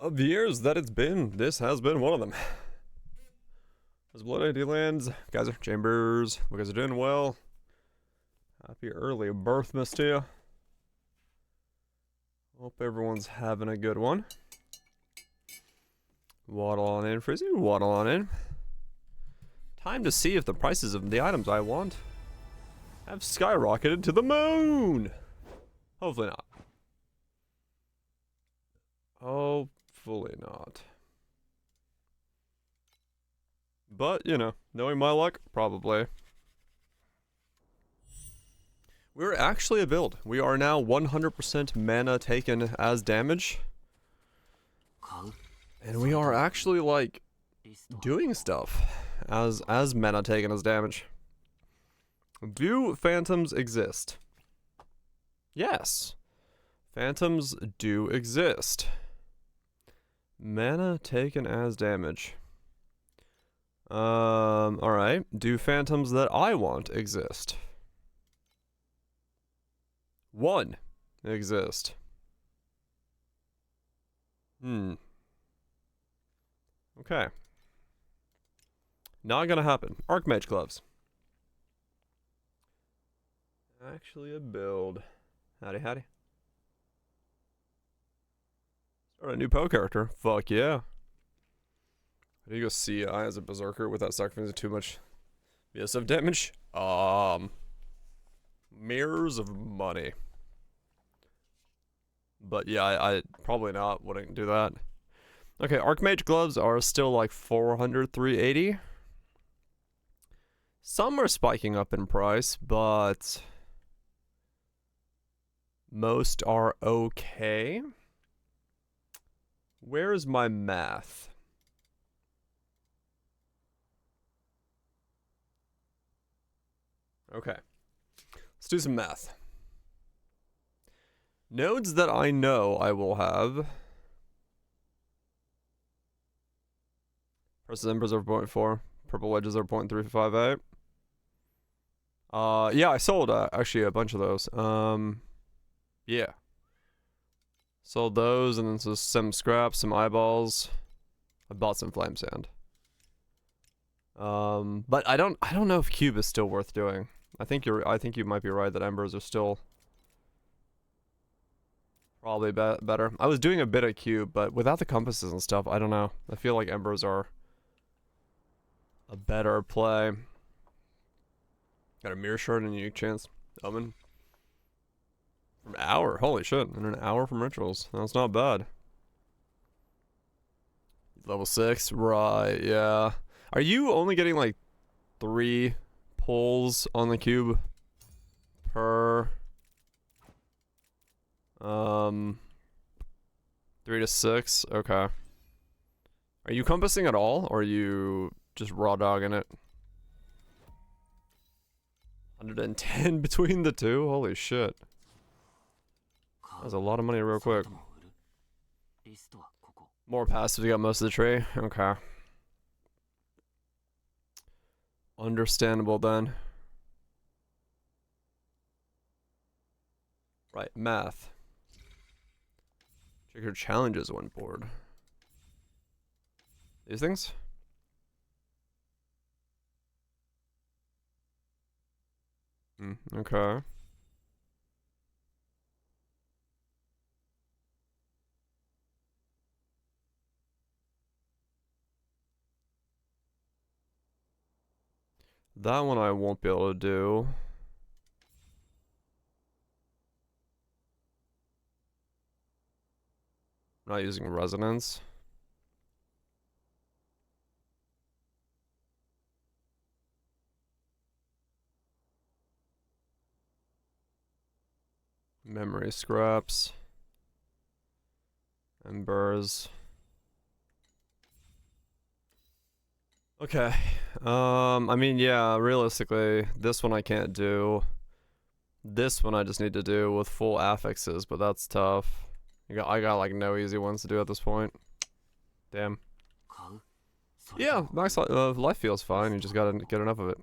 Of the years that it's been, this has been one of them. As Blood ID lands, guys, Chambers, you guys are doing well. Happy early birthmas to you. Hope everyone's having a good one. Waddle on in, Frizzy, waddle on in. Time to see if the prices of the items I want have skyrocketed to the moon. Hopefully not. Hopefully not. But, you know, knowing my luck, probably. We're actually a build. We are now 100% mana taken as damage. And we are actually, like, doing stuff as mana taken as damage. Do phantoms exist? Yes. Phantoms do exist. Mana taken as damage. Alright. Do phantoms that I want exist? One exist. Okay. Not gonna happen. Archmage gloves. Actually a build. Howdy, howdy. Start a new Poe character. Fuck yeah. How do you go CI as a berserker without sacrificing too much BSF damage? Mirrors of money. But yeah, I probably not wouldn't do that. Okay, Archmage gloves are still like 400, 380. Some are spiking up in price, but most are okay. Where's my math? Okay. Let's do some math. Nodes that I know I will have. Versus Embers are 0.4. Purple Wedges are 0.358. Yeah, I sold actually a bunch of those. Yeah. Sold those and then some scraps, some eyeballs. I bought some flame sand. But I don't know if cube is still worth doing. I think you might be right that embers are still probably better. I was doing a bit of cube, but without the compasses and stuff, I don't know. I feel like embers are a better play. Got a mirror shard and a unique chance. Omen. From an hour. Holy shit. In an hour from rituals. That's not bad. Level 6. Right, yeah. Are you only getting like 3 pulls on the cube per 3 to 6? Okay. Are you compassing at all, or are you just raw dogging it? 110 between the two? Holy shit. That's a lot of money real quick. More passive, you got most of the tree? Okay. Understandable then. Right, math. Check your challenges when bored. These things? Okay. That one I won't be able to do. I'm not using resonance. Memory scraps. Embers. Okay. I mean, yeah, realistically, this one I can't do. This one I just need to do with full affixes, but that's tough. I got like no easy ones to do at this point. Damn. Yeah, max life feels fine. You just gotta get enough of it.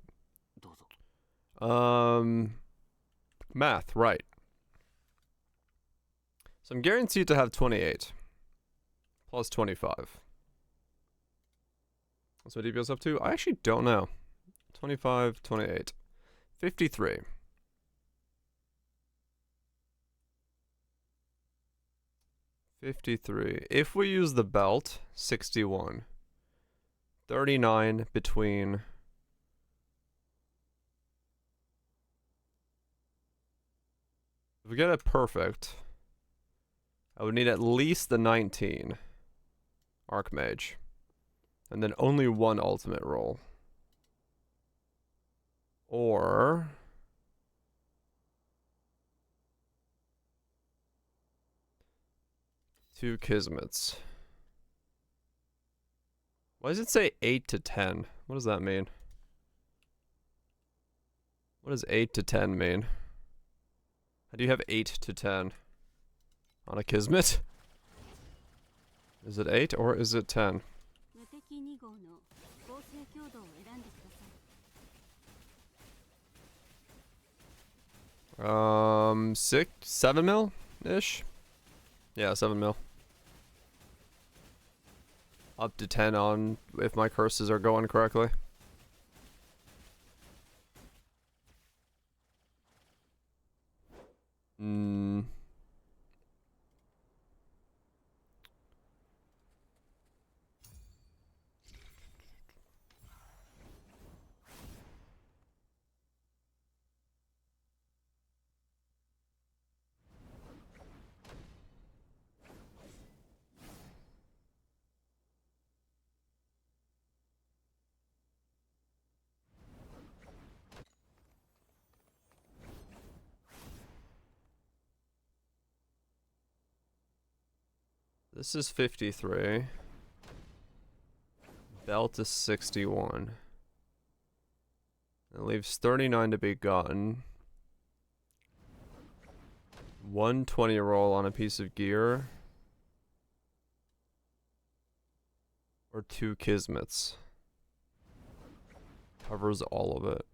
Math, right. So I'm guaranteed to have 28. Plus 25. What's my DPS up to? I actually don't know. 25, 28. 53. 53. If we use the belt, 61. 39 between... If we get it perfect, I would need at least the 19 Archmage. And then only one ultimate roll. Or... two Kismets. Why does it say 8 to 10? What does that mean? What does 8 to 10 mean? How do you have 8 to 10 on a Kismet? Is it 8 or is it 10? 6, 7 mil ish? Yeah, 7 mil. Up to 10 on if my curses are going correctly. This is 53. Belt is 61. It leaves 39 to be gotten. 120 roll on a piece of gear. Or 2 Kismets. Covers all of it.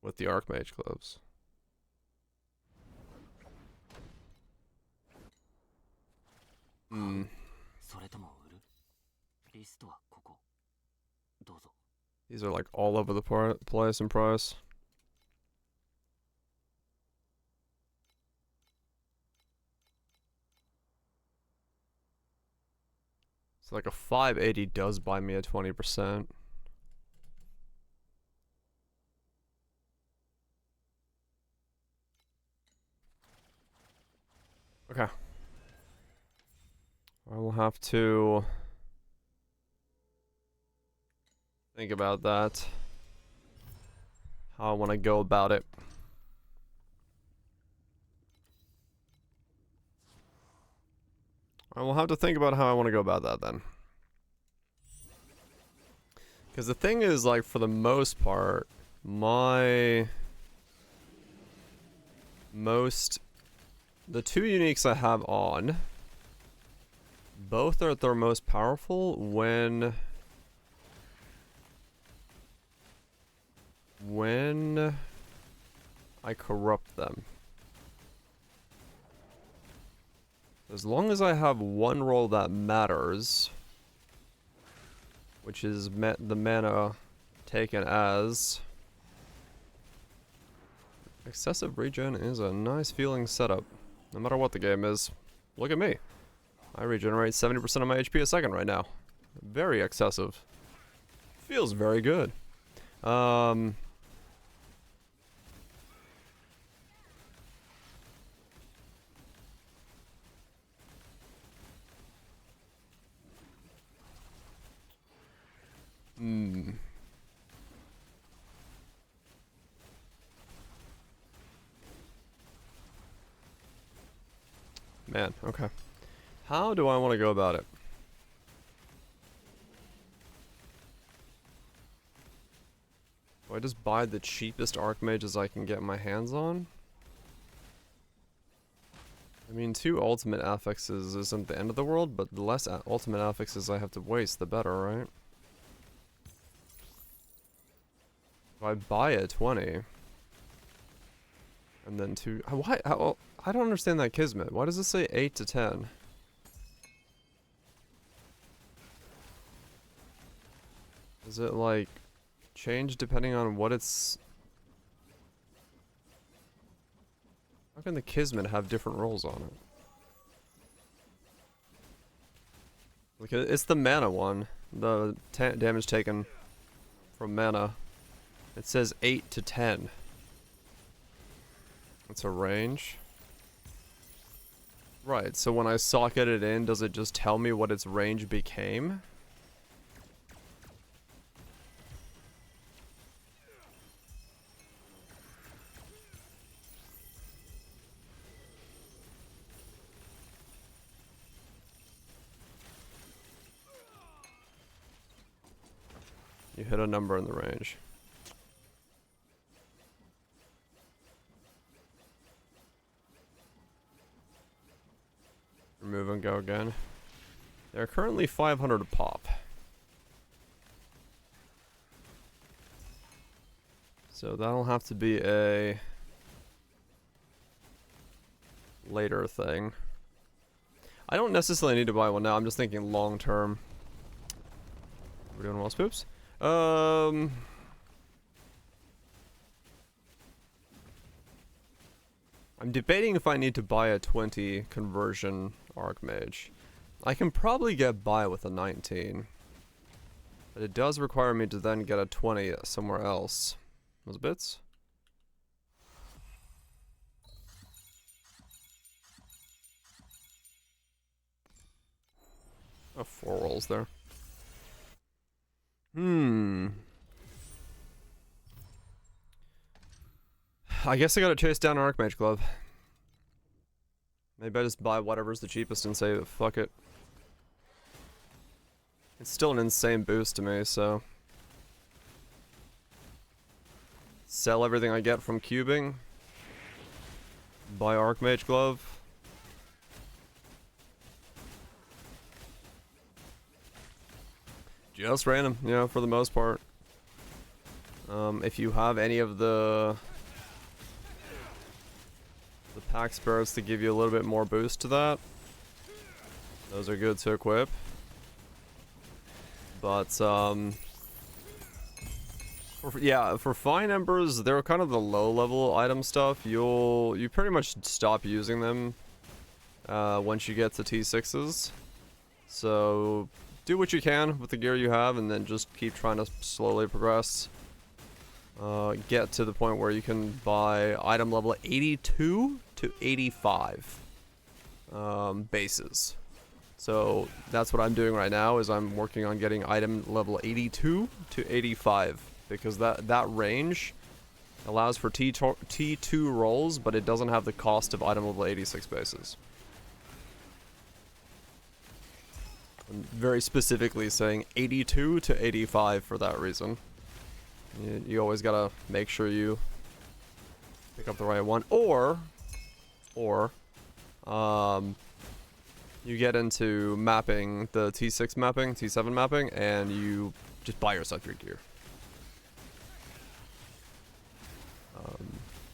With the Archmage gloves. These are like all over the place in price. So like a 580 does buy me a 20%. Okay. I will have to think about that. How I want to go about it. I will have to think about how I want to go about that then. Because the thing is, like, for the most part, the two uniques I have on, both are at their most powerful when I corrupt them. As long as I have one roll that matters, which is the mana taken as excessive regen, is a nice feeling setup, no matter what the game is. Look at me. I regenerate 70% of my HP a second right now. Very excessive. Feels very good. Man, okay. How do I want to go about it? Do I just buy the cheapest Archmages I can get my hands on? I mean, 2 ultimate affixes isn't the end of the world, but the less ultimate affixes I have to waste, the better, right? If I buy a 20, and then 2... How I don't understand that Kismet. Why does it say 8 to 10? Is it like change depending on what it's... How can the Kismet have different rolls on it? Like, it's the mana one. The damage taken from mana. It says 8 to 10. It's a range. Right, so when I socket it in, does it just tell me what its range became? You hit a number in the range. Remove and go again. They're currently 500 a pop. So that'll have to be a later thing. I don't necessarily need to buy one now, I'm just thinking long term. We're doing well, Spoops. I'm debating if I need to buy a 20 conversion Archmage. I can probably get by with a 19. But it does require me to then get a 20 somewhere else. Those bits? Oh, 4 rolls there. I guess I gotta chase down an Archmage Glove. Maybe I just buy whatever's the cheapest and say, fuck it. It's still an insane boost to me, so... Sell everything I get from cubing. Buy Archmage Glove. Just random, yeah, for the most part. If you have any of the pack spirits to give you a little bit more boost to that, those are good to equip. But for fine embers, they're kind of the low level item stuff. You pretty much stop using them once you get to T6s. So do what you can with the gear you have, and then just keep trying to slowly progress. Get to the point where you can buy item level 82 to 85 bases. So that's what I'm doing right now, is I'm working on getting item level 82 to 85, because that range allows for T2 rolls, but it doesn't have the cost of item level 86 bases. I'm very specifically saying 82 to 85 for that reason. You always gotta make sure you pick up the right one, or you get into mapping, the T6 mapping, T7 mapping, and you just buy yourself your gear.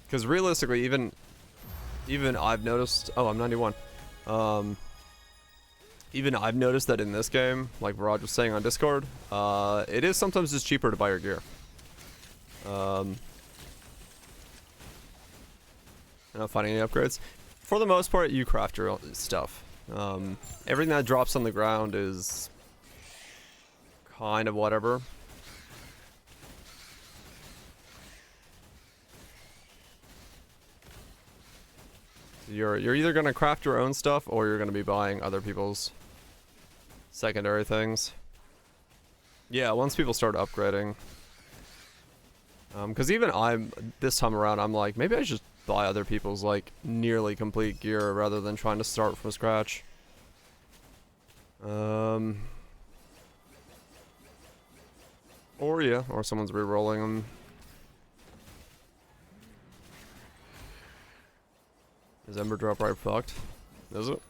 Because realistically, even I've noticed. Oh, I'm 91. Even I've noticed that in this game, like Raj was saying on Discord, it is sometimes just cheaper to buy your gear. You're not finding any upgrades. For the most part, you craft your own stuff. Everything that drops on the ground is kind of whatever. You're either gonna craft your own stuff, or you're gonna be buying other people's secondary things. Yeah, once people start upgrading. Because even this time around, I'm like, maybe I should buy other people's, like, nearly complete gear rather than trying to start from scratch. Or yeah, or someone's re-rolling them. Is Ember Drop right fucked? Is it?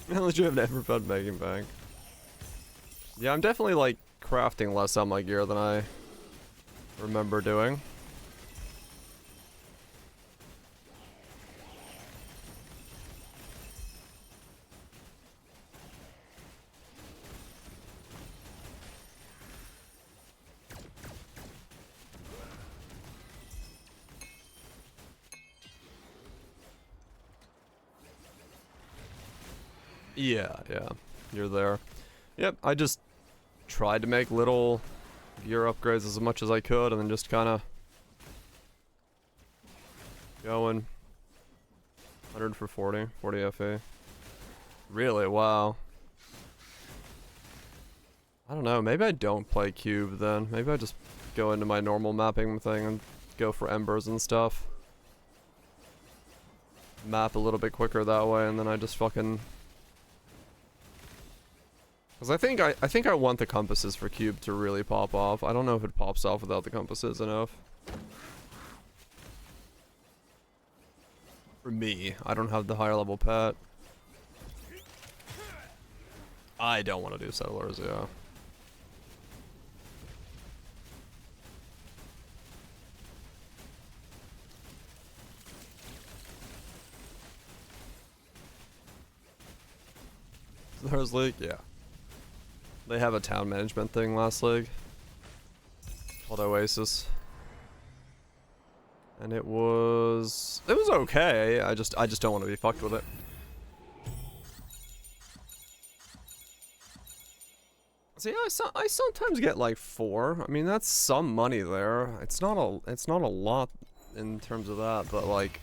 Unless you have never found Megan Bank. Yeah, I'm definitely like crafting less on my gear than I remember doing. Yeah, you're there. Yep, I just tried to make little gear upgrades as much as I could, and then just kind of going. 100 for 40 FA. Really? Wow. I don't know, maybe I don't play cube then. Maybe I just go into my normal mapping thing and go for embers and stuff. Map a little bit quicker that way, and then I just fucking... Because I think I want the compasses for cube to really pop off. I don't know if it pops off without the compasses enough. For me, I don't have the higher level pet. I don't want to do settlers, yeah. Settlers League, yeah. They have a town management thing last league called Oasis. And it was okay. I just don't want to be fucked with it. See, I sometimes get like 4. I mean, that's some money there. It's not a lot in terms of that, but like,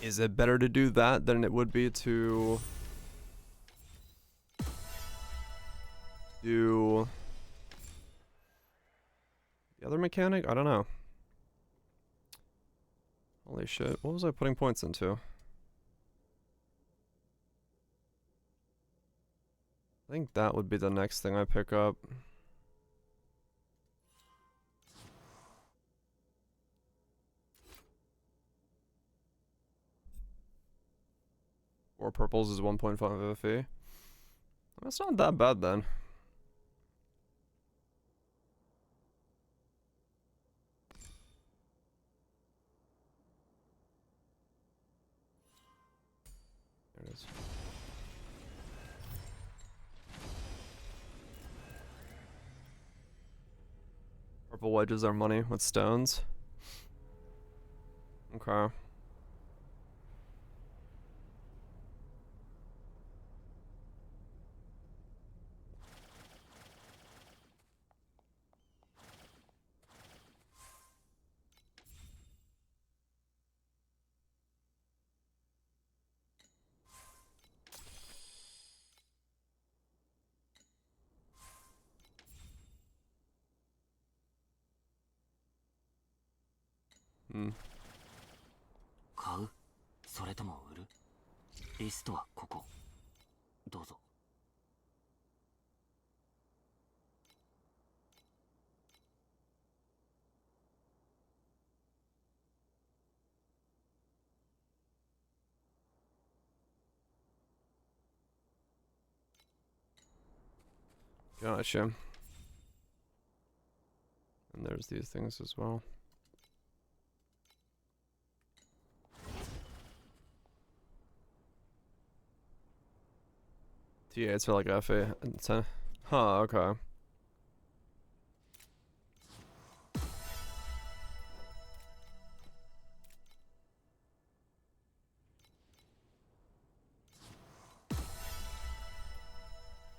is it better to do that than it would be to do the other mechanic? I don't know. Holy shit, what was I putting points into? I think that would be the next thing I pick up. Or purples is 1.5 FE. That's not that bad then. There it is. Purple wedges are money with stones. Okay. Hmm. 買う？それとも売る？リストはここ。どうぞ。Gotcha. And there's these things as well. T8s are like FA. Huh, okay.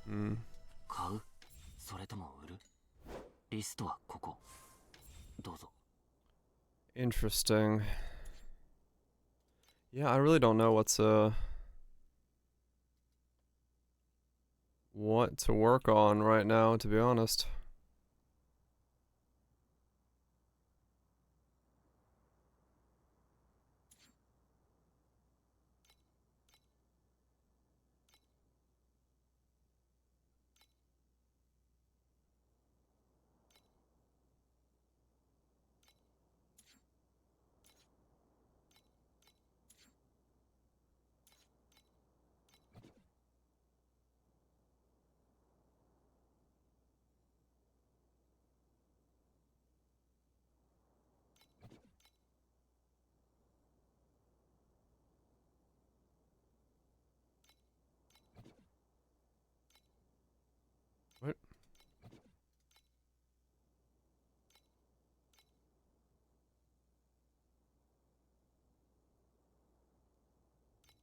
Hmm. 買う？それとも売る？リストはここ。どうぞ。 Interesting. Yeah, I really don't know what to work on right now, to be honest.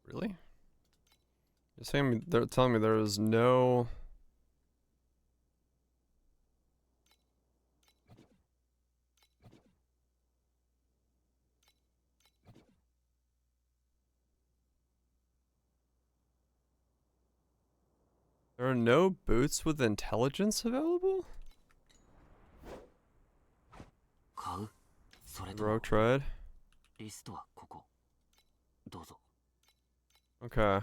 Really? You're saying they're telling me there is no. There are no boots with intelligence available? 買う？それと Rogue も trade? リストはここ。どうぞ。 Okay.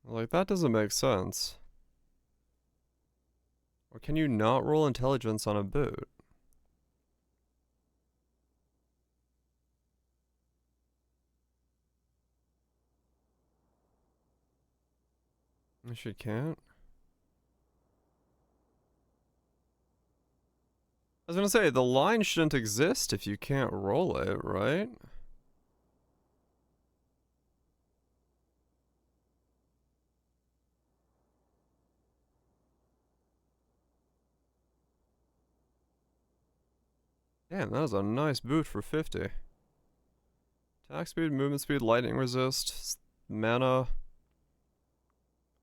Like, that doesn't make sense. Or can you not roll intelligence on a boot? She can't? I was gonna say, the line shouldn't exist if you can't roll it, right? Damn, that is a nice boot for 50. Attack speed, movement speed, lightning resist, mana.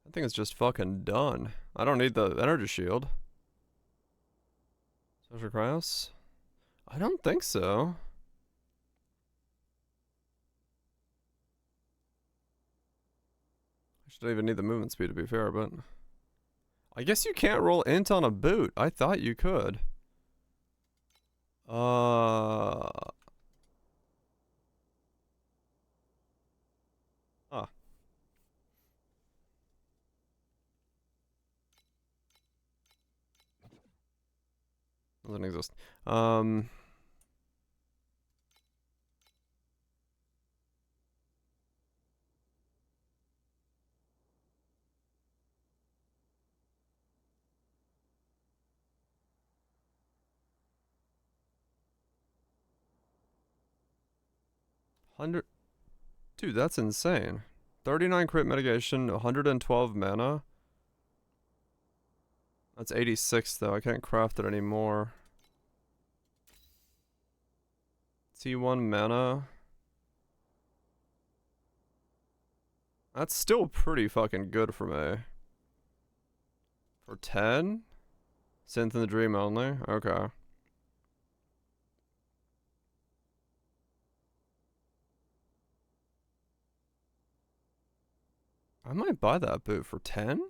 I think it's just fucking done. I don't need the energy shield. Social Cryos? I don't think so. I should even need the movement speed to be fair, but I guess you can't roll int on a boot. I thought you could. Huh. Doesn't exist. 100. Dude, that's insane. 39 crit mitigation, 112 mana. That's 86 though. I can't craft it anymore. T1 mana. That's still pretty fucking good for me. For 10? Synth in the dream only? Okay. I might buy that boot for 10?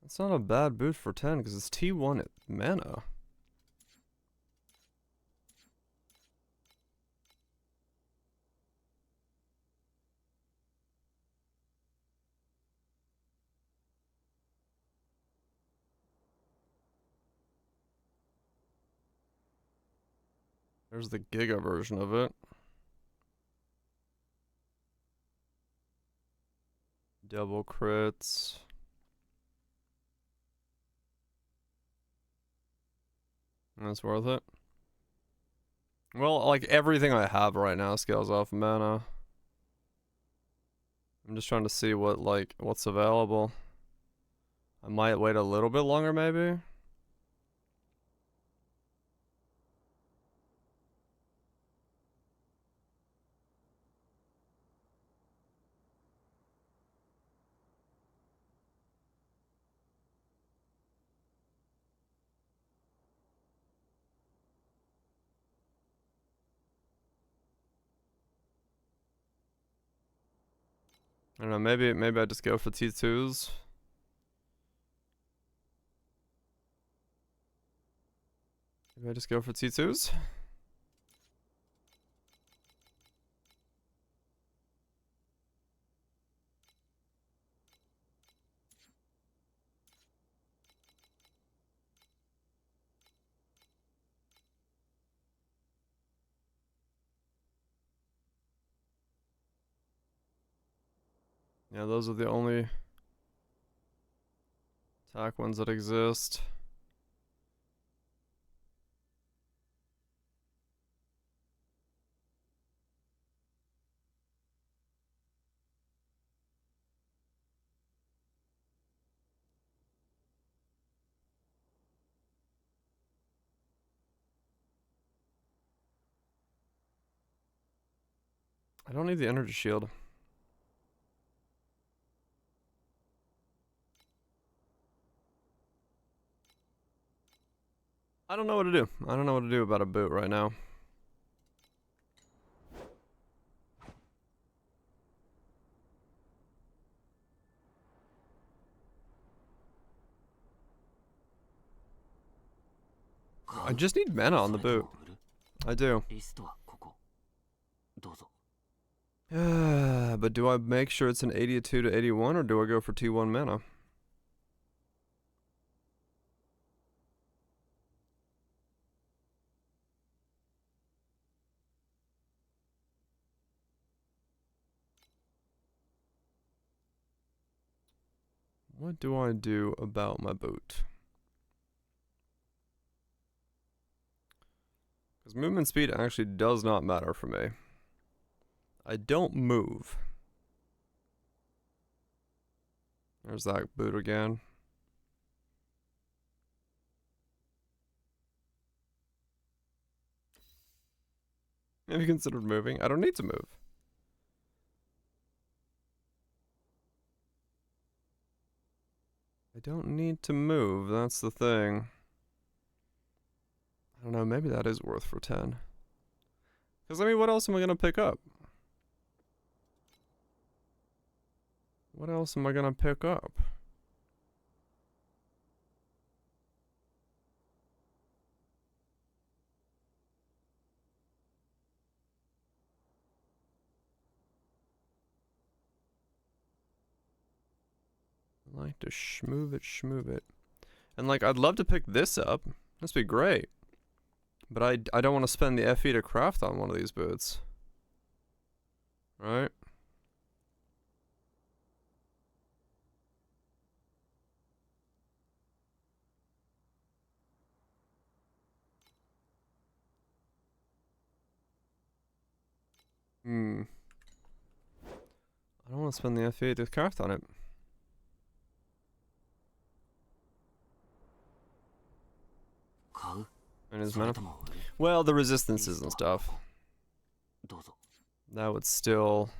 That's not a bad boot for 10 because it's T1 mana. There's the Giga version of it. Double crits. That's worth it. Well, like everything I have right now scales off mana. I'm just trying to see what's available. I might wait a little bit longer maybe. I don't know, maybe I just go for T2s. Maybe I just go for T2s? Yeah, those are the only attack ones that exist. I don't need the energy shield. I don't know what to do. I don't know what to do about a boot right now. I just need mana on the boot. I do. But do I make sure it's an 82 to 81 or do I go for T1 mana? What do I do about my boot? Because movement speed actually does not matter for me. I don't move. There's that boot again. Have you considered moving? I don't need to move. I don't need to move, that's the thing. I don't know, maybe that is worth for 10. Because, I mean, what else am I going to pick up? What else am I going to pick up? I like to schmoove it. And, like, I'd love to pick this up. This would be great. But I don't want to spend the FE to craft on one of these boots. Right? I don't want to spend the FE to craft on it. And his mana. Well, the resistances and stuff. That would still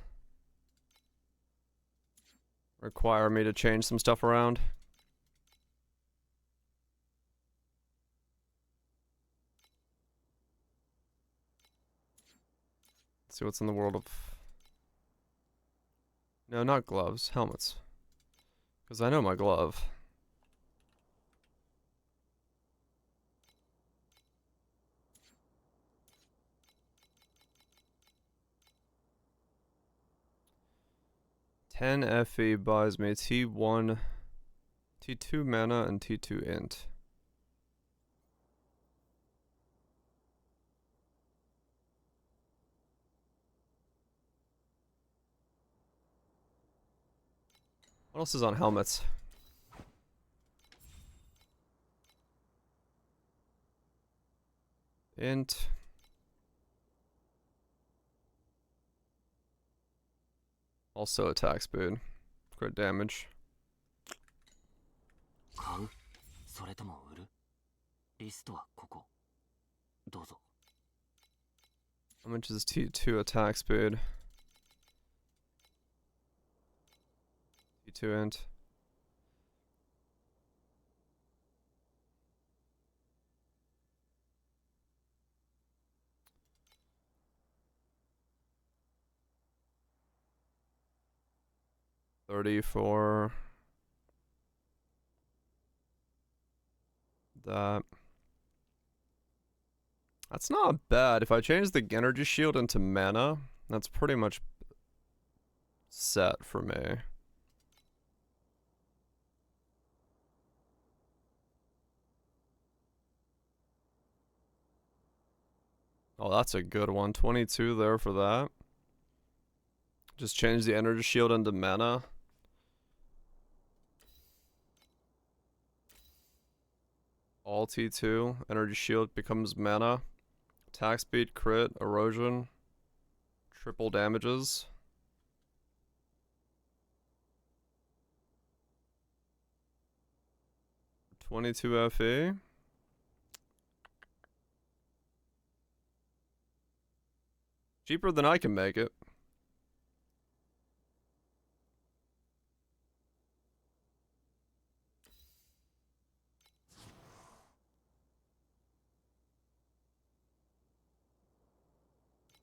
require me to change some stuff around. Let's see what's in the world of... No, not gloves. Helmets. Because I know my glove. Ten FE buys me T1, T2 mana, and T2 int. What else is on helmets? Int. Also attack speed. Crit damage. How much is T2 attack speed? T2 int. $34. That. That's not bad. If I change the energy shield into mana, that's pretty much set for me. Oh, that's a good one. 22 there for that. Just change the energy shield into mana. All T2. Energy shield becomes mana. Attack speed, crit, erosion. Triple damages. $22 FE. Cheaper than I can make it.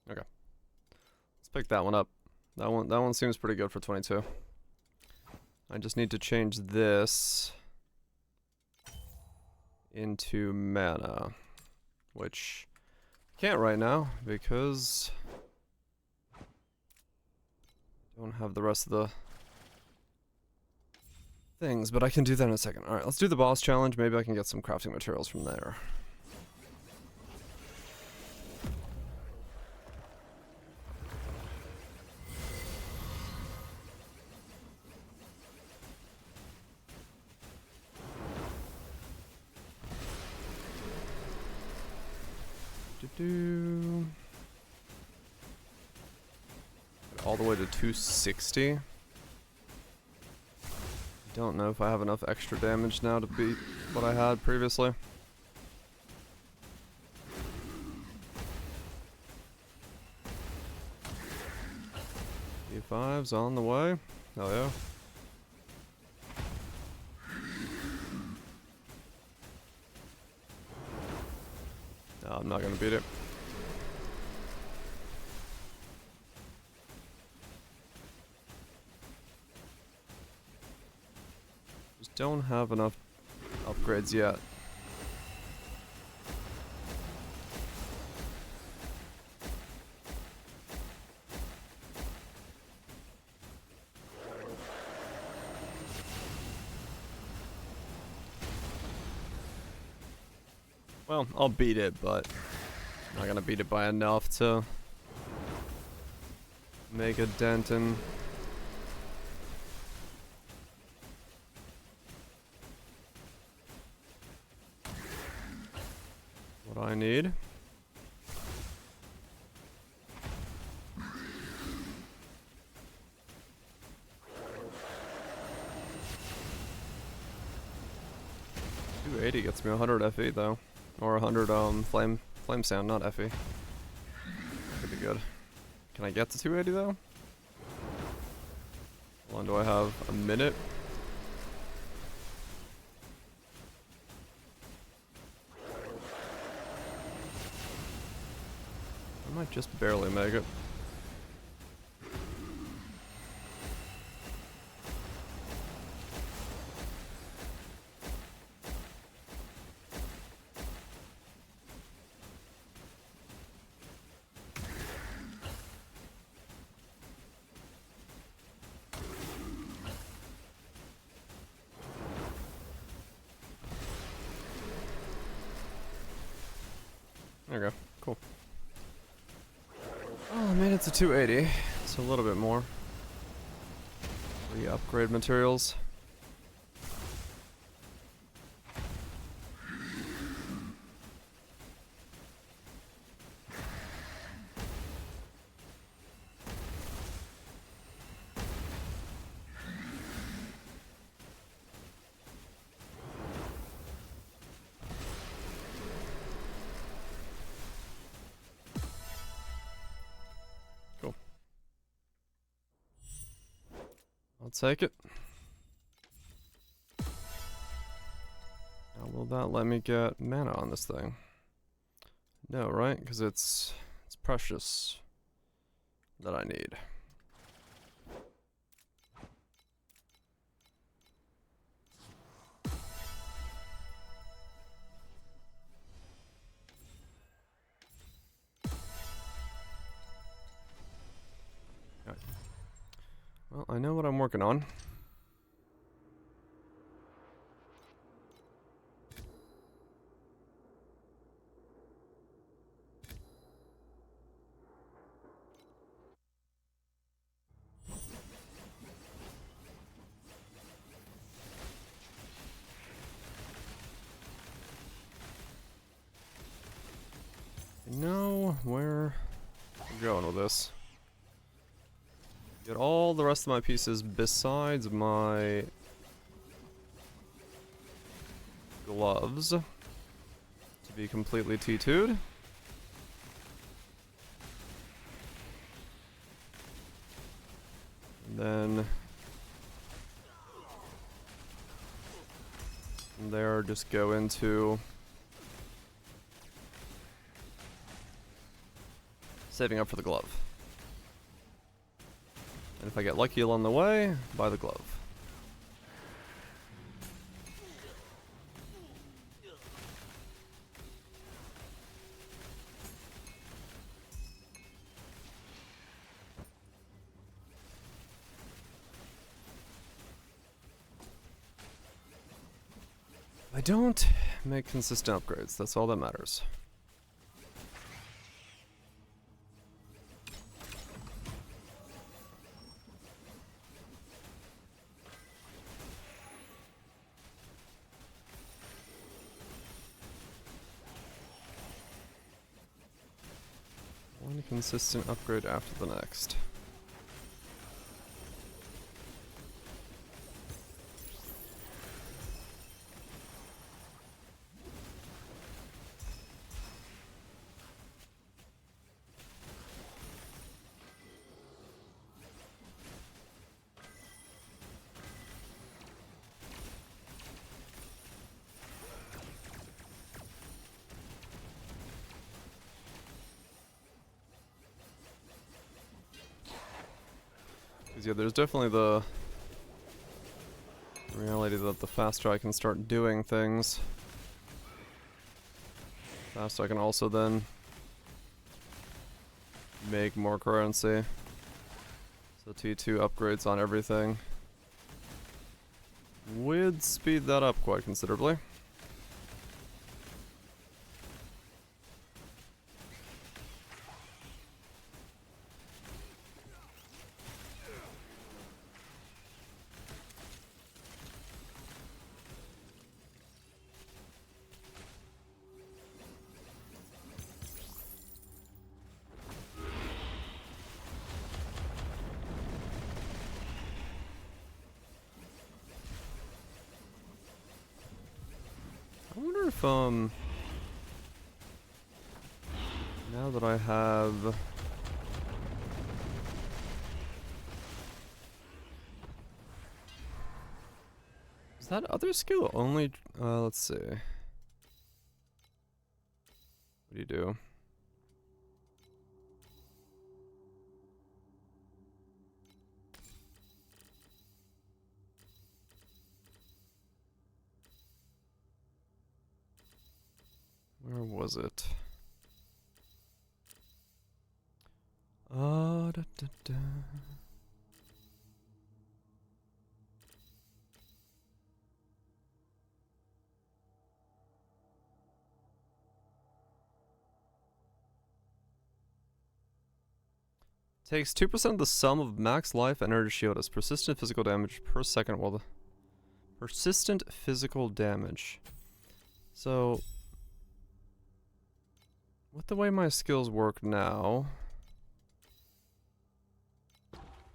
Okay. Let's pick that one up. That one seems pretty good for 22. I just need to change this into mana, which I can't right now because I don't have the rest of the things, but I can do that in a second. Alright, let's do the boss challenge. Maybe I can get some crafting materials from there. All the way to 260. Don't know if I have enough extra damage now to beat what I had previously. E5's on the way. Hell yeah. No, I'm not gonna beat it. Just don't have enough upgrades yet. Well, I'll beat it, but I'm not gonna beat it by enough to make a dent in what I need. $280 gets me 100 FE though. Or 100 flame sound, not FE. Could be good. Can I get to 280 though? How long do I have? A minute? I might just barely make it. There we go. Cool. Oh, I made it to 280. So a little bit more. Re-upgrade materials. I'll take it. Now, will that let me get mana on this thing? No, right? Because it's precious that I need. Right. Well, I know what I'm working on. I know where I'm going with this. Get all the rest of my pieces besides my gloves to be completely T2'd. And then from there just go into Saving up for the glove. And if I get lucky along the way, buy the glove. I don't make consistent upgrades, that's all that matters. One consistent upgrade after the next. Yeah, there's definitely the reality that the faster I can start doing things, the faster I can also then make more currency. So T2 upgrades on everything would speed that up quite considerably. I wonder if, now that I have... Is that other skill only... let's see. What do you do? Where was it? Da, da, da. Takes 2% of the sum of max life and energy shield as persistent physical damage per second while the... Persistent physical damage. So... with the way my skills work now...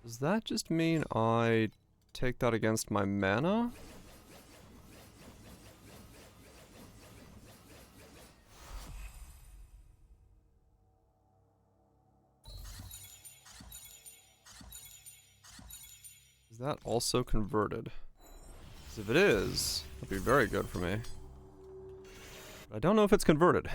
does that just mean I take that against my mana? Is that also converted? 'Cause if it is, that'd be very good for me. But I don't know if it's converted.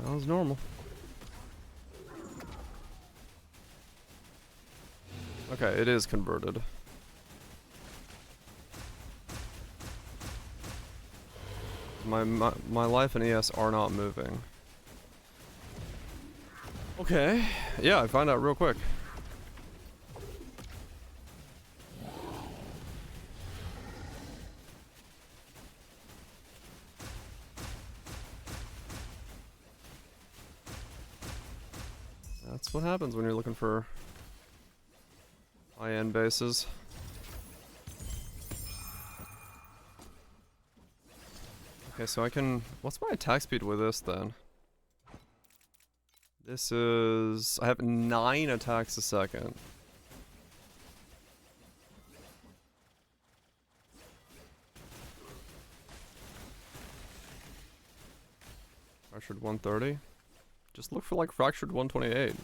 Sounds normal. Okay, it is converted. My life and ES are not moving. Okay, yeah, I find out real quick. That's what happens when you're looking for high-end bases. Okay, so I can... what's my attack speed with this, then? This is... I have 9 attacks a second. Fractured 130. Just look for like fractured 128.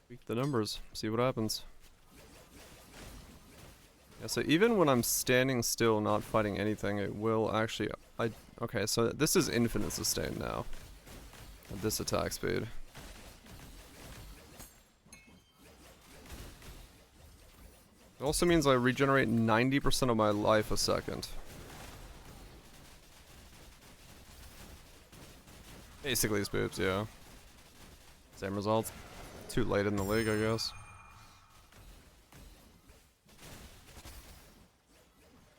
Tweak the numbers, see what happens. Yeah, so even when I'm standing still, not fighting anything, it will actually... Okay, so this is infinite sustain now. At this attack speed. It also means I regenerate 90% of my life a second. Basically these boobs, yeah. Same results. Too late in the league, I guess.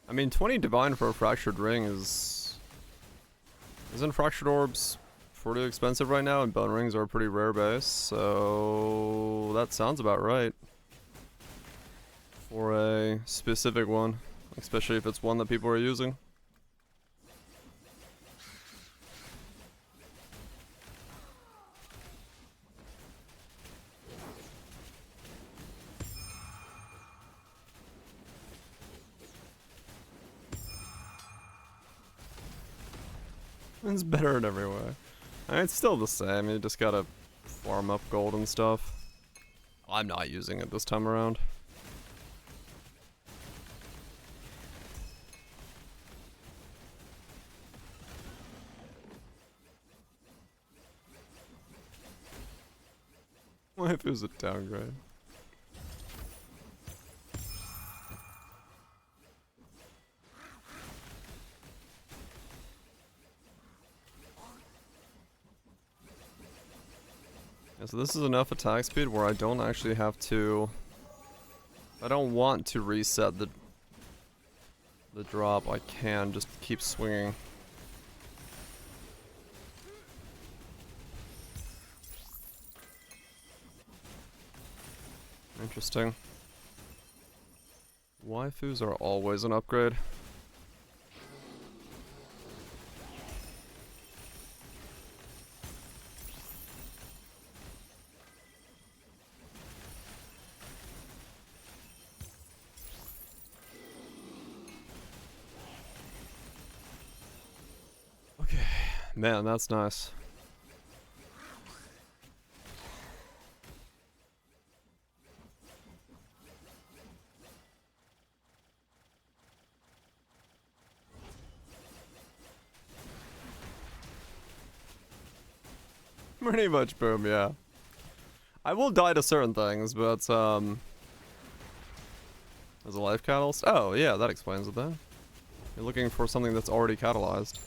I mean, 20 divine for a fractured ring is... Isn't fractured orbs pretty expensive right now, and bone rings are a pretty rare base, so... That sounds about right. For a specific one, especially if it's one that people are using. It's better in every way. I mean, it's still the same, you just gotta farm up gold and stuff. I'm not using it this time around. What if it was a downgrade? Yeah, so this is enough attack speed where I don't actually have to... I don't want to reset the drop, I can just keep swinging. Interesting. Waifus are always an upgrade. Okay, man, that's nice. Pretty much boom, yeah. I will die to certain things, but as a life catalyst? Oh, yeah, that explains it then. You're looking for something that's already catalyzed.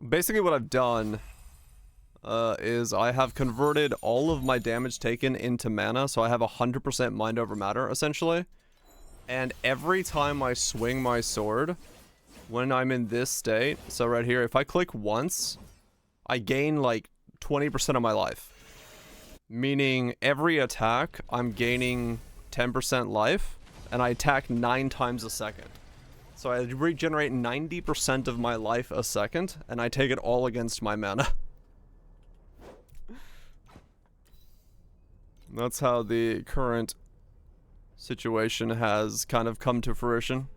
Basically what I've done is I have converted all of my damage taken into mana, so I have 100% mind over matter, essentially. And every time I swing my sword, when I'm in this state, so right here, if I click once, I gain like 20% of my life. Meaning every attack, I'm gaining 10% life, and I attack 9 times a second. So I regenerate 90% of my life a second, and I take it all against my mana. That's how the current situation has kind of come to fruition.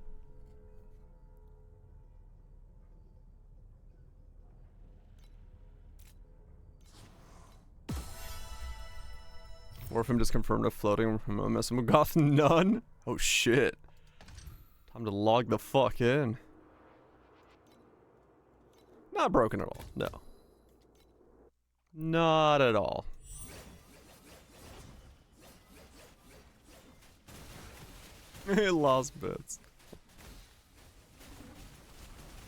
Orphan just confirmed a floating from Goth. None? Oh shit. Time to log the fuck in. Not broken at all, no. Not at all. He lost bits.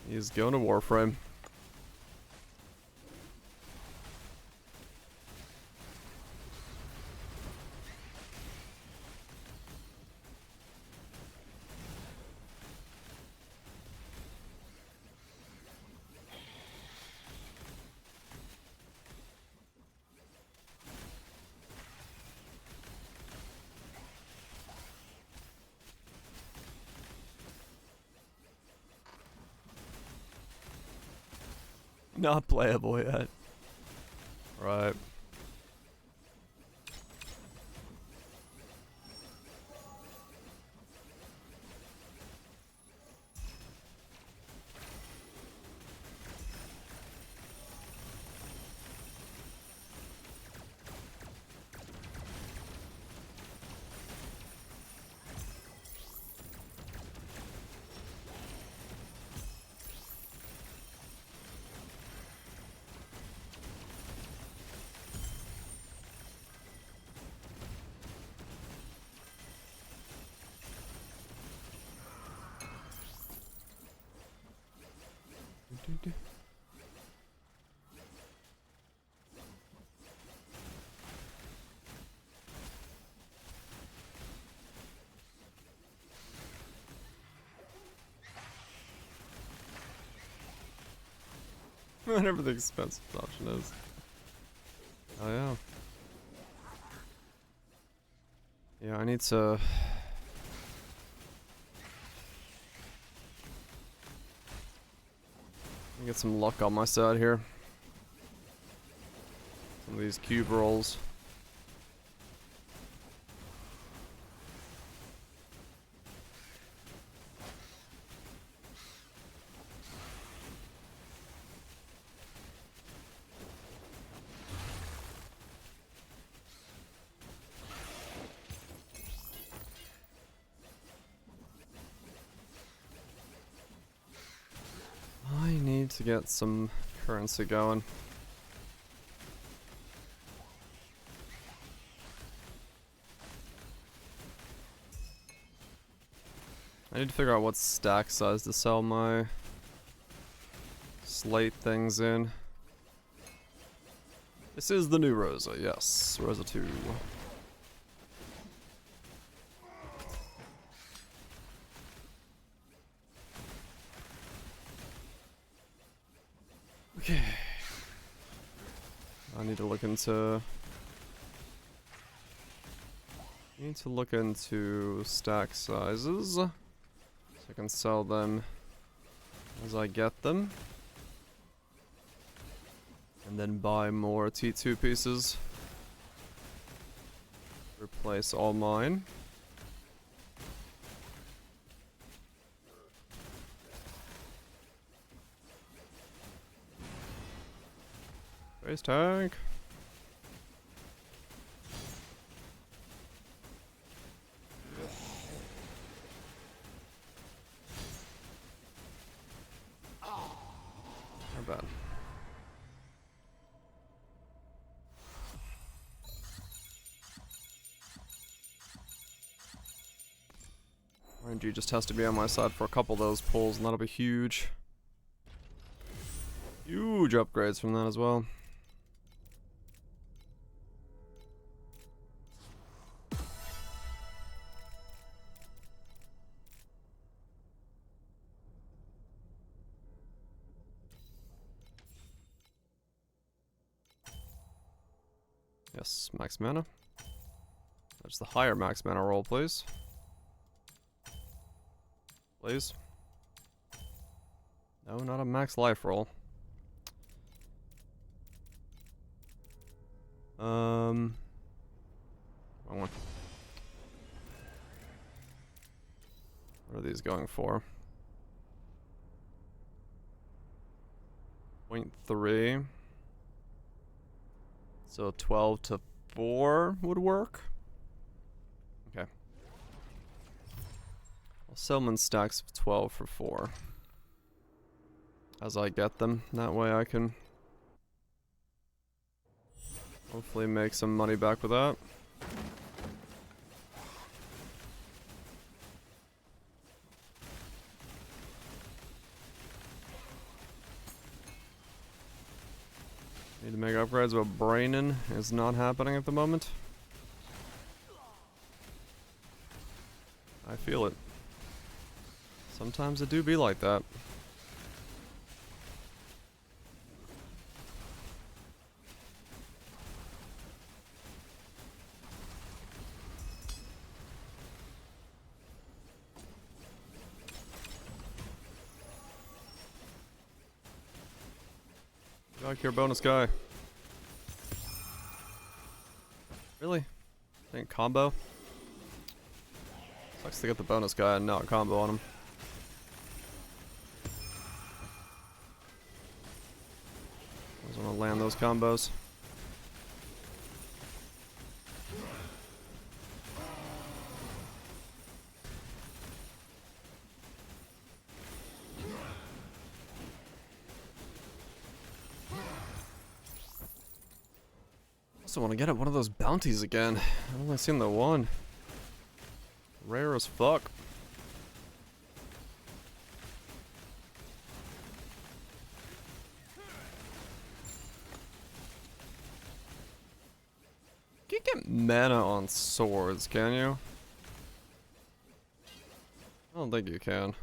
He's going to Warframe. Not playable yet. Right. Whatever the expensive option is. Oh yeah. Yeah, I need to get some luck on my side here. Some of these cube rolls. I need to get some currency going. I need to figure out what stack size to sell my slate things in. This is the new Rosa, yes. Rosa 2. Okay. I need to look into stack sizes so I can sell them as I get them. And then buy more T2 pieces. Replace all mine. Base tank. Not bad. RNG just has to be on my side for a couple of those pulls, and that'll be huge. Huge upgrades from that as well. Yes, max mana. That's the higher max mana roll, please. Please. No, not a max life roll. Wrong one. What are these going for? 0.3. So 12 to 4 would work. Okay. I'll sell them in stacks of 12 for 4. As I get them. That way I can hopefully make some money back with that. Need to make upgrades, but Braining is not happening at the moment. I feel it. Sometimes it do be like that. Back here, bonus guy. Really? Think combo? Sucks to get the bonus guy and not combo on him. I just want to land those combos. I want to get at one of those bounties again. I've only seen the one. Rare as fuck. can't get mana on swords, can you? I don't think you can.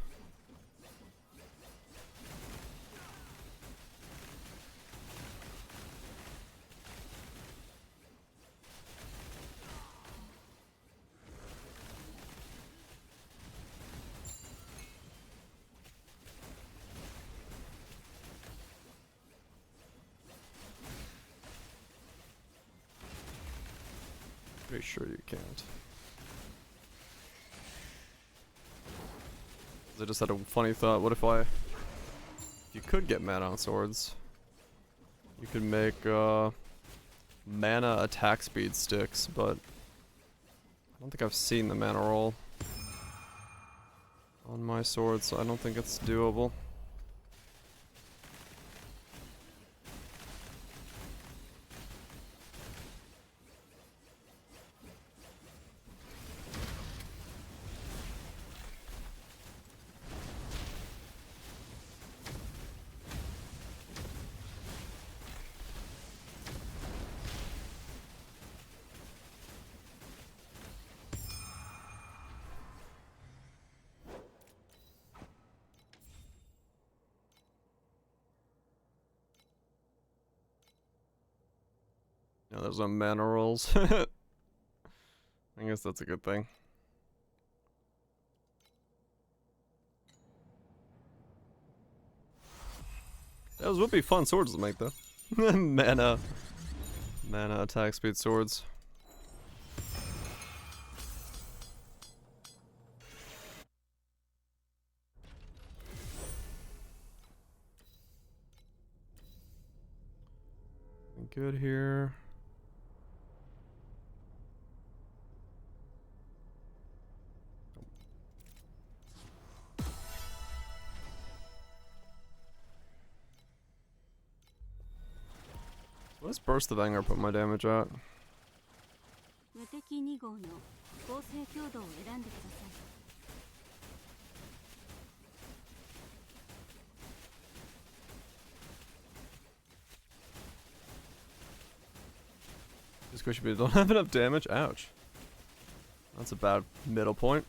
Pretty sure you can't. I just had a funny thought. What if you could get mana on swords? You could make mana attack speed sticks, but I don't think I've seen the mana roll on my sword, so I don't think it's doable. Yeah, there's no mana rolls. I guess that's a good thing. Those would be fun swords to make though. Mana attack speed swords. Good here. What does Burst of Anger put my damage at? Just because you don't have enough damage? Ouch. That's a bad middle point.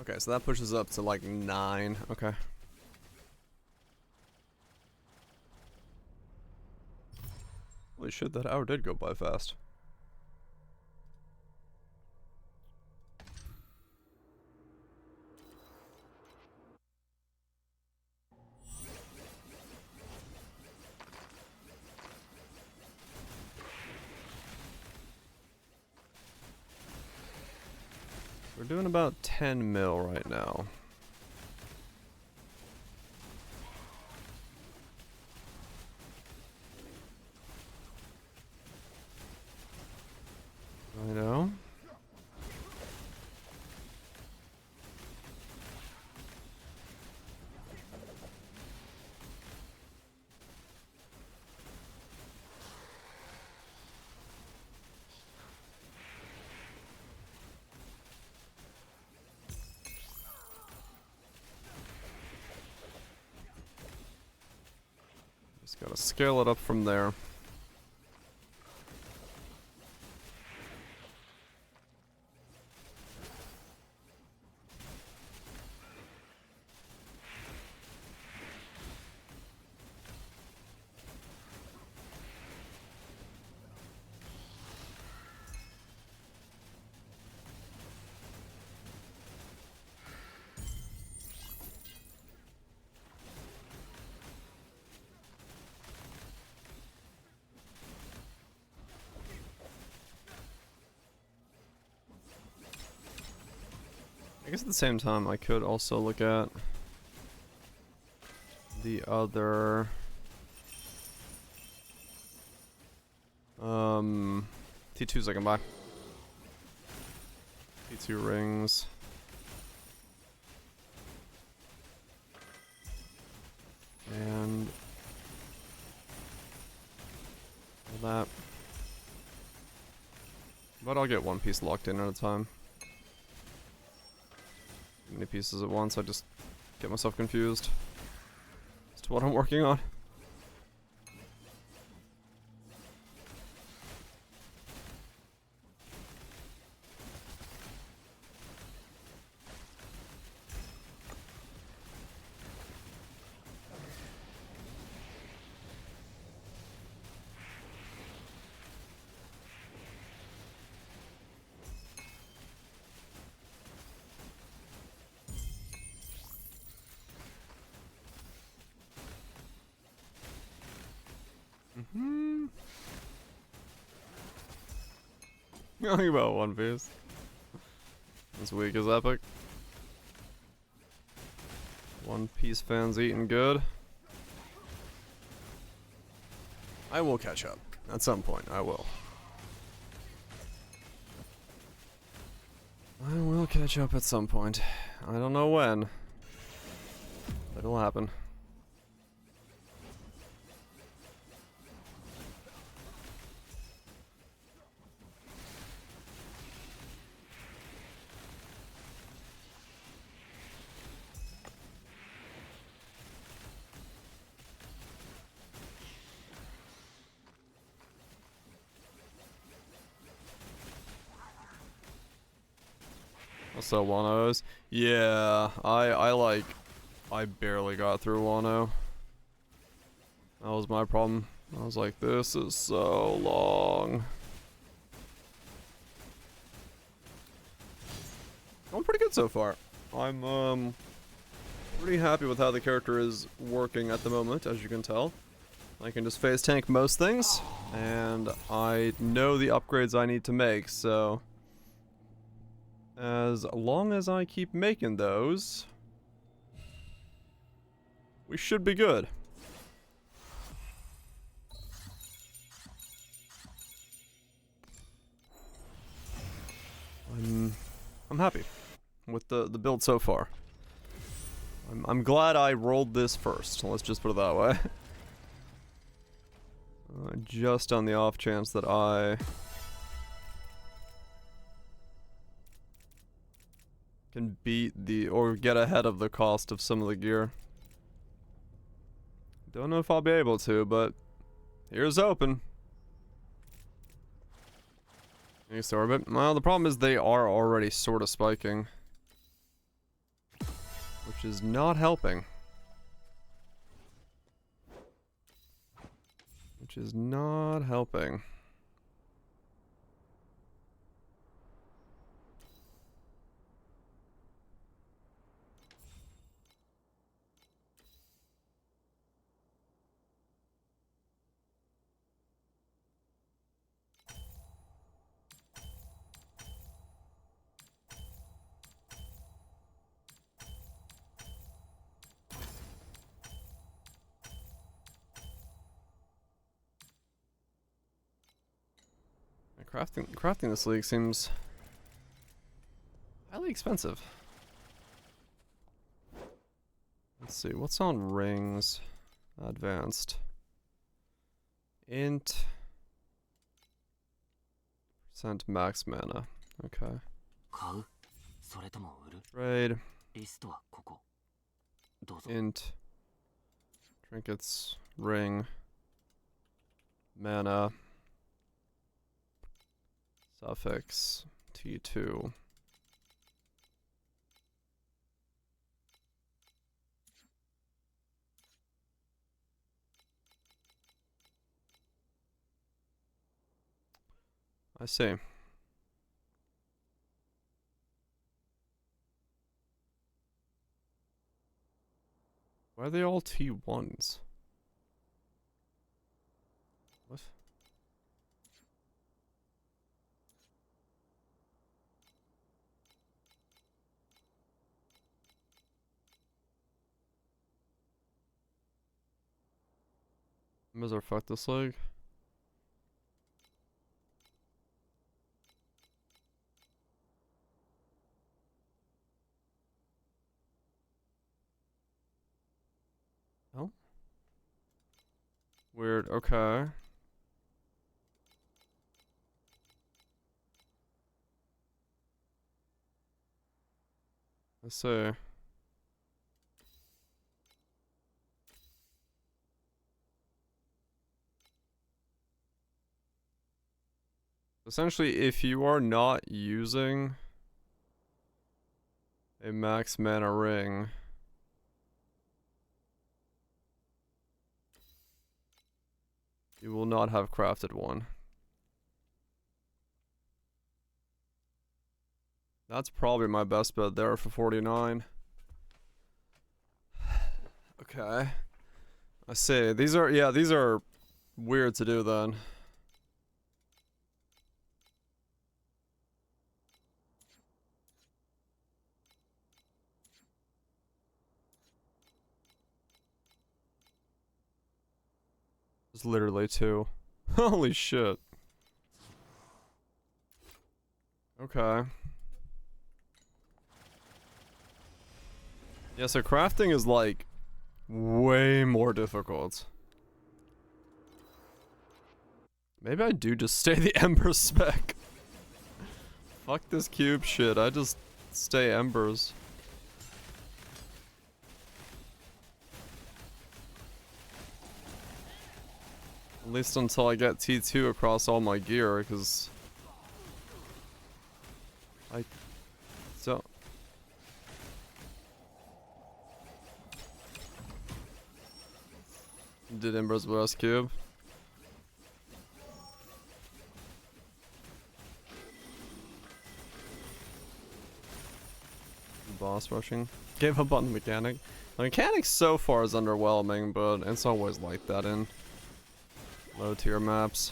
Okay, so that pushes up to like 9. Okay. Holy shit, that hour did go by fast. We're doing about 10 mil right now. I know. Just gotta scale it up from there. I guess at the same time, I could also look at the other T2s I can buy. T2 rings. And all that. But I'll get one piece locked in at a time. Too many pieces at once, I just get myself confused as to what I'm working on. Nothing about One Piece. This week is epic. One Piece fans eating good. I will catch up. At some point, I will. I will catch up at some point. I don't know when. But it'll happen. Also, Wano's. Yeah, I barely got through Wano. That was my problem. I was like, this is so long. I'm pretty good so far. I'm pretty happy with how the character is working at the moment, as you can tell. I can just phase tank most things, and I know the upgrades I need to make, so as long as I keep making those, we should be good. I'm happy with the build so far. I'm glad I rolled this first. Let's just put it that way. Just on the off chance that I can beat the or get ahead of the cost of some of the gear. Don't know if I'll be able to, but here's open. Any sorbet? Well, the problem is they are already sort of spiking, which is not helping. Which is not helping. Crafting this league seems highly expensive. Let's see, what's on rings? Advanced. Int. Percent max mana. Okay. 買うそれとも売る Trade. リストはここどうぞ Int. Trinkets. Ring. Mana. Suffix. T2. I see. Why are they all T1s? What? Mizar fuck this leg. Oh. Weird, okay. Let's see. Essentially, if you are not using a max mana ring, you will not have crafted one. That's probably my best bet there for 49. Okay. I see. These are weird to do then. It's literally 2. Holy shit. Okay. Yeah, so crafting is like way more difficult. Maybe I do just stay the Ember spec. Fuck this cube shit, I just stay Embers. At least until I get T2 across all my gear, because I don't. Did Ember's West cube? Boss rushing. Gave up on the mechanic. The mechanic so far is underwhelming, but it's always like that in low tier maps.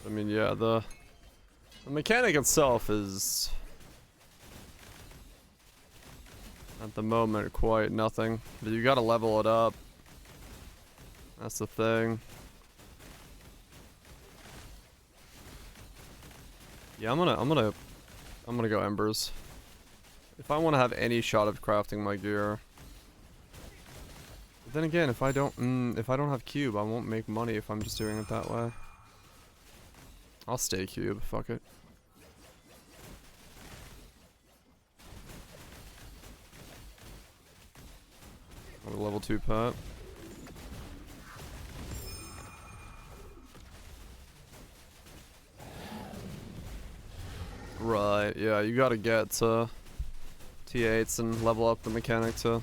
I mean, yeah, the mechanic itself is at the moment quite nothing, but you gotta level it up. That's the thing. Yeah, I'm gonna go Embers. If I want to have any shot of crafting my gear. But then again, if I don't have cube, I won't make money if I'm just doing it that way. I'll stay cube, fuck it. Another level 2 pet. Right, yeah, you gotta get T8s and level up the mechanic to all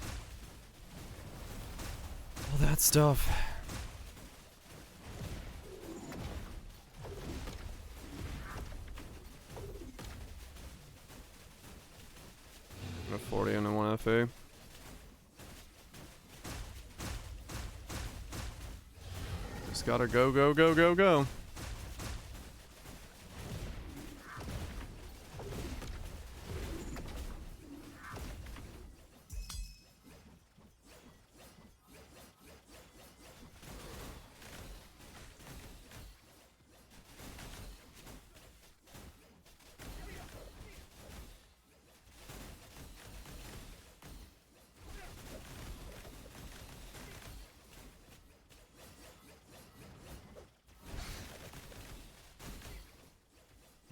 that stuff. A 40 and a 1 FA. Just gotta go, go, go, go, go.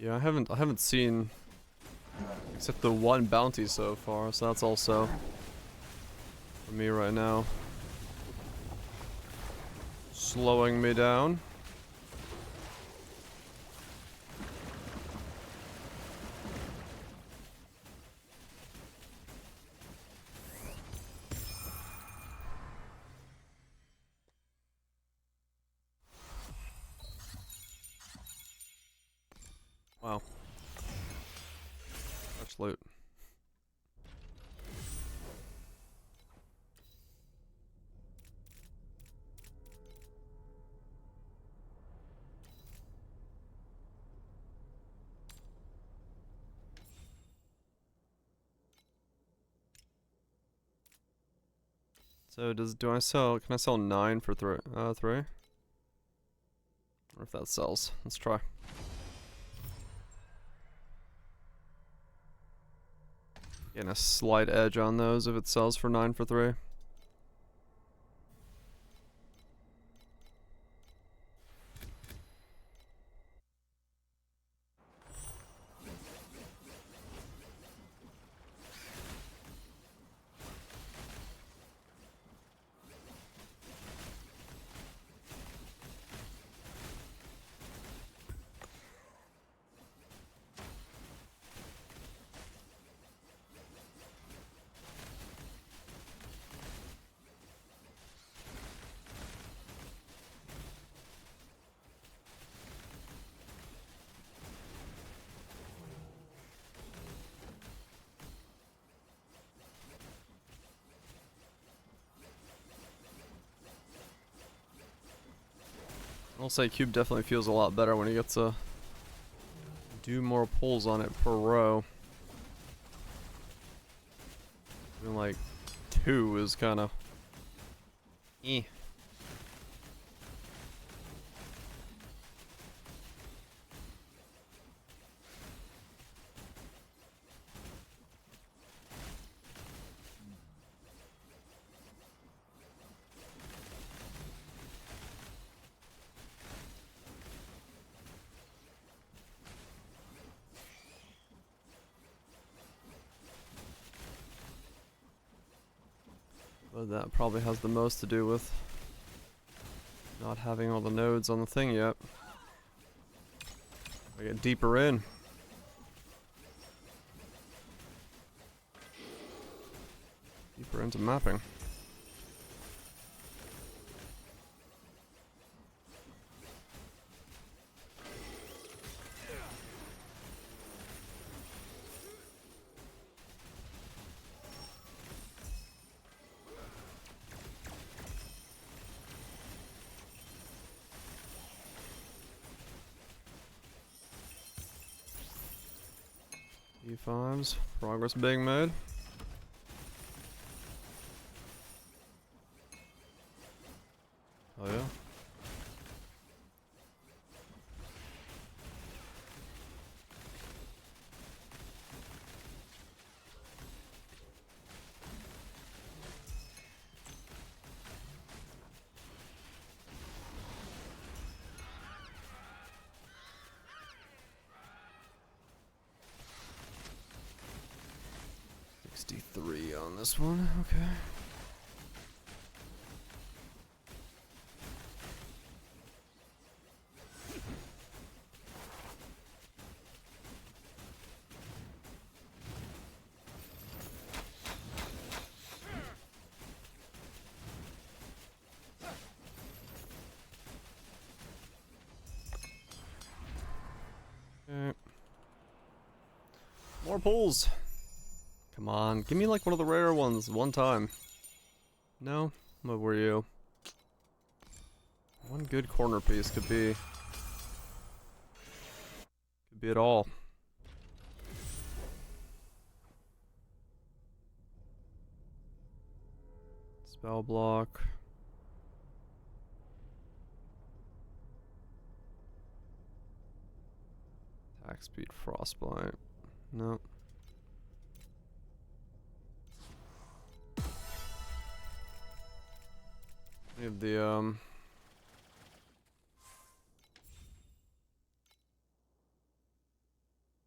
Yeah, I haven't seen except the one bounty so far, so that's also for me right now slowing me down. Wow. Much loot. So can I sell 9 for 3? 3? Or if that sells. Let's try. Getting a slight edge on those if it sells for 9 for 3. I'll say cube definitely feels a lot better when you get to do more pulls on it per row. I mean, like 2 is kind of eh. But that probably has the most to do with not having all the nodes on the thing yet. I get deeper in. Deeper into mapping. E5s, progress being made. Oh yeah. $63 on this one, okay. Okay. More pulls. Come on, give me like one of the rare ones one time. No? What were you? One good corner piece could be it all. Spell block. Attack speed frostbite. No. We have the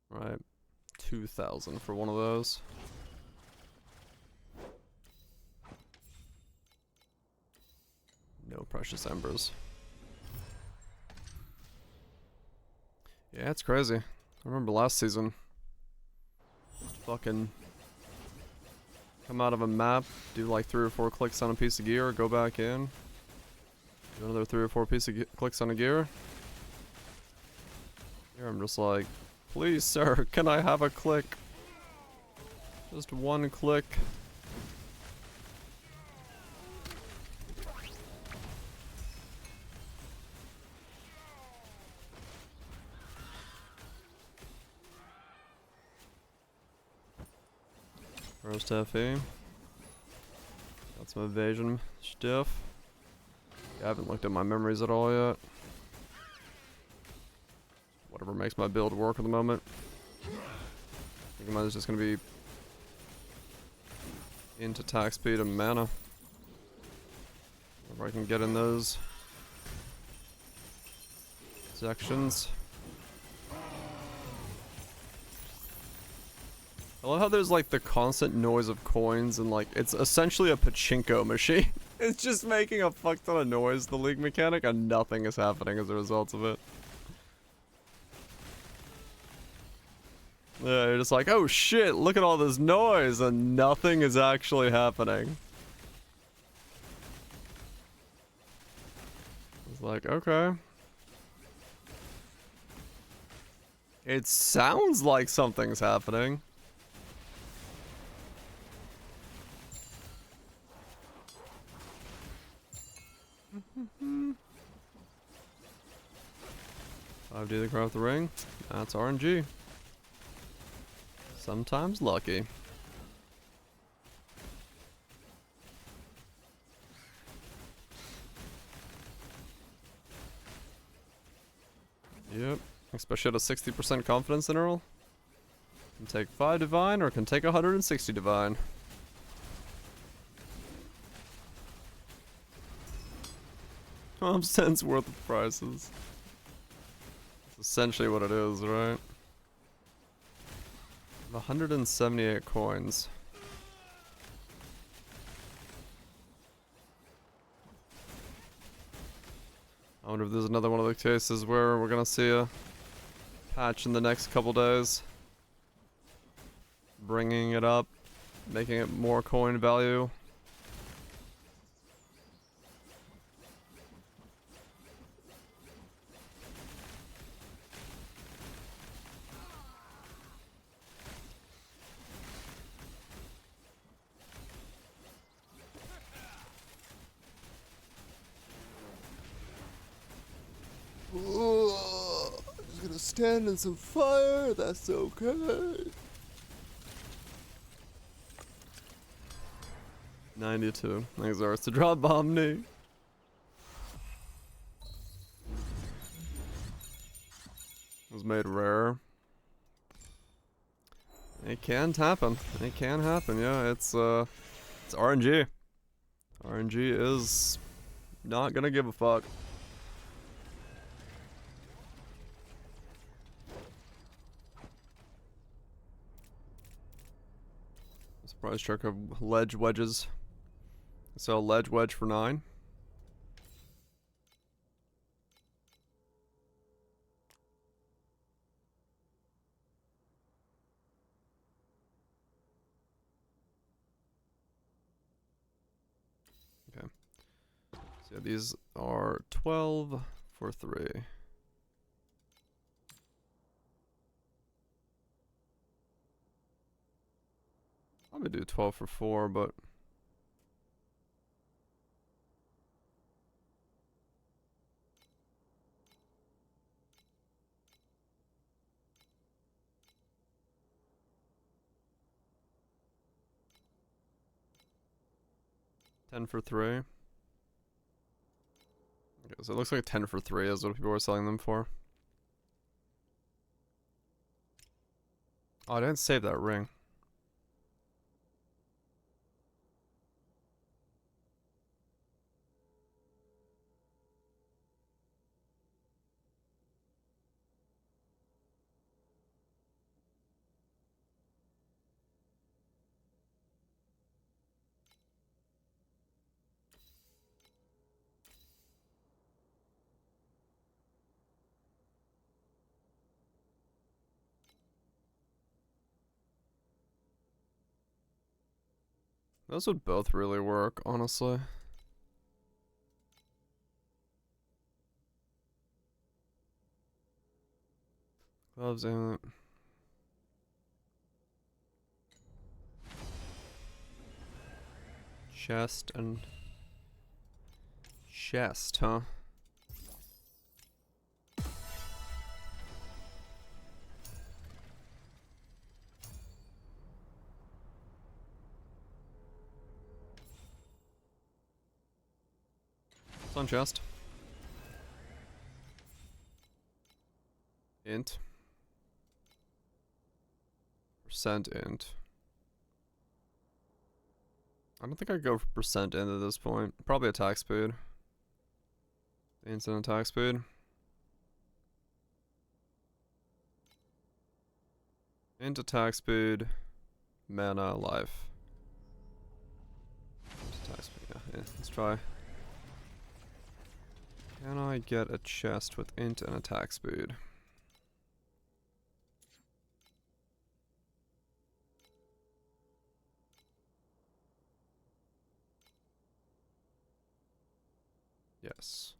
right, 2,000 for one of those. No precious embers. Yeah, it's crazy. I remember last season. Fucking come out of a map, do like 3 or 4 clicks on a piece of gear, go back in. Do another 3 or 4 clicks on a gear. Here I'm just like, please sir, can I have a click? Just one click. Rose2 FE. Got some evasion stuff. Yeah, I haven't looked at my memories at all yet. Whatever makes my build work at the moment. I think mine's just gonna be into attack speed and mana. Wherever I can get in those sections. I love how there's like the constant noise of coins and like it's essentially a pachinko machine. It's just making a fuck ton of noise, the league mechanic, and nothing is happening as a result of it. Yeah, you're just like, oh shit, look at all this noise, and nothing is actually happening. It's like, okay. It sounds like something's happening. 5D the craft the ring. That's RNG. Sometimes lucky. Yep. Especially at a 60% confidence interval. Can take 5 divine or can take 160 divine. $12 worth of prices. That's essentially what it is, right? 178 coins. I wonder if there's another one of the cases where we're gonna see a patch in the next couple days. Bringing it up, making it more coin value. Just gonna stand in some fire, that's okay. 92. Thanks, Zars, to drop bomb knee. Was made rare. It can happen. It can happen, yeah. It's RNG. RNG is not gonna give a fuck. Surprise check of ledge wedges. So ledge wedge for 9. Okay. So yeah, these are 12 for 3. I'm gonna do 12 for 4, but 10 for 3. Okay, so it looks like 10 for 3 is what people were selling them for. Oh, I didn't save that ring. Those would both really work, honestly. Gloves and chest and chest, huh? It's on chest. Int. Percent int. I don't think I'd go for percent int at this point. Probably attack speed. Instant attack speed. Int attack speed. Mana, life. Attack speed, yeah, let's try. Can I get a chest with int and attack speed? Yes.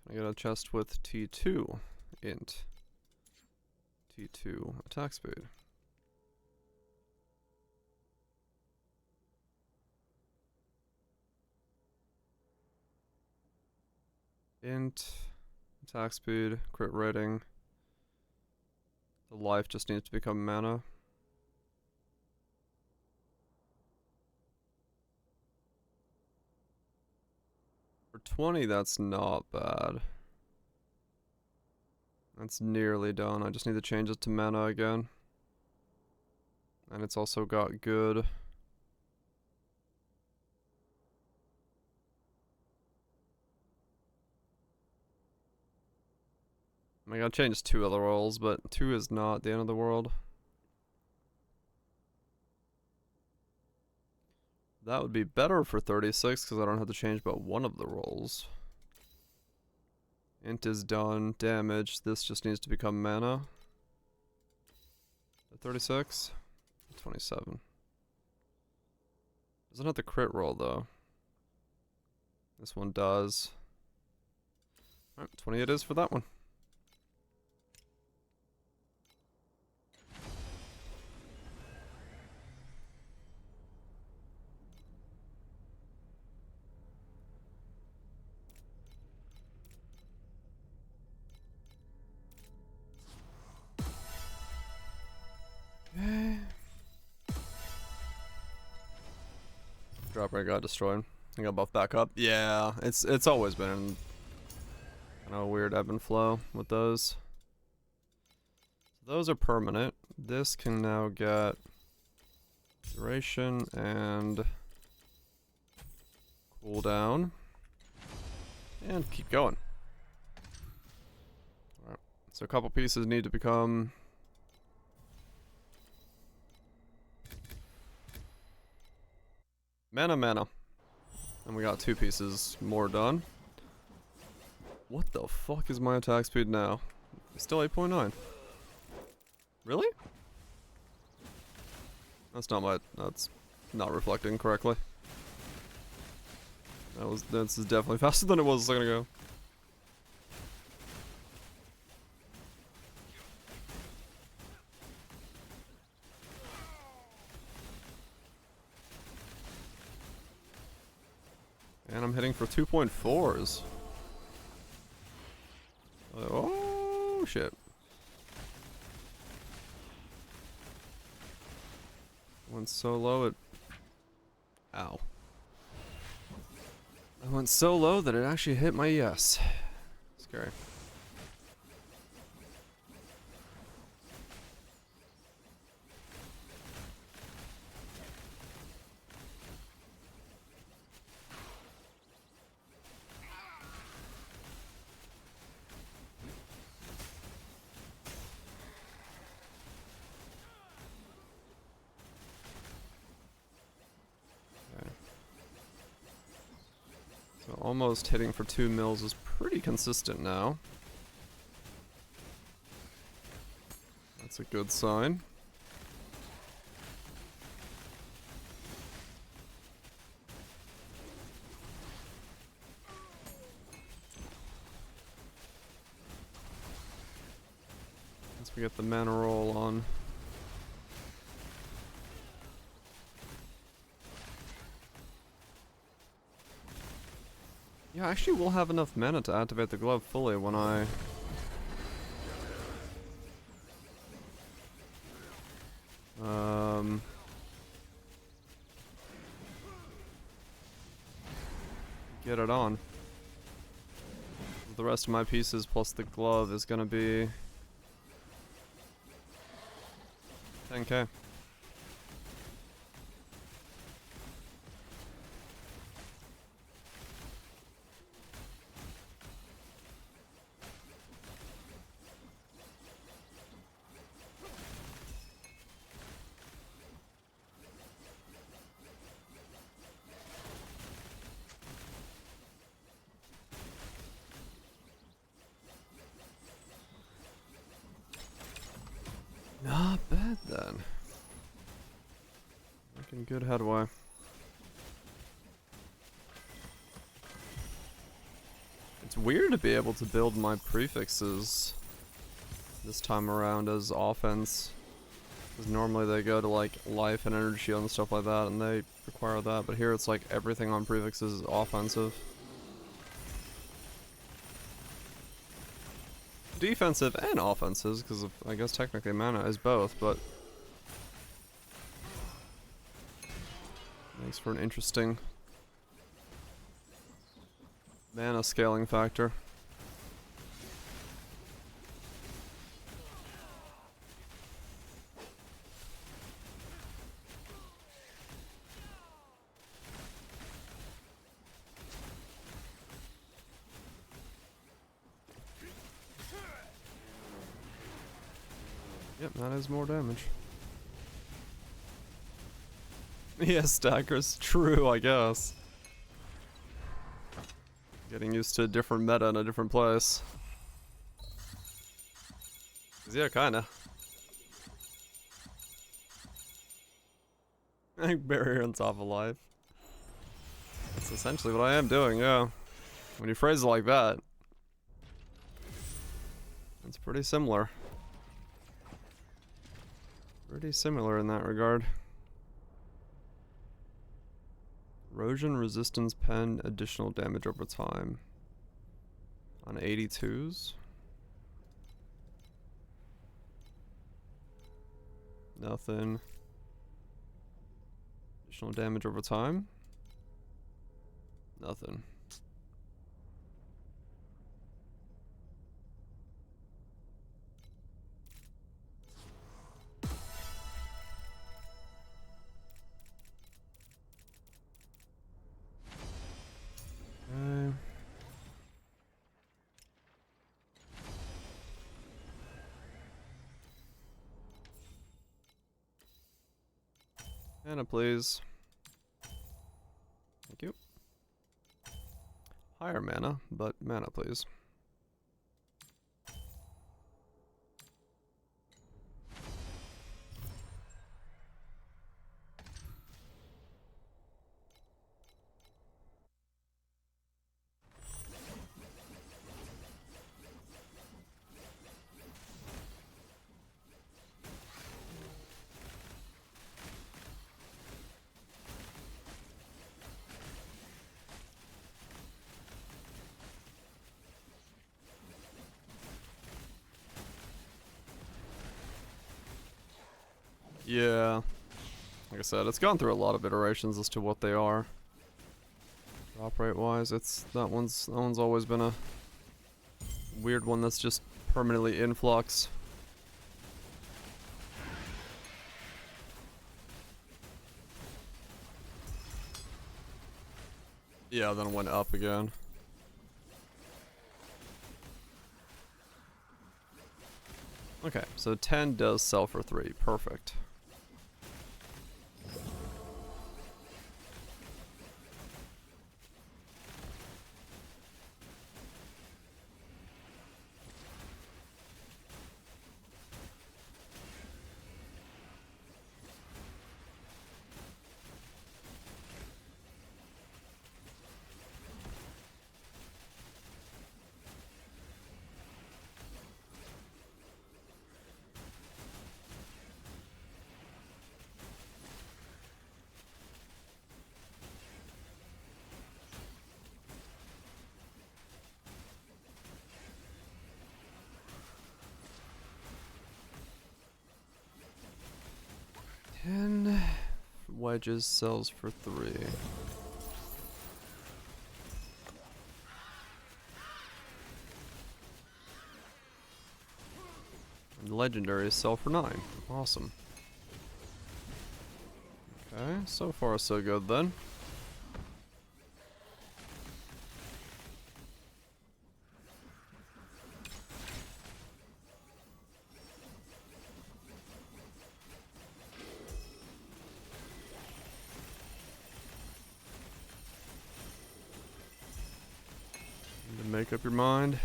Can I get a chest with T2 int? T2 attack speed. Int attack speed, crit rating, The life just needs to become mana. For 20, that's not bad. That's nearly done. I just need to change it to mana again. And it's also got good. I gotta change 2 other rolls, but 2 is not the end of the world. That would be better for 36 because I don't have to change but one of the rolls. Int is done. Damage. This just needs to become mana. 36. 27. Doesn't have the crit roll though. This one does. Alright, 20 it is for that one. Drop rate got destroyed. I got buffed back up. Yeah, it's always been kind of a weird ebb and flow with those. So those are permanent. This can now get duration and cooldown. And keep going. Alright, so a couple pieces need to become mana. And we got 2 pieces more done. What the fuck is my attack speed now? It's still 8.9. Really? That's not reflecting correctly. This is definitely faster than it was a second ago. And I'm hitting for 2.4s. Oh shit. Went so low it... Ow. I went so low that it actually hit my yes. Scary. Almost hitting for 2 mils is pretty consistent now. That's a good sign. Once we get the mana roll on. Yeah, actually we'll have enough mana to activate the glove fully when I... get it on. The rest of my pieces plus the glove is gonna be... 10k. Not bad then. Making good headway. It's weird to be able to build my prefixes this time around as offense. Because normally they go to like life and energy shield and stuff like that and they require that. But here it's like everything on prefixes is offensive. defensive and offensive, because I guess technically mana is both, but makes for an interesting mana scaling factor. Yep, that is more damage. Yeah, stackers. True, I guess. Getting used to a different meta in a different place. 'Cause yeah, kinda. Barrier on top of life. That's essentially what I am doing, yeah. When you phrase it like that, it's pretty similar. Pretty similar in that regard. Erosion resistance pen, additional damage over time. On 82s. Nothing. Additional damage over time. Nothing. Okay. Mana, please. Thank you. Higher mana, but mana, please. Yeah. Like I said, it's gone through a lot of iterations as to what they are. Drop rate wise, that one's always been a weird one that's just permanently in flux. Yeah, then it went up again. Okay, so 10 does sell for 3. Perfect. Wedges sells for 3. And legendaries sell for 9. Awesome. Okay, so far so good then. Make up your mind.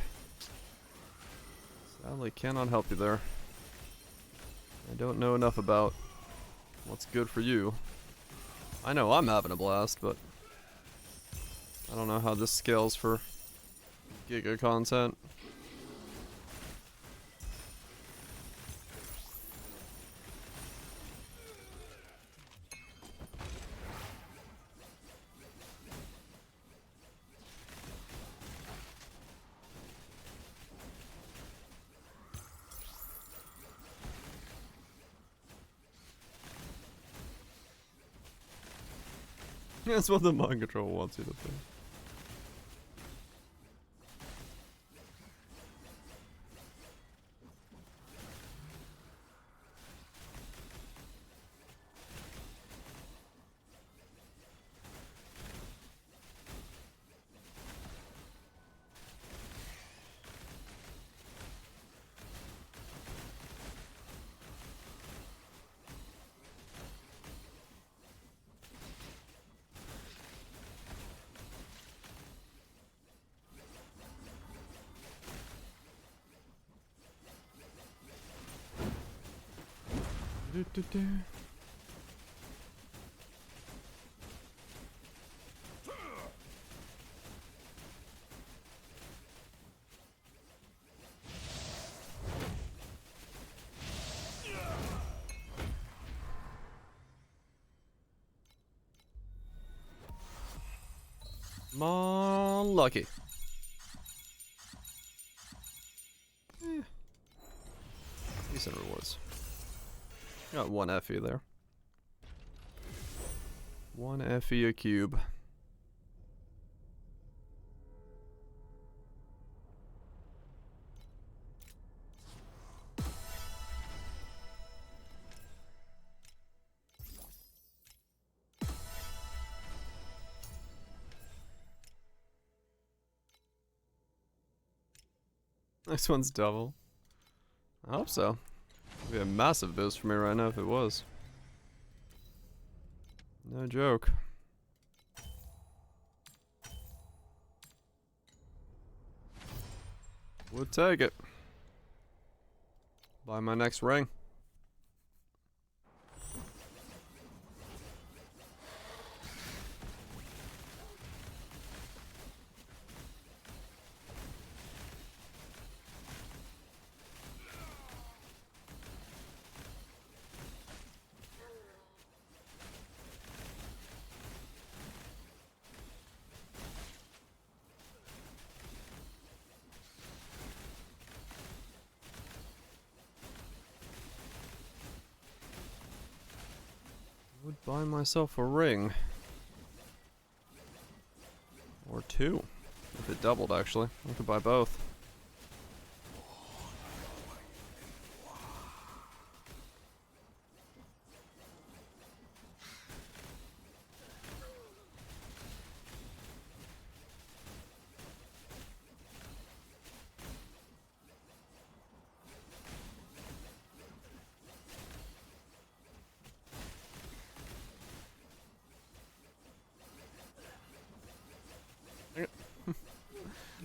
Sadly, cannot help you there. I don't know enough about what's good for you. I know I'm having a blast, but I don't know how this scales for Giga content. That's what the mind control wants you to think. Come on, lucky. Decent rewards. Got one FE there. One FE a cube. Next one's double. I hope so. It'd be a massive boost for me right now if it was. No joke. Would take it. Buy my next ring. Would buy myself a ring. Or two. If it doubled, actually. I could buy both.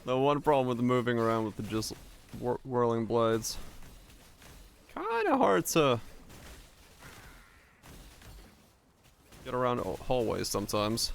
The one problem with moving around with the just whirling blades. Kinda hard to get around hallways sometimes.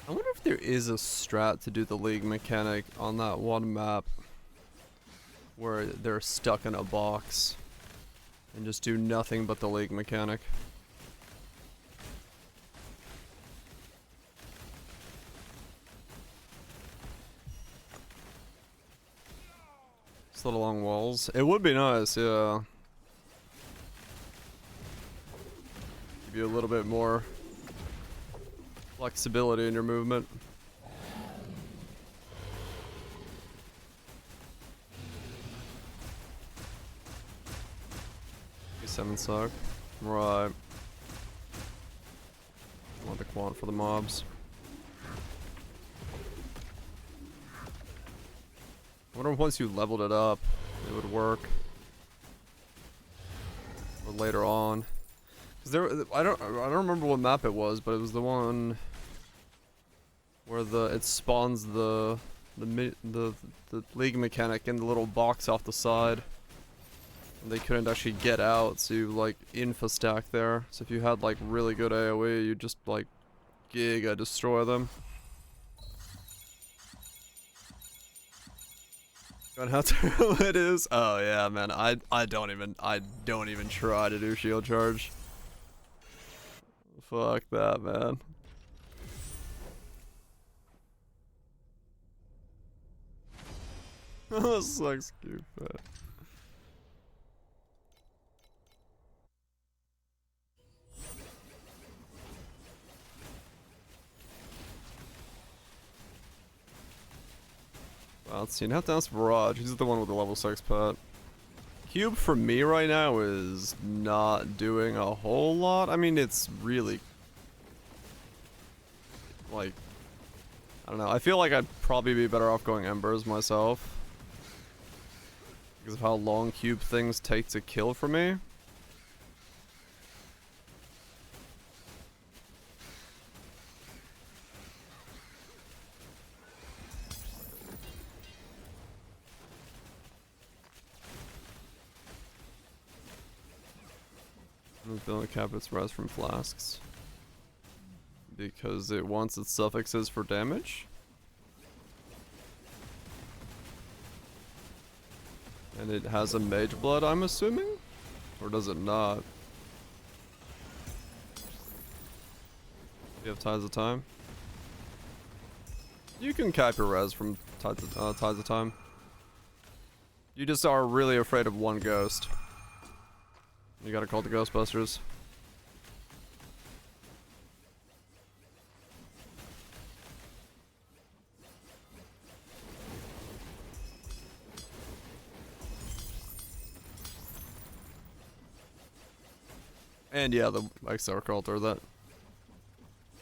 I wonder if there is a strat to do the league mechanic on that one map where they're stuck in a box and just do nothing but the league mechanic. Slid along walls. It would be nice, yeah. Give you a little bit more flexibility in your movement. Seven suck. Right. Want the quant for the mobs. I wonder if once you leveled it up, it would work. or later on. Cause I don't remember what map it was, but it was the one where it spawns the league mechanic in the little box off the side. And they couldn't actually get out, so you like insta-stack there. So if you had like really good AoE, you just like giga destroy them. On how terrible it is. Oh yeah, man. I don't even try to do shield charge. Fuck that, man. That sucks, stupid. Well, let's see. Now to ask Barrage. He's the one with the level 6 pet. Cube for me right now is not doing a whole lot. I mean, it's really like, I don't know. I feel like I'd probably be better off going Embers myself because of how long cube things take to kill for me. Don't cap its res from flasks because it wants its suffixes for damage. And it has a mage blood, I'm assuming? Or does it not? You have Tides of Time? You can cap your res from Tides of Time. You just are really afraid of one ghost. You gotta call the Ghostbusters. And yeah, the XR Culter that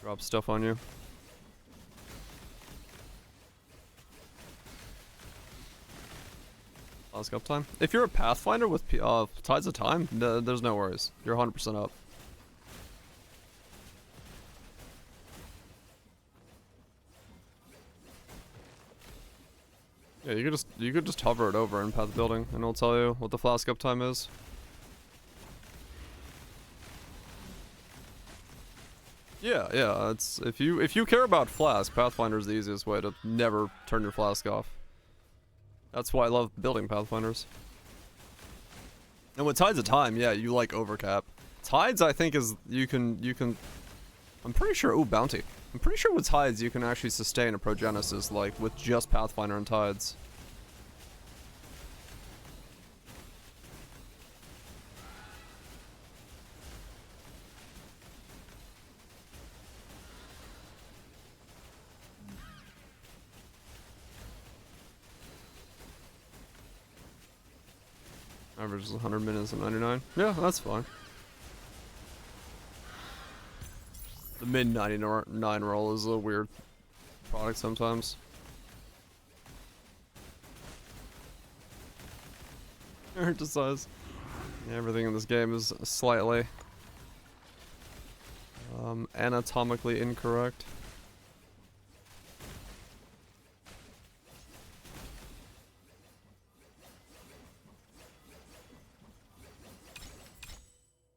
drops stuff on you. Last up time. If you're a Pathfinder with Tides of Time, there's no worries. You're 100% up. Yeah, you could just hover it over in Path Building, and it'll tell you what the flask up time is. Yeah. It's if you care about flask, Pathfinder's the easiest way to never turn your flask off. That's why I love building Pathfinders. And with Tides of Time, yeah, you like overcap. Tides, I think, is you can. I'm pretty sure. Ooh, bounty. I'm pretty sure with Tides you can actually sustain a Progenesis like with just Pathfinder and Tides. Average is 100 minutes and 99. Yeah, that's fine. The mid 99 roll is a weird product sometimes. To size. Yeah, everything in this game is slightly anatomically incorrect.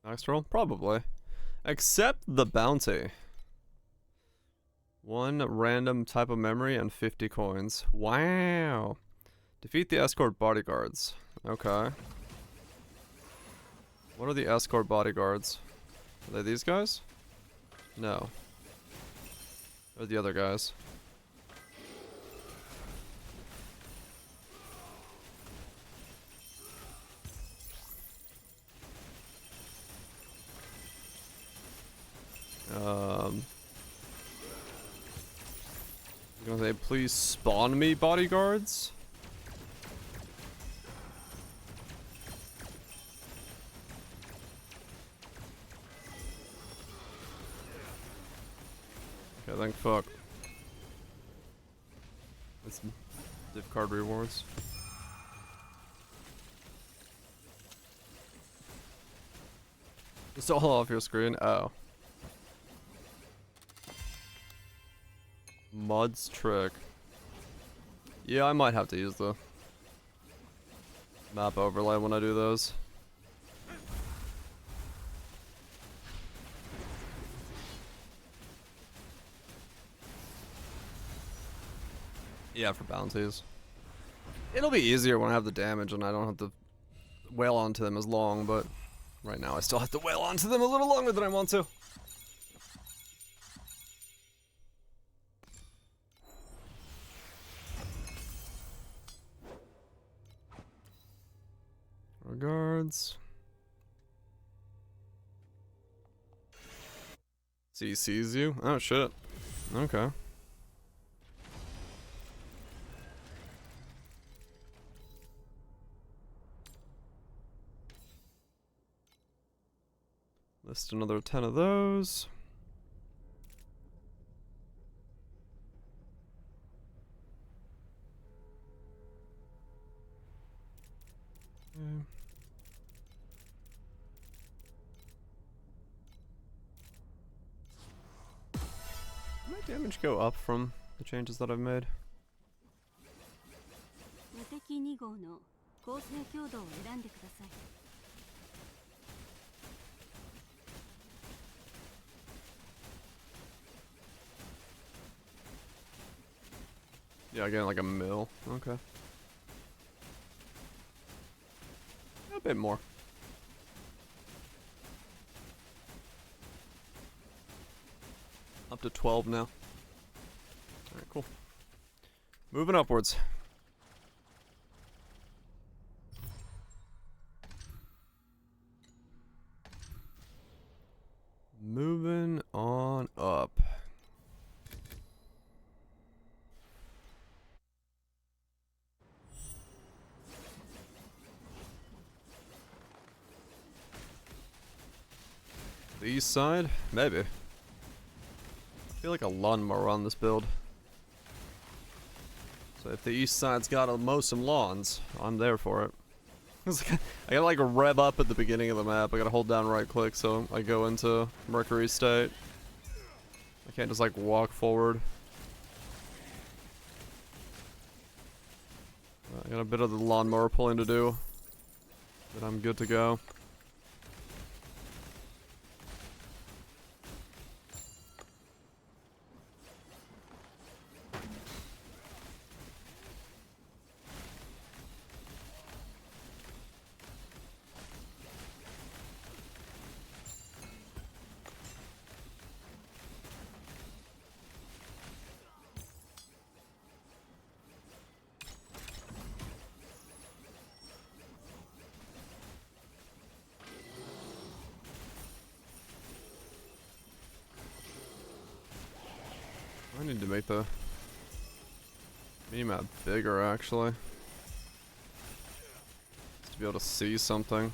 Next roll? Probably. Except the bounty. 1 random type of memory and 50 coins. Wow. Defeat the escort bodyguards. Okay. What are the escort bodyguards? Are they these guys? No. They're the other guys. I'm gonna say, please spawn me bodyguards. Okay, thank fuck. That's div card rewards. It's all off your screen. Oh. Mud's trick. Yeah, I might have to use the map overlay when I do those. Yeah, for bounties. It'll be easier when I have the damage and I don't have to wail onto them as long, but right now I still have to wail onto them a little longer than I want to. Regards. So he sees you? Oh shit. Okay. List another 10 of those. Okay. Did my damage go up from the changes that I've made? 無敵2号の構成強度を選んでください。Yeah, again, like a mill. Okay. A bit more. Up to 12 now. Alright, cool. Moving upwards. Moving on up. The east side? Maybe. I feel like a lawnmower on this build. So if the east side's gotta mow some lawns, I'm there for it. I gotta like rev up at the beginning of the map. I gotta hold down right click so I go into Mercury state. I can't just like walk forward. I got a bit of the lawnmower pulling to do, but I'm good to go. I need to make the minimap bigger, actually. Just to be able to see something.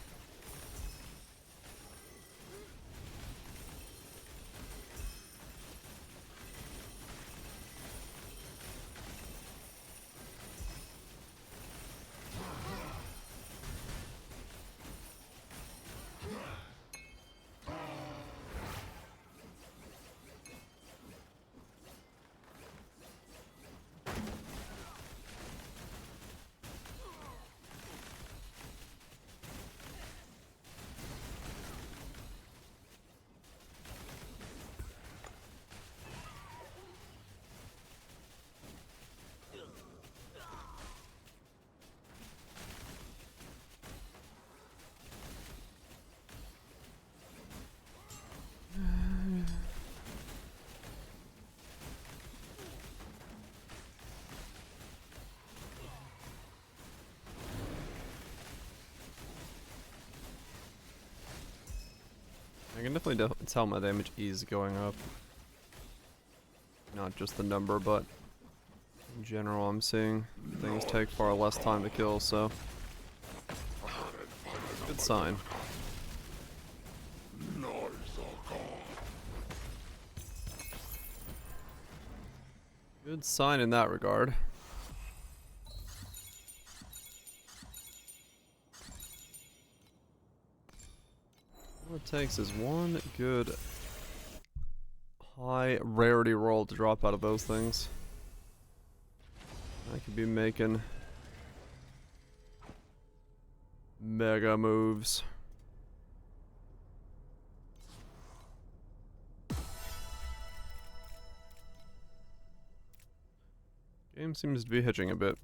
I can definitely tell my damage is going up. Not just the number, but in general I'm seeing things take far less time to kill, so good sign. Good sign in that regard. All it takes is one good high rarity roll to drop out of those things. I could be making mega moves. Game seems to be hitching a bit.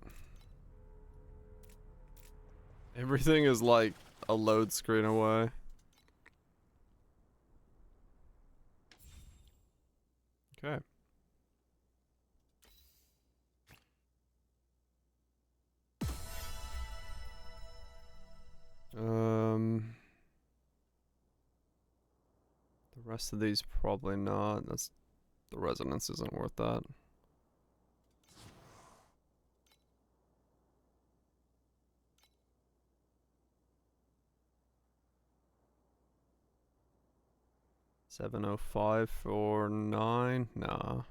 Everything is like a load screen away. Okay. The rest of these probably not. That's the resonance isn't worth that. $705 for 9? Nah.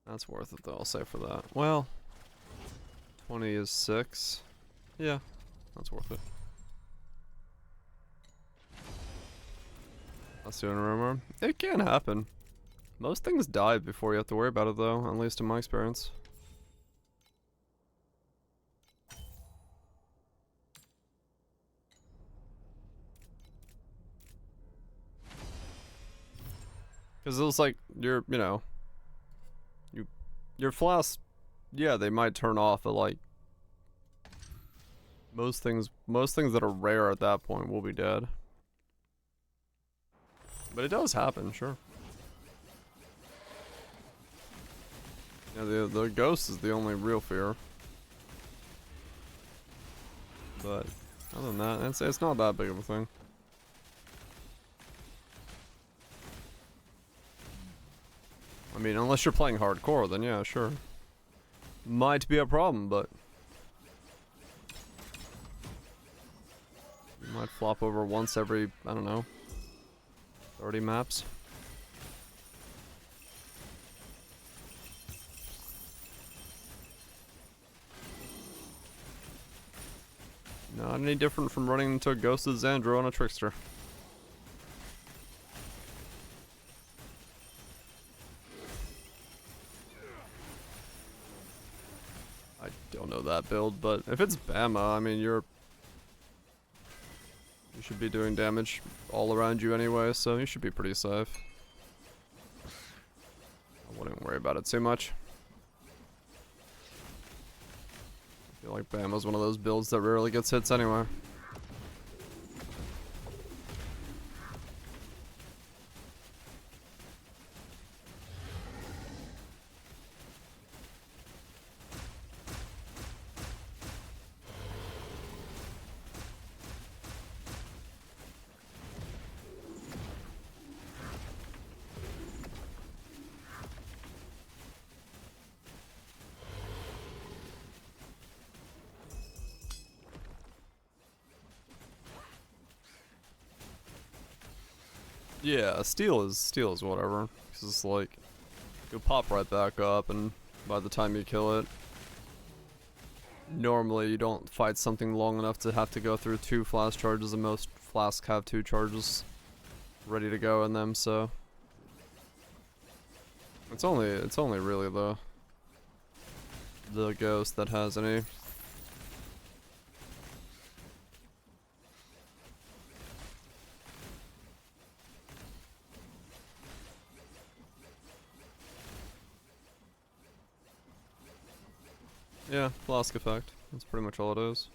That's worth it though, I'll say for that. Well, 20 is 6. Yeah, that's worth it. Let's do it, remember. It can happen. Most things die before you have to worry about it though, at least in my experience. Because it was like, your flasks, yeah, they might turn off, but like, most things that are rare at that point will be dead. But it does happen, sure. Yeah, the ghost is the only real fear. But other than that, it's not that big of a thing. I mean, unless you're playing hardcore, then yeah, sure. Might be a problem, but you might flop over once every, I don't know, 30 maps. Not any different from running into a ghosted Xandro on a trickster. I don't know that build, but if it's Bama, I mean, you should be doing damage all around you anyway, so you should be pretty safe. I wouldn't worry about it too much. I feel like Bama's one of those builds that rarely gets hits anyway. Yeah, steel is whatever. Cause it's like, you'll pop right back up, and by the time you kill it, normally you don't fight something long enough to have to go through 2 flask charges, and most flasks have 2 charges ready to go in them, so it's only really the ghost that has any. Yeah, flask effect. That's pretty much all it is.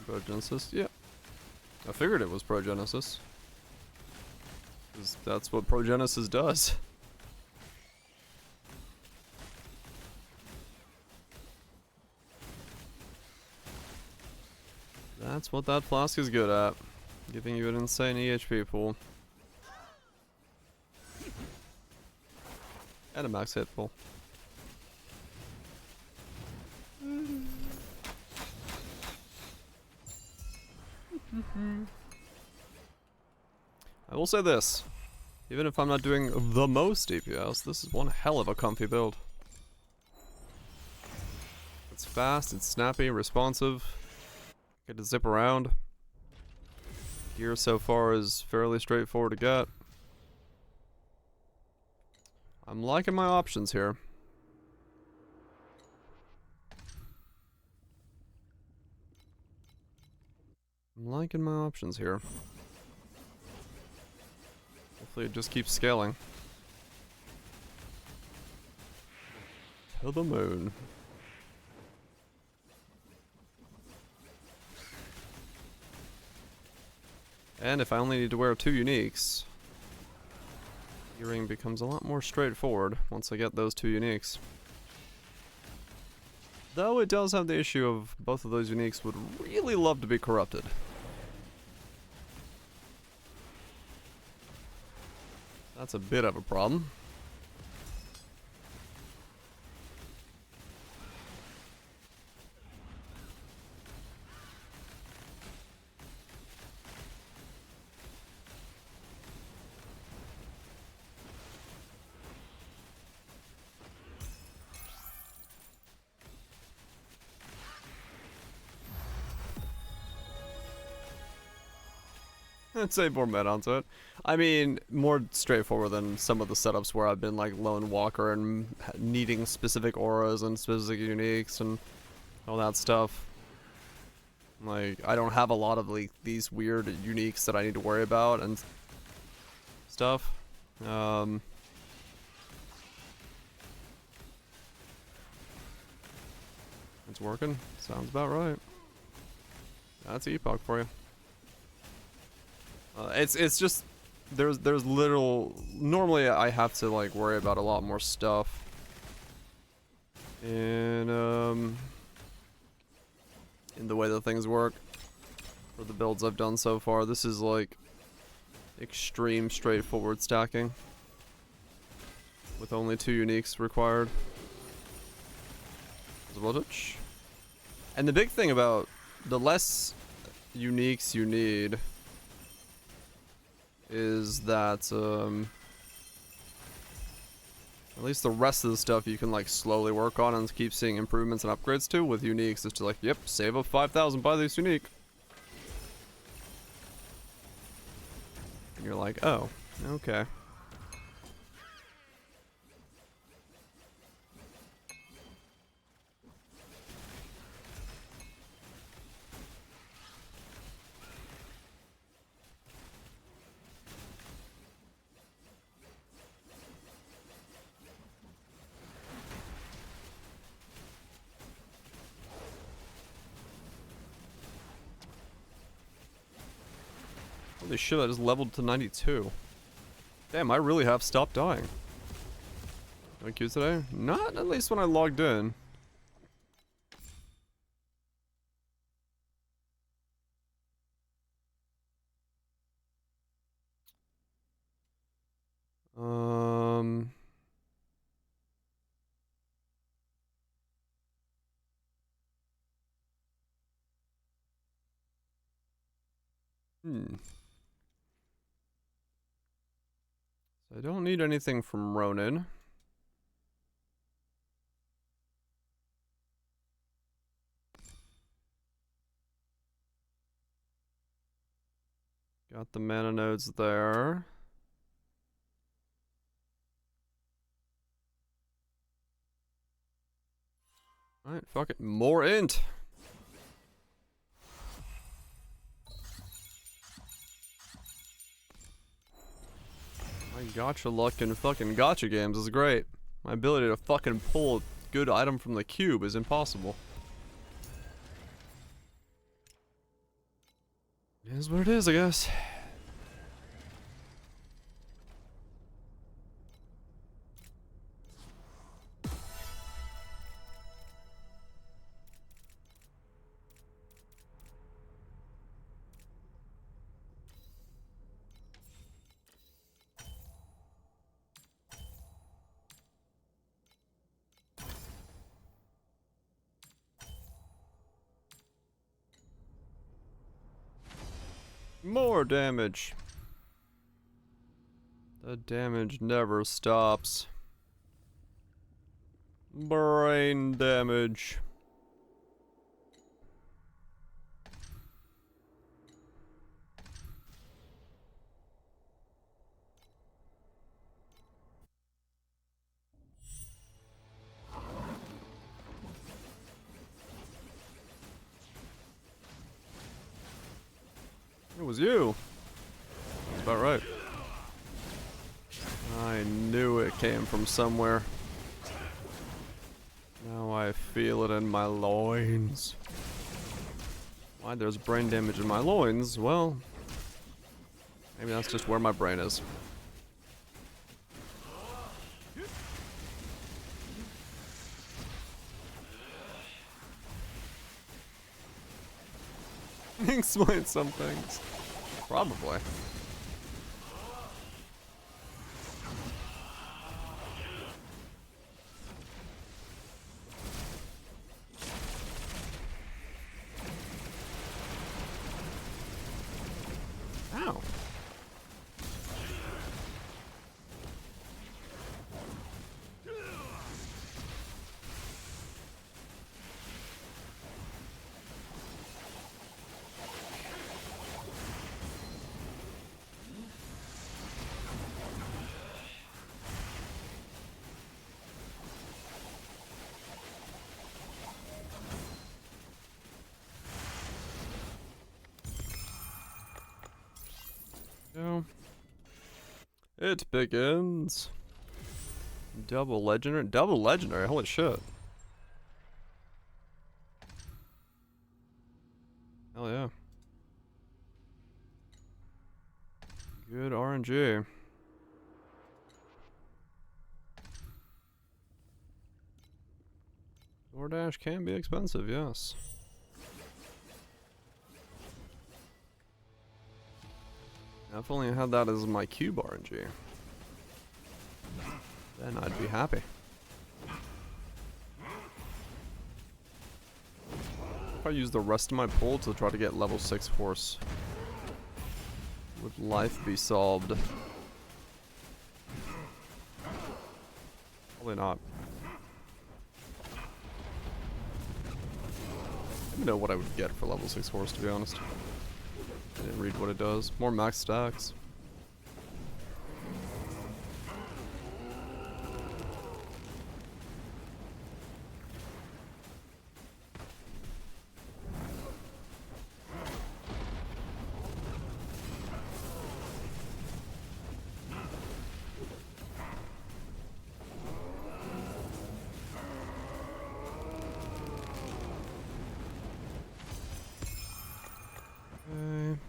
Progenesis? Yeah. I figured it was Progenesis. 'Cause that's what Progenesis does. That's what that flask is good at. Giving you an insane EHP pool. And a max hit pool. I will say this. Even if I'm not doing the most DPS, this is one hell of a comfy build. It's fast, it's snappy, responsive. Get to zip around. Gear so far is fairly straightforward to get. I'm liking my options here. I'm liking my options here. Hopefully it just keeps scaling. To the moon. And if I only need to wear 2 uniques, gearing becomes a lot more straightforward once I get those 2 uniques. Though it does have the issue of both of those uniques would really love to be corrupted. That's a bit of a problem. I'd say more med onto it. I mean, more straightforward than some of the setups where I've been like Lone Walker and needing specific auras and specific uniques and all that stuff. Like, I don't have a lot of like these weird uniques that I need to worry about and stuff. It's working. Sounds about right. That's Epoch for you. It's just there's little. Normally I have to like worry about a lot more stuff. And in the way that things work for the builds I've done so far, this is like extreme straightforward stacking with only 2 uniques required. Voltage. And the big thing about the less uniques you need is that at least the rest of the stuff you can like slowly work on and keep seeing improvements and upgrades to. With uniques, it's just like, yep, save up 5,000, buy this unique. And you're like, oh, okay. Holy shit, I just leveled to 92. Damn, I really have stopped dying. No queues today? Not at least when I logged in. I don't need anything from Ronin. Got the mana nodes there. Alright, fuck it. More int! My gacha luck in fucking gacha games is great. My ability to fucking pull a good item from the cube is impossible. It is what it is, I guess. More damage. The damage never stops. Brain damage. It was you. That's about right. I knew it came from somewhere. Now I feel it in my loins. Why there's brain damage in my loins? Well, maybe that's just where my brain is. Explain some things. Probably. Ow. No. It begins. Double legendary. Double legendary. Holy shit. Hell yeah. Good RNG. DoorDash can be expensive, yes. If only I had that as my cube RNG, then I'd be happy. If I use the rest of my pull to try to get level 6 horse, would life be solved? Probably not. I don't know what I would get for level 6 horse, to be honest. I didn't read what it does. More max stacks. Okay.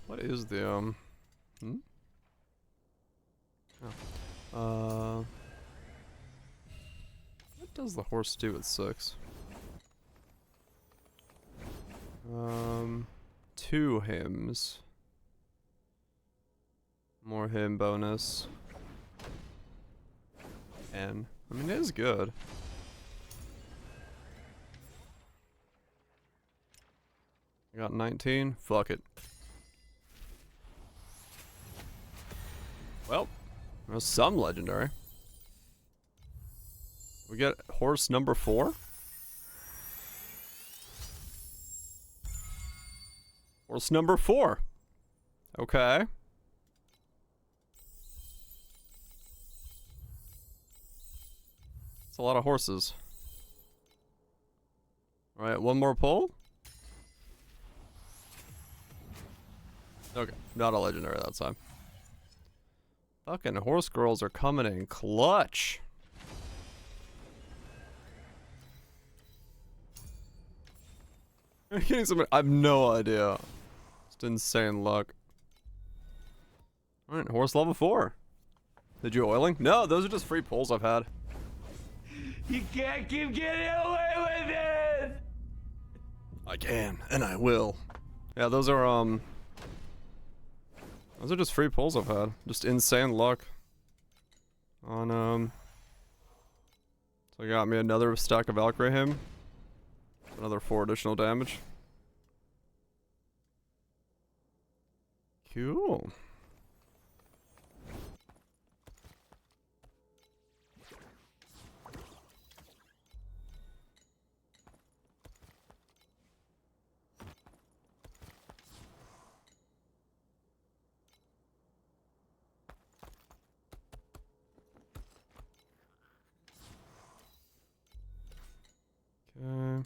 What is the what does the horse do at 6? 2 hymns. More hymn bonus. And I mean, it is good. I got 19. Fuck it. Well, there's some legendary. We get horse number 4. Horse number 4. Okay. It's a lot of horses. Alright, one more pull. Okay, not a legendary that time. Fucking horse girls are coming in clutch. Are you getting somebody? I have no idea. Just insane luck. Alright, horse level 4. Did you oiling? No, those are just free pulls I've had. You can't keep getting away with it! I can, and I will. Yeah, those are just free pulls I've had. Just insane luck. On So I got me another stack of Valkyrie him. Another 4 additional damage. Cool. Okay.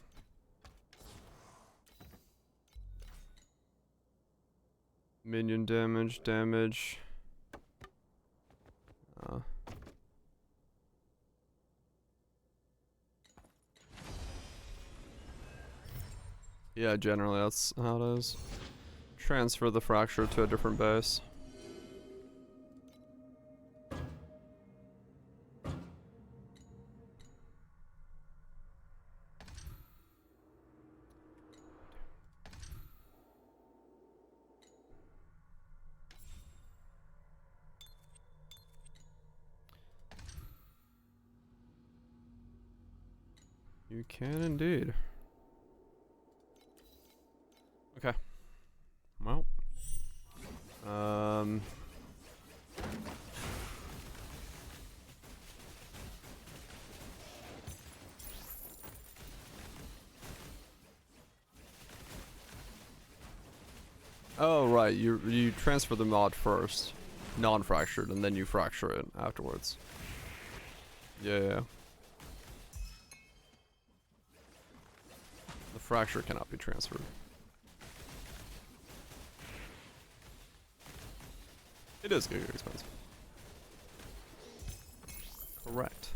Minion damage. Yeah, generally that's how it is. Transfer the fracture to a different base. You can indeed. Okay. Well. Oh right, you transfer the mod first, non-fractured, and then you fracture it afterwards. Yeah. The fracture cannot be transferred. It is gonna get expensive. Correct.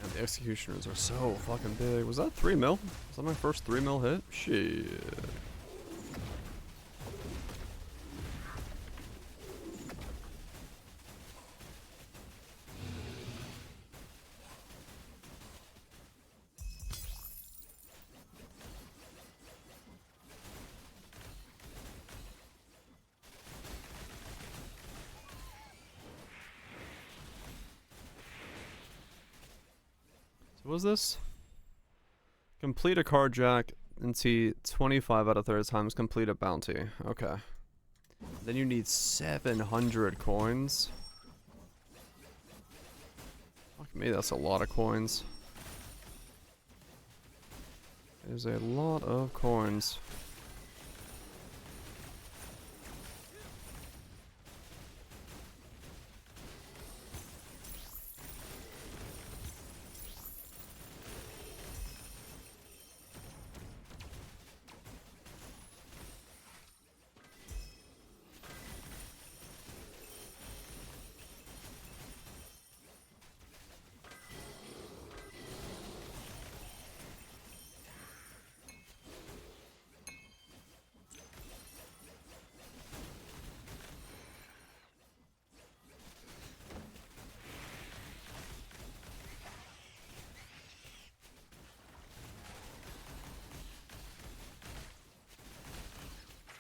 And the executioners are so fucking big. Was that 3 mil? Was that my first 3 mil hit? Shit. What was this? Complete a card jack and see 25 out of 30 times complete a bounty. Okay. Then you need 700 coins. Fuck me, that's a lot of coins. There's a lot of coins.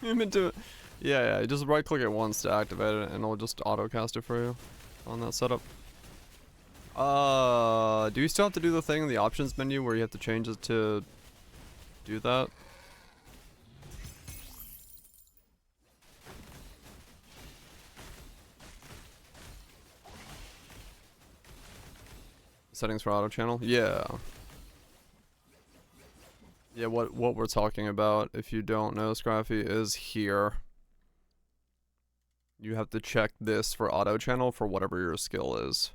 I'm into it. Yeah, just right click it once to activate it and it'll just auto cast it for you on that setup. Do you still have to do the thing in the options menu where you have to change it to do that? Settings for auto channel? Yeah. Yeah, what we're talking about, if you don't know, Scrappy, is here. You have to check this for auto channel for whatever your skill is.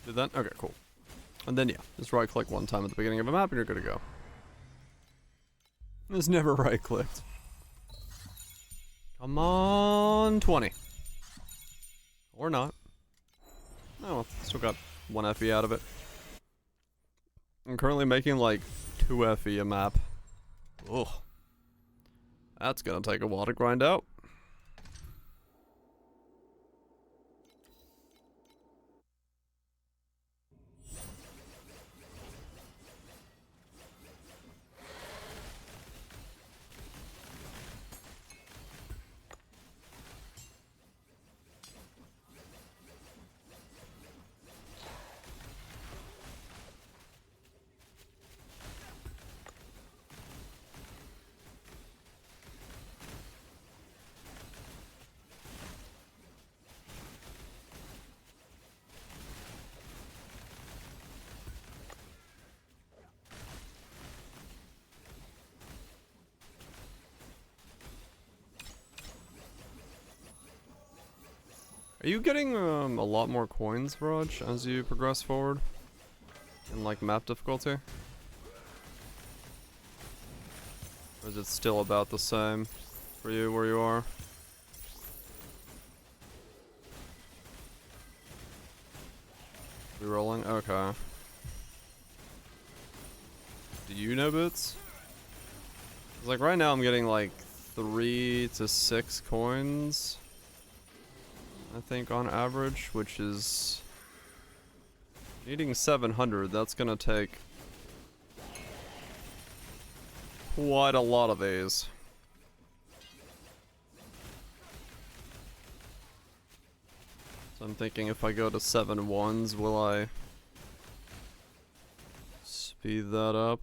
Did that? Okay, cool. And then yeah, just right click one time at the beginning of a map and you're good to go. It's never right clicked. Come on, 20. Or not. Oh, still got 1 FE out of it. I'm currently making like 2 FE a map. Ugh. That's gonna take a while to grind out. Are you getting a lot more coins, Raj, as you progress forward? In like map difficulty? Or is it still about the same for you where you are? Rerolling? Okay. Do you know bits? 'Cause like right now I'm getting like 3 to 6 coins, I think, on average, which is needing 700. That's gonna take quite a lot of these. So I'm thinking if I go to 7 ones, will I speed that up?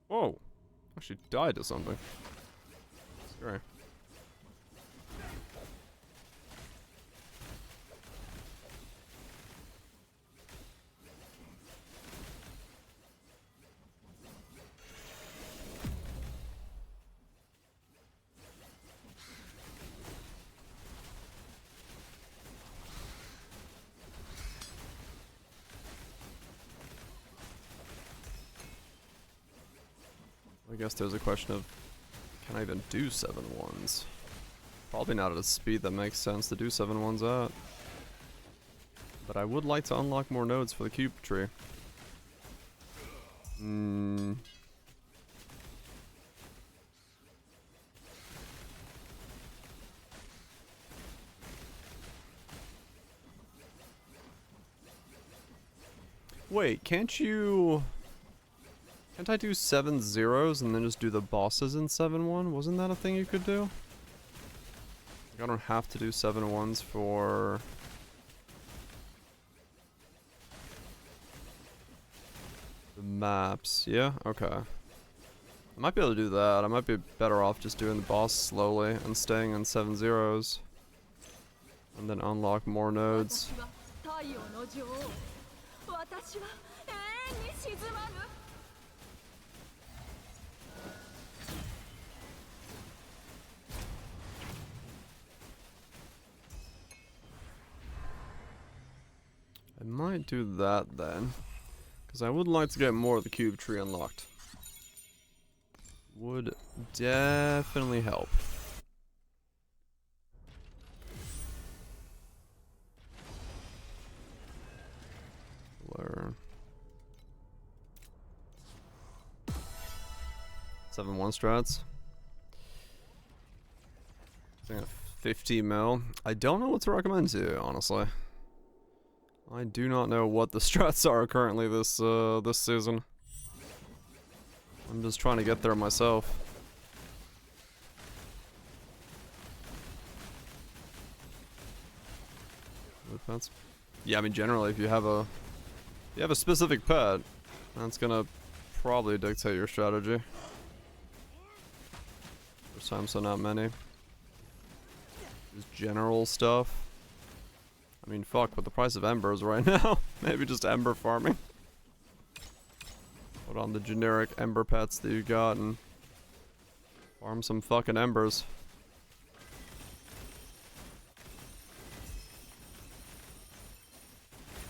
Whoa! Actually died to something. Scary. I guess there's a question of, can I even do 7 ones? Probably not at a speed that makes sense to do 7 ones at. But I would like to unlock more nodes for the cube tree. Wait, can't I do 7 zeros and then just do the bosses in 7-1? Wasn't that a thing you could do? Like, I don't have to do 7 ones for... the maps. Yeah? Okay. I might be able to do that. I might be better off just doing the boss slowly and staying in 7 zeros. And then unlock more nodes. I might do that then, because I would like to get more of the cube tree unlocked. Would definitely help. Where 7-1 strats. I think 50 mil. I don't know what to recommend to you, honestly. I do not know what the strats are currently this this season. I'm just trying to get there myself. Pets? Yeah, I mean generally if you have a specific pet, that's gonna probably dictate your strategy. There's times so not many. Just general stuff. I mean, fuck, with the price of embers right now, maybe just ember farming. Put on the generic ember pets that you got and farm some fucking embers.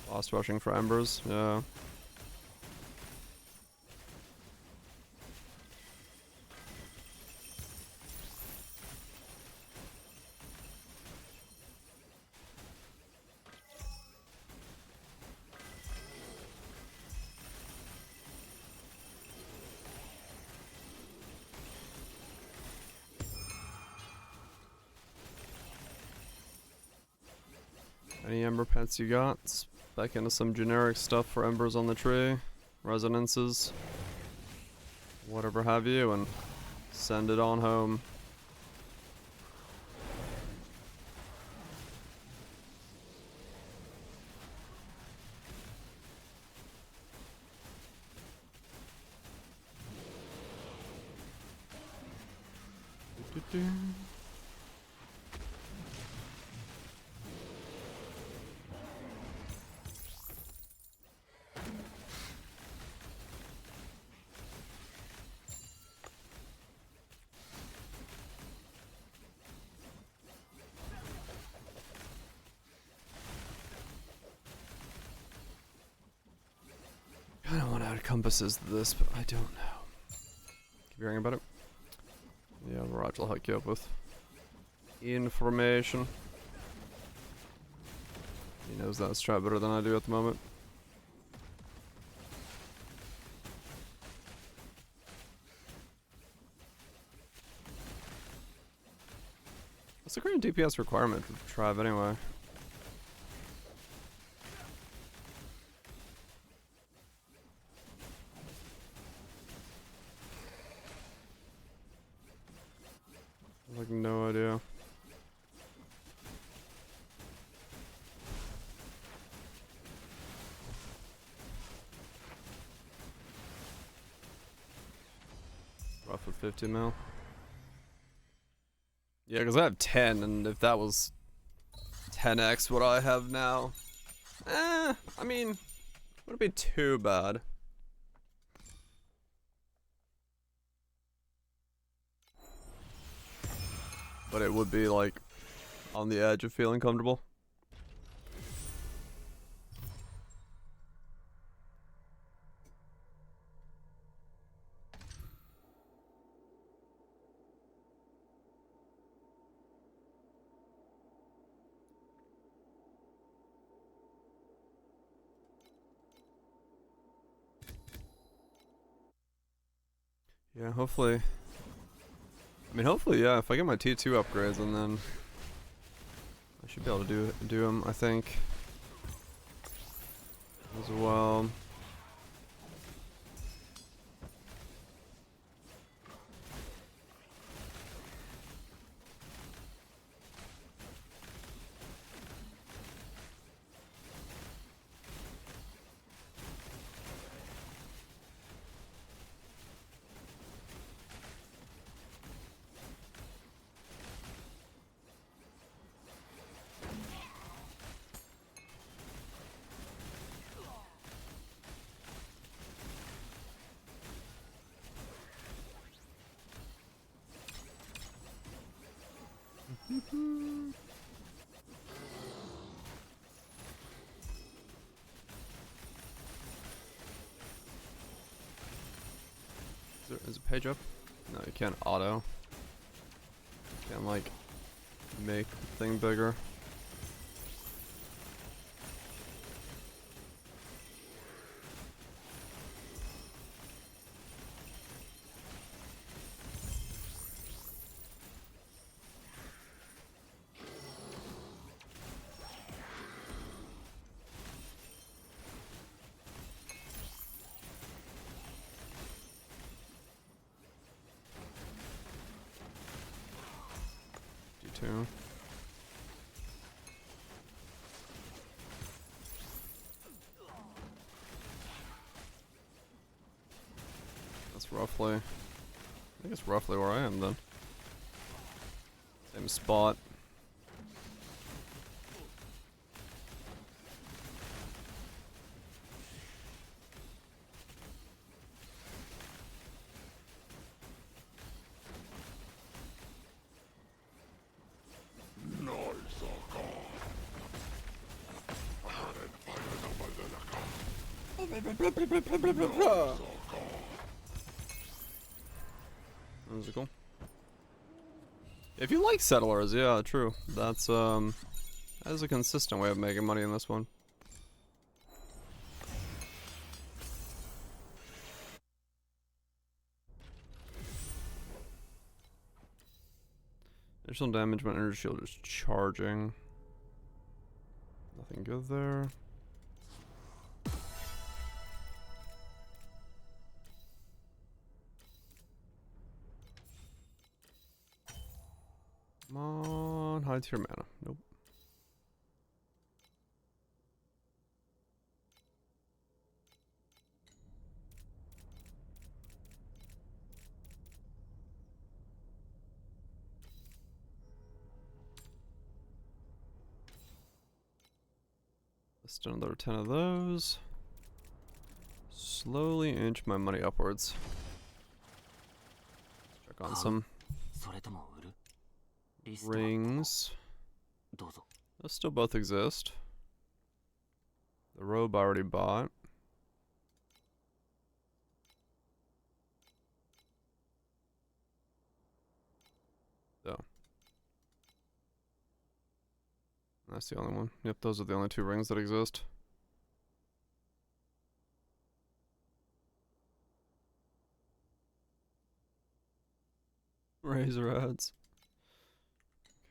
Boss rushing for embers, yeah. Any ember pets you got? Back into some generic stuff for embers on the tree, resonances, whatever have you, and send it on home. I don't want to add compasses to this, but I don't know. Keep hearing about it? Yeah, Mirage will hook you up with information. He knows that strat better than I do at the moment. What's the current DPS requirement for Tribe anyway? Like no idea. Rough with 50 mil. Yeah, because I have 10, and if that was 10x what I have now, I mean, wouldn't be too bad. But it would be like on the edge of feeling comfortable. Yeah, hopefully. I mean, hopefully, yeah. If I get my T2 upgrades, and then I should be able to do them. I think as well. Is it page up? No, you can't auto. Can't like make the thing bigger. D2. That's roughly, I think it's roughly where I am then. Same spot. Musical. If you like settlers, yeah, true. That's that is a consistent way of making money in this one. Additional damage when energy shield is charging. Nothing good there. Come on, hide to your mana. Nope. Just another 10 of those. Slowly inch my money upwards. Check on some それとも売るリストは rings. どうぞ Those still both exist. The robe I already bought. So. That's the only one. Yep, those are the only 2 rings that exist. Razor heads.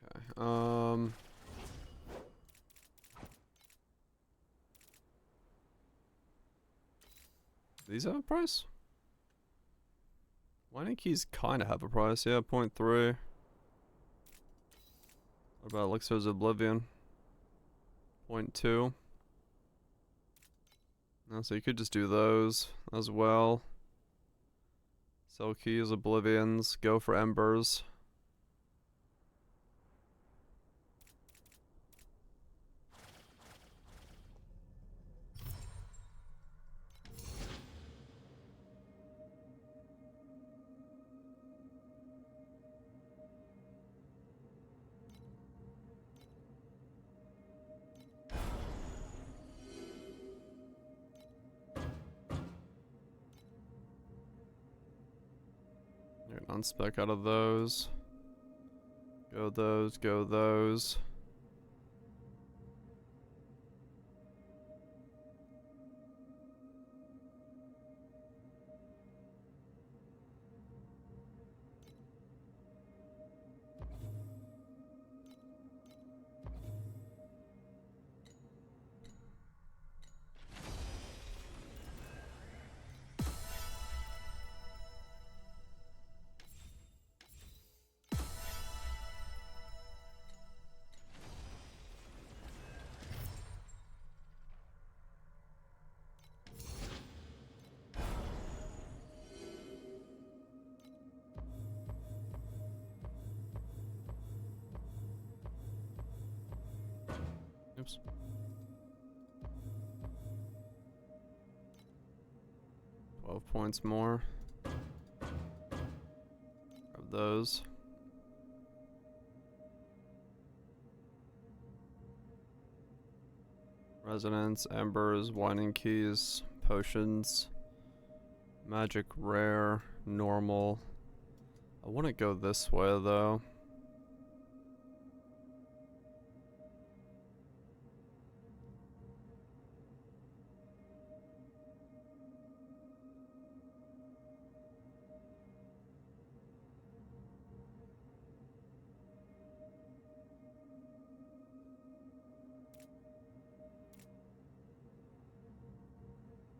Okay. These have a price? Winding keys kind of have a price. Yeah, 0.3. What about Elixir's Oblivion? 0.2. So you could just do those as well. Sell keys, Oblivions, go for Embers. Unspec out of those. Go those, go those. Oops. $12 more. Grab those. Resonance, embers, winding keys, potions, magic rare, normal. I wouldn't go this way though.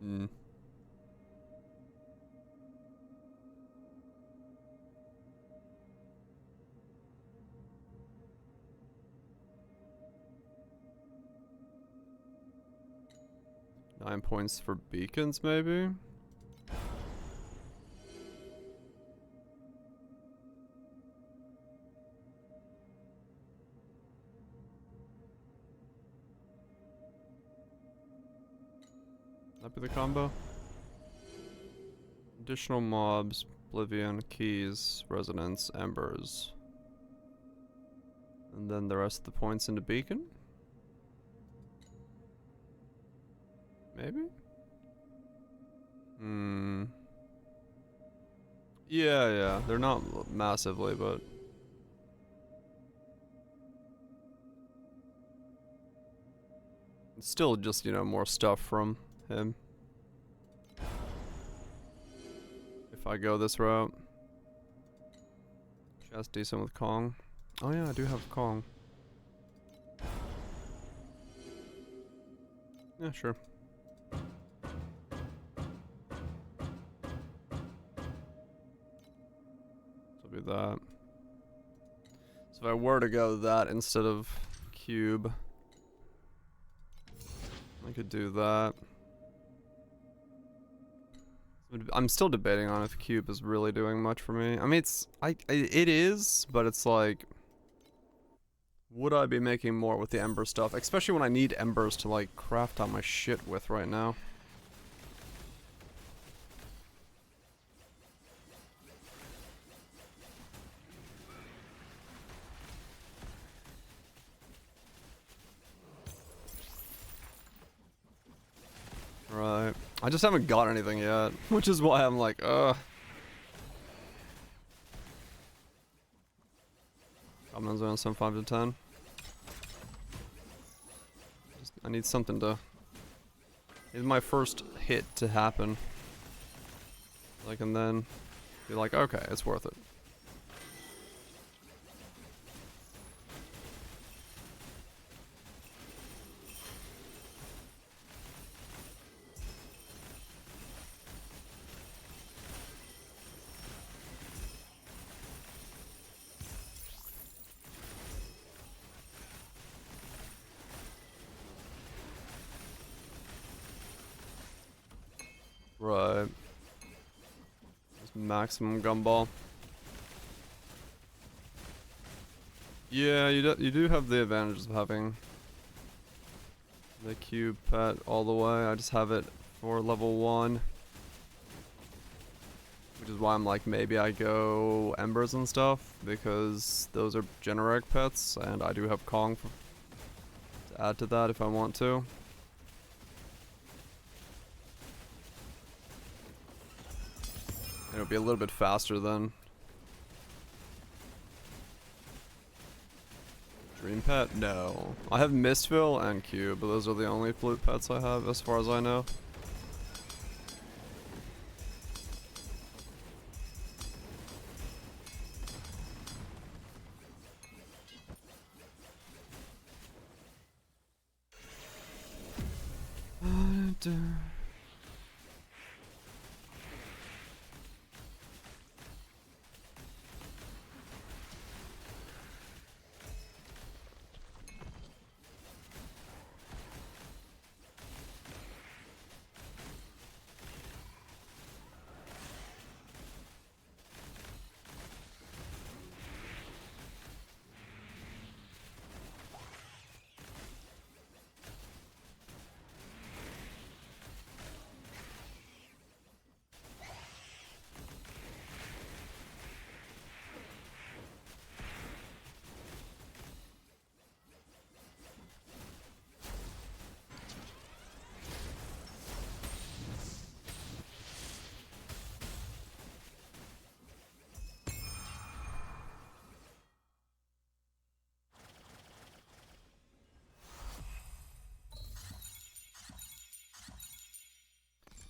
Hmm. $9 for beacons, maybe? That be the combo? Additional mobs, Oblivion, keys, resonance, embers. And then the rest of the points into beacon? Maybe? Hmm. Yeah, they're not massively, but it's still just, you know, more stuff from him. If I go this route. Just decent with Kong. Oh yeah, I do have Kong. Yeah, sure. So it'll be that. So if I were to go that instead of cube, I could do that. I'm still debating on if cube is really doing much for me. I mean, it is, but it's like, would I be making more with the ember stuff? Especially when I need embers to like craft out my shit with right now. Right. I just haven't got anything yet, which is why I'm like, Common zone some 5 to 10. I need something to... Need my first hit to happen. I can then be like, okay, it's worth it. Right. Just maximum gumball. Yeah, you do have the advantages of having the cube pet all the way. I just have it for level 1. Which is why I'm like, maybe I go embers and stuff, because those are generic pets, and I do have Kong to add to that if I want to. And it'll be a little bit faster then. Dream pet? No. I have Mistville and Cube, but those are the only flute pets I have as far as I know.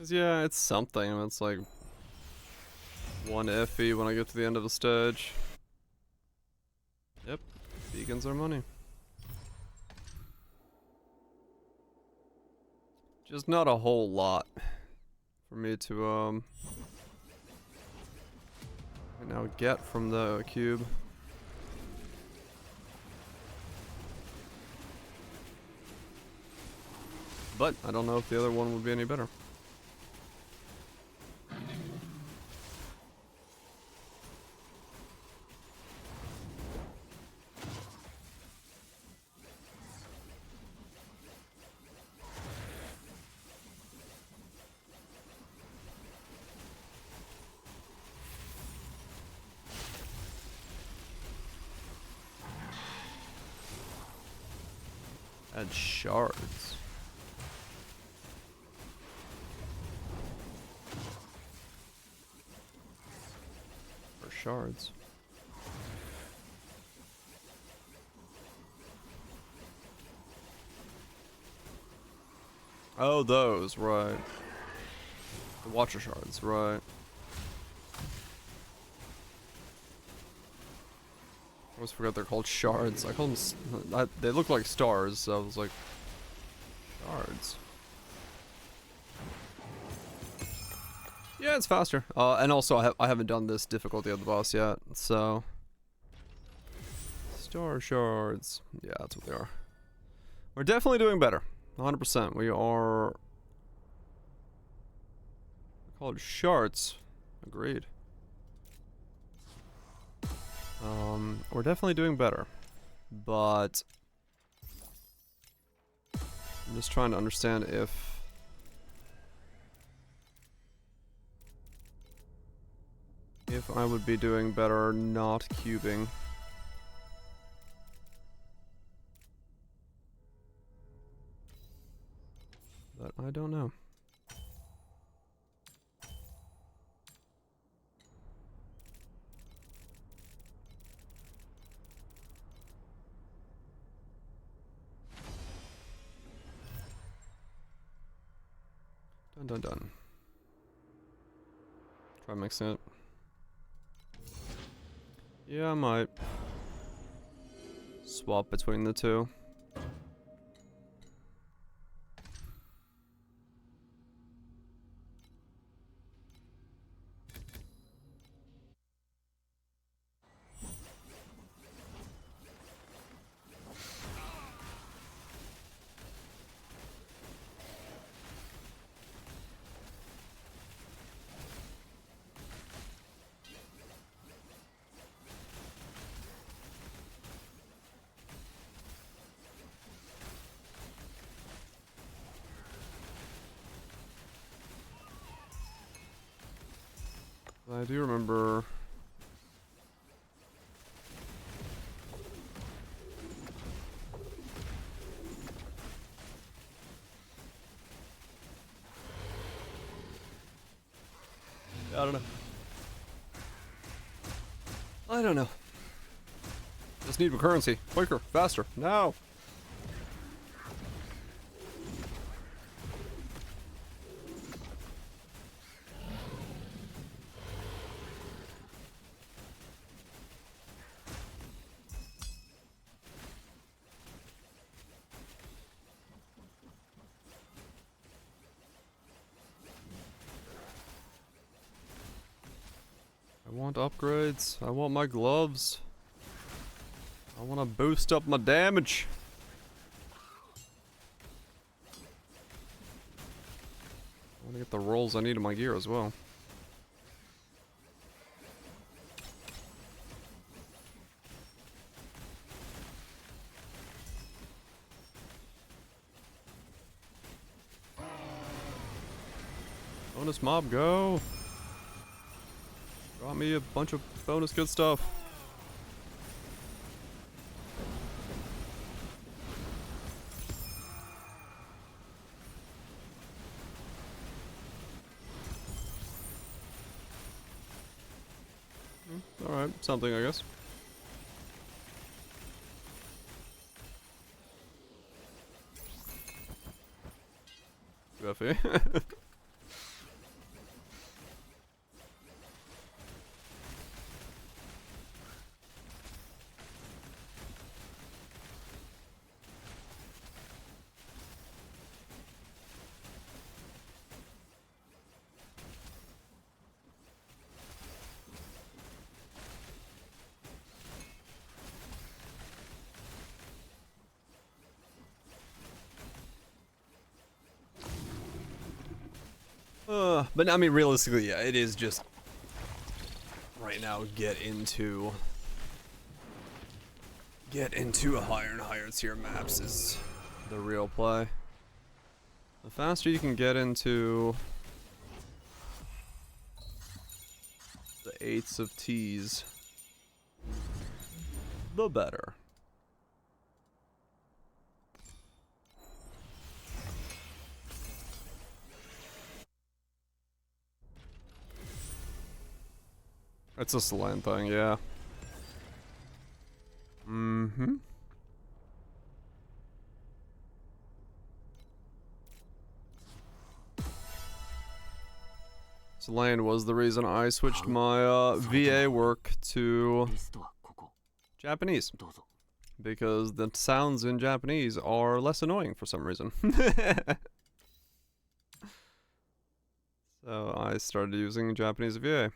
Yeah, it's something. It's like one iffy when I get to the end of the stage. Yep, beacons are money. Just not a whole lot for me to now get from the cube. But I don't know if the other one would be any better. Add shards. Or shards. Oh, those, right. The Watcher shards, right. I always forgot they're called shards. I call them. They look like stars, so I was like, shards. Yeah, it's faster. And also I haven't done this difficulty of the boss yet, so star shards. Yeah, that's what they are. We're definitely doing better. 100%. We are called shards. Agreed. We're definitely doing better. But I'm just trying to understand if I would be doing better not cubing. But I don't know. Dun dun dun. Try mixing it. Yeah, I might swap between the two. I do remember. I don't know. I don't know. Just need recurrency. Quicker, faster. Now. I want upgrades. I want my gloves. I want to boost up my damage. I want to get the rolls I need in my gear as well. Bonus mob, go! Got me a bunch of bonus good stuff. Alright, something I guess. Goofy. But I mean, realistically, yeah, it is just right now get into a higher and higher tier maps is the real play. The faster you can get into the 8s of T's, the better. It's a Selene thing, yeah. Mm-hmm. Selene was the reason I switched my VA work to リストはここ Japanese. どうぞ Because the sounds in Japanese are less annoying for some reason. So I started using Japanese VA.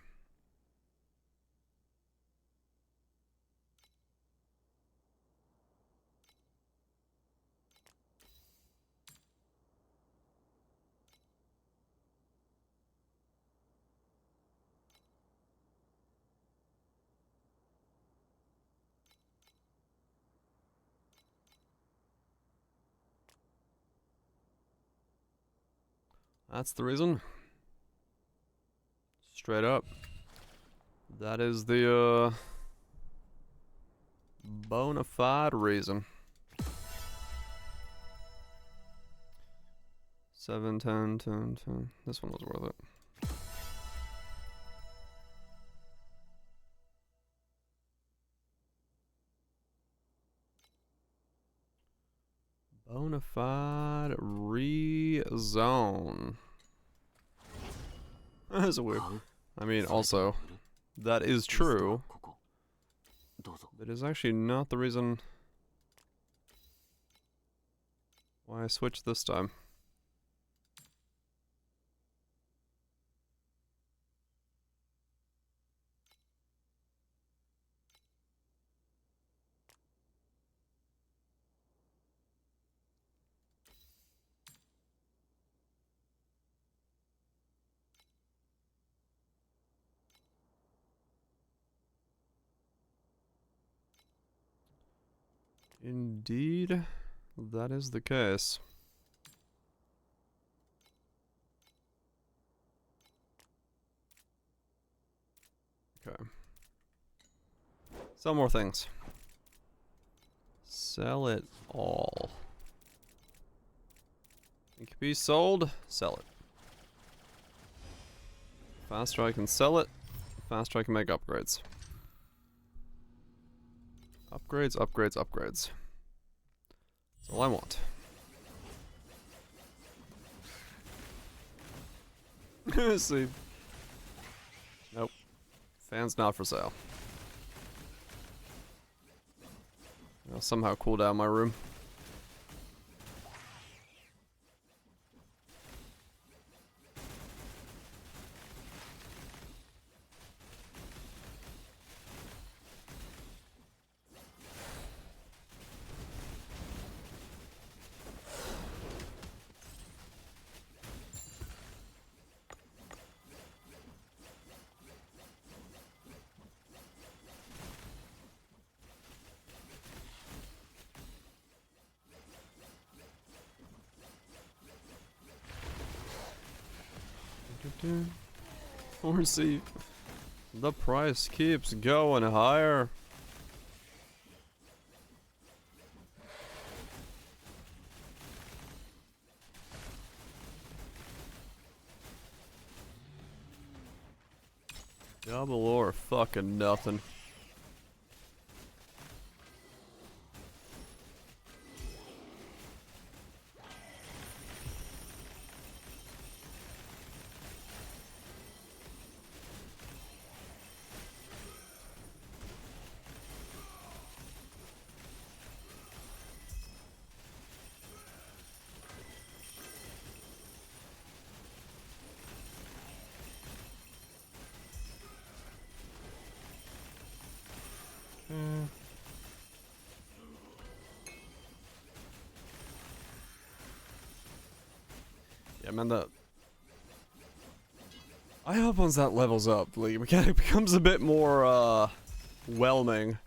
That's the reason. Straight up. That is the bona fide reason. 7, 10, 10, 10. This one was worth it. Bona fide rezone. That's weird. I mean, also, that is true. But it's actually not the reason why I switched this time. Indeed, that is the case. Okay. Sell more things. Sell it all. It can be sold, sell it. Faster I can sell it, faster I can make upgrades. Upgrades, upgrades, upgrades. That's all I want. See. Nope. Fan's not for sale. I'll somehow cool down my room. Horsey, the price keeps going higher. Double or fucking nothing. Yeah, man, I hope once that levels up, the mechanic becomes a bit more, whelming.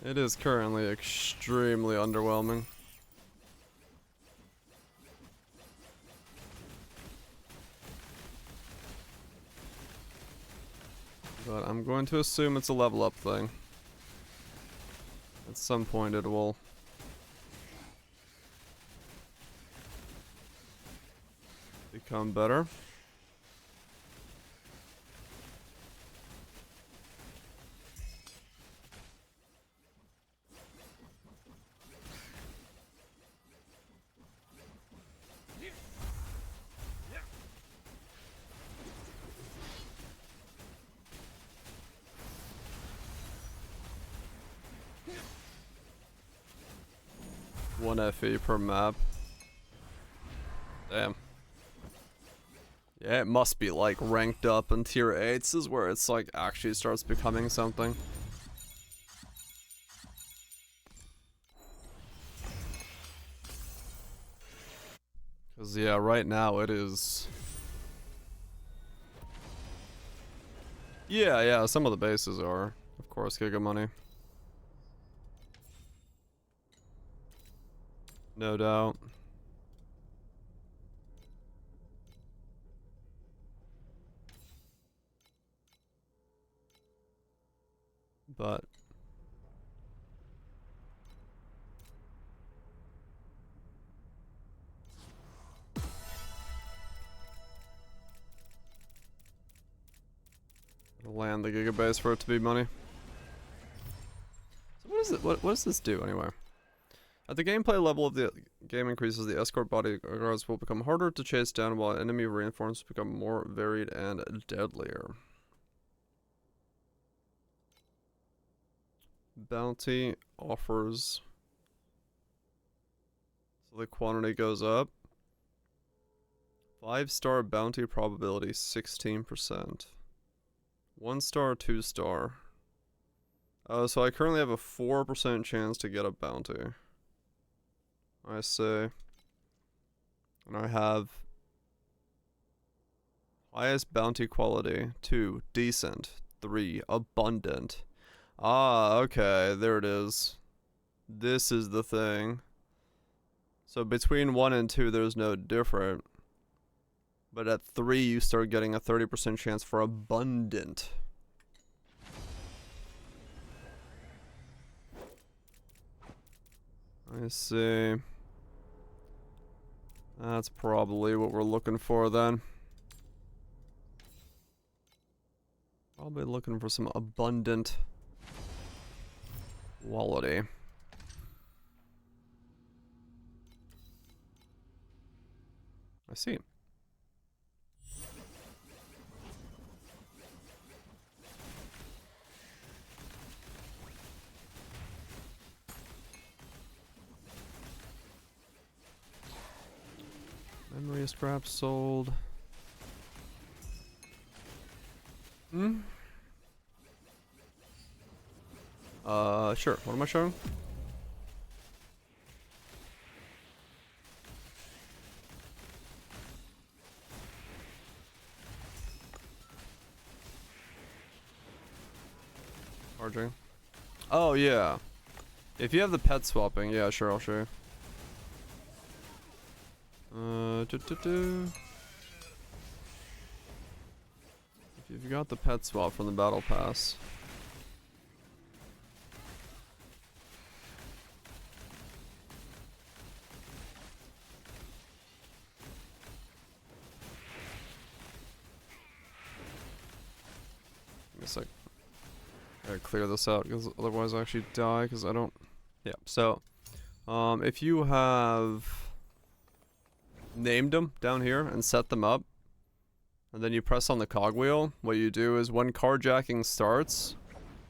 It is currently extremely underwhelming. But I'm going to assume it's a level up thing. At some point it will. Become better. One FE per map. Damn. Yeah, it must be like ranked up in tier 8s is where it's like actually starts becoming something. Cause yeah, right now it is. Yeah, some of the bases are, of course, Giga Money. No doubt. But land the gigabase for it to be money. So what is it? What does this do anyway? At the gameplay level of the game increases, the escort bodyguards will become harder to chase down, while enemy reinforcements become more varied and deadlier. Bounty offers. So the quantity goes up. 5-star bounty probability 16%. 1-star, 2-star. Oh, so I currently have a 4% chance to get a bounty. I see. And I have highest bounty quality 2, decent, 3, abundant. Ah, okay, there it is. This is the thing. So between 1 and 2 there's no different. But at 3 you start getting a 30% chance for abundant. I see. That's probably what we're looking for then. Probably looking for some abundant quality. I see. Memory scrap sold. Hmm? Sure. What am I showing? Charging. Oh, yeah. If you have the pet swapping, yeah, sure, I'll show you. If you've got the pet swap from the battle pass. I guess I gotta clear this out because otherwise I actually die because I don't. Yeah, so if you have named them down here and set them up, and then you press on the cogwheel, what you do is when carjacking starts,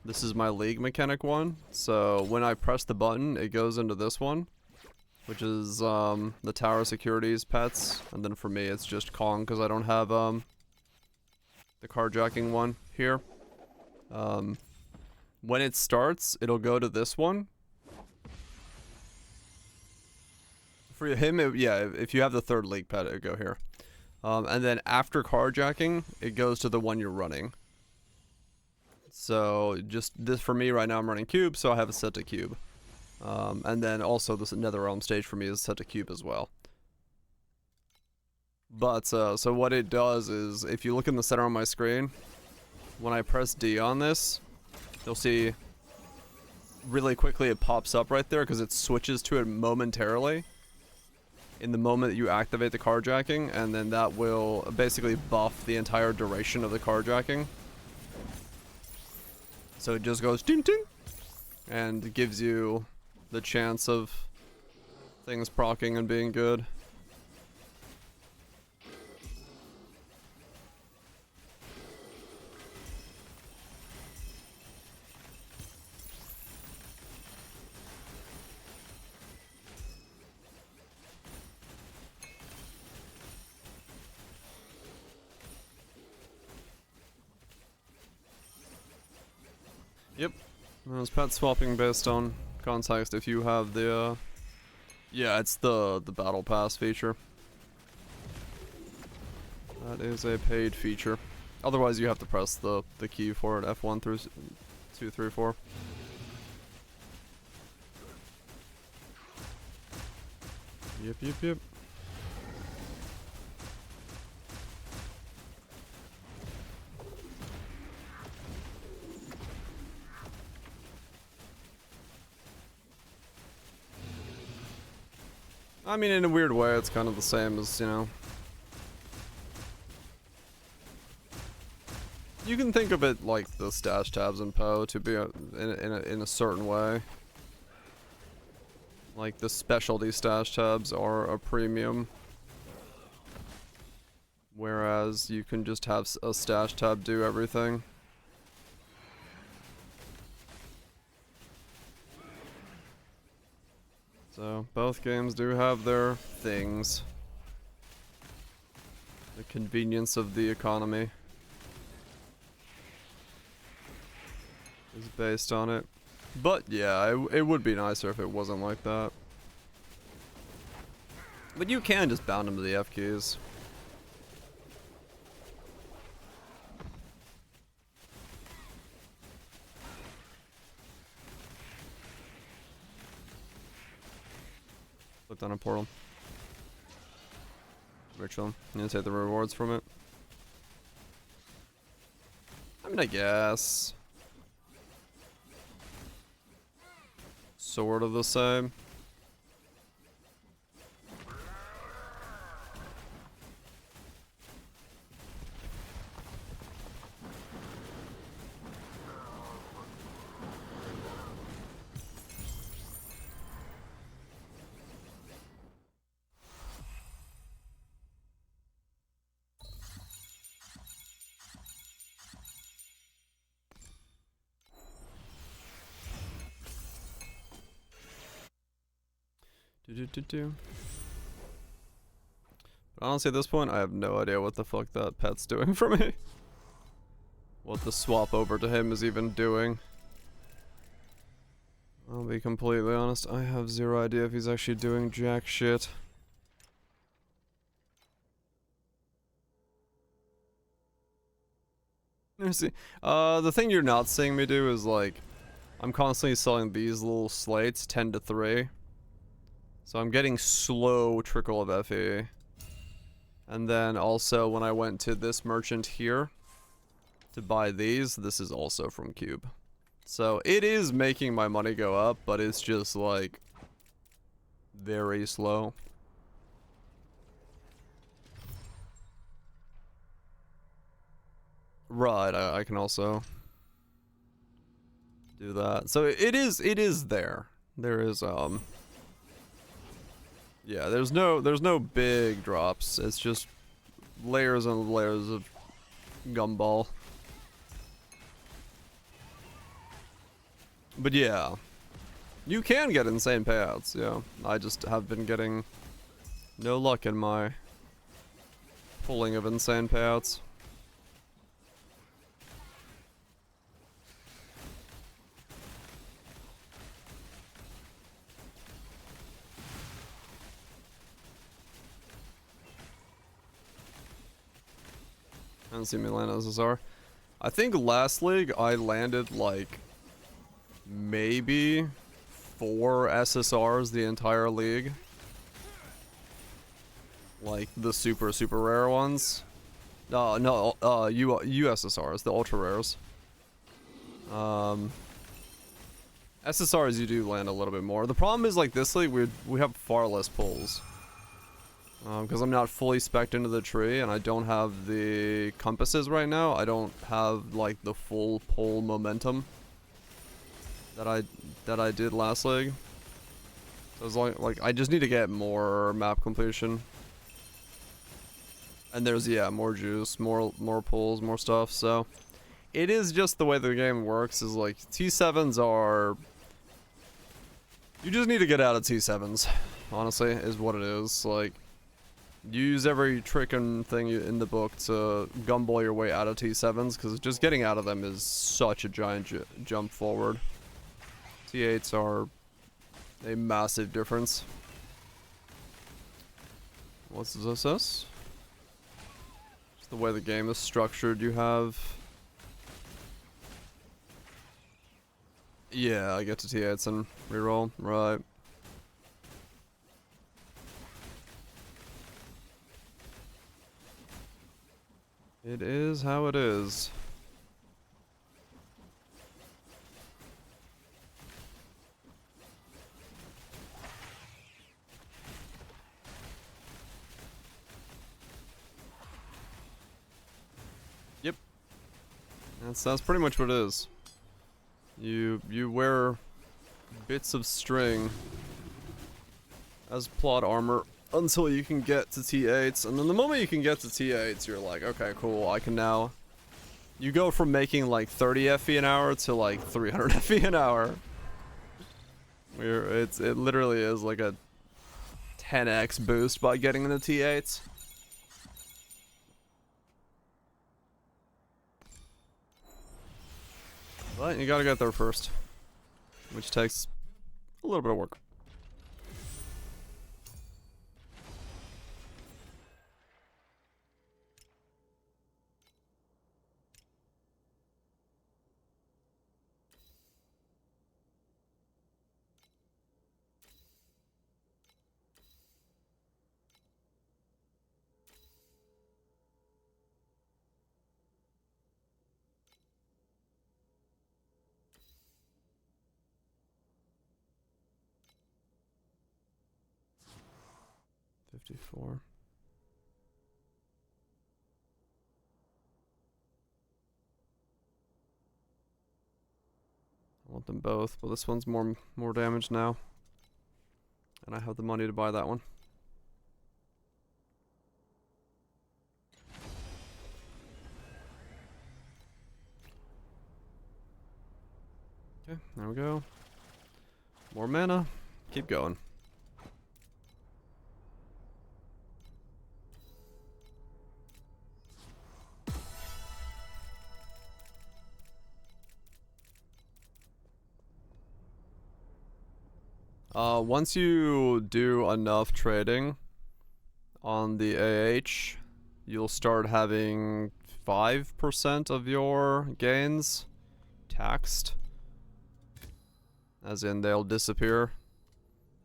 this is my league mechanic one, so when I press the button it goes into this one, which is the tower securities pets, and then for me it's just Kong because I don't have the carjacking one here. When it starts it'll go to this one. For him, if you have the third league pet, it'll go here. And then after carjacking, it goes to the one you're running. So just this for me right now, I'm running cube, so I have it set to cube. And then also this NetherRealm stage for me is set to cube as well. But so what it does is, if you look in the center on my screen, when I press D on this, you'll see really quickly it pops up right there because it switches to it momentarily in the moment that you activate the carjacking, and then that will basically buff the entire duration of the carjacking. So it just goes ding ding and gives you the chance of things proccing and being good. Yep. There's pet swapping based on context if you have the, yeah, it's the battle pass feature. That is a paid feature. Otherwise you have to press the key for it, F1 through 2, 3, 4. Yep, yep, yep. I mean, in a weird way, it's kind of the same as, you know. You can think of it like the stash tabs in Poe to be in a certain way. Like the specialty stash tabs are a premium, whereas you can just have a stash tab do everything. So both games do have their things. The convenience of the economy is based on it. But yeah, it would be nicer if it wasn't like that. But you can just bound them to the F keys. Put down a portal. We're chilling. You gonna take the rewards from it? I mean, I guess. Sort of the same. But honestly, at this point, I have no idea what the fuck that pet's doing for me. What the swap over to him is even doing. I'll be completely honest, I have zero idea if he's actually doing jack shit. See, the thing you're not seeing me do is like, I'm constantly selling these little slates 10 to 3. So I'm getting slow trickle of FE. And then also when I went to this merchant here to buy these, this is also from Cube. So it is making my money go up, but it's just like very slow. Right, I can also do that. So it is there. There is yeah, there's no big drops. It's just layers and layers of gumball. But yeah, you can get insane payouts. Yeah, I just have been getting no luck in my pulling of insane payouts. I don't see me land SSR. I think last league I landed like maybe 4 SSRs the entire league. Like the super rare ones. No, USSRs, the ultra rares. SSRs you do land a little bit more. The problem is like this league we have far less pulls. Because I'm not fully spec'd into the tree and I don't have the compasses right now. I don't have like the full pull momentum that I did last league. So it's like I just need to get more map completion. And there's more juice, more pulls, more stuff. So it is just the way the game works is like T7s are, you just need to get out of T7s, honestly, is what it is. Like You use every trick and thing in the book to gumball your way out of T7s, because just getting out of them is such a giant jump forward. T8s are a massive difference. What's this? Just the way the game is structured, you have... Yeah, I get to T8s and reroll, right. It is how it is. Yep. That's pretty much what it is. You wear bits of string as plot armor until you can get to T8s, and then the moment you can get to T8s, you're like, okay, cool, I can now... You go from making like 30 FE an hour to like 300 FE an hour. It literally is like a 10x boost by getting into T8s. But you gotta get there first, which takes a little bit of work. $54. I want them both, but this one's more damage now. And I have the money to buy that one. Okay, there we go. More mana. Keep going. Once you do enough trading on the AH, you'll start having 5% of your gains taxed. As in, they'll disappear.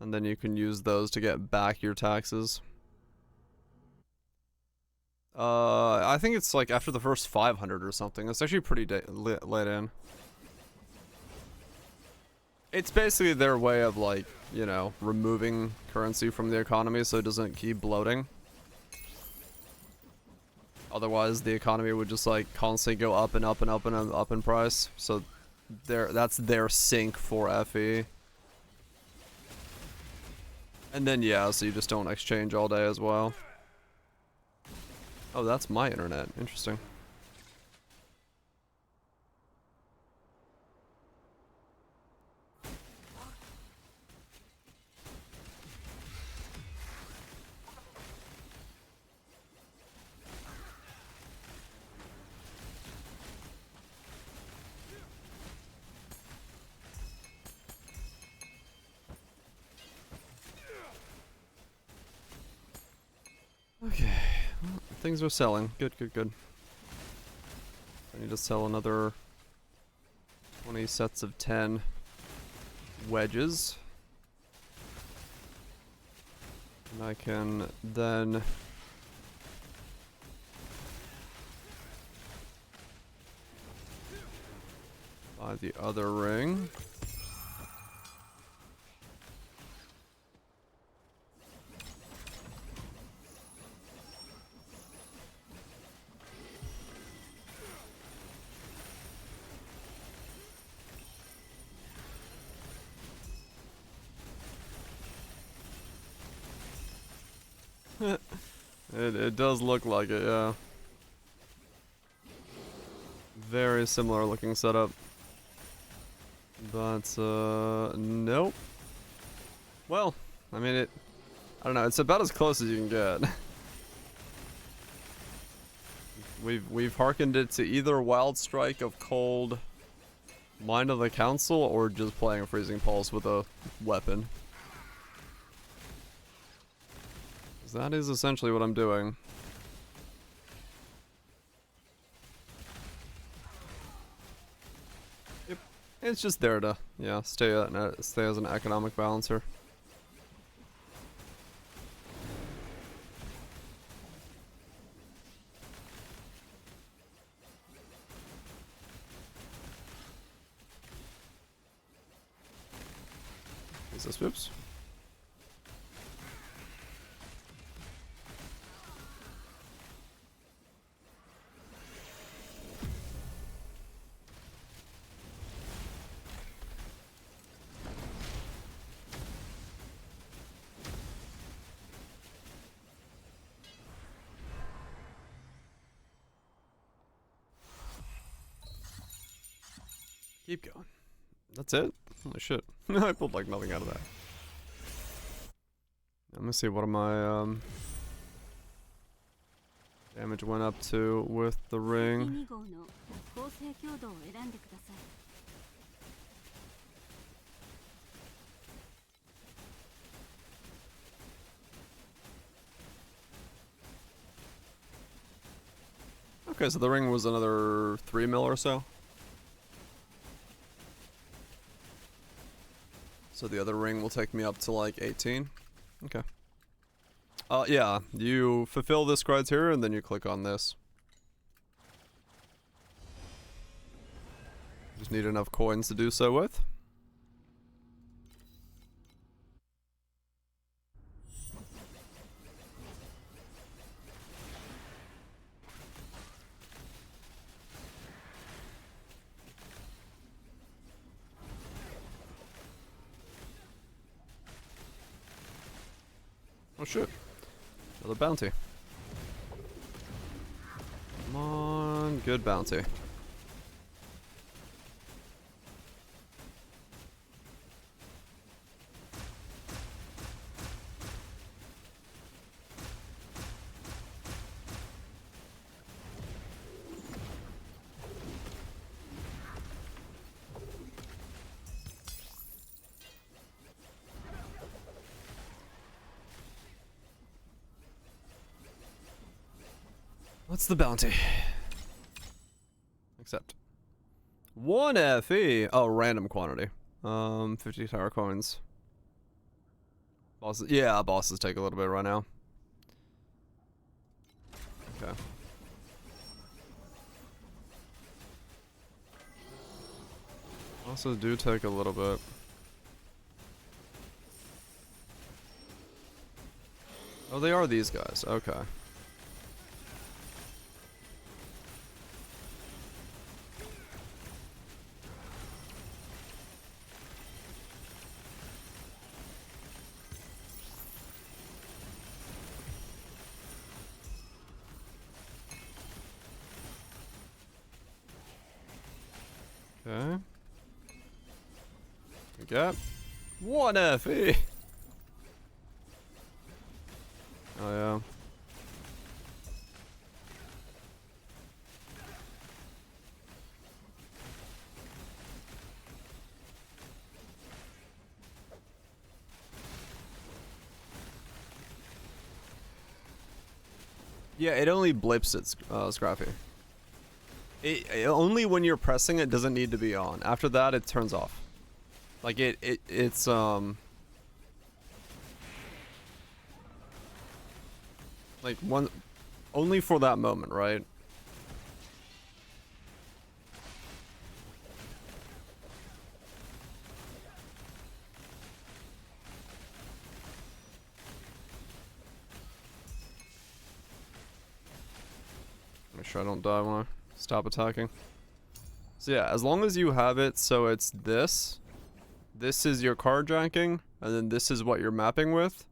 And then you can use those to get back your taxes. I think it's like after the first 500 or something. It's actually pretty late in. It's basically their way of, like, you know, removing currency from the economy so it doesn't keep bloating. Otherwise, the economy would just, like, constantly go up and up and up and up in price. So that's their sink for FE. And then, yeah, so you just don't exchange all day as well. Oh, that's my internet. Interesting. Okay, well, things are selling. Good, good, good. I need to sell another 20 sets of 10 wedges. And I can then buy the other ring. It does look like it, yeah. Very similar looking setup. But, nope. Well, I mean, I don't know, it's about as close as you can get. We've hearkened it to either Wild Strike of Cold, Mind of the Council, or just playing Freezing Pulse with a weapon. 'Cause that is essentially what I'm doing. Yep. It's just there to, yeah, stay as an economic balancer. Is this whoops? Keep going. That's it? Holy shit. I pulled like nothing out of that. Let me see, what am I, damage went up to with the ring. 2号の構成強度を選んでください。 Okay, so the ring was another 3 mil or so. So the other ring will take me up to like 18. Okay. Yeah, you fulfill this criteria and then you click on this. Just need enough coins to do so with. Oh shit. Another bounty. Come on, good bounty. What's the bounty? Accept. 1 FE. Oh, random quantity. 50 tower coins. Bosses. Yeah, bosses take a little bit right now. Okay. Bosses do take a little bit. Oh, they are these guys. Okay. Okay. We got 1 FE. Oh yeah. Yeah, it only blips its Scrappy. Only when you're pressing it doesn't need to be on. After that, it turns off. Like it's like one only for that moment, right? Make sure I don't die when I stop attacking. So yeah, as long as you have it so it's this is your carjacking, and then this is what you're mapping with.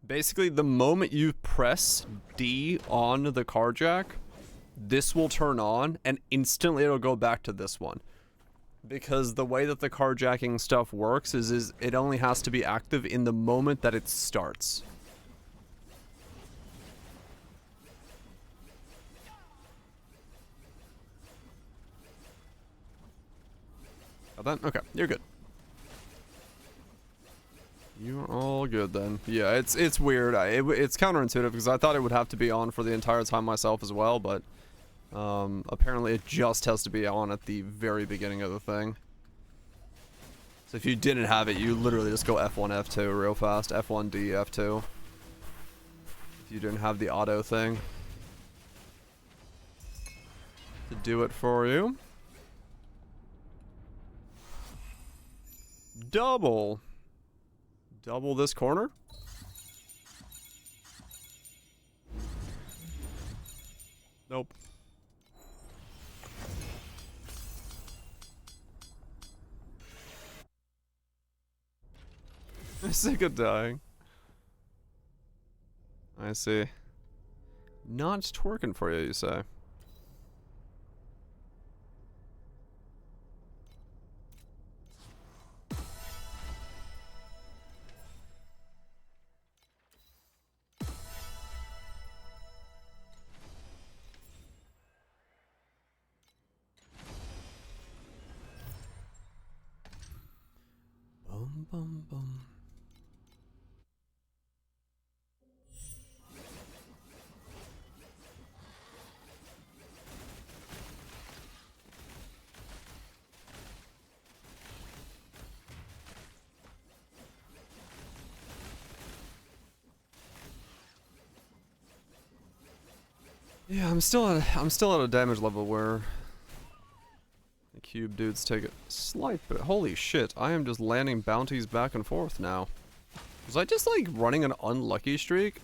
Basically, the moment you press D on the carjack, this will turn on, and instantly it'll go back to this one. Because the way that the carjacking stuff works is it only has to be active in the moment that it starts. Got that? Okay, you're good. You're all good then. Yeah, it's weird. It's counterintuitive because I thought it would have to be on for the entire time myself as well, but apparently it just has to be on at the very beginning of the thing. So if you didn't have it, you literally just go F1, F2 real fast. F1, D, F2. If you didn't have the auto thing to do it for you. Double this corner. Nope. I'm sick of dying. I see. Not twerking for you, you say? Bum bum bum. Yeah, I'm still at a damage level where the cube dudes take a slight bit. Holy shit, I am just landing bounties back and forth now. Was I just like running an unlucky streak?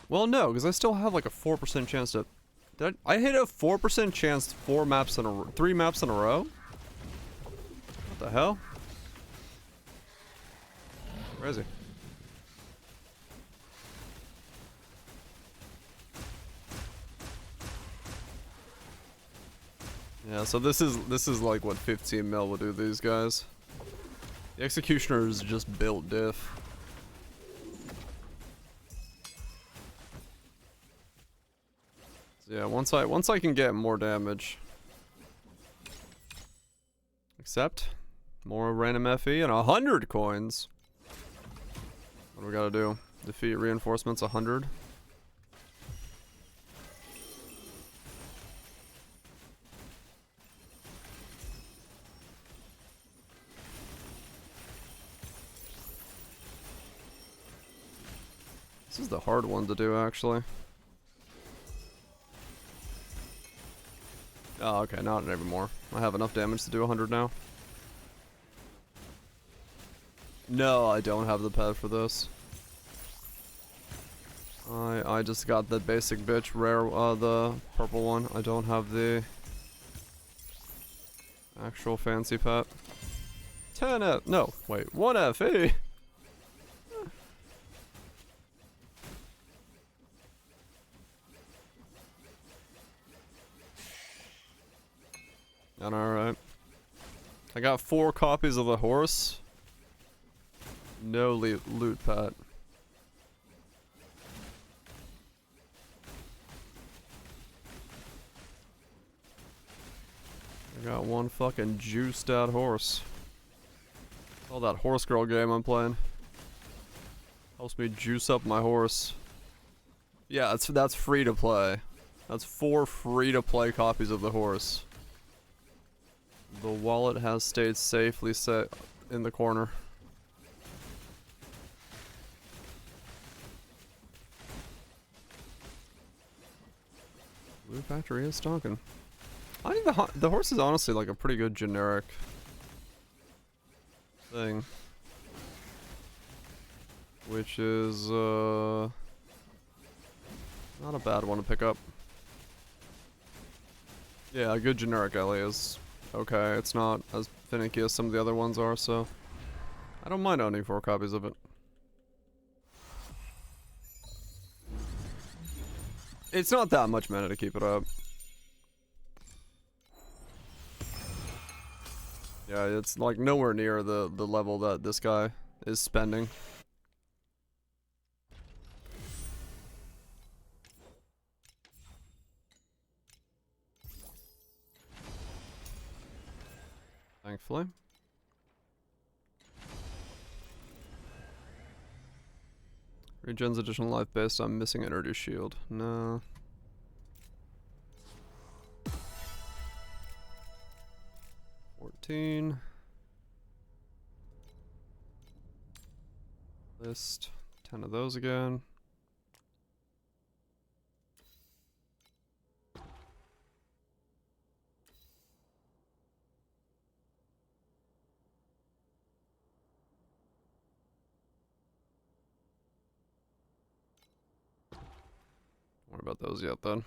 Well, no, because I still have like a 4% chance to. I hit a 4% chance 3 maps in a row? What the hell? Where is he? Yeah, so this is like what 15 mil will do these guys. The Executioner is just built diff. So yeah, once I can get more damage. Except more random FE and 100 coins. What do we gotta do? Defeat reinforcements 100. This is the hard one to do, actually. Oh, okay, not anymore. I have enough damage to do 100 now. No, I don't have the pet for this. I just got the basic bitch rare, the purple one. I don't have the actual fancy pet. 10 F, no, wait, 1 FE. Alright. I got 4 copies of the horse. No loot pet. I got 1 fucking juiced out horse. All that horse girl game I'm playing. Helps me juice up my horse. Yeah, that's free to play. That's 4 free to play copies of the horse. The wallet has stayed safely set in the corner. Blue factory is stalking. I think the horse is honestly like a pretty good generic thing, which is not a bad one to pick up. Yeah, a good generic Ellie is okay. It's not as finicky as some of the other ones are, so I don't mind owning 4 copies of it. It's not that much mana to keep it up. Yeah, it's like nowhere near the level that this guy is spending. Thankfully. Regens additional life based on missing energy shield. No. $14. List 10 of those again. Don't worry about those yet then.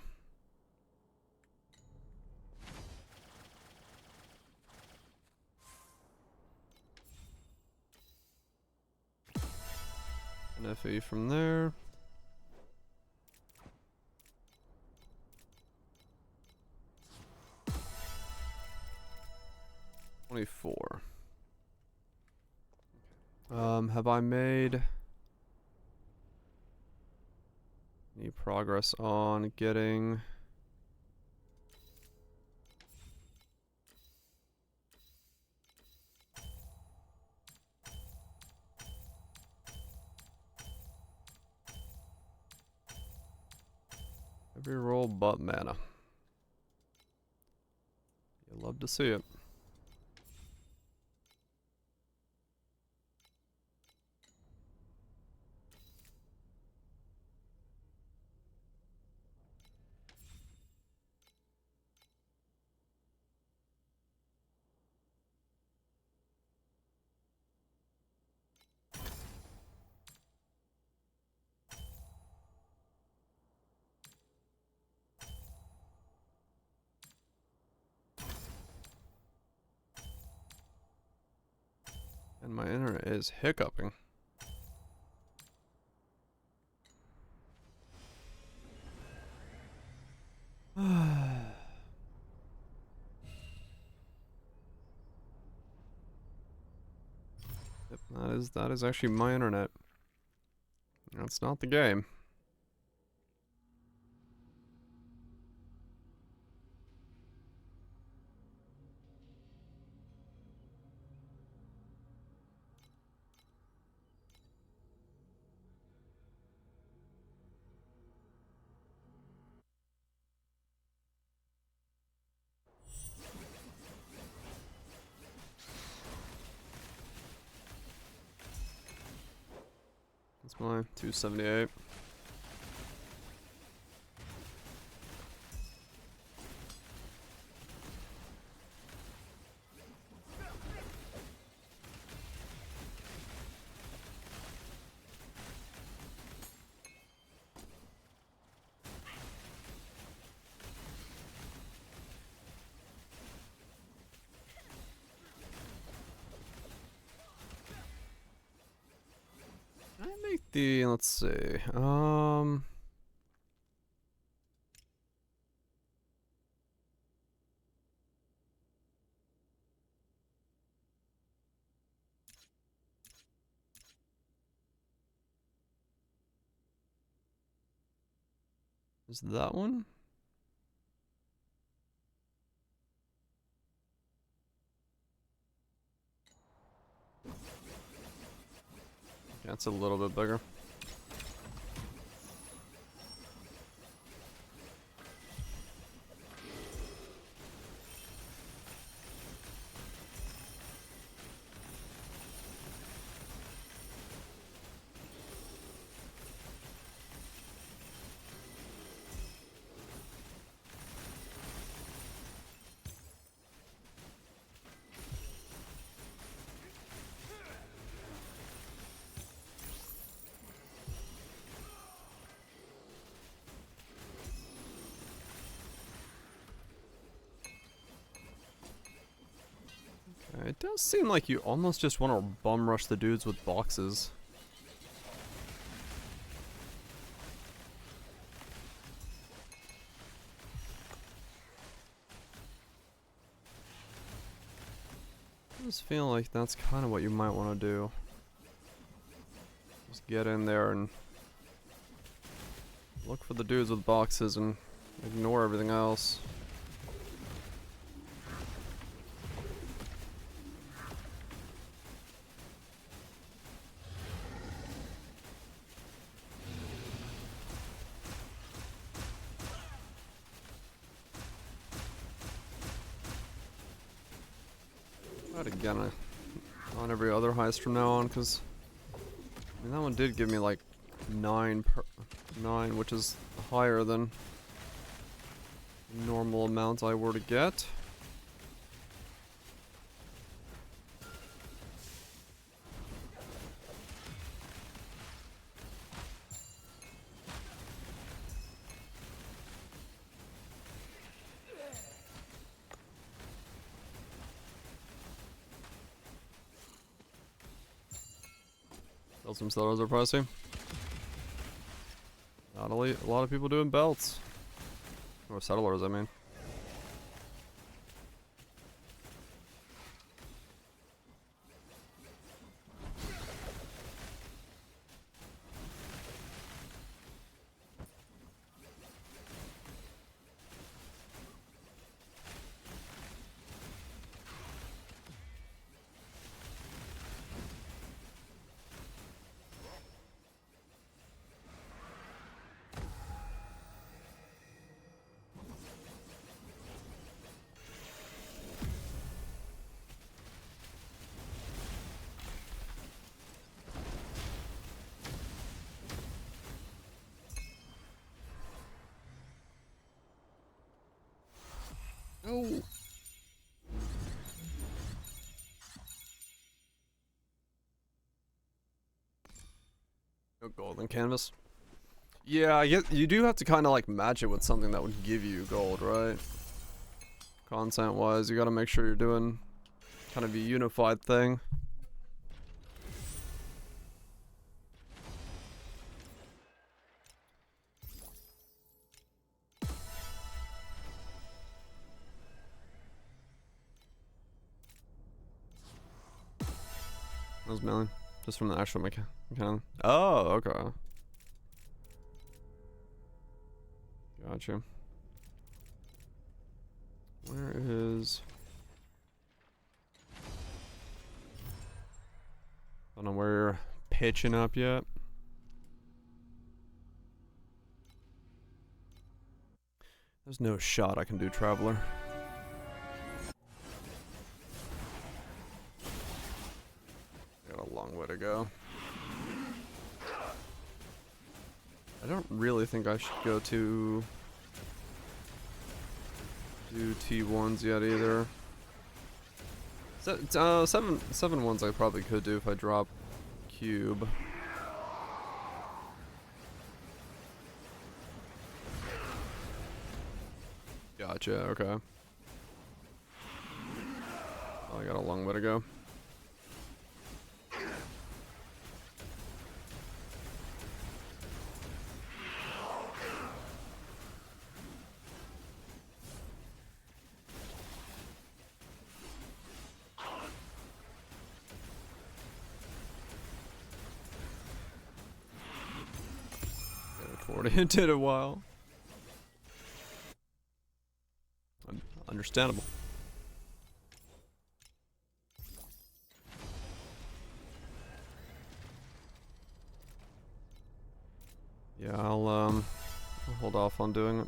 An FE from there. $24. Have I made any progress on getting every roll but mana? You love to see it. And my internet is hiccuping. Yep, that is actually my internet. That's not the game. That's my 278. Can I make the, let's see, is that one? Yeah, it's a little bit bigger. It does seem like you almost just want to bum rush the dudes with boxes. I just feel like that's kind of what you might want to do. Just get in there and look for the dudes with boxes and ignore everything else. Try it again on every other heist from now on, because I mean, that one did give me like 9, which is higher than normal amount I were to get. Build some sellers are pricey. Not a lot of people doing belts. Or settlers, I mean. Oh. No golden canvas. Yeah, I guess you do have to kind of like match it with something that would give you gold, right? Content wise, you gotta make sure you're doing kind of a unified thing. That was million. Just from the actual mechanic. Oh, okay. Gotcha. Where is... I don't know where you're pitching up yet. There's no shot I can do Traveler. Got a long way to go. I don't really think I should go to do T1s yet either. Seven ones I probably could do if I drop cube. Gotcha, okay. Oh, I got a long way to go. It did a while. Understandable. Yeah, I'll hold off on doing it.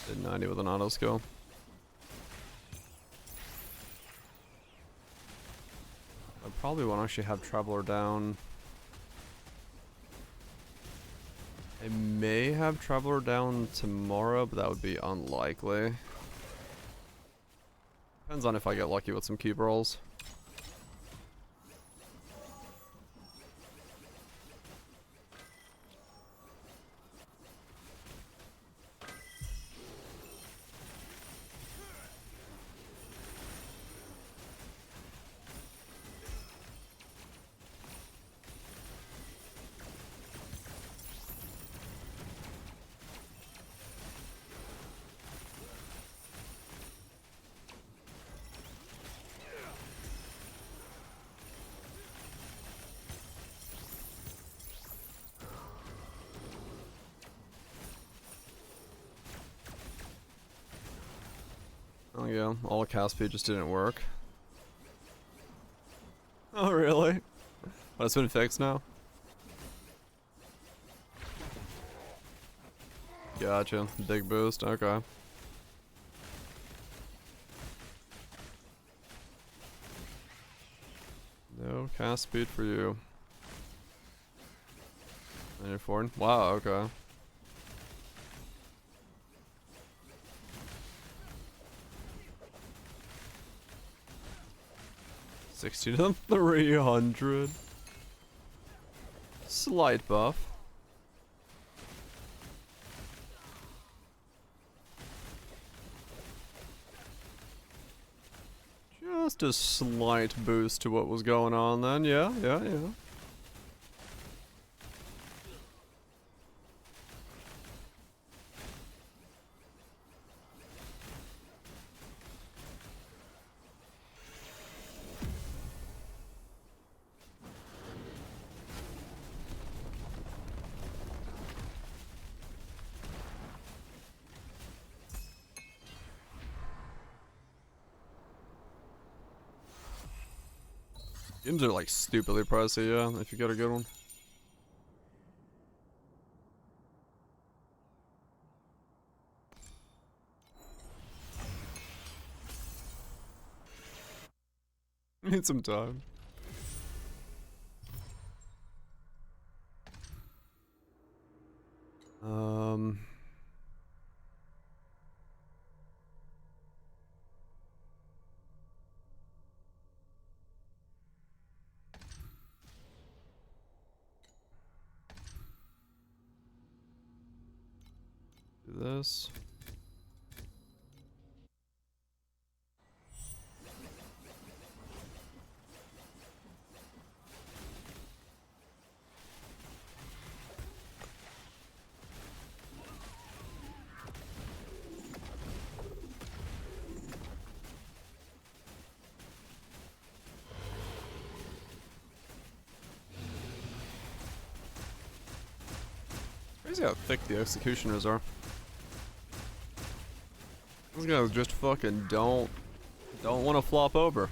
Did 90 with an auto skill. I probably won't actually have Traveler down. I may have Traveler down tomorrow, but that would be unlikely. Depends on if I get lucky with some cube rolls. Yeah, all cast speed just didn't work. Oh, really? Oh, it's been fixed now? Gotcha. Big boost, okay. No cast speed for you. 94? Wow, okay. $60 to 300. Slight buff. Just a slight boost to what was going on then. Yeah. Games are like stupidly pricey, yeah, if you get a good one. Need some time. Do this. Crazy how thick the executioners are. These guys just fucking don't want to flop over.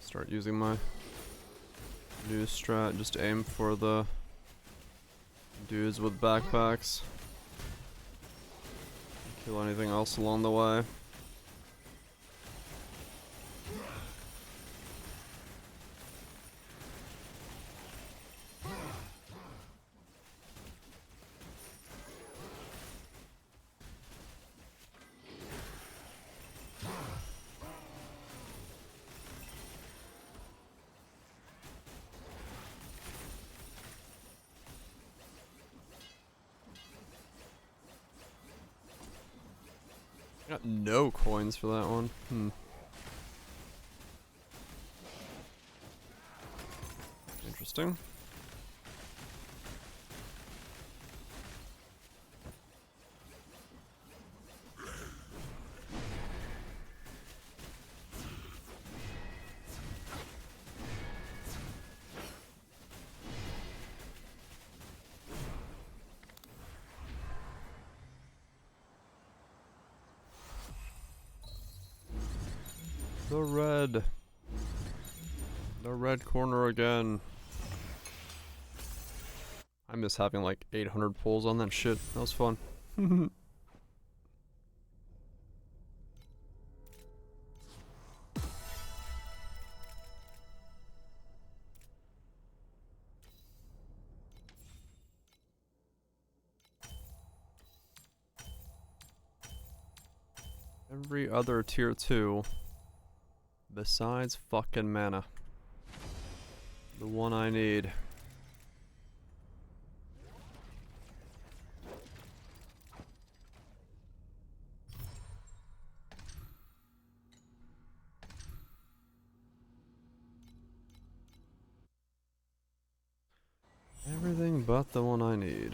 Start using my new strat, just aim for the dudes with backpacks. Kill anything else along the way. Got no coins for that one. Interesting. The red corner again. I miss having like 800 pulls on that shit. That was fun. Every other tier 2 besides fucking mana. The one I need. Everything but the one I need.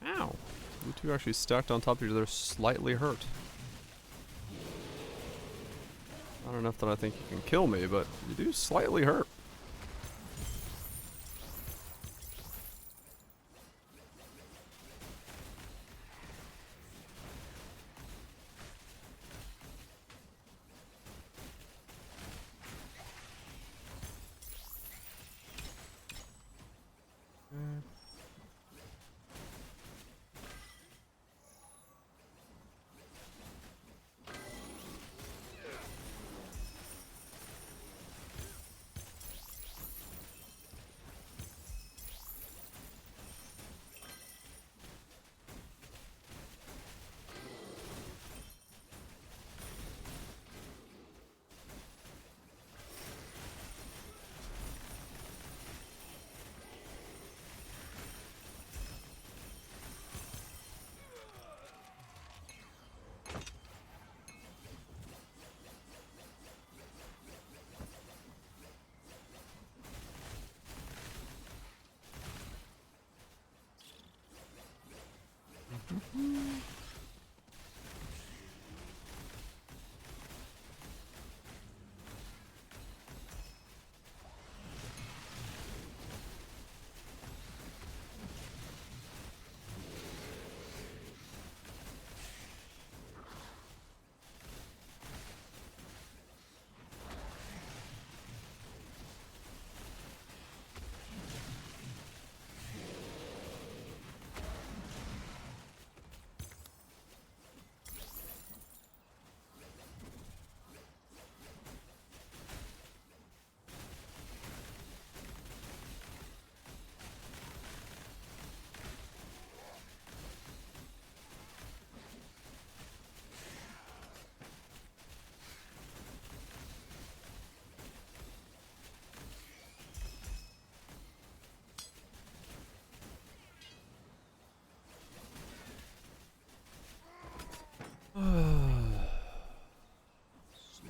Ow. You two actually stacked on top of each other, slightly hurt. Not enough that I think you can kill me, but you do slightly hurt.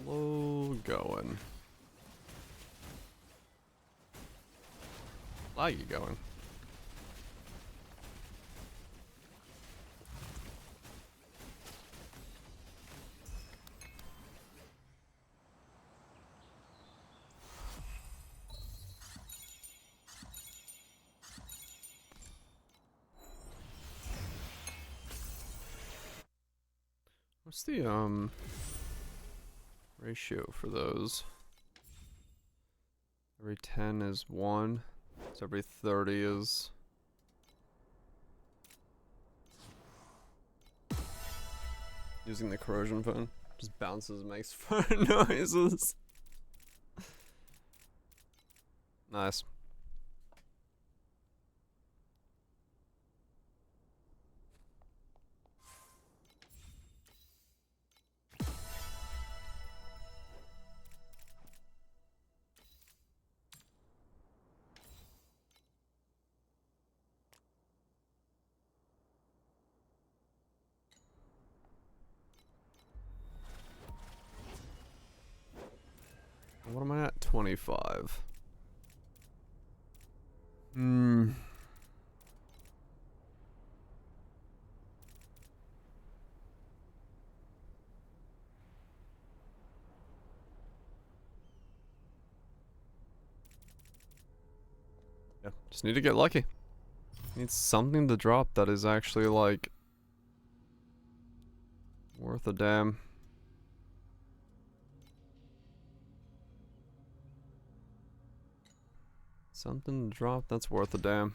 Slow going. Laggy going. What's the ratio for those? Every 10 is 1, so every 30 is... Using the corrosion phone. Just bounces and makes fun noises. Nice. What am I at? 25. Hmm. Yeah, just need to get lucky. Need something to drop that is actually like worth a damn. Something to drop that's worth a damn.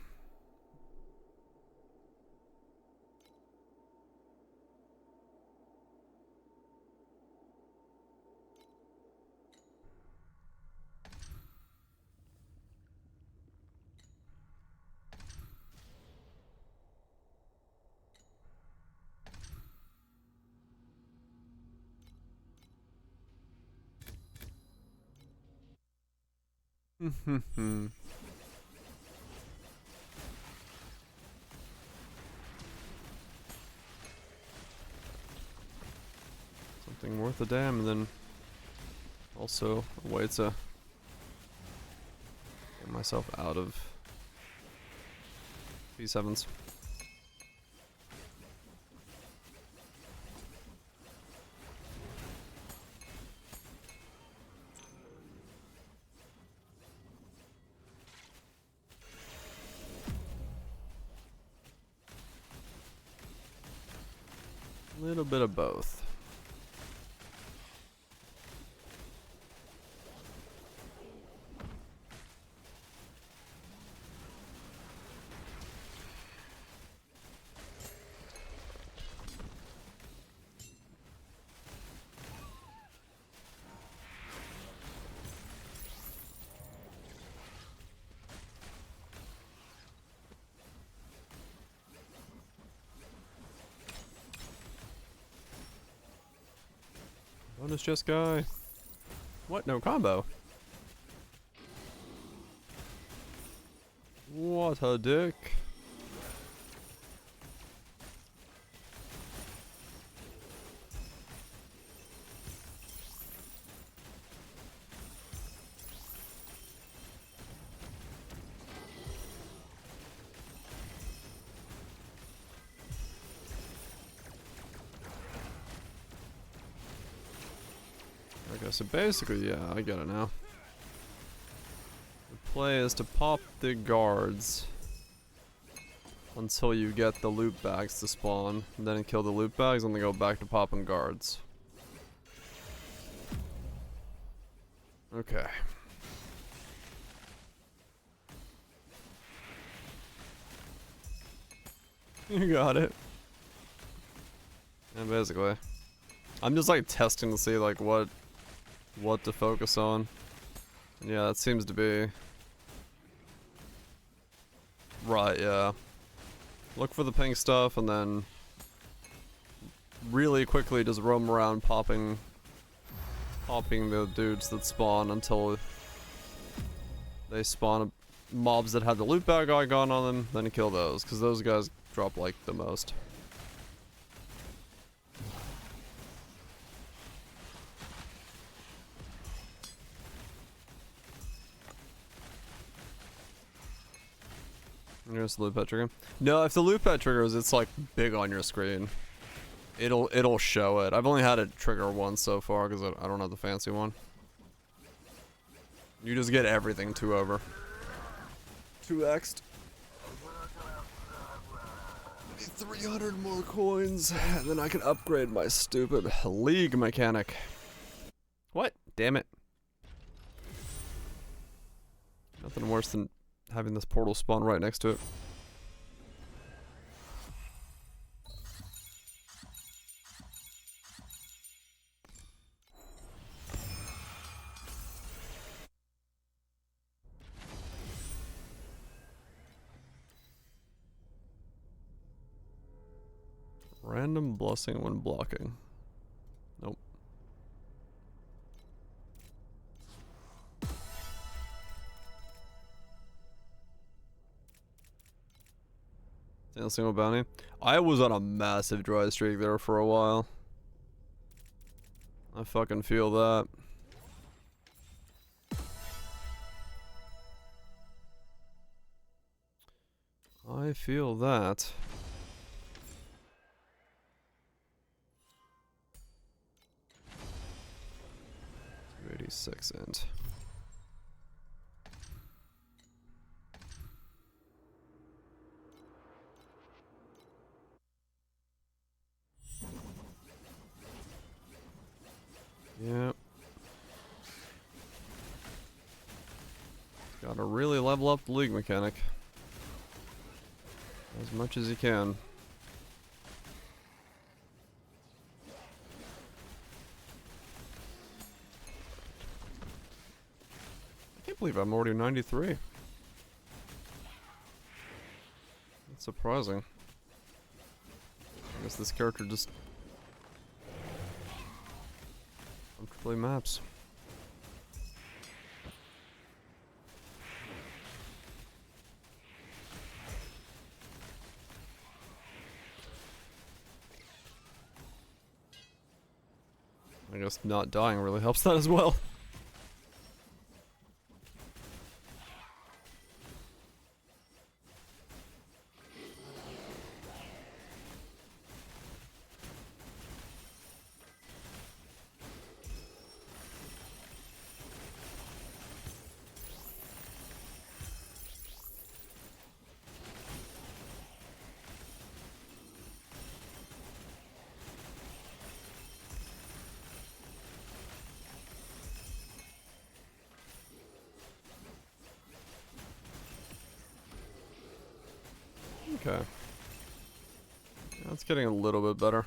Something worth a damn, and then also a way to get myself out of P7s. A little bit of both. Bonus chest guy. What? No combo. What a dick. Okay, so basically, yeah, I get it now. The play is to pop the guards until you get the loot bags to spawn, and then kill the loot bags, and then go back to popping guards. Okay. You got it. Yeah, basically. I'm just like testing to see like what to focus on. And yeah, that seems to be right, yeah. Look for the pink stuff and then really quickly just roam around popping the dudes that spawn until they spawn mobs that have the loot bag icon on them, then you kill those, because those guys drop like the most. Here's the loot pet trigger. No, if the loot pet triggers, it's like big on your screen. It'll show it. I've only had it trigger once so far because I don't have the fancy one. You just get everything 2-over. 2x'd. 300 more coins, and then I can upgrade my stupid league mechanic. What? Damn it. Nothing worse than having this portal spawn right next to it. Random blessing when blocking. Nope. Single bounty. I was on a massive dry streak there for a while. I fucking feel that. I feel that. 286 int. level up the league mechanic as much as you can. I can't believe I'm already 93. That's surprising. I guess this character just comfortably maps. I guess not dying really helps that as well. Okay. Yeah, it's getting a little bit better.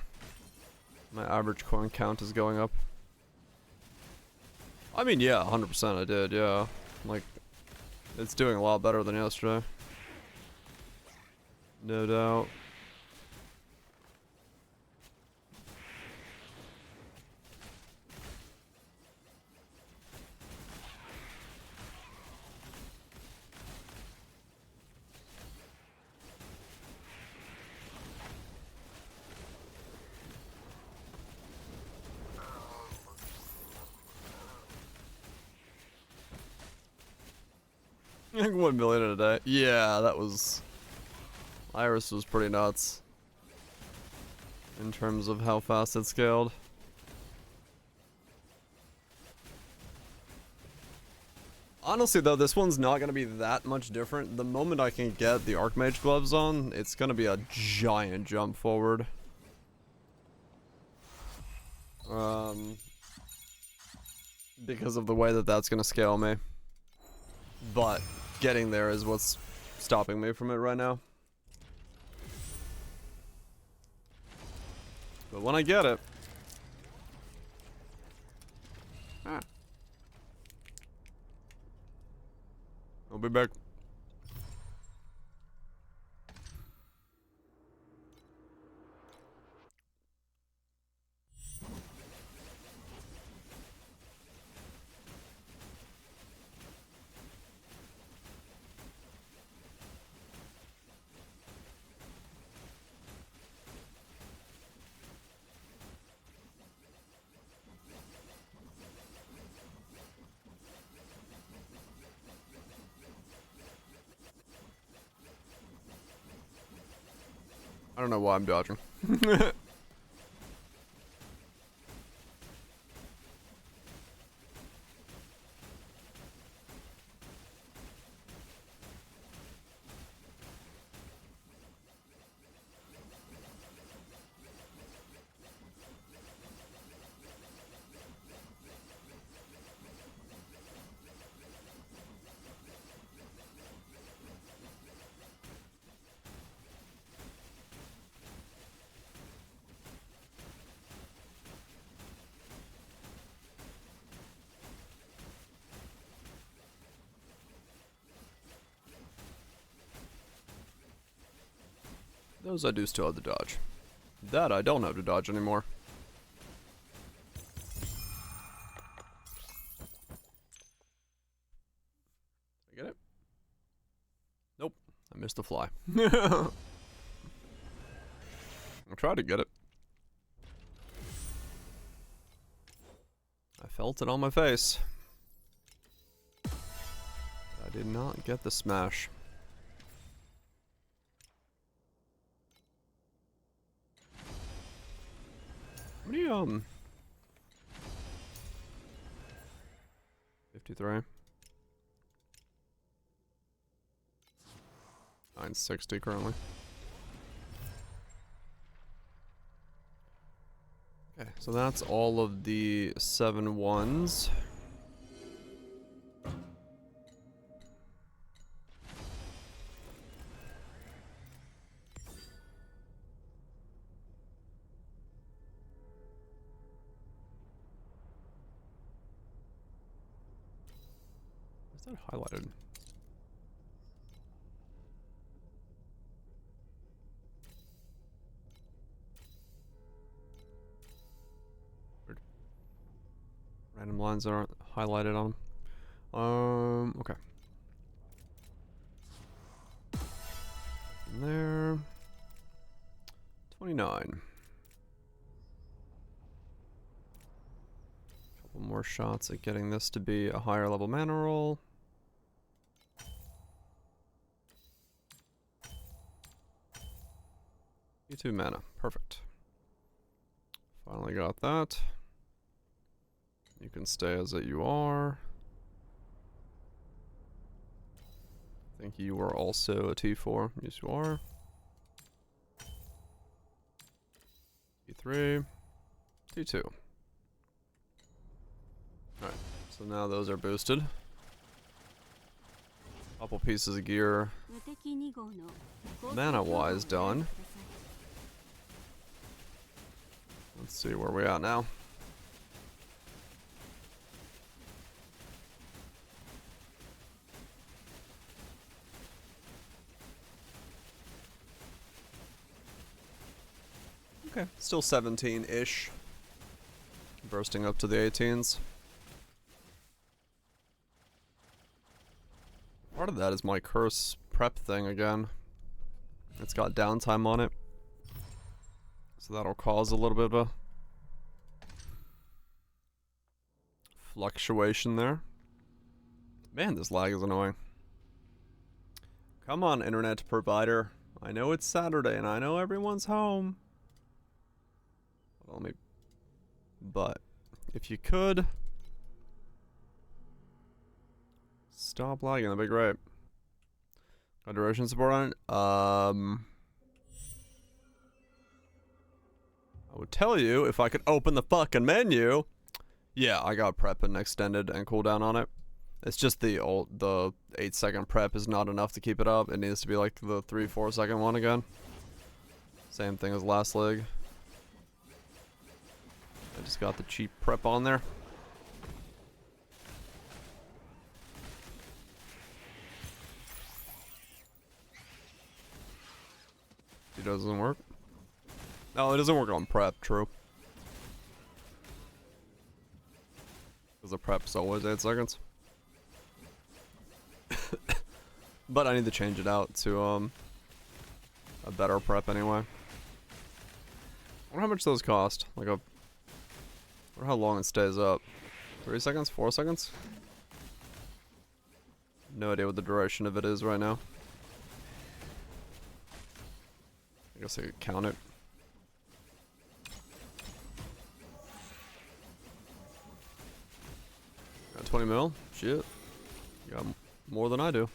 My average coin count is going up. I mean, yeah, 100% I did, yeah. Like, it's doing a lot better than yesterday. No doubt. Like 1 million in a day. Yeah, that was... Iris was pretty nuts. In terms of how fast it scaled. Honestly though, this one's not going to be that much different. The moment I can get the Archmage gloves on, it's going to be a giant jump forward. Because of the way that that's going to scale me. But getting there is what's stopping me from it right now. But when I get it... I'll be back. I don't know why I'm dodging. Those I do still have to dodge. That I don't have to dodge anymore. I get it? Nope. I missed the fly. I'll try to get it. I felt it on my face. I did not get the smash. What do you, 53. 960 currently. Okay, so that's all of the 7 1s. What's that highlighted? Weird. Random lines that aren't highlighted on. Okay. In there. 29. Couple more shots at getting this to be a higher level mana roll. E2 mana. Perfect. Finally got that. You can stay as you are. I think you are also a T4. Yes, you are. T3. T2. Alright, so now those are boosted. Couple pieces of gear. 無敵2号の合成 Mana 強度を wise 選ん done. でください Let's see where we at now. Okay, still 17-ish. Bursting up to the 18s. Part of that is my curse prep thing again. It's got downtime on it. So that'll cause a little bit of a fluctuation there. Man, this lag is annoying. Come on, internet provider. I know it's Saturday and I know everyone's home. But if you could stop lagging, that'd be great. Got duration support on it. I would tell you if I could open the fucking menu. Yeah, I got prep and extended and cooldown on it. It's just the 8-second prep is not enough to keep it up. It needs to be like the 3-4 second one again. Same thing as last leg. I just got the cheap prep on there. It doesn't work. No, it doesn't work on prep, true. Because the prep's always 8 seconds. But I need to change it out to a better prep anyway. I wonder how much those cost. Like a... I wonder how long it stays up. 3 seconds? 4 seconds? No idea what the duration of it is right now. I guess I could count it. Got 20 mil? Shit. You got more than I do.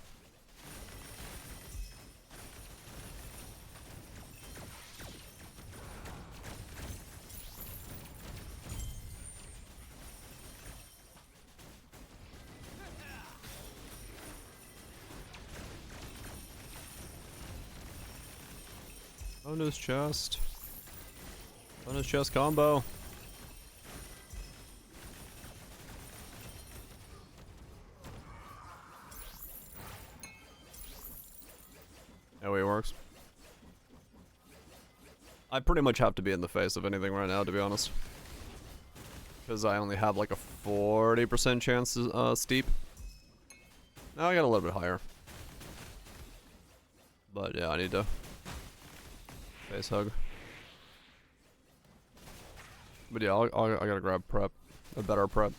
Bonus chest. Bonus chest combo. That way it works. I pretty much have to be in the face of anything right now, to be honest. Because I only have like a 40% chance steep. Now I got a little bit higher. But yeah, I need to face hug. But yeah, I gotta grab prep. A better prep.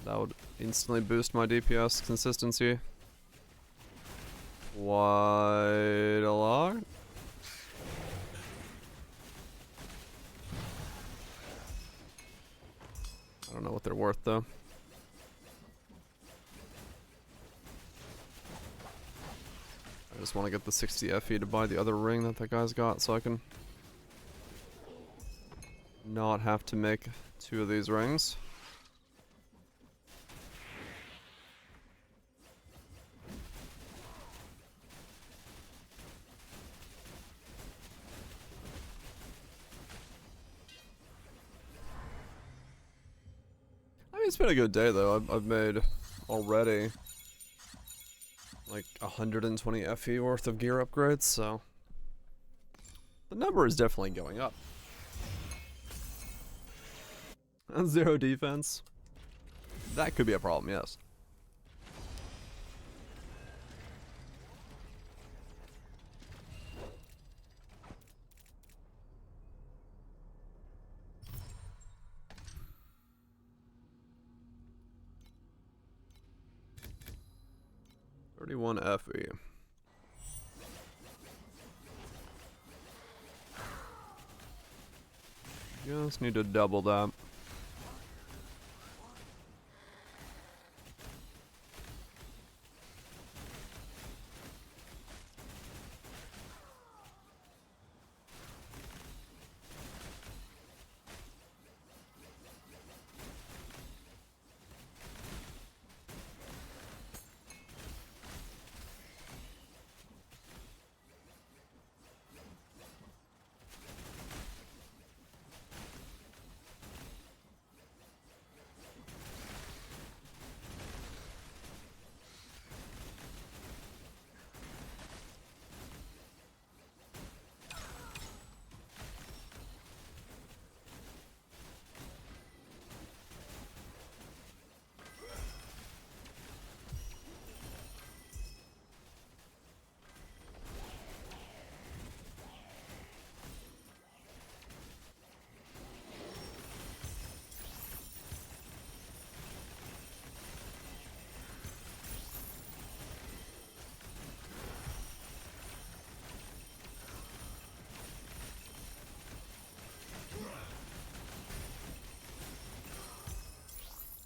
That would instantly boost my DPS consistency. Quite a lot. I don't know what they're worth though. I just want to get the 60 FE to buy the other ring that that guy's got so I can not have to make 2 of these rings. mean, it's been a good day though. I've made already like 120 FE worth of gear upgrades, so the number is definitely going up. And 0 defense. That could be a problem, yes. $31 FE. Just need to double that.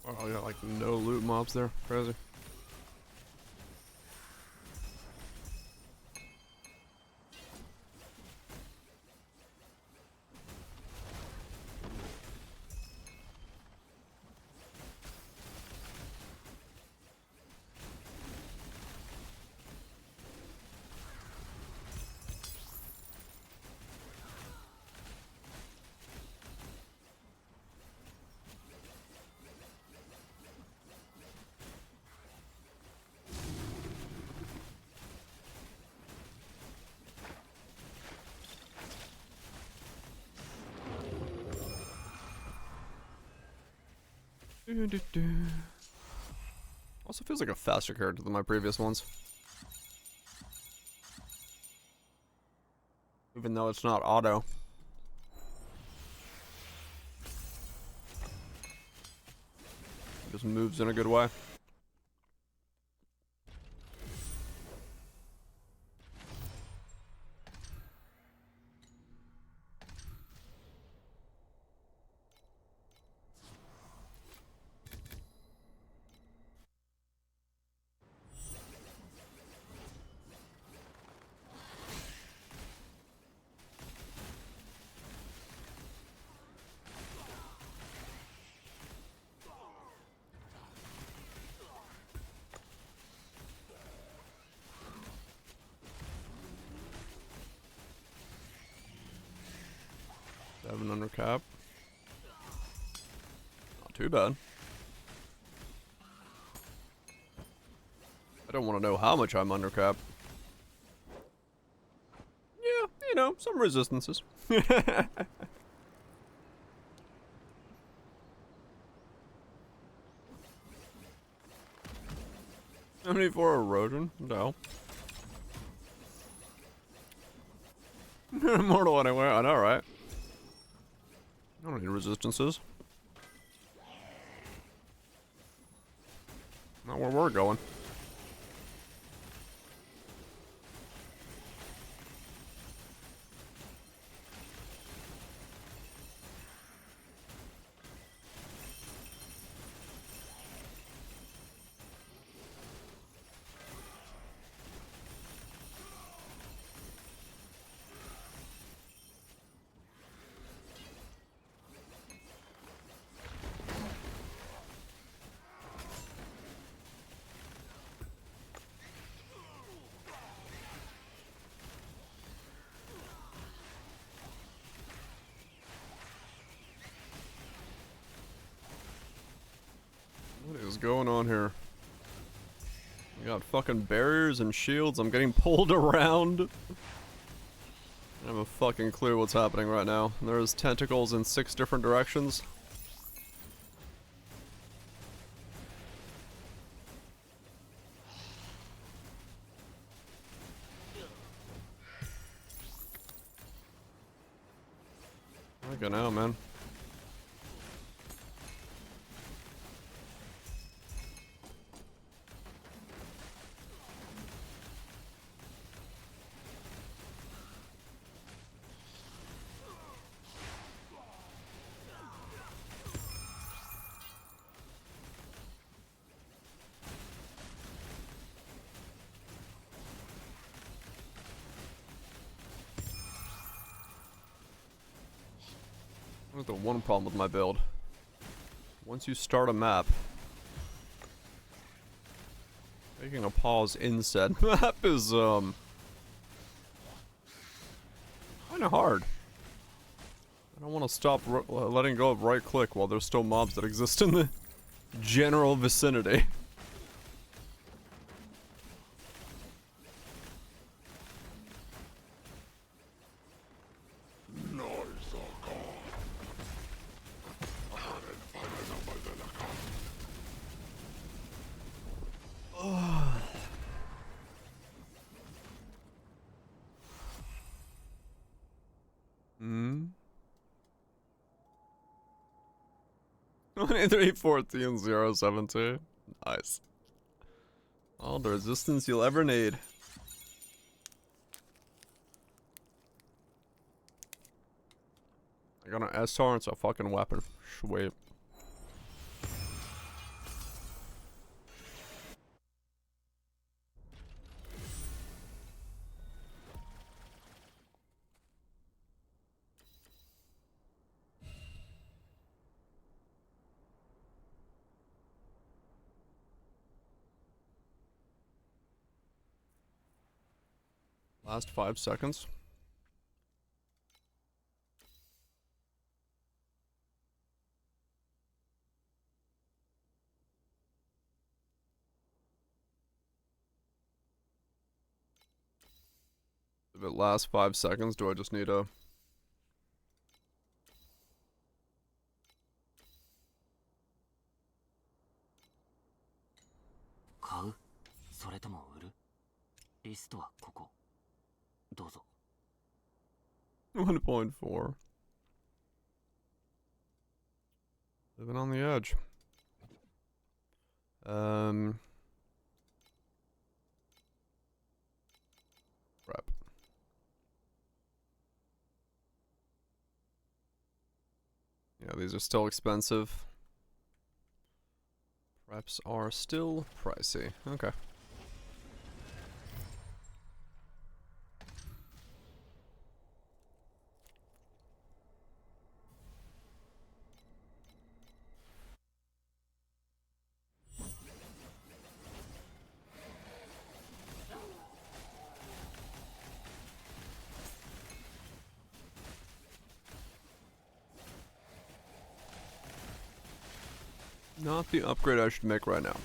Oh, I got like no loot mobs there. Crazy. Also feels like a faster character than my previous ones. Even though it's not auto. It just moves in a good way. Have an under cap. Not too bad. I don't want to know how much I'm under cap. Yeah, you know, some resistances. 74 erosion? No. Immortal anyway, I know, right? I don't need resistances. Not where we're going. going on here? We got fucking barriers and shields. I'm getting pulled around. I have a fucking clue what's happening right now. There's tentacles in 6 different directions. I don't know, man. That's the one problem with my build. Once you start a map, taking a pause in said map is kinda hard. I don't want to stop letting go of right click while there's still mobs that exist in the general vicinity. Hmm. 2314-017. Nice. All the resistance you'll ever need. I got an SR and it's a fucking weapon. Sweet. Last 5 seconds. If it lasts 5 seconds, do I just need a... Kau? それとも売る? リストはここ。どうぞ。 1.4. Living on the edge. Crap. Yeah, these are still expensive. Preps are still pricey. Okay. Not the upgrade I should make right now.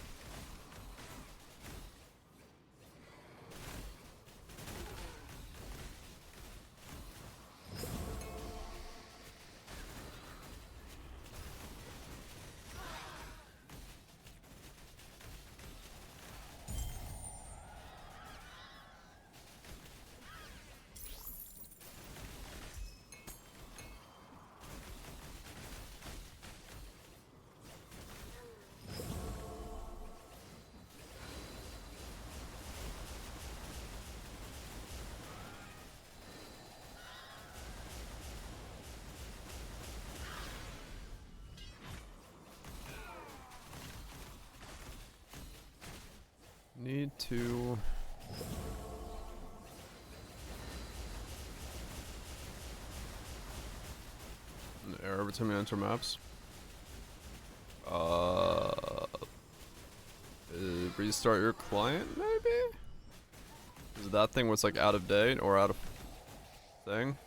Need to... An error between my enter maps. Restart your client, maybe? Is that thing was like out of date or out of thing?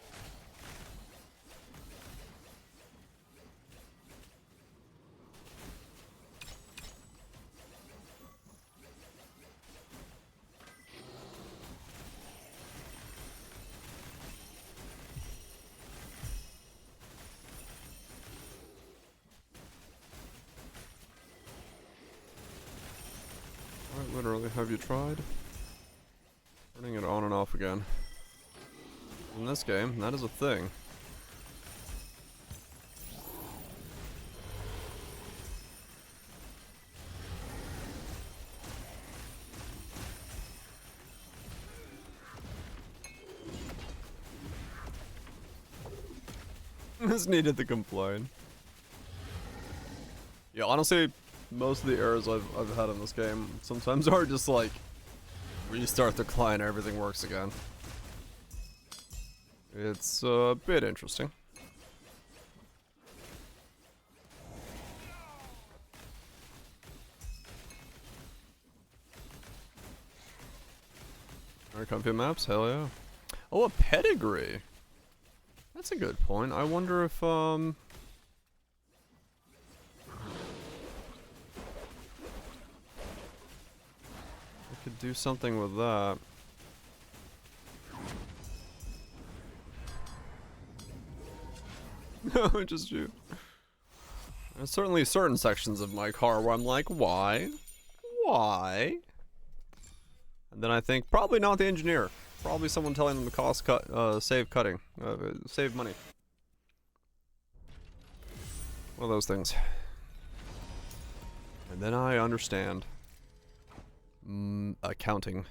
Have you tried turning it on and off again? In this game, that is a thing. This needed to complain. Yeah, honestly, most of the errors I've had in this game sometimes are just like restart the client, everything works again. It's a bit interesting. Alright, comfy maps? Hell yeah. Oh, a pedigree! That's a good point. I wonder if, I could do something with that. No, just you. There's certainly certain sections of my car where I'm like, why? Why? And then I think, probably not the engineer. Probably someone telling them to cost cut, save cutting, save money. One of those things. And then I understand. Accounting.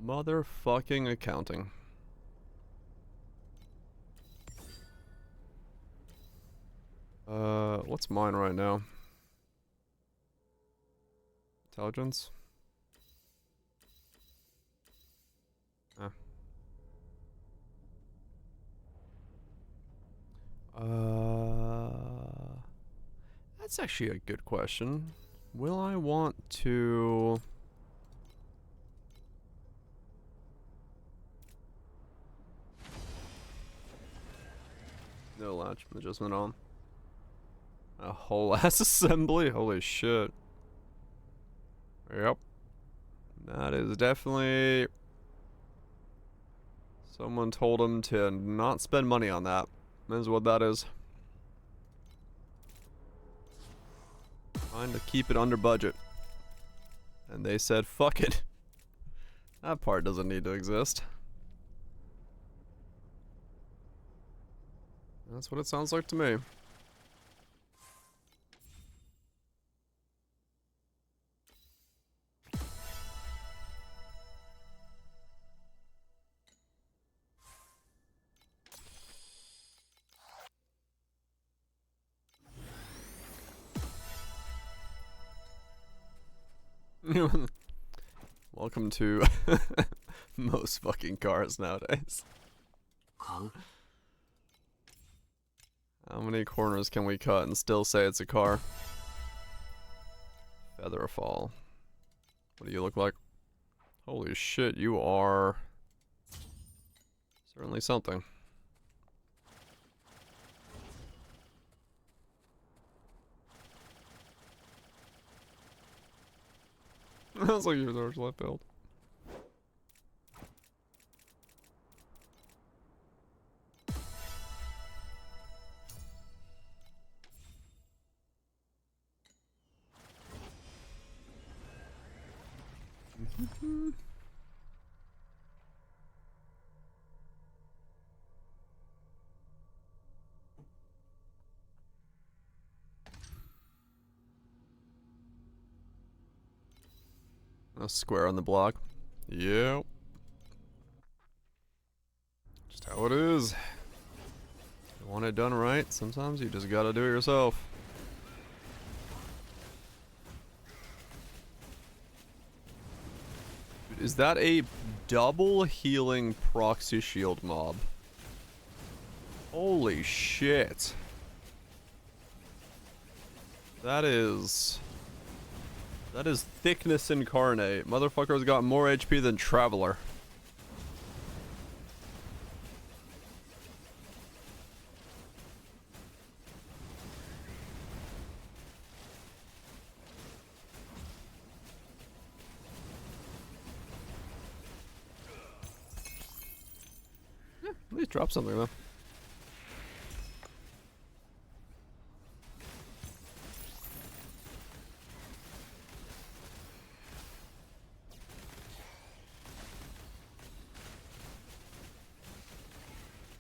Motherfucking accounting. What's mine right now? Intelligence? That's actually a good question. Will I want to... No latch adjustment on. A whole ass assembly? Holy shit. Yep. That is definitely... Someone told him to not spend money on that. Is what that is. Trying to keep it under budget. And they said, fuck it. That part doesn't need to exist. That's what it sounds like to me. Welcome to most fucking cars nowadays. 買う How many corners can we cut and still say it's a car? Feather fall. What do you look like? Holy shit, you are certainly something. That's like your Torchlight build. A square on the block. Yep. Just how it is. You want it done right, sometimes you just gotta do it yourself. Dude, is that a double healing proxy shield mob? Holy shit. That is thickness incarnate. Motherfucker's got more HP than Traveler. Yeah, at least drop something though.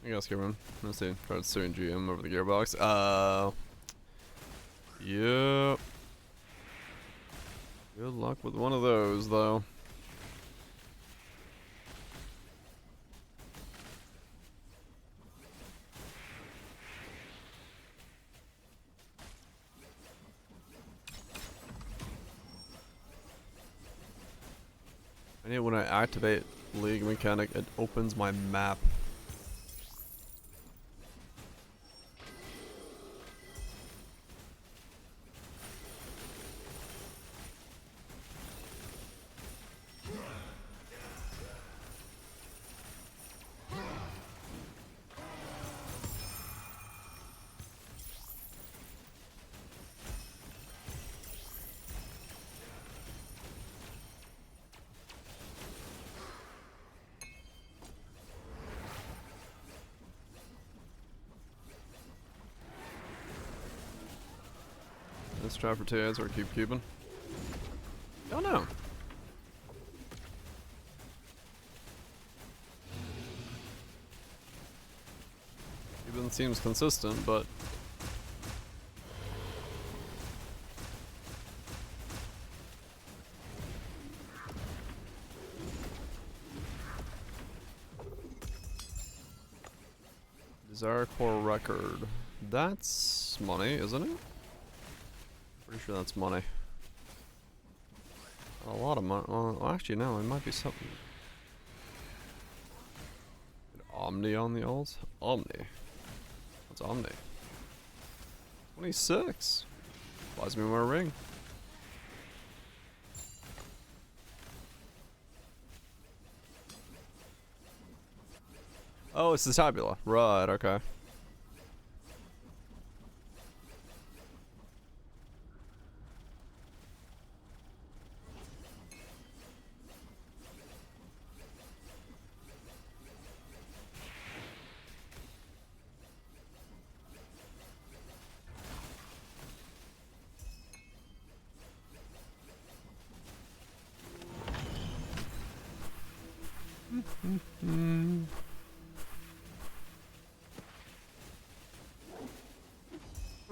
I guess give him. Let's see. Try to swing GM over the gearbox. Yep. Good luck with one of those, though. I need when I activate League Mechanic, it opens my map. Let's try for 2 heads or keep keeping. Don't know. Keeping seems consistent, but Desire Core Record. That's money, isn't it? Pretty sure that's money. A lot of money. Well, actually, no, it might be something. Omni on the alls? Omni. What's Omni? 26. Buys me more ring. Oh, it's the tabula. Right, okay.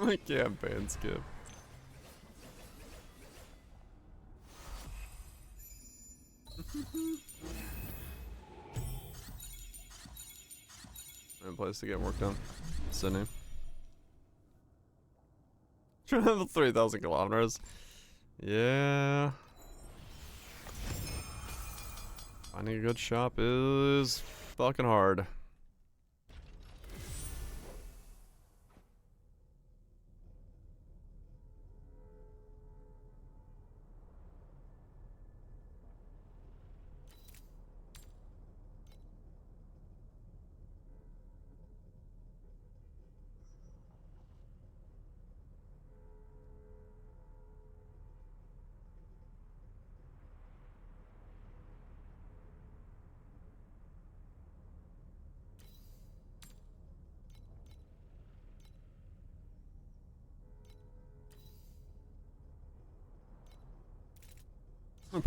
I can't ban skip. No place to get work done. Sydney. Travel 3,000 kilometers. Yeah. Finding a good shop is fucking hard.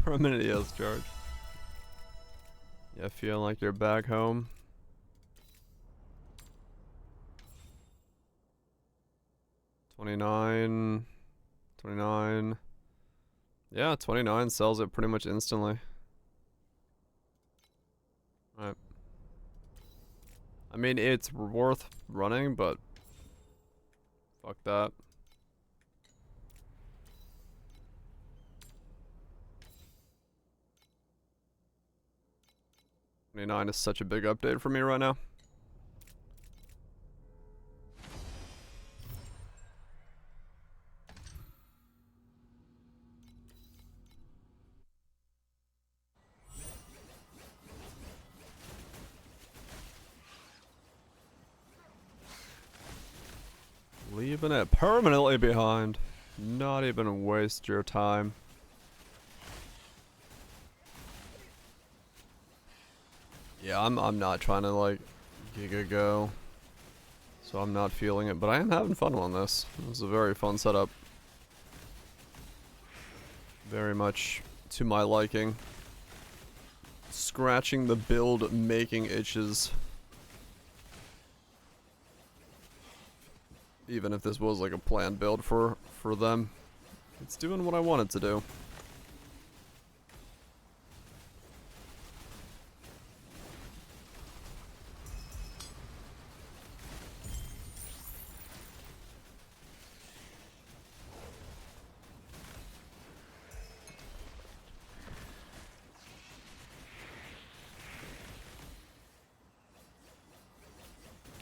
Permanent ES charge. Yeah, feel like you're back home. $29. $29. Yeah, 29 sells it pretty much instantly. Alright. I mean, it's worth running, but fuck that. 29 is such a big update for me right now. Leaving it permanently behind. Not even waste your time. Yeah, I'm not trying to like giga go. So I'm not feeling it, but I am having fun on this. This is a very fun setup. Very much to my liking. Scratching the build making itches. Even if this was like a planned build for them. It's doing what I want it to do.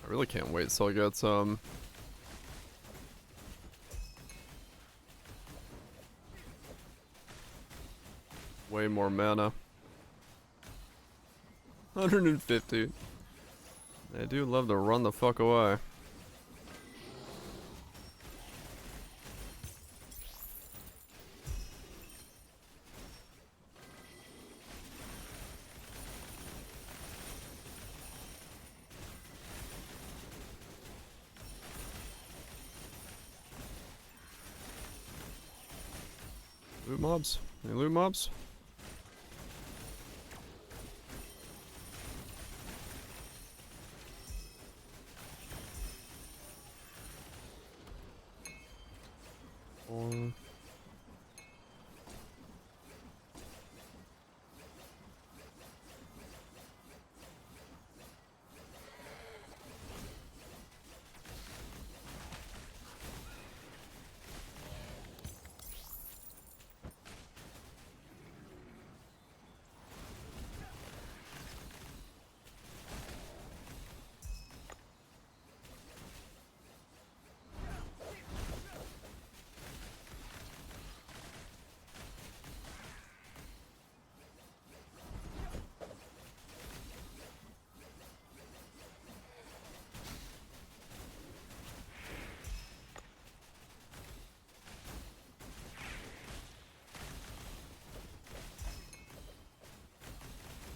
I really can't wait till I get some way more mana. 150. They do love to run the fuck away. Loot mobs? Any loot mobs? Or...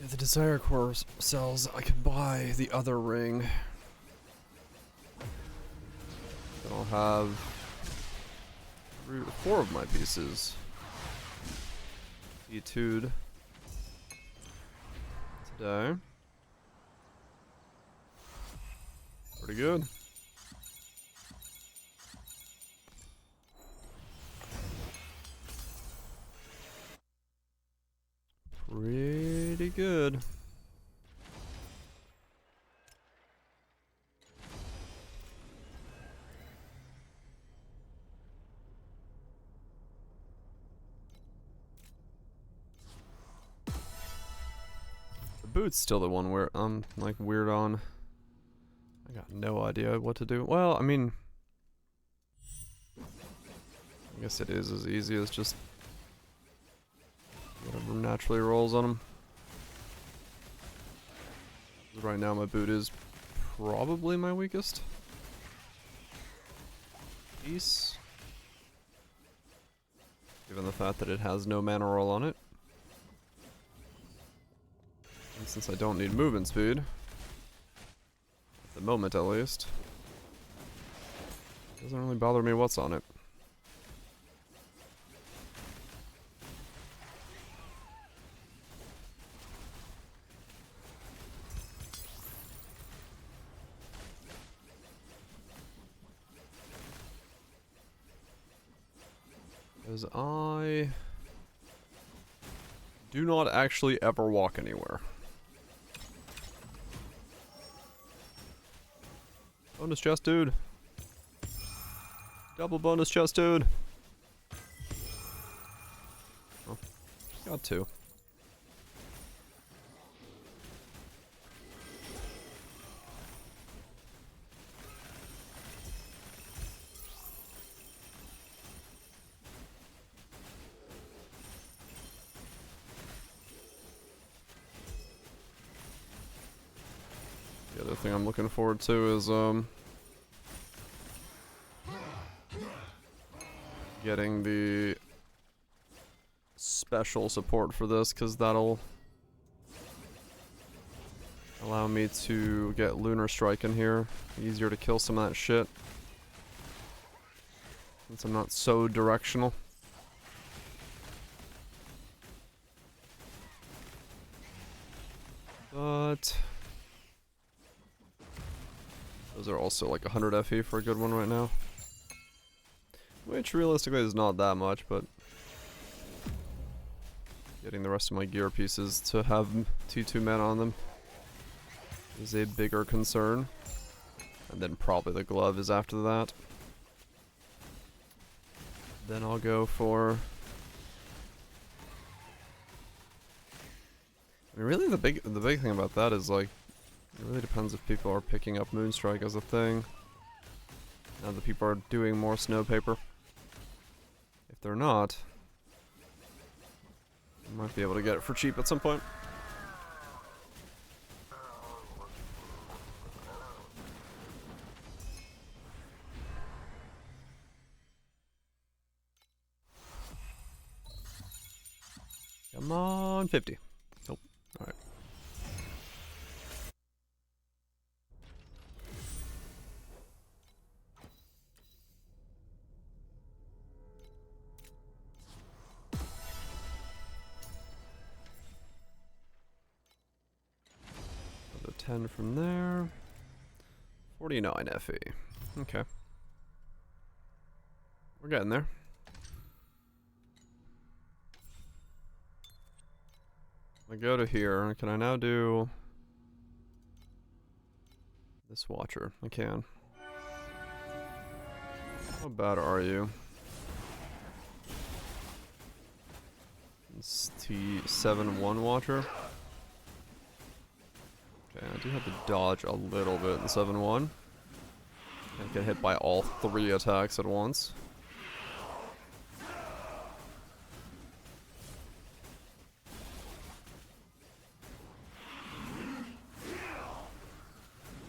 If the Desire Core sells, I can buy the other ring. Then I'll have 4 of my pieces. Etude today. Pretty good. Pretty good. The boot's still the one where I'm like weird on. I got no idea what to do. Well, I mean, I guess it is as easy as just whatever naturally rolls on him. Right now my boot is probably my weakest piece. Given the fact that it has no mana roll on it. And since I don't need movement speed, at the moment at least, it doesn't really bother me what's on it. Because I do not actually ever walk anywhere. Bonus chest, dude. Double bonus chest, dude. Oh, got 2. The other thing I'm looking forward to is getting the special support for this, because that'll allow me to get Lunar Strike in here. Easier to kill some of that shit, since I'm not so directional. But Those are also like 100 FE for a good one right now. Which realistically is not that much, but getting the rest of my gear pieces to have T2 men on them is a bigger concern. And then probably the glove is after that. Then I'll go for... I mean, really the big thing about that is like, it really depends if people are picking up Moonstrike as a thing. Now that people are doing more snow paper. If they're not, you might be able to get it for cheap at some point. Come on, 50. Nope. Alright. Another 10 from there. 49 FE. Okay. We're getting there. I go to here. Can I now do this watcher? I can. How bad are you? It's T7-1 watcher. Okay, I do have to dodge a little bit in the 7-1. Can't get hit by all 3 attacks at once.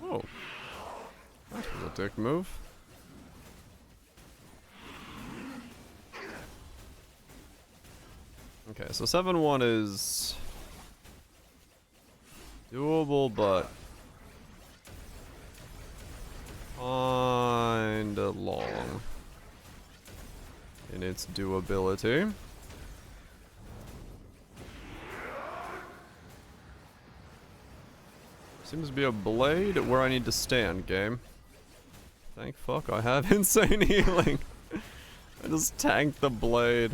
Oh. That was a dick move. Okay, so 7-1 is doable, but kinda long in its doability. Seems to be a blade where I need to stand, game. Thank fuck I have insane healing. I just tanked the blade.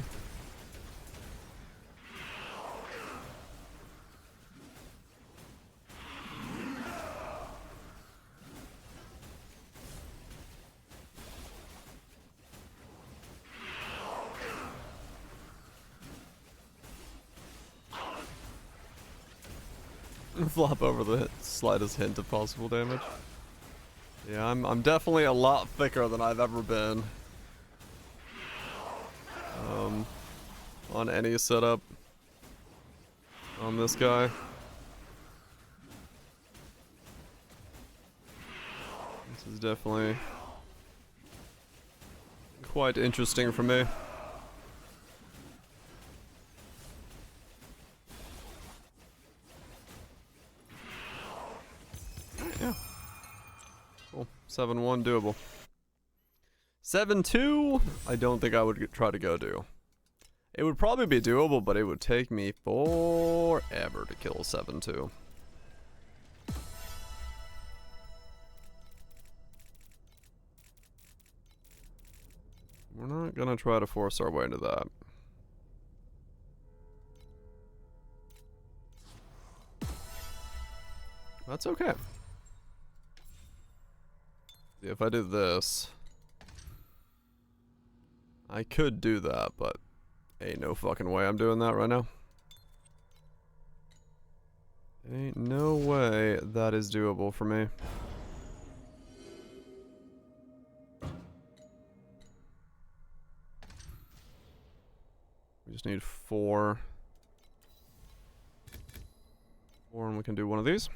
Flop over the slightest hint of possible damage. Yeah, I'm definitely a lot thicker than I've ever been. On any setup. On this guy. This is definitely quite interesting for me. Yeah. Cool. 7-1 doable. 7-2, I don't think I would try to go do. It would probably be doable, but it would take me forever to kill 7-2. We're not gonna try to force our way into that. That's okay. If I did this, I could do that, but ain't no fucking way I'm doing that right now. Ain't no way that is doable for me. We just need 4. 4 and we can do one of these.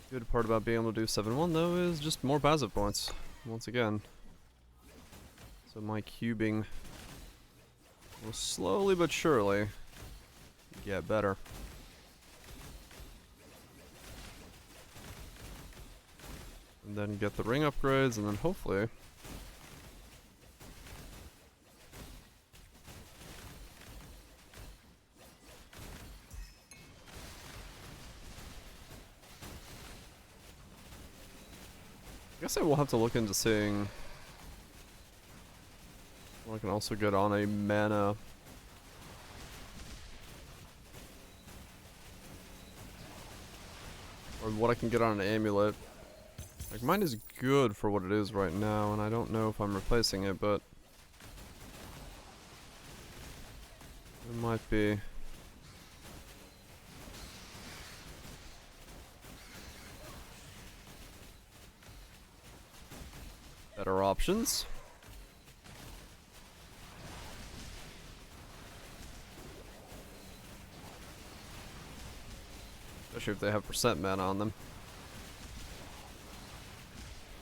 Good part about being able to do 7-1 though is just more passive points, once again. So my cubing will slowly but surely get better. And then get the ring upgrades, and then hopefully... I guess I will have to look into seeing... I can also get on a mana... or what I can get on an amulet. Like, mine is good for what it is right now, and I don't know if I'm replacing it, but... it might be... better options. Especially if they have percent mana on them.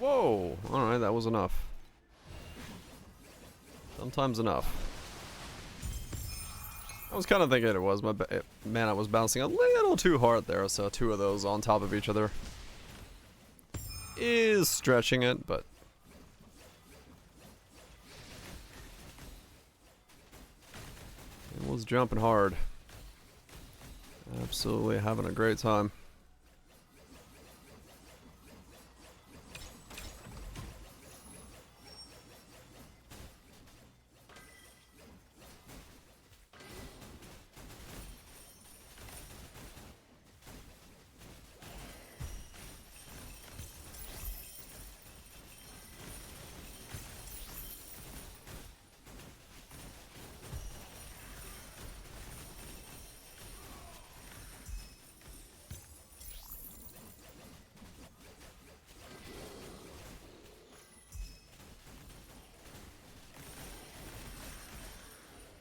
Whoa! Alright, that was enough. Sometimes enough. I was kind of thinking it was. My mana was bouncing a little too hard there, so two of those on top of each other is stretching it, but... it was jumping hard. Absolutely having a great time.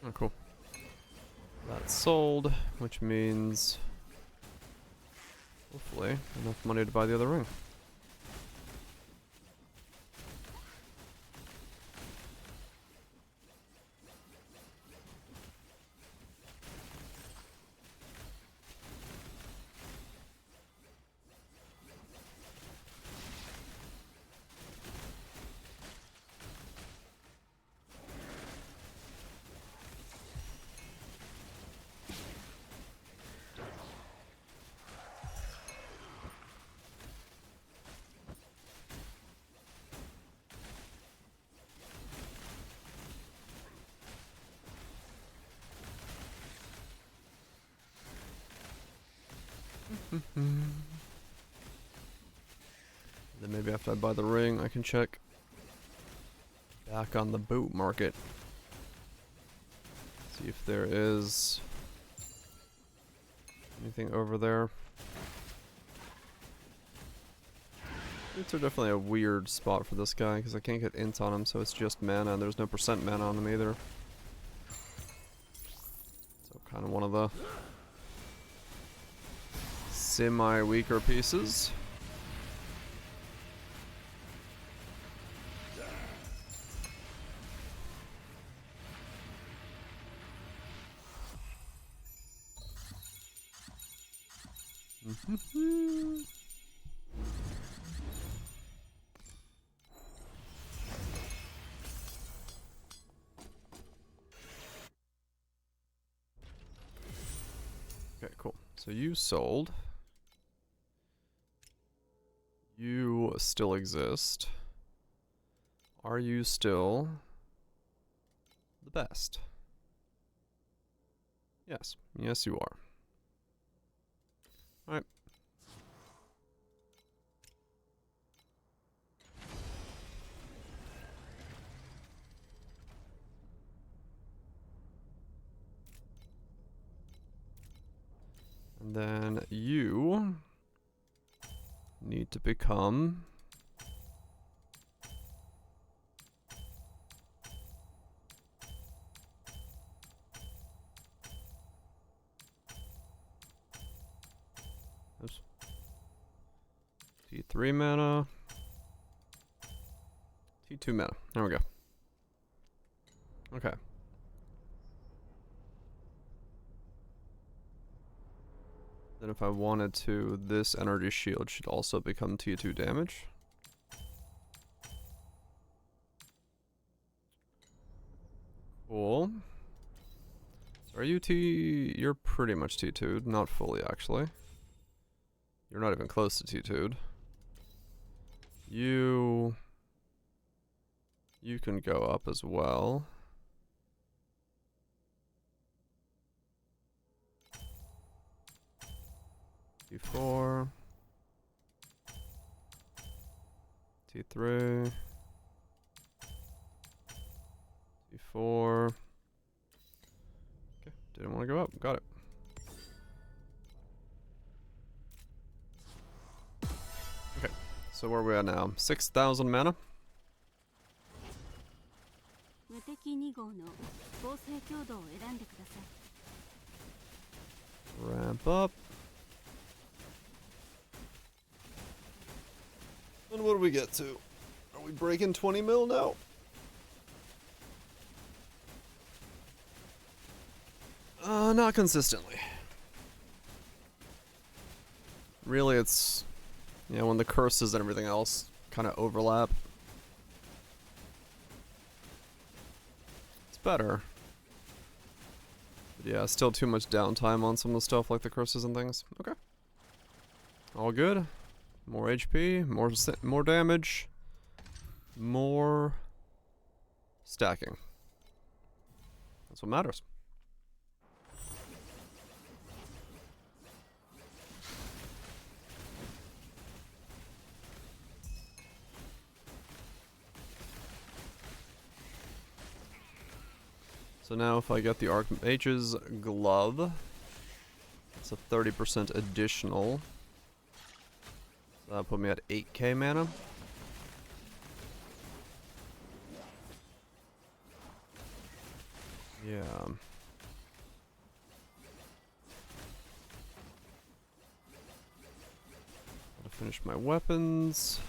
Oh, cool. That's sold, which means hopefully enough money to buy the other ring. Then maybe after I buy the ring, I can check back on the boot market. See if there is anything over there. Boots are definitely a weird spot for this guy because I can't get int on him, so it's just mana and there's no percent mana on him either. So kind of one of the semi-weaker pieces. Okay, cool. So you sold. You still exist. Are you still the best? Yes. Yes, you are. Alright. And then you need to become oops. T3 mana, T2 mana. There we go. Okay. Then if I wanted to, this energy shield should also become T2 damage. Are you T? You're pretty much T2'd. Not fully, actually. You're not even close to T2'd. You can go up as well. T4. T3. T4. Okay, didn't want to go up. Got it. Okay, so where are we at now? 6,000 mana. 無敵2号の合成強度を選んでください。 Ramp up. And what do we get to? Are we breaking 20 mil now? Not consistently. Really, it's, you know, when the curses and everything else kind of overlap. It's better. But yeah, still too much downtime on some of the stuff like the curses and things. Okay. All good. More HP, more damage, more stacking. That's what matters. So now if I get the Archmage's Glove, it's a 30% additional. So that'll put me at 8k mana. Yeah. Gotta finish my weapons.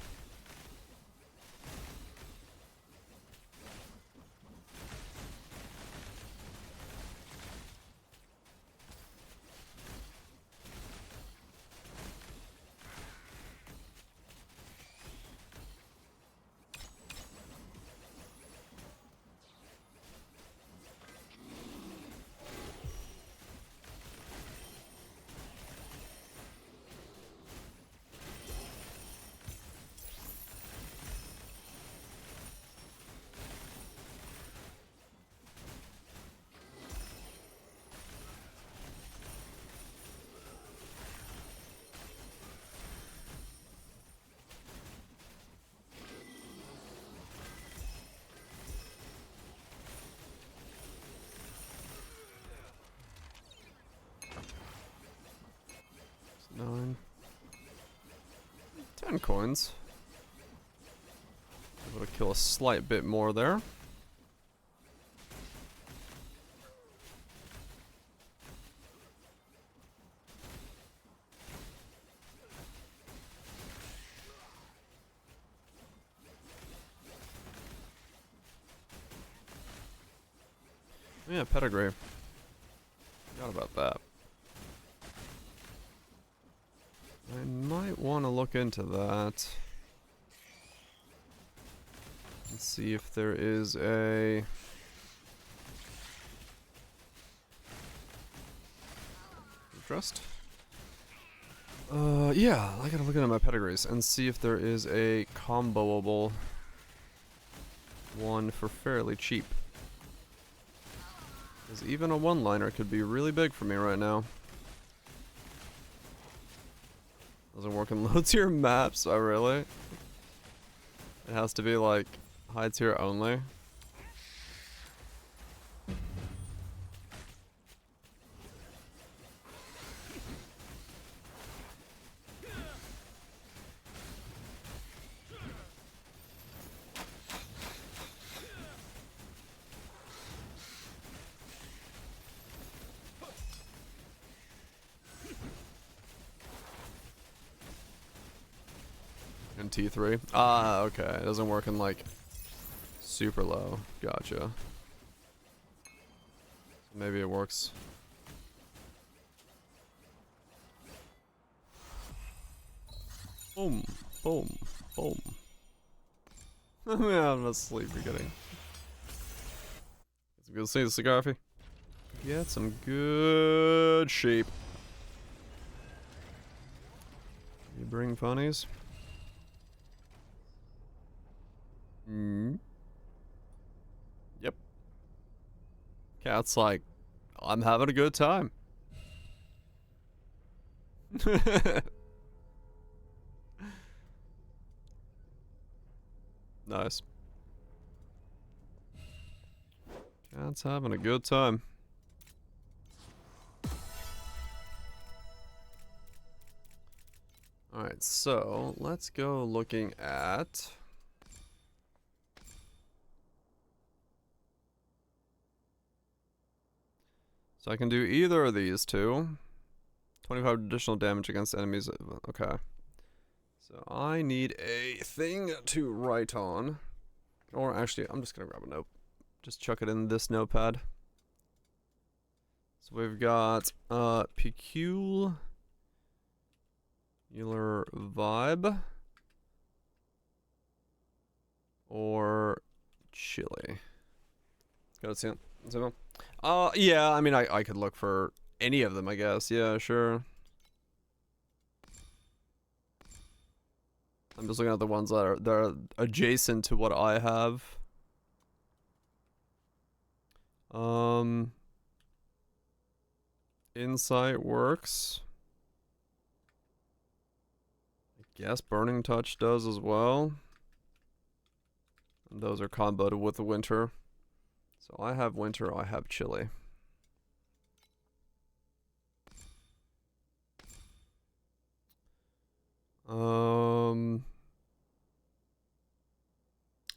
Nine. 10 coins. Able to kill a slight bit more there. Yeah, pedigree. Forgot about that. I might want to look into that and see if there is a trust. Yeah, I gotta look into my pedigrees and see if there is a comboable one for fairly cheap. Because even a one-liner could be really big for me right now. Doesn't work in low tier maps, oh really? It has to be like high tier only. In T3? Ah, okay. It doesn't work in like super low. Gotcha. Maybe it works. Boom, boom, boom. Yeah, I'm asleep. You're kidding. It's good to see you, Cigarfi. Get some good sheep. You bring ponies? Hmm. Yep. Cat's like, I'm having a good time. Nice. Cat's having a good time. Alright, so let's go looking at... So I can do either of these two. 25 additional damage against enemies. Okay. So I need a thing to write on. Or actually, I'm just gonna grab a note. Just chuck it in this notepad. So we've got peculiar vibe or chili. Got it, see it? Yeah, I mean I could look for any of them, I guess. Yeah, sure. I'm just looking at the ones that are adjacent to what I have. Insight works. I guess Burning Touch does as well. And those are comboed with the Winter. So I have Winter, I have Chili.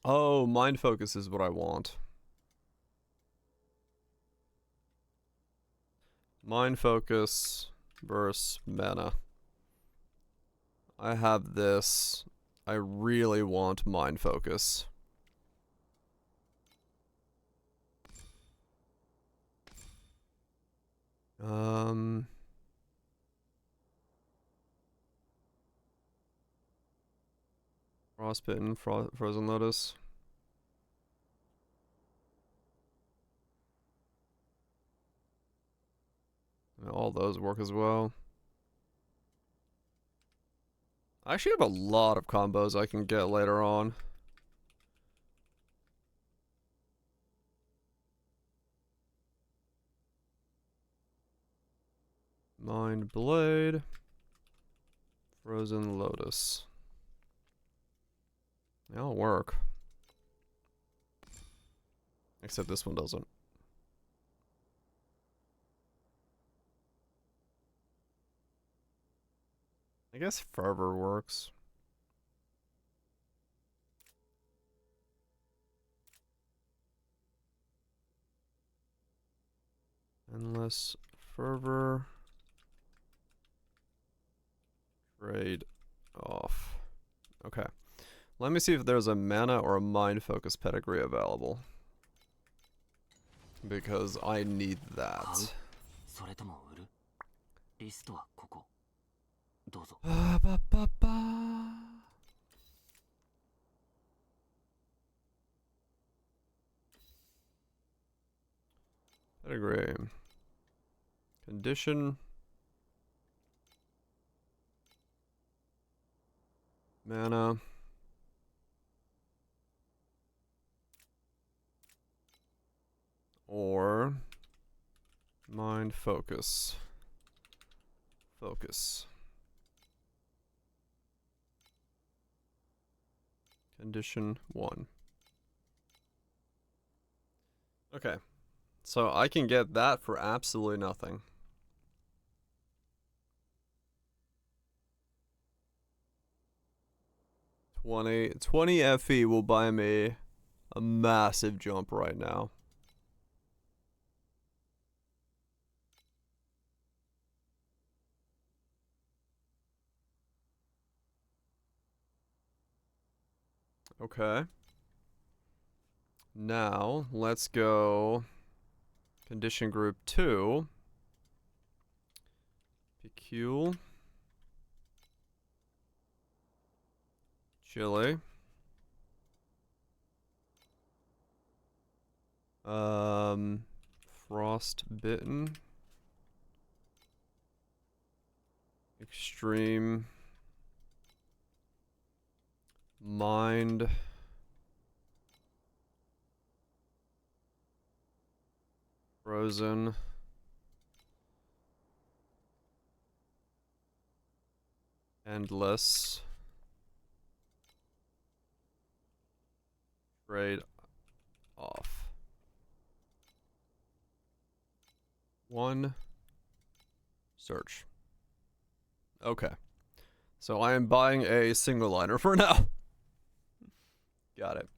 Oh, Mind Focus is what I want. Mind Focus versus Mana. I have this. I really want Mind Focus. Frostbitten, Frozen Lotus. All those work as well. I actually have a lot of combos I can get later on. Mind Blade. Frozen Lotus. They all work. Except this one doesn't. I guess Fervor works. Endless Fervor. Trade off. Okay. Let me see if there's a mana or a mind focus pedigree available. Because I need that. それとも売るリストはここどうぞ Pedigree. Condition. Mana. Or mind focus. Focus. Condition 1. Okay. So I can get that for absolutely nothing. $20 FE will buy me a massive jump right now. Okay. Now, let's go condition group 2. Pecul. Chili. Frostbitten. Extreme. Mind. Frozen. Endless. Trade off. 1. Search. Okay. So I am buying a single liner for now. Got it.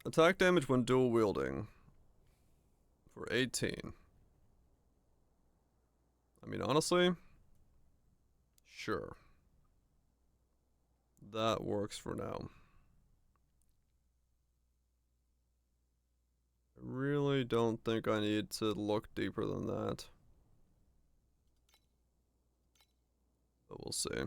Attack damage when dual wielding. For 18. I mean, honestly, sure. That works for now. I really don't think I need to look deeper than that. But we'll see.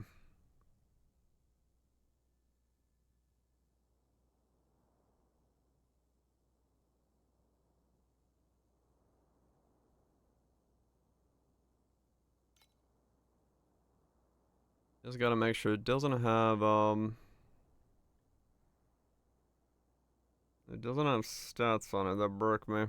Just gotta make sure it doesn't have, it doesn't have stats on it that broke me.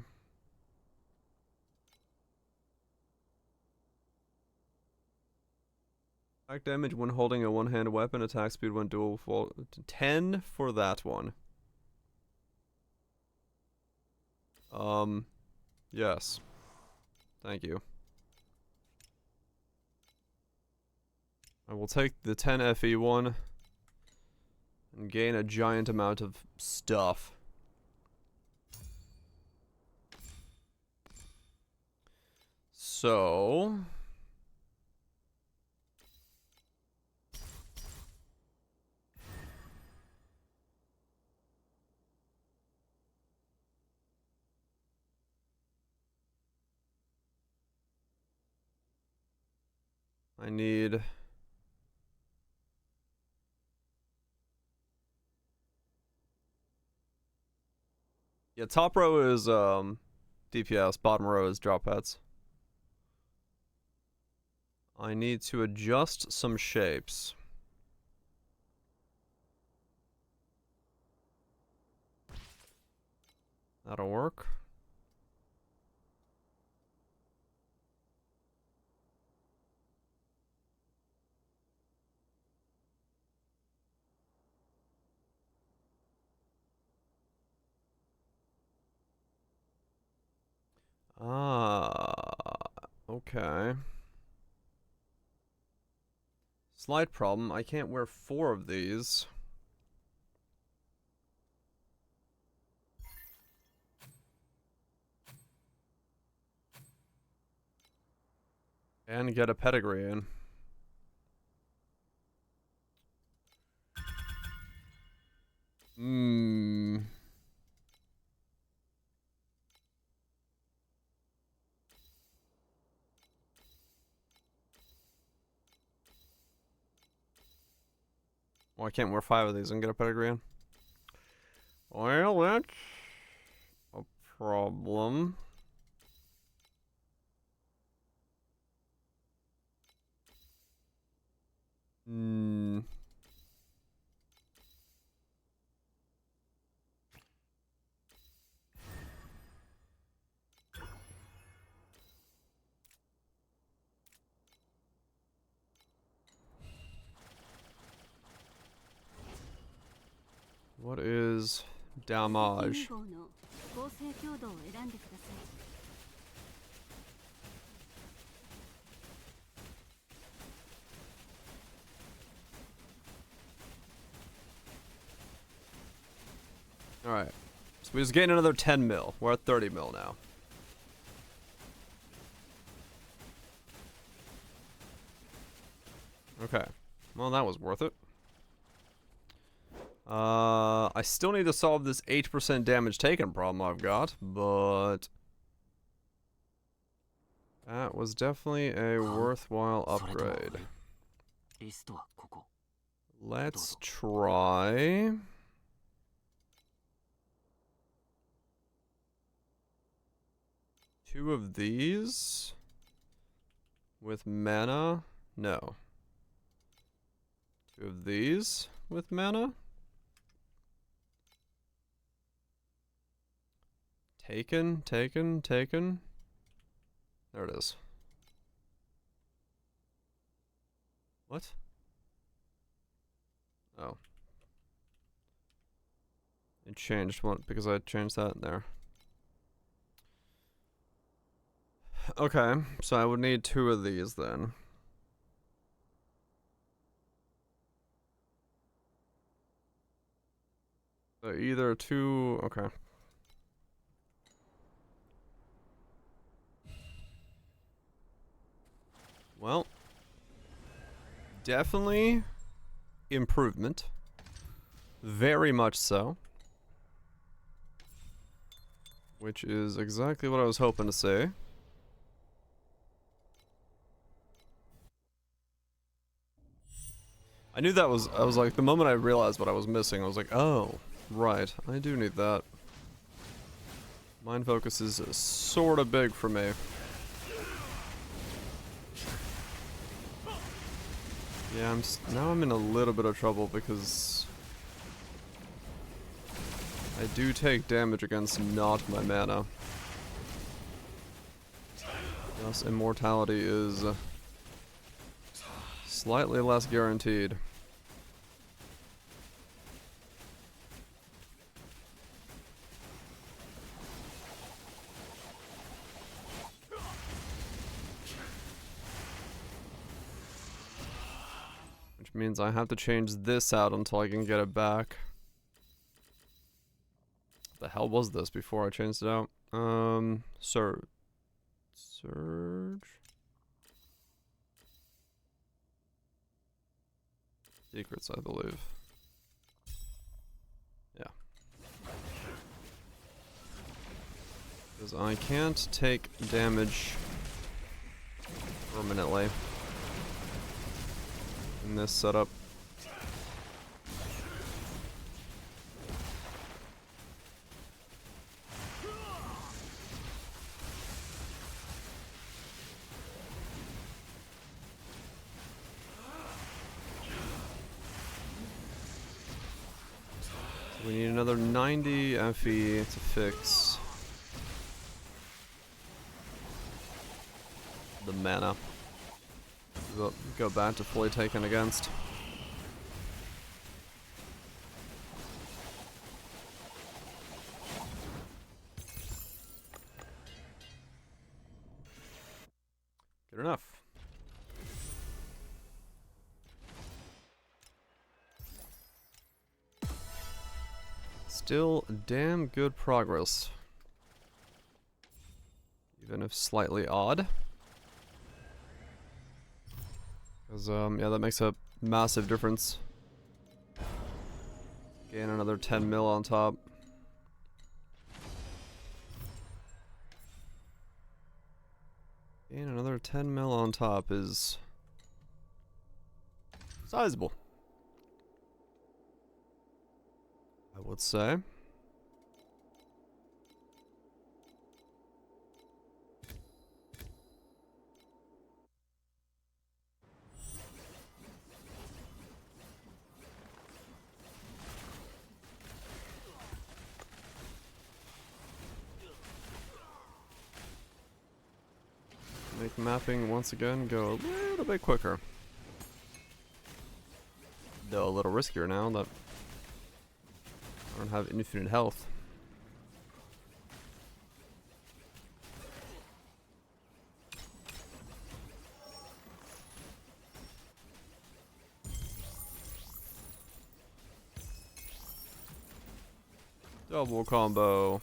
Attack damage when holding a one-hand weapon, attack speed when dual fall. 10 for that one. Yes. Thank you. I will take the 10 FE one and gain a giant amount of stuff. So I need top row is DPS, bottom row is drop pets. I need to adjust some shapes. That'll work. Okay. Slight problem, I can't wear 4 of these. And get a pedigree in. Well, I can't wear 5 of these and get a pedigree in. Well, that's a problem. What is damage? 敵2号の合成強度を選んでください。 Alright. So we just gained another 10 mil. We're at 30 mil now. Okay. Well, that was worth it. I still need to solve this 8% damage taken problem I've got, but that was definitely a worthwhile upgrade. Let's try. Two of these with mana. No. Two of these with mana. Taken, taken, taken. There it is. What? Oh. It changed one because I changed that in there. Okay, so I would need two of these then. So either two, okay. Well, definitely improvement. Very much so. Which is exactly what I was hoping to say. I knew that was, I was like, the moment I realized what I was missing, I was like, oh, right, I do need that. Mind focus is sort of big for me. Yeah, now I'm in a little bit of trouble because I do take damage against not my mana. Thus, immortality is slightly less guaranteed. Which means I have to change this out until I can get it back. The hell was this before I changed it out? Surge. Secrets, I believe. Yeah. Because I can't take damage permanently in this setup. We need another 90 FE to fix the mana. Go back to fully taken against. Good enough. Still damn good progress. Even if slightly odd. Because, yeah, that makes a massive difference. Gain another 10 mil on top. Gain another 10 mil on top is sizable, I would say. Make mapping once again go a little bit quicker. Though a little riskier now that I don't have infinite health. Double combo.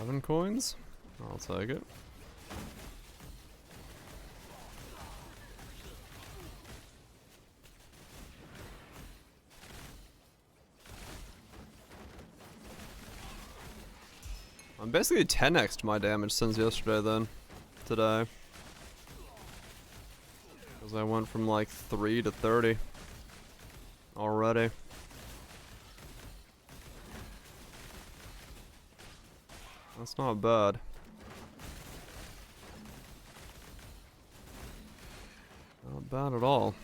7 coins? I'll take it. I'm basically 10x'd my damage since yesterday then. Today. Because I went from like 3 to 30. Already. That's not bad. Not bad at all.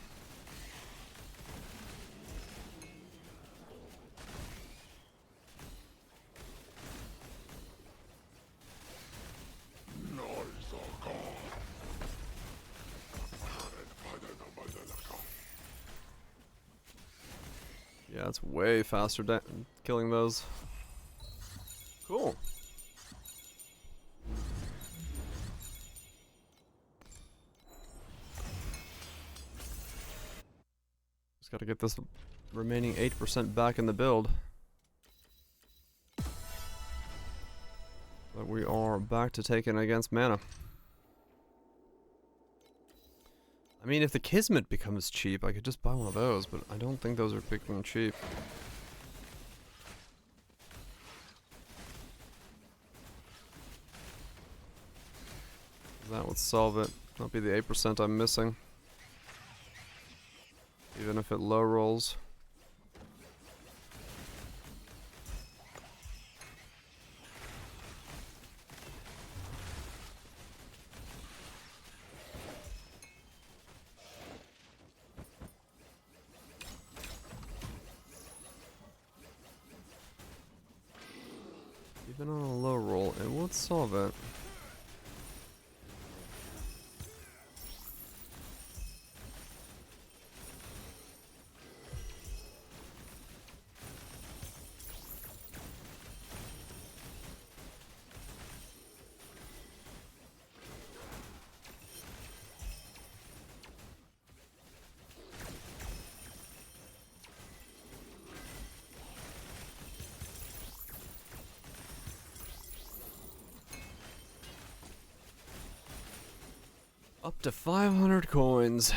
Yeah, it's way faster killing those. Cool. Just gotta get this remaining 8% back in the build. But we are back to taking against mana. I mean, if the Kismet becomes cheap, I could just buy one of those, but I don't think those are picking cheap. That would solve it. That'll be the 8% I'm missing. Even if it low rolls. Even on a low roll, it would solve it. Up to 500 coins.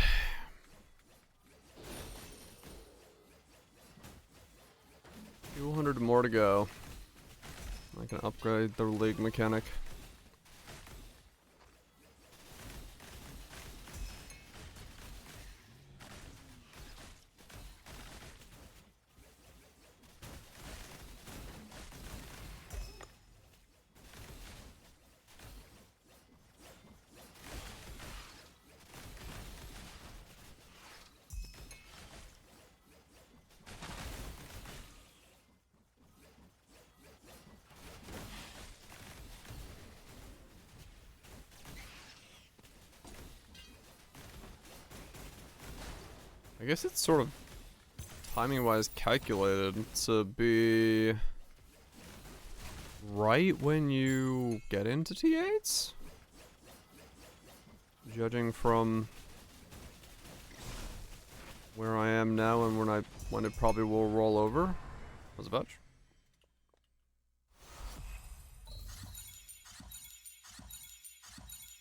Few hundred more to go. I can upgrade the league mechanic. I guess it's sort of timing-wise calculated to be right when you get into T8s? Judging from where I am now and when it probably will roll over. Was a bunch.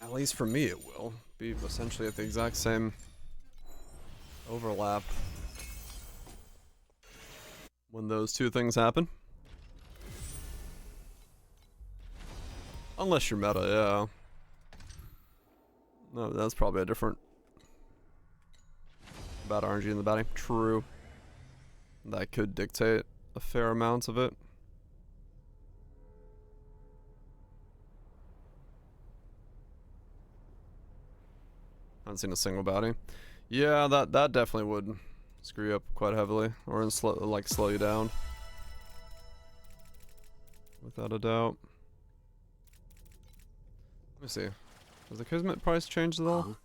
At least for me it will be essentially at the exact same overlap when those two things happen. Unless you're meta, yeah. No, that's probably a different bad RNG in the batting. True. That could dictate a fair amount of it. Haven't seen a single baddie. Yeah, that definitely would screw you up quite heavily, or slow you down. Without a doubt. Let me see. Has the Kismet price changed at all?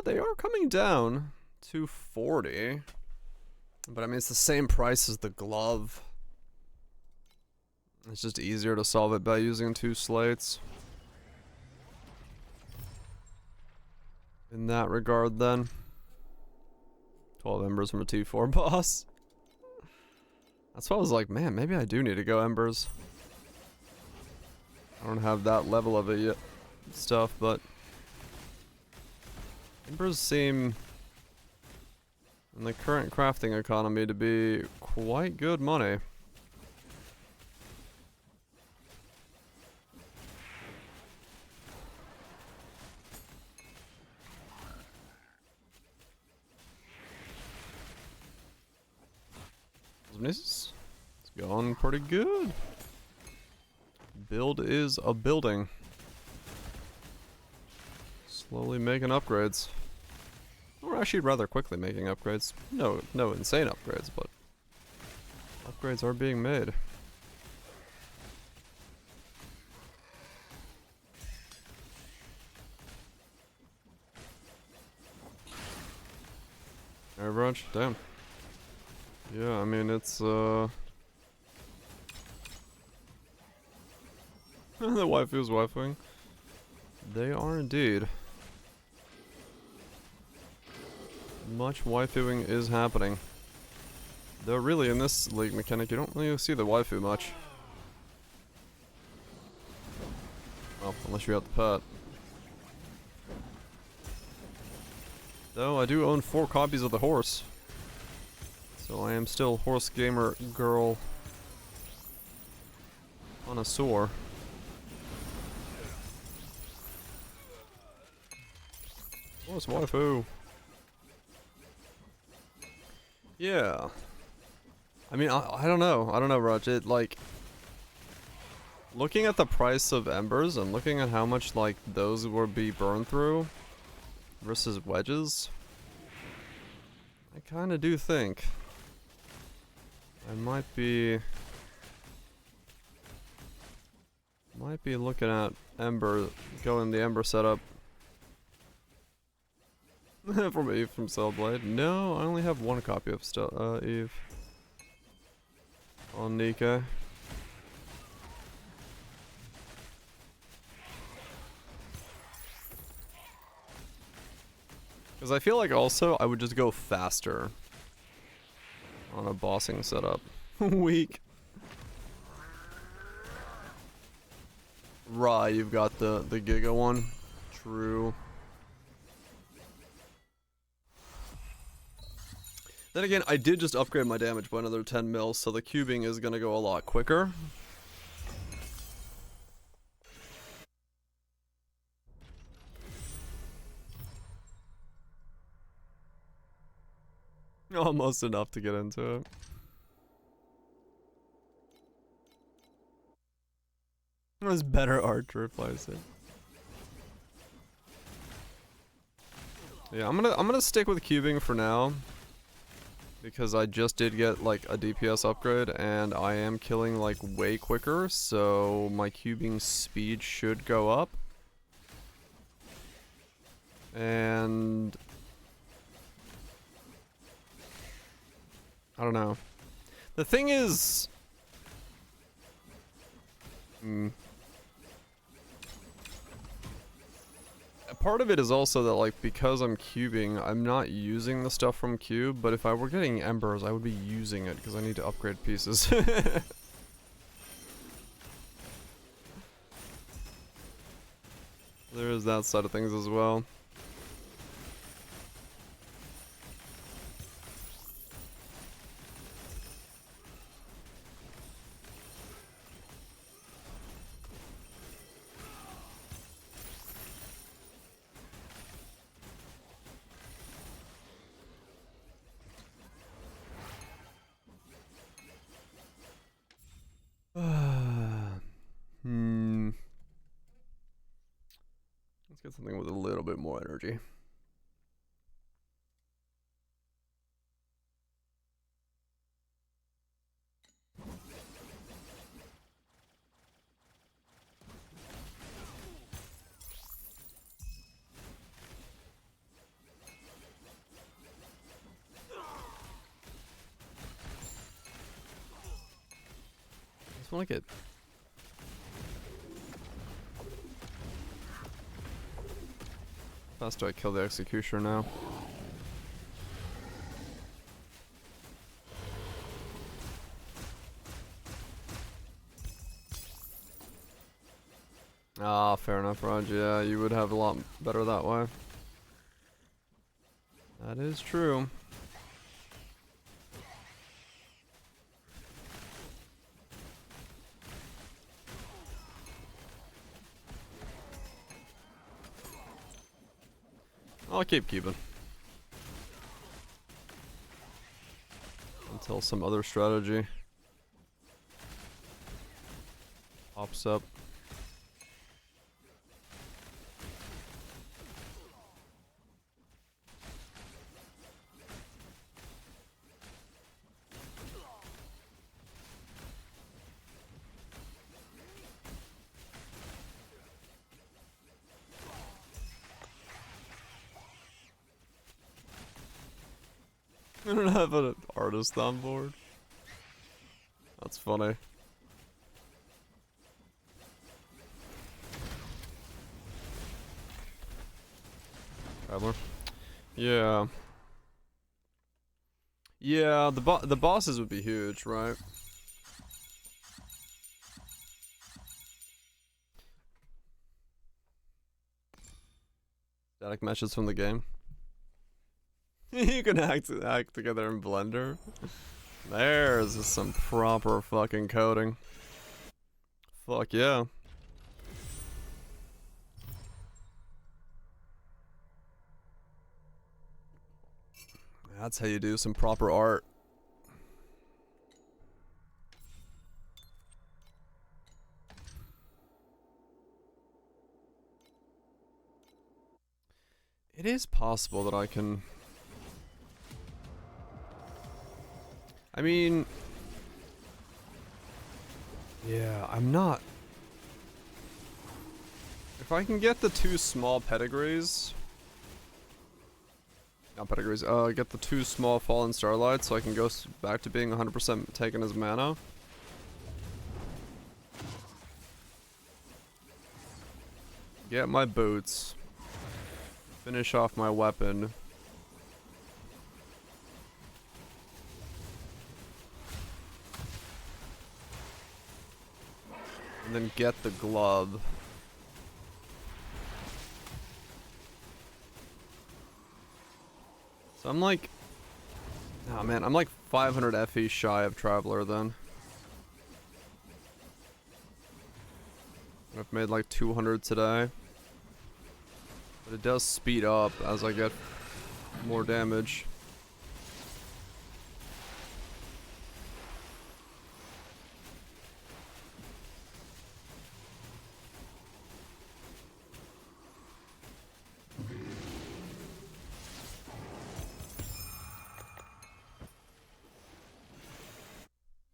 They are coming down to 40. But I mean, it's the same price as the glove. It's just easier to solve it by using 2 slates. In that regard, then. 12 embers from a T4 boss. That's why I was like, man, maybe I do need to go Embers. I don't have that level of it yet, stuff, but Embers seem, in the current crafting economy, to be quite good money. It's going pretty good. Build is a building. Slowly making upgrades. Or actually rather quickly making upgrades. No insane upgrades, but upgrades are being made. Air brunch? Damn. Yeah, I mean, it's, the waifu's waifuing. They are indeed. Much waifuing is happening. Though really, in this league mechanic, you don't really see the waifu much. Well, unless you have the pet. Though, I do own 4 copies of the horse. So I am still horse gamer girl connoisseur. Horse waifu. Yeah. I mean, I don't know. I don't know, Raj. It, like, looking at the price of embers and looking at how much, like, those would be burned through versus wedges, I kind of do think I might be looking at Ember, going the Ember setup. From Eve from Cellblade. No, I only have 1 copy of Eve on Nika. Because I feel like also I would just go faster on a bossing setup. Weak. Right, you've got the Giga one. True. Then again, I did just upgrade my damage by another 10 mils, so the cubing is gonna go a lot quicker. Almost enough to get into it. It was better art to replace it. Yeah, I'm gonna stick with cubing for now. Because I just did get like a DPS upgrade and I am killing like way quicker, so my cubing speed should go up. And I don't know. The thing is, part of it is also that, like, because I'm cubing, I'm not using the stuff from cube, but if I were getting embers, I would be using it because I need to upgrade pieces. There is that side of things as well. Let's get something with a little bit more energy. I just want to get fast. Do I kill the executioner now? Ah, fair enough, Raj. Yeah, you would have a lot better that way. That is true. I'll keep keeping. Until some other strategy pops up. I don't have an artist on board. That's funny. Traveler. Yeah. Yeah, the bosses would be huge, right? Static meshes from the game. You can act together in Blender. There's some proper fucking coding. Fuck yeah. That's how you do some proper art. It is possible that I can... I mean... Yeah, I'm not... If I can get the 2 small pedigrees... Not pedigrees, get the 2 small fallen starlights so I can go back to being 100% taken as mana. Get my boots. Finish off my weapon. And then get the glove. So I'm like... Oh man, I'm like 500 FE shy of Traveler then. I've made like 200 today. But it does speed up as I get more damage.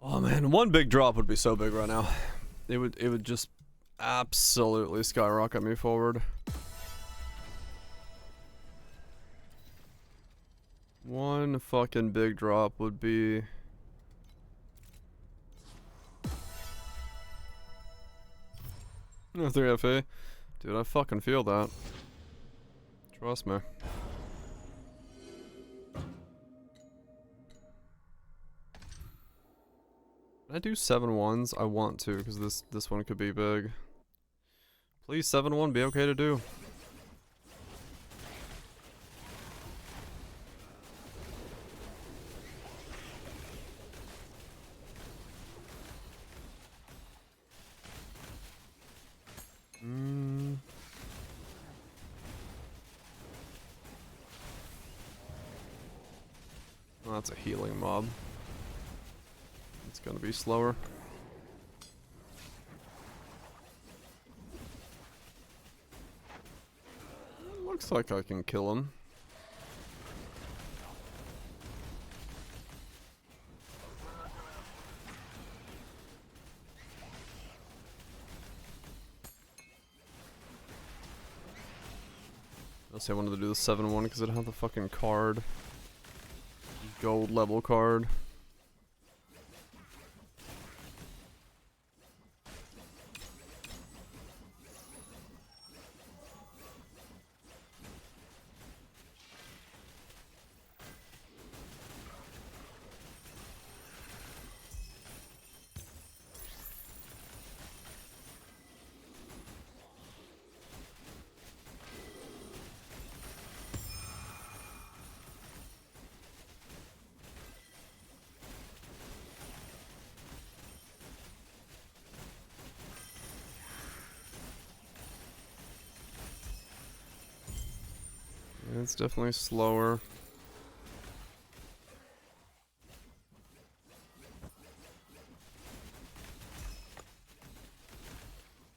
Oh man, one big drop would be so big right now. It would just absolutely skyrocket me forward. One fucking big drop would be... No, 3 FA. Dude, I fucking feel that. Trust me. Can I do 7-1s? I want to, because this one could be big. Please, 7-1 be okay to do. Oh, that's a healing mob. It's gonna be slower. Looks like I can kill him. I wanted to do the 7-1 because it had the fucking card. Gold level card. It's definitely slower.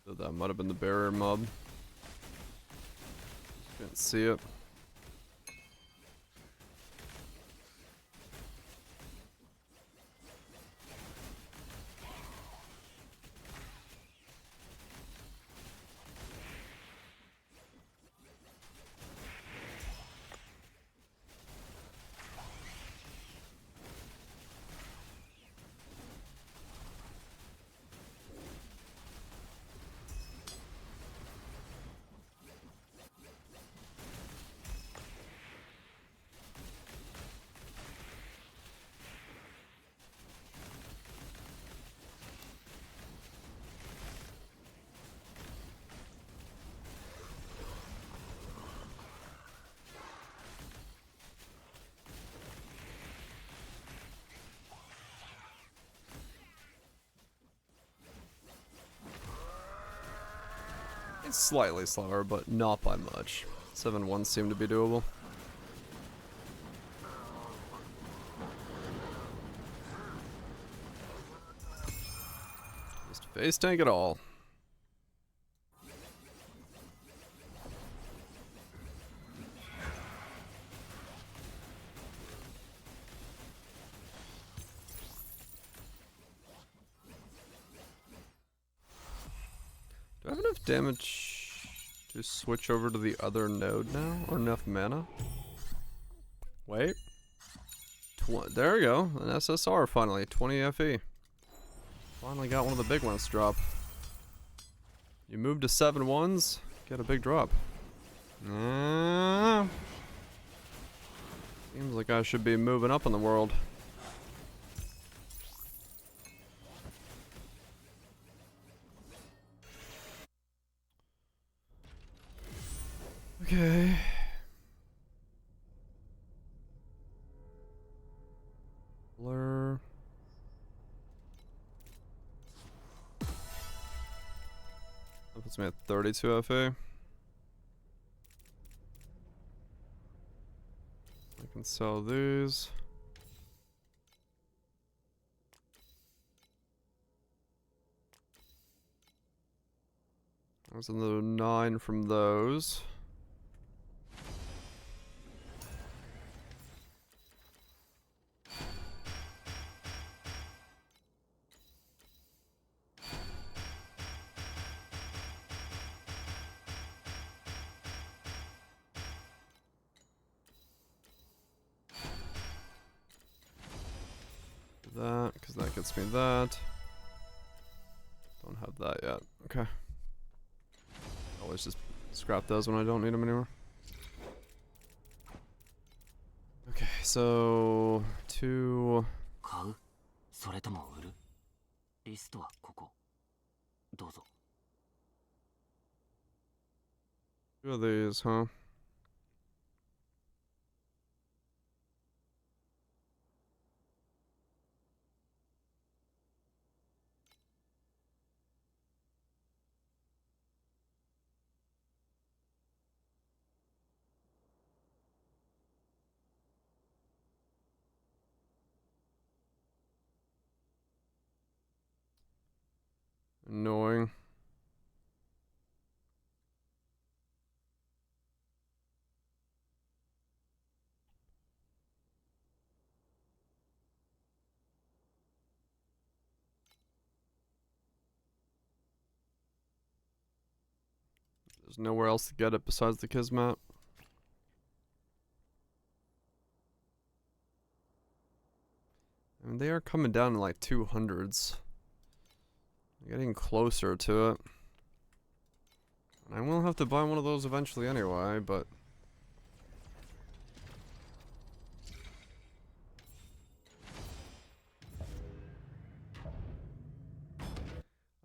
So that might have been the barrier mob. Didn't see it. It's slightly slower, but not by much. 7-1 seemed to be doable. Just face tank it all. Do I have enough damage to switch over to the other node now? Or enough mana? Wait. There we go. An SSR finally. 20 FE. Finally got one of the big ones drop. You move to 7-1s, get a big drop. Seems like I should be moving up in the world. Okay. Blur. That puts me at 32 FA. I can sell these. There's another 9 from those. That, because that gets me that. Don't have that yet. Okay. Always just scrap those when I don't need them anymore. Okay, so 2. 買う？それとも売る？リストはここ。どうぞ。Two of these, huh? Annoying. There's nowhere else to get it besides the Kismet. I mean, they are coming down in like 200s. Getting closer to it. I will have to buy one of those eventually anyway, but...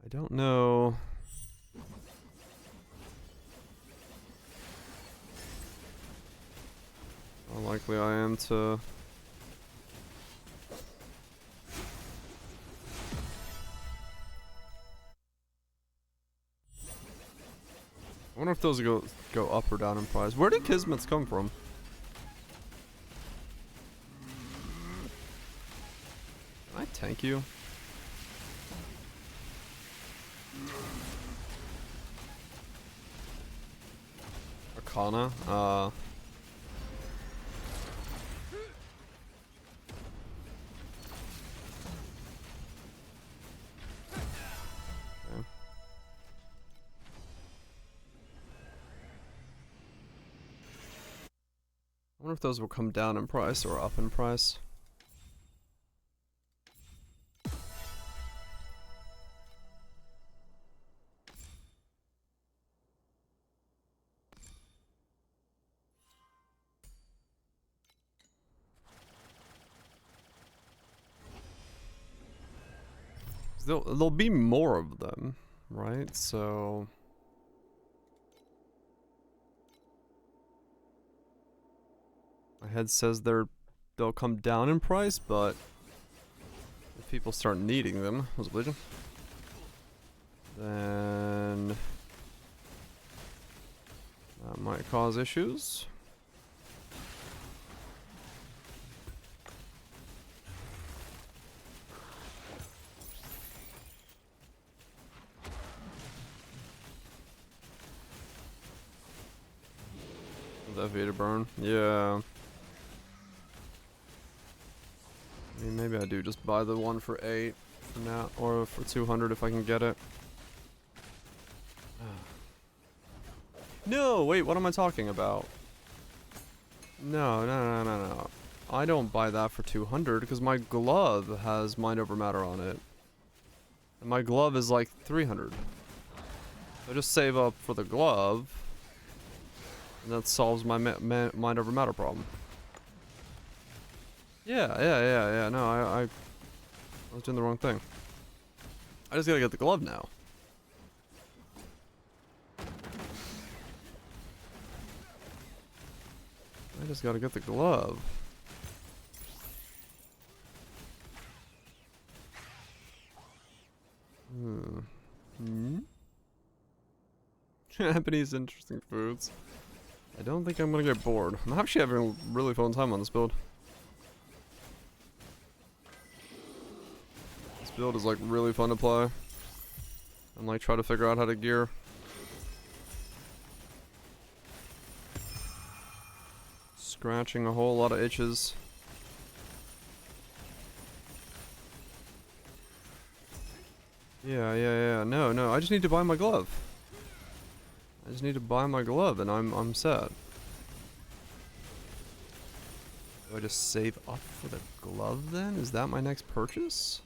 I don't know... how likely I am to... I wonder if those go up or down in price. Where did Kismets come from? tank you? Arcana? Okay. I wonder if those will come down in price or up in price. There'll be more of them, right? So my head says they'll come down in price, but if people start needing them, was it Legion? Then that might cause issues. That Vita burn, yeah. I mean, maybe I do just buy the one for 8 for now, or for 200 if I can get it. No, wait, what am I talking about? No. I don't buy that for 200 because my glove has mind over matter on it. And my glove is like 300. I just save up for the glove. And that solves my mind over matter problem. Yeah. No, I was doing the wrong thing. I just gotta get the glove now. I just gotta get the glove. Japanese interesting foods. I don't think I'm gonna get bored. I'm actually having a really fun time on this build. This build is like really fun to play. And like try to figure out how to gear. Scratching a whole lot of itches. Yeah. No. I just need to buy my glove. I just need to buy my glove and I'm set. Do I just save up for the glove then? Is that my next purchase?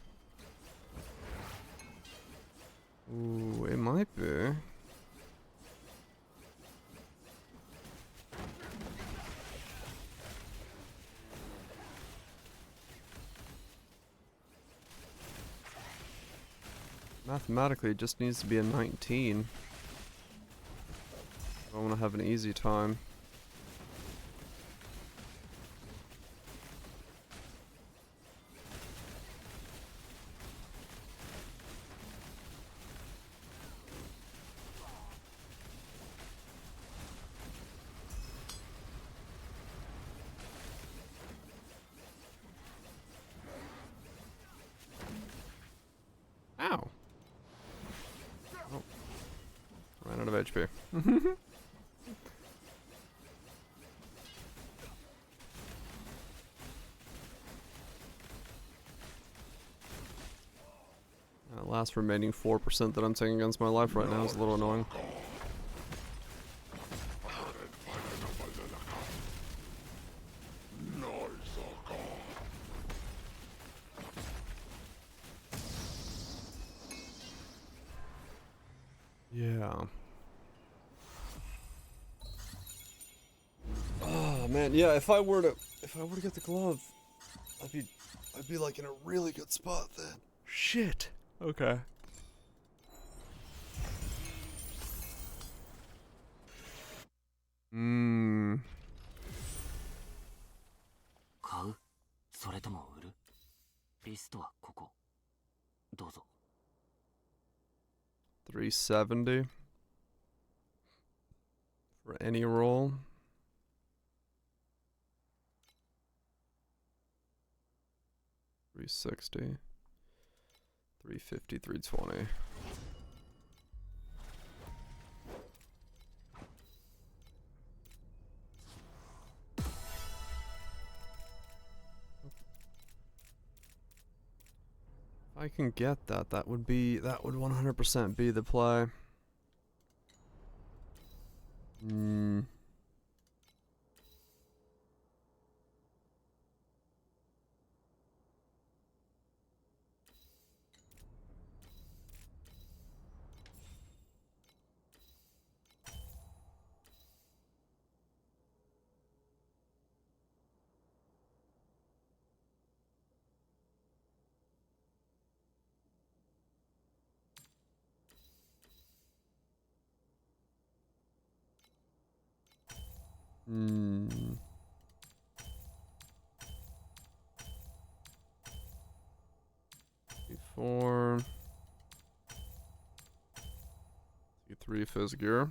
Ooh, it might be. Mathematically, it just needs to be a 19. I want to have an easy time. Ow. Oh. Ran out of HP. That last remaining 4% that I'm taking against my life right now is a little annoying. Yeah. Oh man, yeah, if I were to get the glove, I'd be like in a really good spot then. Shit. Okay. Mmm. 買う？それとも売る？リストはここ。どうぞ。 370 for any roll. $360. 350, 320. If I can get that, that would 100% be the play. Four. 3 fizz gear.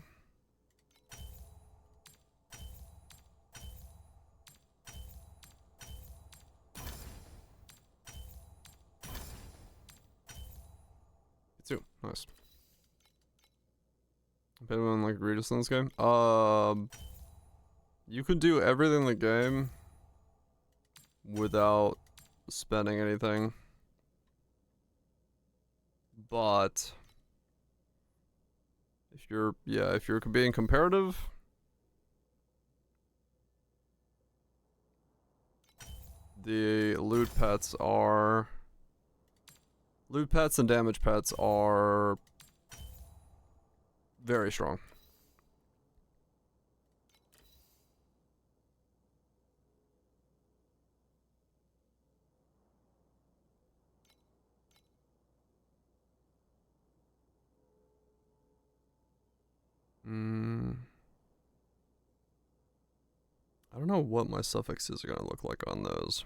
Two. Nice. Anyone like Regis in this game? You can do everything in the game without spending anything. But if you're being comparative, the loot pets and damage pets are very strong. I don't know what my suffixes are gonna look like on those.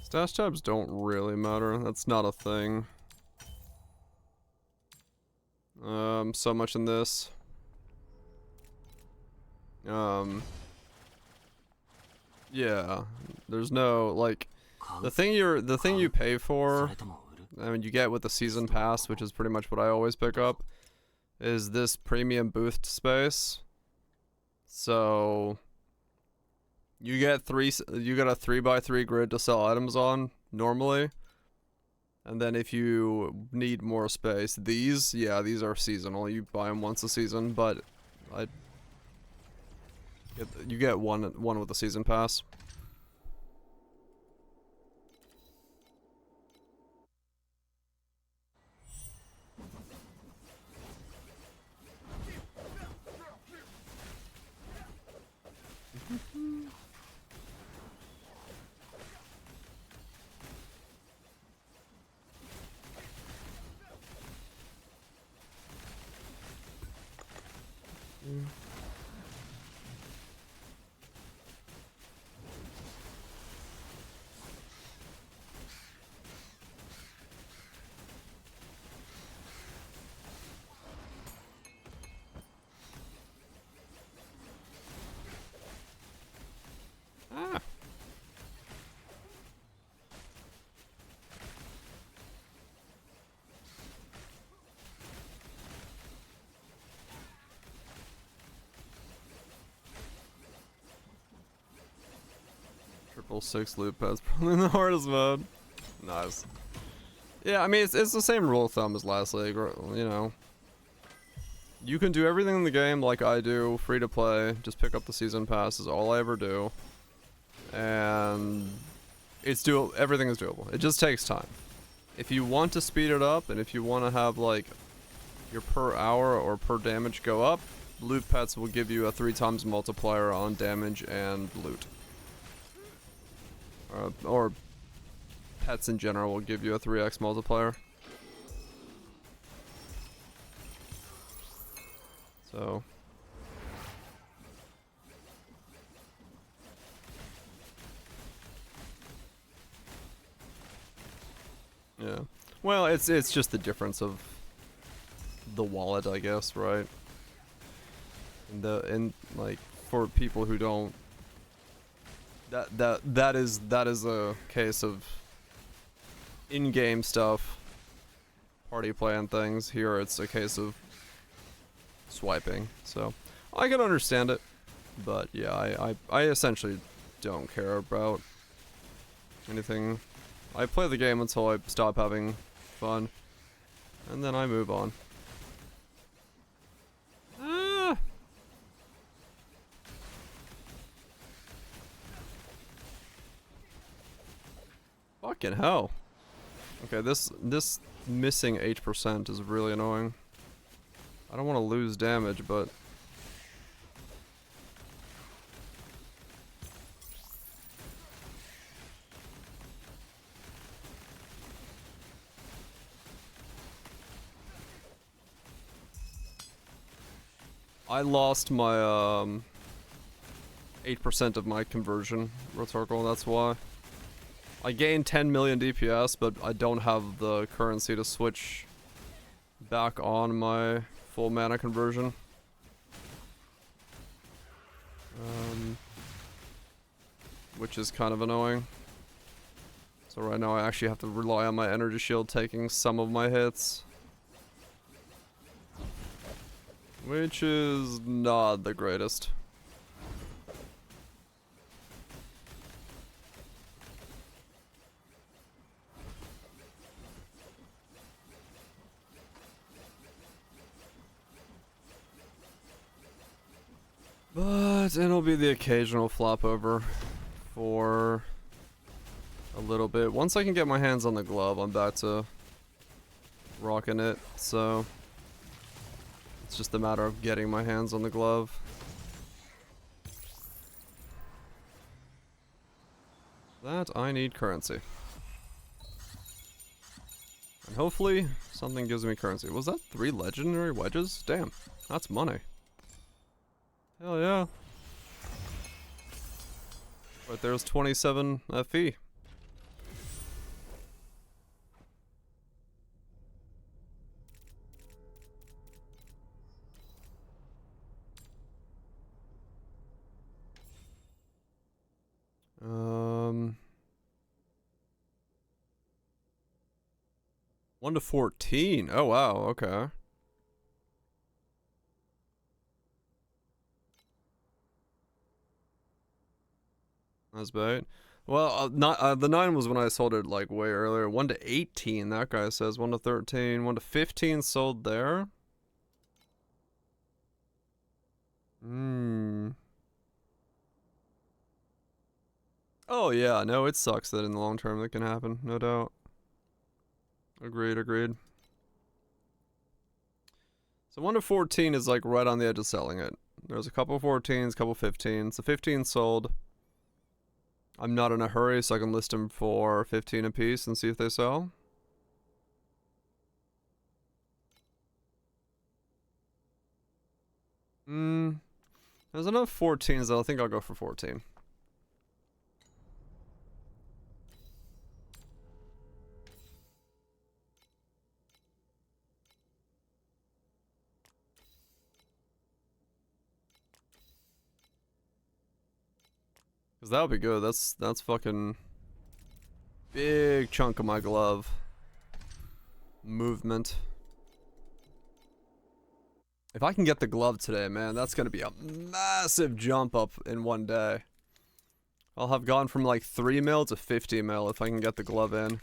Stash tabs don't really matter. That's not a thing. So much in this. Yeah. There's no like the thing you pay for, I mean you get with the season pass, which is pretty much what I always pick up, is this premium boost space. So you get a 3x3 grid to sell items on normally. And then if you need more space, these are seasonal. You buy them once a season, but you get one with the season pass. Ah. Triple 6 loot pads probably in the hardest mode. Nice. Yeah, I mean it's the same rule of thumb as last league, you know. You can do everything in the game like I do, free to play. Just pick up the season pass is all I ever do. And it's everything is doable. It just takes time. If you want to speed it up and if you want to have like your per hour or per damage go up, loot pets will give you a 3 times multiplier on damage and loot. Or pets in general will give you a 3x multiplier. So. Yeah. Well, it's just the difference of the wallet, I guess, right? And like for people who don't, that is a case of in-game stuff, party plan things. Here it's a case of swiping. So I can understand it, but yeah, I essentially don't care about anything. I play the game until I stop having fun, and then I move on. Fucking hell. Okay, this missing 8% is really annoying. I don't want to lose damage, but I lost my 8% of my conversion rhetorical, that's why. I gained 10 million DPS, but I don't have the currency to switch back on my full mana conversion. Which is kind of annoying. So right now I actually have to rely on my energy shield taking some of my hits. Which is not the greatest. But it'll be the occasional flop over for a little bit. Once I can get my hands on the glove, I'm back to rocking it, so it's just a matter of getting my hands on the glove. That I need currency. And hopefully something gives me currency. Was that 3 legendary wedges? Damn, that's money. Hell yeah. Right there's 27 FE. Um 1 to 14. Oh wow, okay. That's bad. Well, the 9 was when I sold it like way earlier. 1 to 18, that guy says. 1 to 13. 1 to 15 sold there. Oh yeah, no, it sucks that in the long term that can happen, no doubt. Agreed, agreed. So 1 to 14 is like right on the edge of selling it. There's a couple 14s, couple 15s. The 15 sold. I'm not in a hurry, so I can list them for 15 apiece and see if they sell. There's enough 14s that I think I'll go for 14. Cause that would be good. That's fucking big chunk of my glove movement. If I can get the glove today, man, that's gonna be a massive jump up in one day. I'll have gone from like 3 mil to 50 mil if I can get the glove in.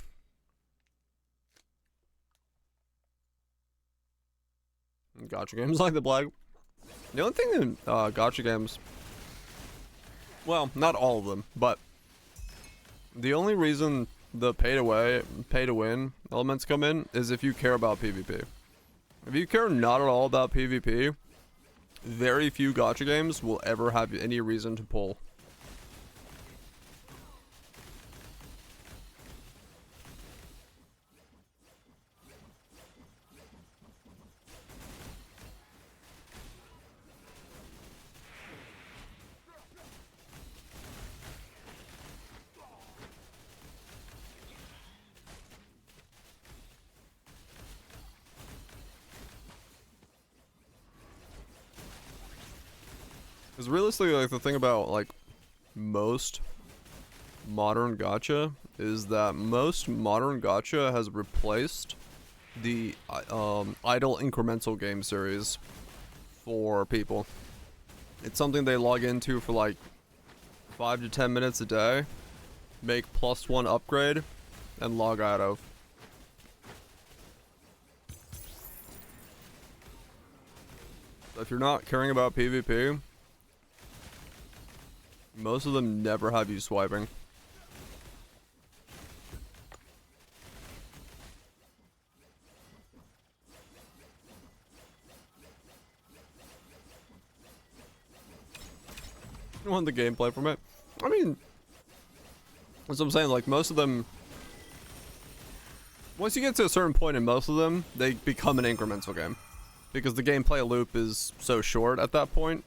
Gacha games like the black. The only thing in gacha games, well, not all of them, but the only reason the pay to win elements come in is if you care about PvP. If you care not at all about PvP, very few gacha games will ever have any reason to pull. Because realistically, like, the thing about, like, most modern gacha is that most modern gacha has replaced the idle incremental game series for people. It's something they log into for like 5 to 10 minutes a day, make +1 upgrade, and log out of. So if you're not caring about PvP, most of them never have you swiping. You want the gameplay from it? I mean, that's what I'm saying, like, most of them, once you get to a certain point in most of them, they become an incremental game. Because the gameplay loop is so short at that point.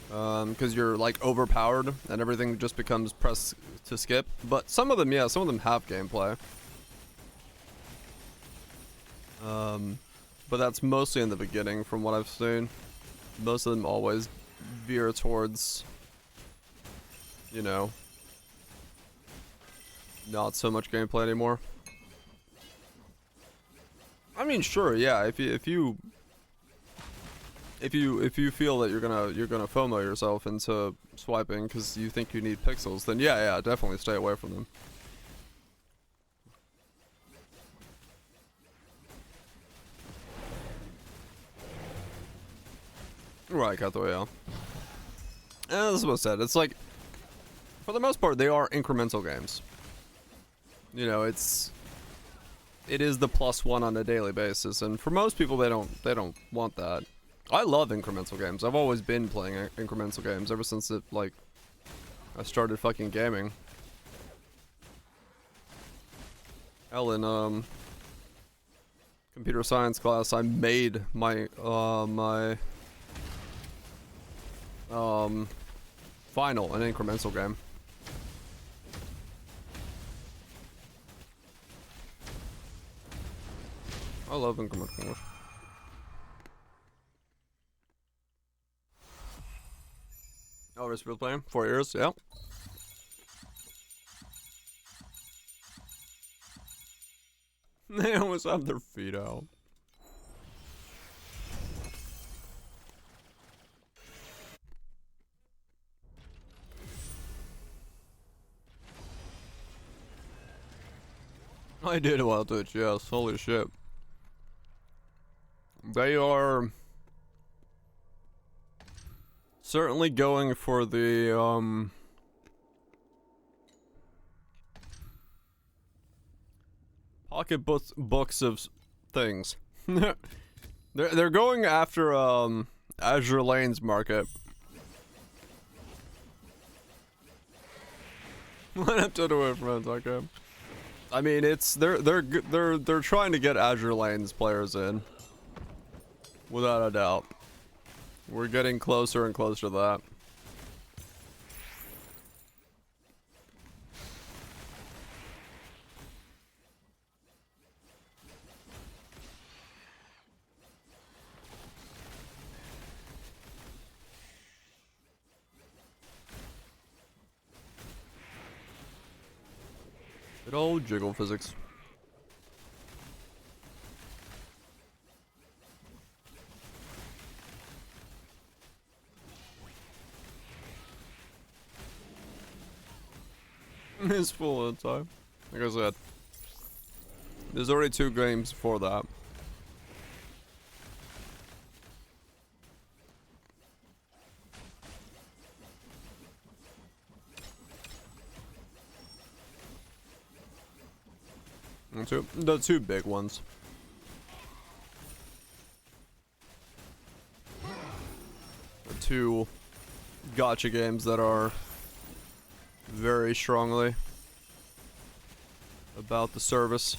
Because you're, like, overpowered, and everything just becomes press to skip. But some of them, yeah, some of them have gameplay. But that's mostly in the beginning, from what I've seen. Most of them always veer towards, you know, not so much gameplay anymore. I mean, sure, yeah, if you feel that you're gonna FOMO yourself into swiping because you think you need pixels, then yeah, definitely stay away from them. Right, got the way out. And that's what I said. It's like, for the most part, they are incremental games. You know, it is the +1 on a daily basis, and for most people, they don't want that. I love incremental games. I've always been playing incremental games ever since I started fucking gaming. Hell, in computer science class, I made my final an incremental game. I love incremental games. Oh, we're still playing? 4 years, yeah. They always have their feet out. I did while Twitch, yes, holy shit. They are certainly going for the books of things. they're going after Azure Lane's market. Line up to the way, friends. Okay. I mean, they're trying to get Azure Lane's players in, without a doubt. We're getting closer and closer to that. Good old jiggle physics. It's full of time. Like I said, there's already 2 games for that. The two big ones. two gacha games that are very strongly about the service.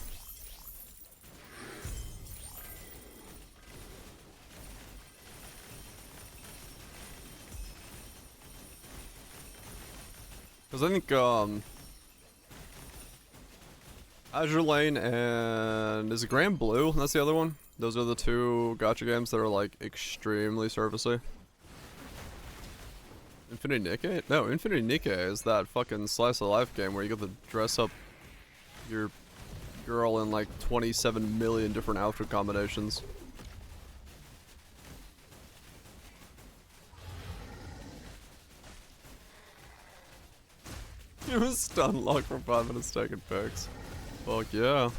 Because I think, Azure Lane and... is it Grand Blue? That's the other one? Those are the two gacha games that are, like, extremely servicey. Infinity Nikkei? No, Infinity Nikkei is that fucking slice of life game where you get to dress up your girl in, like, 27 million different outfit combinations. You was stun locked for 5 minutes taking pics. Fuck yeah.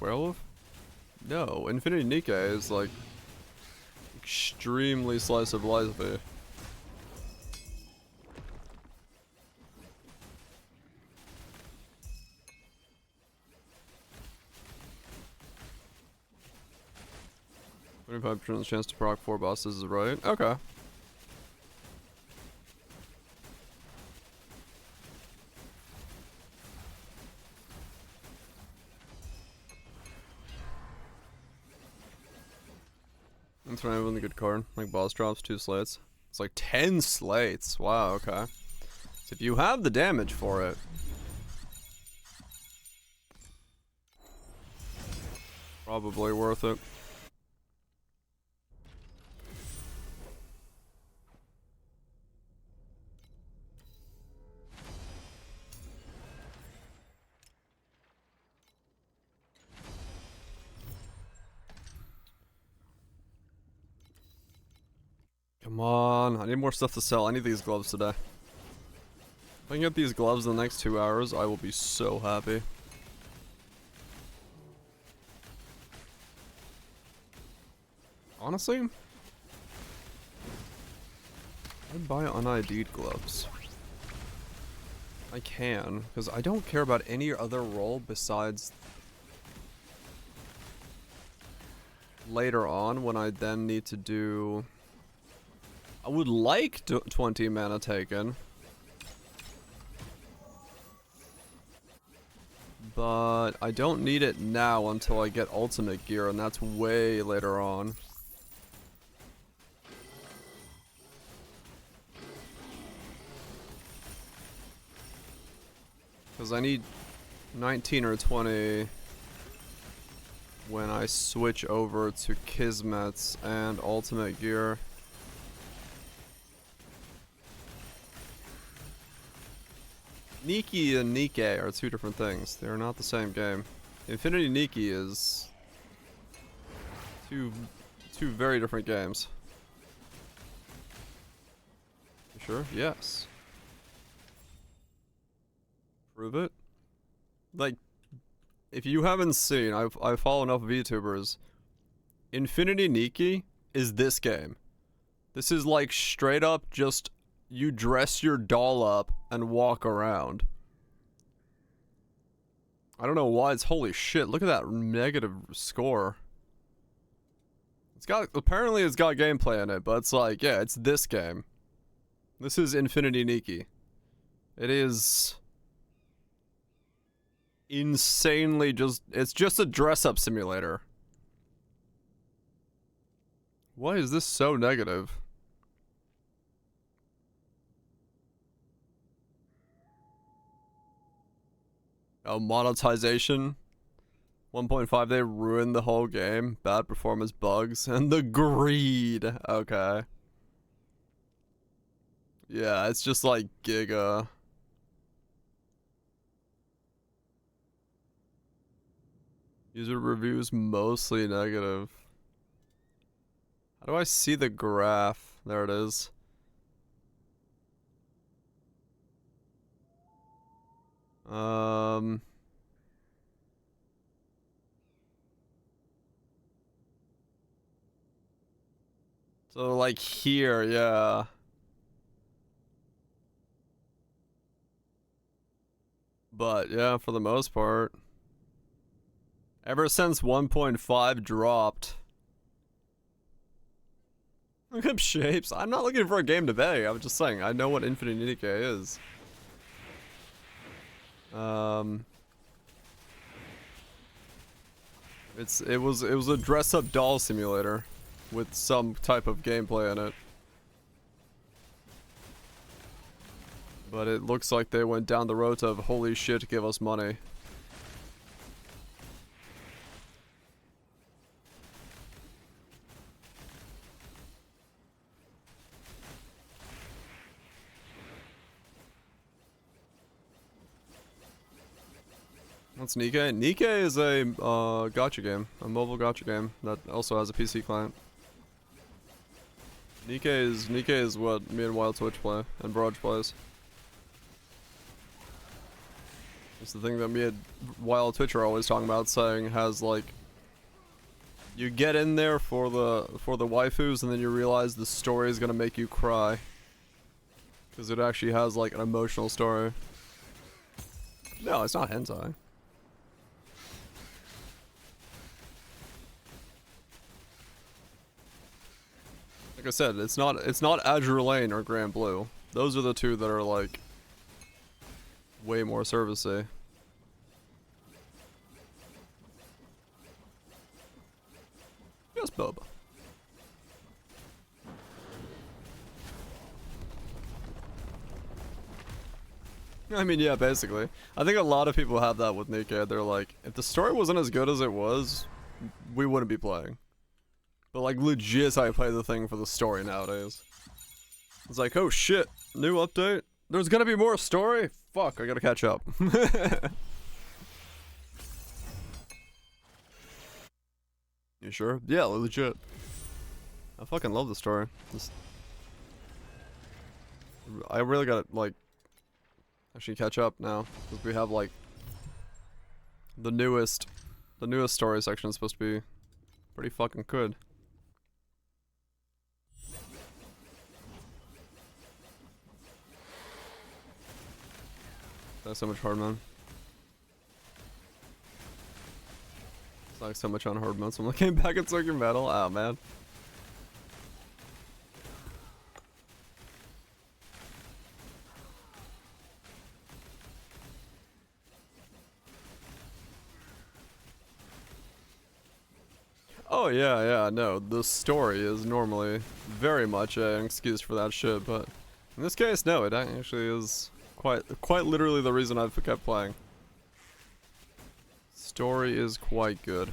Werewolf? No, Infinity Nikkei is like extremely slice of life-y. %25 chance to proc 4 bosses is right. Okay. That's right, with a good card. Like boss drops, 2 slates. It's like 10 slates. Wow, okay. So if you have the damage for it. Probably worth it. Come on, I need more stuff to sell. I need these gloves today. If I can get these gloves in the next 2 hours, I will be so happy. Honestly, I'd buy un-ID'd gloves. I can, because I don't care about any other role besides later on when I then need to do... I would like 20 mana taken. But I don't need it now until I get ultimate gear, and that's way later on. Because I need 19 or 20 when I switch over to Kismet's and ultimate gear. Nikki and Nikkei are two different things. They're not the same game. Infinity Nikki is two very different games. You sure? Yes. Prove it. Like, if you haven't seen, I follow enough VTubers. Infinity Nikki is this game. This is like straight up just you dress your doll up and walk around. I don't know why it's holy shit. Look at that negative score. It's got apparently it's got gameplay in it, but it's like, yeah, it's this game. This is Infinity Nikki. It is insanely it's just a dress up simulator. Why is this so negative? Oh, monetization. 1.5, they ruined the whole game. Bad performance bugs. And the greed. Okay. Yeah, it's just like Giga. User reviews mostly negative. How do I see the graph? There it is. So like here, yeah. But yeah, for the most part. Ever since 1.5 dropped. Look up shapes. I'm not looking for a game to beg. I was just saying, I know what Infinite Nikkei is. It was a dress-up doll simulator with some type of gameplay in it. But it looks like they went down the road of holy shit, give us money. What's Nikkei? Nikkei is a gacha game, a mobile gacha game that also has a PC client. Nikkei is what me and Wild Twitch play and Barrage plays. It's the thing that me and Wild Twitch are always talking about, saying has like you get in there for the waifus and then you realize the story is gonna make you cry because it actually has like an emotional story. No, it's not hentai. Like I said, it's not Azure Lane or Grand Blue. Those are the two that are like way more servicey. Yes, Bubba. I mean, yeah, basically. I think a lot of people have that with Nikkei. They're like, if the story wasn't as good as it was, we wouldn't be playing. But like, legit, I play the thing for the story nowadays. It's like, oh shit, new update? There's gonna be more story? Fuck, I gotta catch up. You sure? Yeah, legit. I fucking love the story. I really gotta, like, actually catch up now. Because we have, like, the newest story section is supposed to be pretty fucking good. That's so much hard, man. It's like so much on hard mode, so I'm looking back at Circuit Battle. Oh, man. Oh, yeah, no. The story is normally very much an excuse for that shit, but in this case, no, it actually is quite literally the reason I've kept playing. Story is quite good.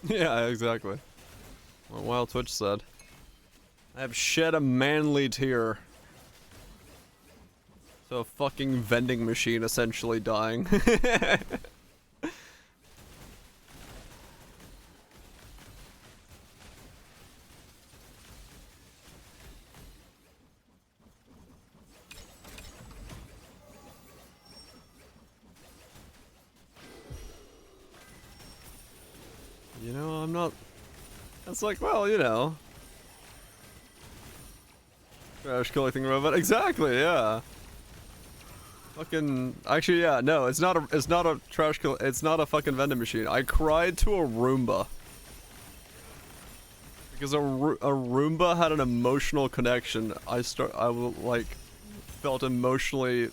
Yeah, exactly. What Wild Twitch said. I have shed a manly tear. So a fucking vending machine essentially dying. You know, I'm not... It's like, well, you know. Trash collecting robot. Exactly, yeah. Fucking... Actually, yeah, no, it's not a trash it's not a fucking vending machine. I cried to a Roomba. Because a Roomba had an emotional connection. I like, felt emotionally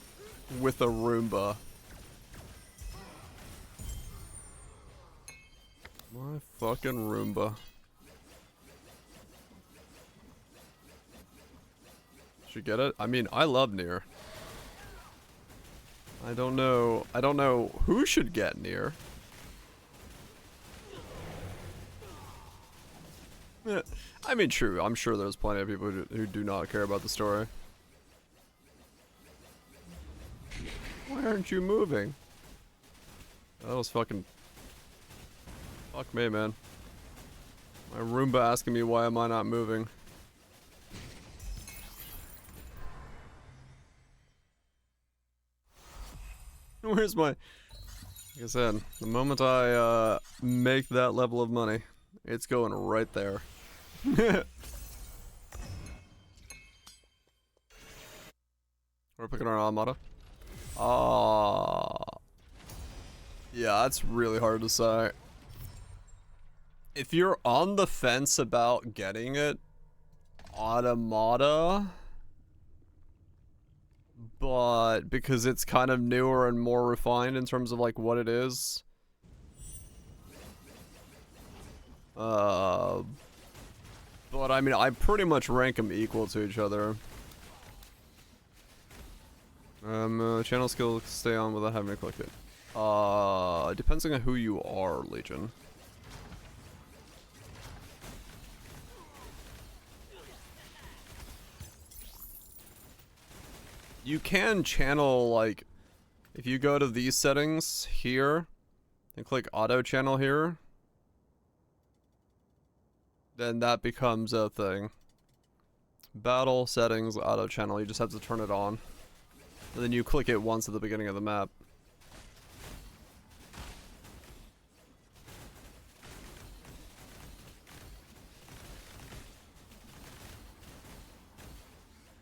with a Roomba. My fucking Roomba. Should you get it? I mean, I love Nier. I don't know who should get Nier. Yeah, I mean, true. I'm sure there's plenty of people who do not care about the story. Why aren't you moving? That was fucking... Fuck me, man. My Roomba asking me why am I not moving. Where's my... Like I said, the moment I make that level of money, it's going right there. We're picking our Armada. Yeah, that's really hard to say. If you're on the fence about getting it, Automata, but because it's kind of newer and more refined in terms of like what it is. But I mean, I pretty much rank them equal to each other. Channel skill stay on without having to click it. Depends on who you are, Legion. You can channel, like, if you go to these settings here and click auto channel here, then that becomes a thing. Battle settings, auto channel, you just have to turn it on. And then you click it once at the beginning of the map.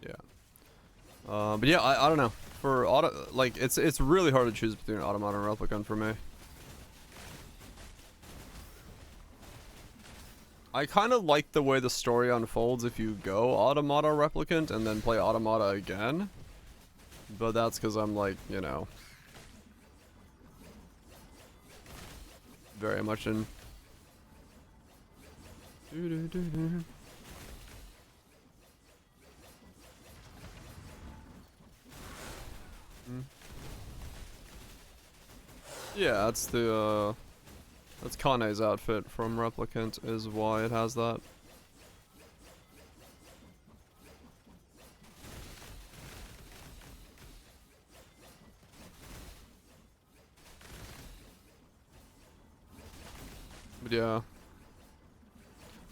Yeah. But yeah, I don't know. For auto, like, it's really hard to choose between Automata and Replicant for me. I kind of like the way the story unfolds if you go Automata Replicant and then play Automata again. But that's because I'm like, you know, very much in. Yeah, that's the that's Kane's outfit from Replicant is why it has that. But yeah,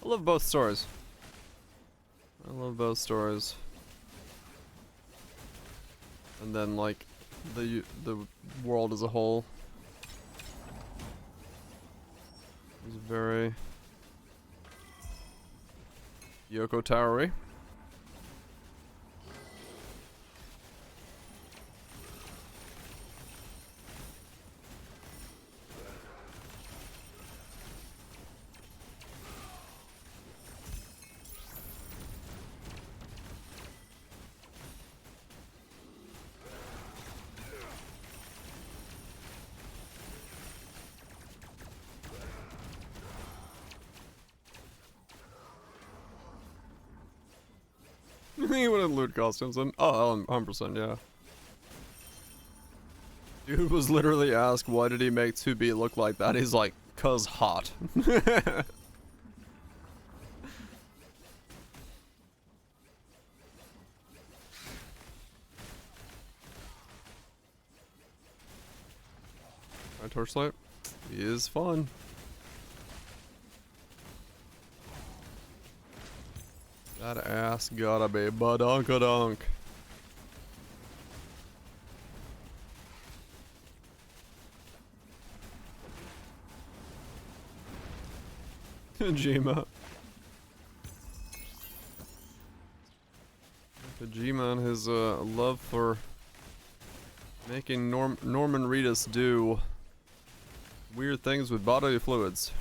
I love both stories. I love both stories. And then like the world as a whole is very Yoko Taro-y. He would have loot costumes and oh, 100%, yeah. Dude was literally asked why did he make 2B look like that? He's like, cause hot. My Torchlight is fun. That ass gotta be badunkadunk. Kojima. Kojima and his love for making Norman Reedus do weird things with bodily fluids.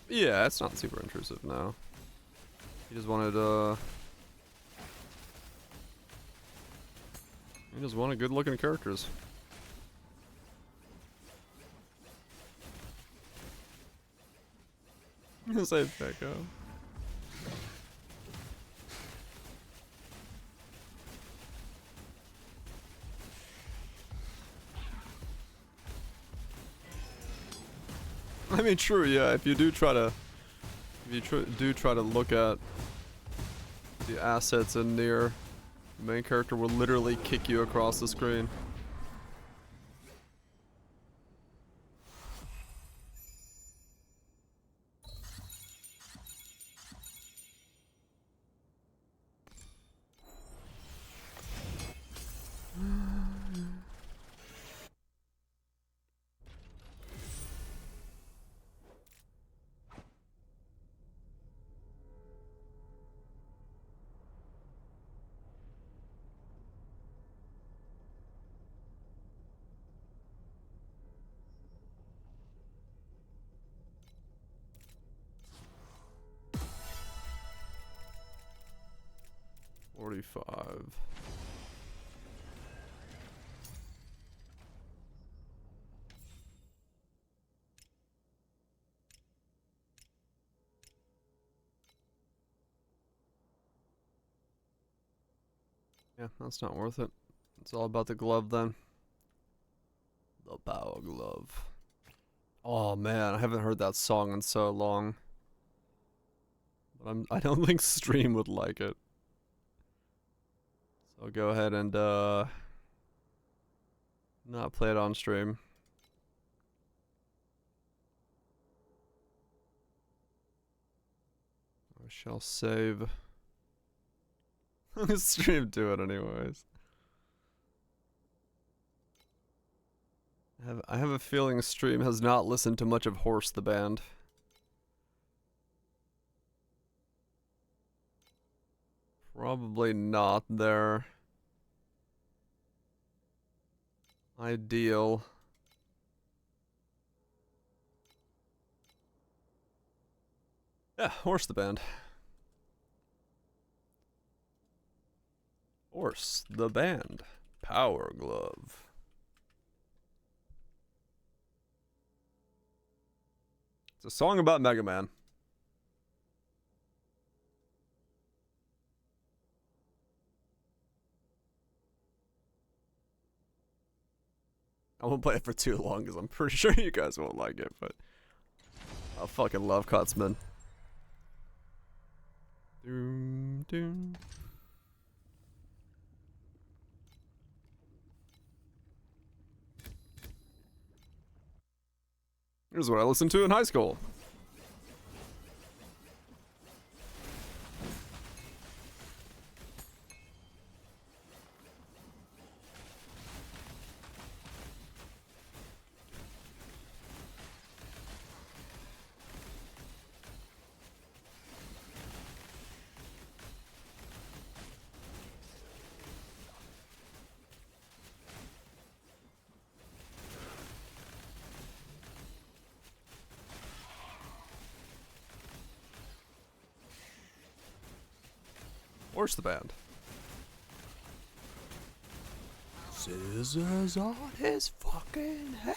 Yeah, it's not super intrusive now. He just wanted good looking characters. I'm gonna say Pekko. I mean, true, yeah. If you do try to look at the assets in near, the main character will literally kick you across the screen. 45. Yeah, that's not worth it. It's all about the glove then. The power glove. Oh man, I haven't heard that song in so long. But I don't think stream would like it. So I'll go ahead and not play it on stream. I shall save. Stream do it anyways. I have a feeling stream has not listened to much of Horse the band. Probably not their ideal. Yeah, Horse the band. Horse the band. Power glove. It's a song about Mega Man. I won't play it for too long because I'm pretty sure you guys won't like it, but I fucking love Cutsman. Doom, doom. Here's what I listened to in high school. Horse the band. Scissors on his fucking head.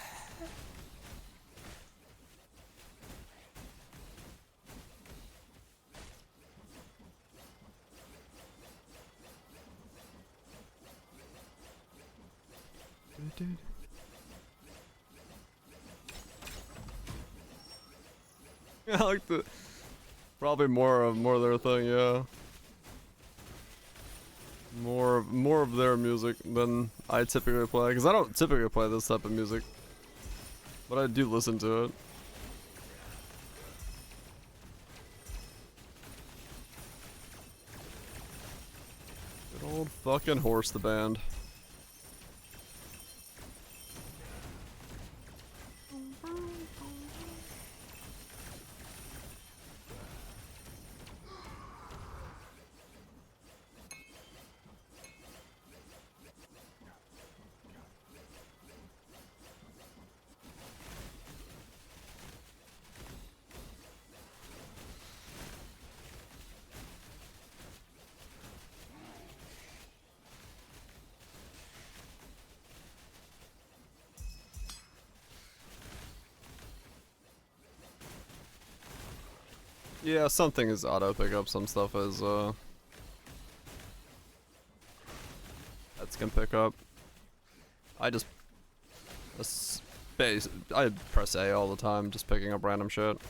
I like the probably more of their thing, yeah. More of their music than I typically play, because I don't typically play this type of music, but I do listen to it. Good old fucking Horse the band. Yeah, something is auto pick up, some stuff is pets can pick up. I just I press A all the time, just picking up random shit.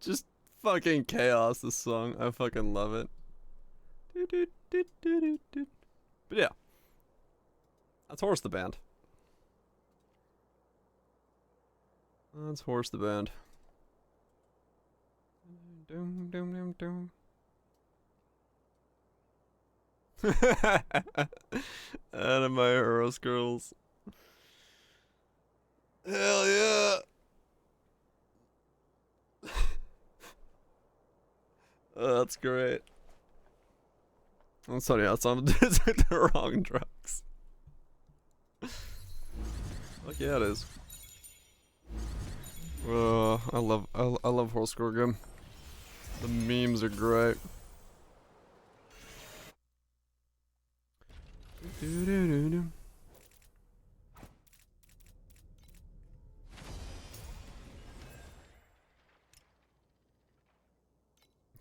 Just fucking chaos, this song. I fucking love it. But yeah. That's Horse the band. That's Horse the band. Anime Heroes girls. Hell yeah. That's great. I'm sorry, I sounded the wrong drugs. Fuck yeah, it is. I love horse girl game. The memes are great.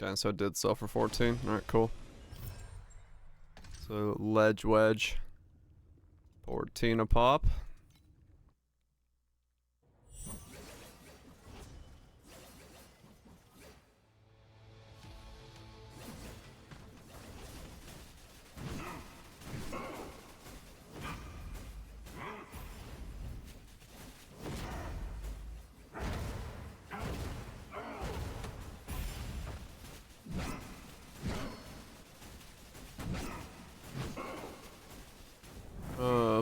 Okay, so I did sell for 14. Alright, cool. So ledge wedge. 14 a pop.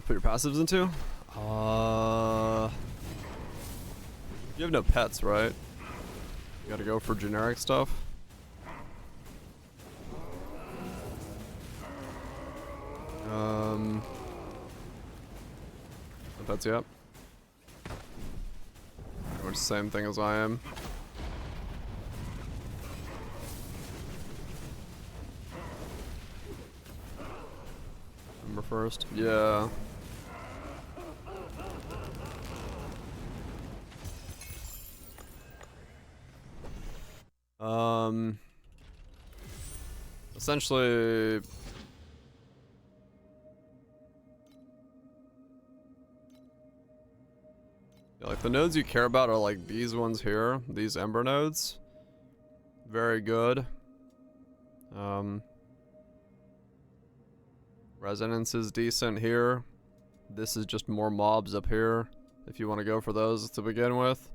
Put your passives into? You have no pets, right? You gotta go for generic stuff. No pets yet. Pretty much the same thing as I am. Number first. Yeah. Essentially, yeah, like the nodes you care about are like these ones here, these Ember nodes. Very good. Resonance is decent here. This is just more mobs up here, if you want to go for those to begin with.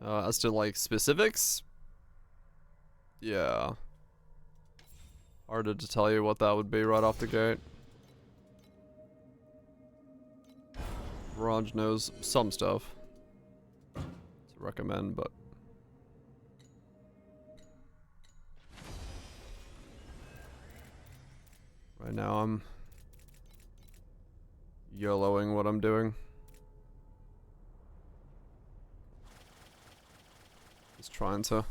As to like specifics, yeah. Hard to tell you what that would be right off the gate. Raj knows some stuff to recommend, but right now I'm YOLOing what I'm doing. Just trying to.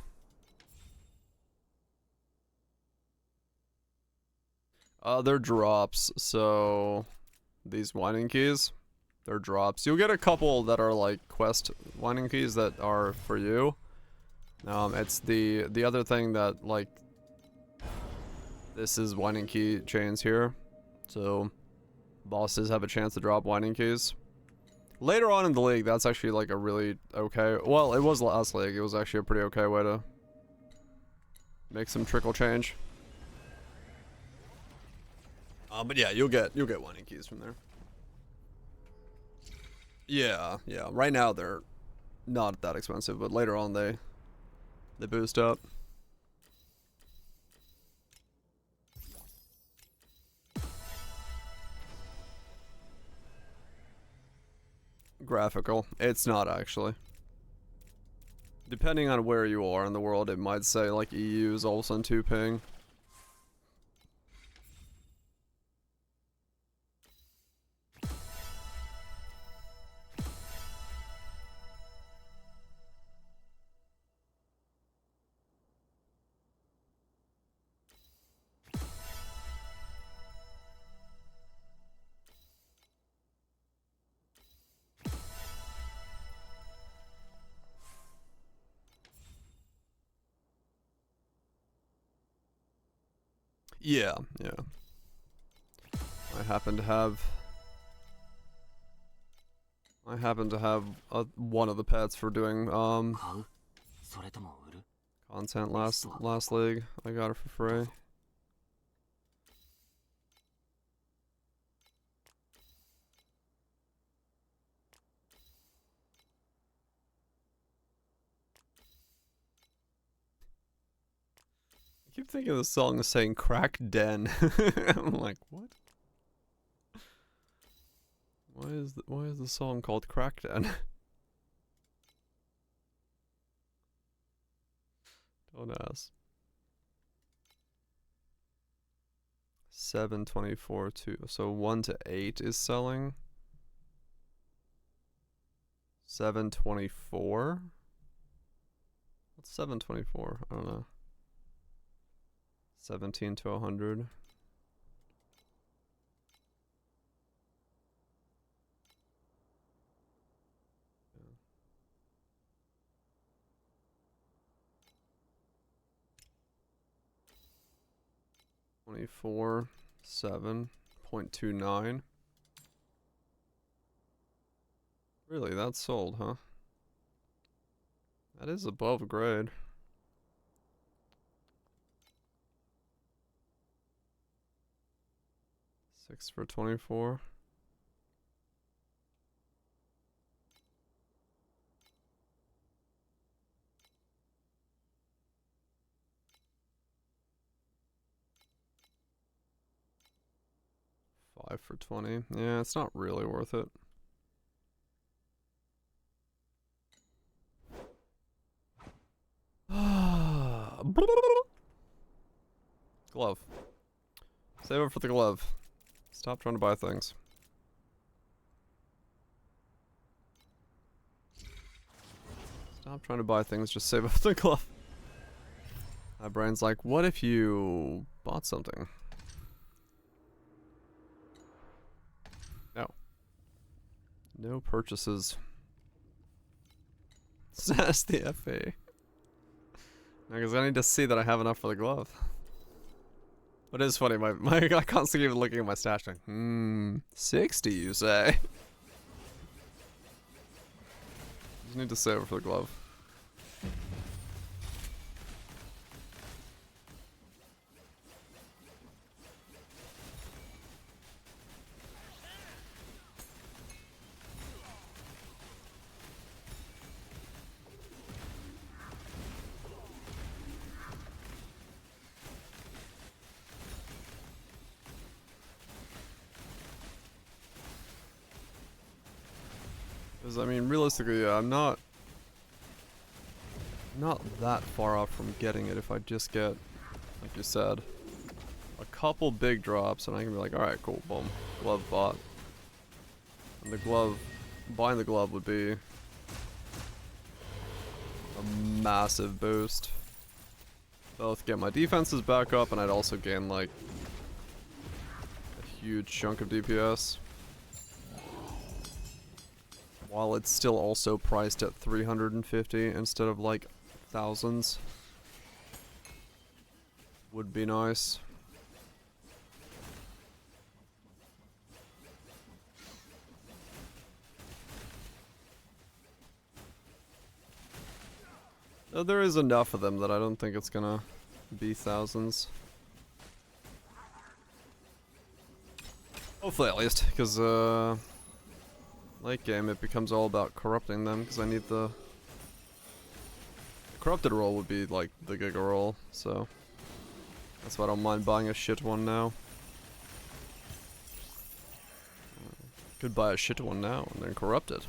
They're drops, so these winding keys, they're drops. You'll get a couple that are like quest winding keys that are for you. It's the other thing that like this is winding key chains here, so bosses have a chance to drop winding keys. Later on in the league, that's actually like a really okay. Well, it was last league. It was actually a pretty okay way to make some trickle change. But yeah, you'll get winding keys from there. Yeah. Right now they're not that expensive, but later on they boost up. Graphical. It's not actually. Depending on where you are in the world, it might say like EU is also 2 ping. Yeah. I happen to have one of the pets for doing 買うそれとも売る content last league. I got it for free. keep thinking the song is saying crack den. I'm like, what? Why is the song called Crack Den? Don't ask. 724 2. So 1 to 8 is selling. 724. What's 724? I don't know. 17 to 100. Yeah. 24 7.29. Really, that's sold, huh? That is above grade. Six for 24. Five for 20. Yeah, it's not really worth it. Glove. Save it for the glove. Stop trying to buy things. Stop trying to buy things, just save it for the glove. My brain's like, what if you bought something? No. No purchases. Says the FA. Because I need to see that I have enough for the glove. But it is funny, I constantly keep looking at my stash thing. 60 you say? Just need to save it for the glove. Because, I mean, realistically, yeah, I'm not that far off from getting it if I just get, like you said, a couple big drops and I can be like, alright, cool, boom, glove bought. And the glove, buying the glove would be a massive boost. Both get my defenses back up and I'd also gain, like, a huge chunk of DPS. While it's still also priced at 350 instead of like thousands. Would be nice. Though there is enough of them that I don't think it's gonna be thousands. Hopefully at least, because late game it becomes all about corrupting them, because I need the corrupted roll would be like the Giga roll, so that's why I don't mind buying a shit one now. Could buy a shit one now and then corrupt it.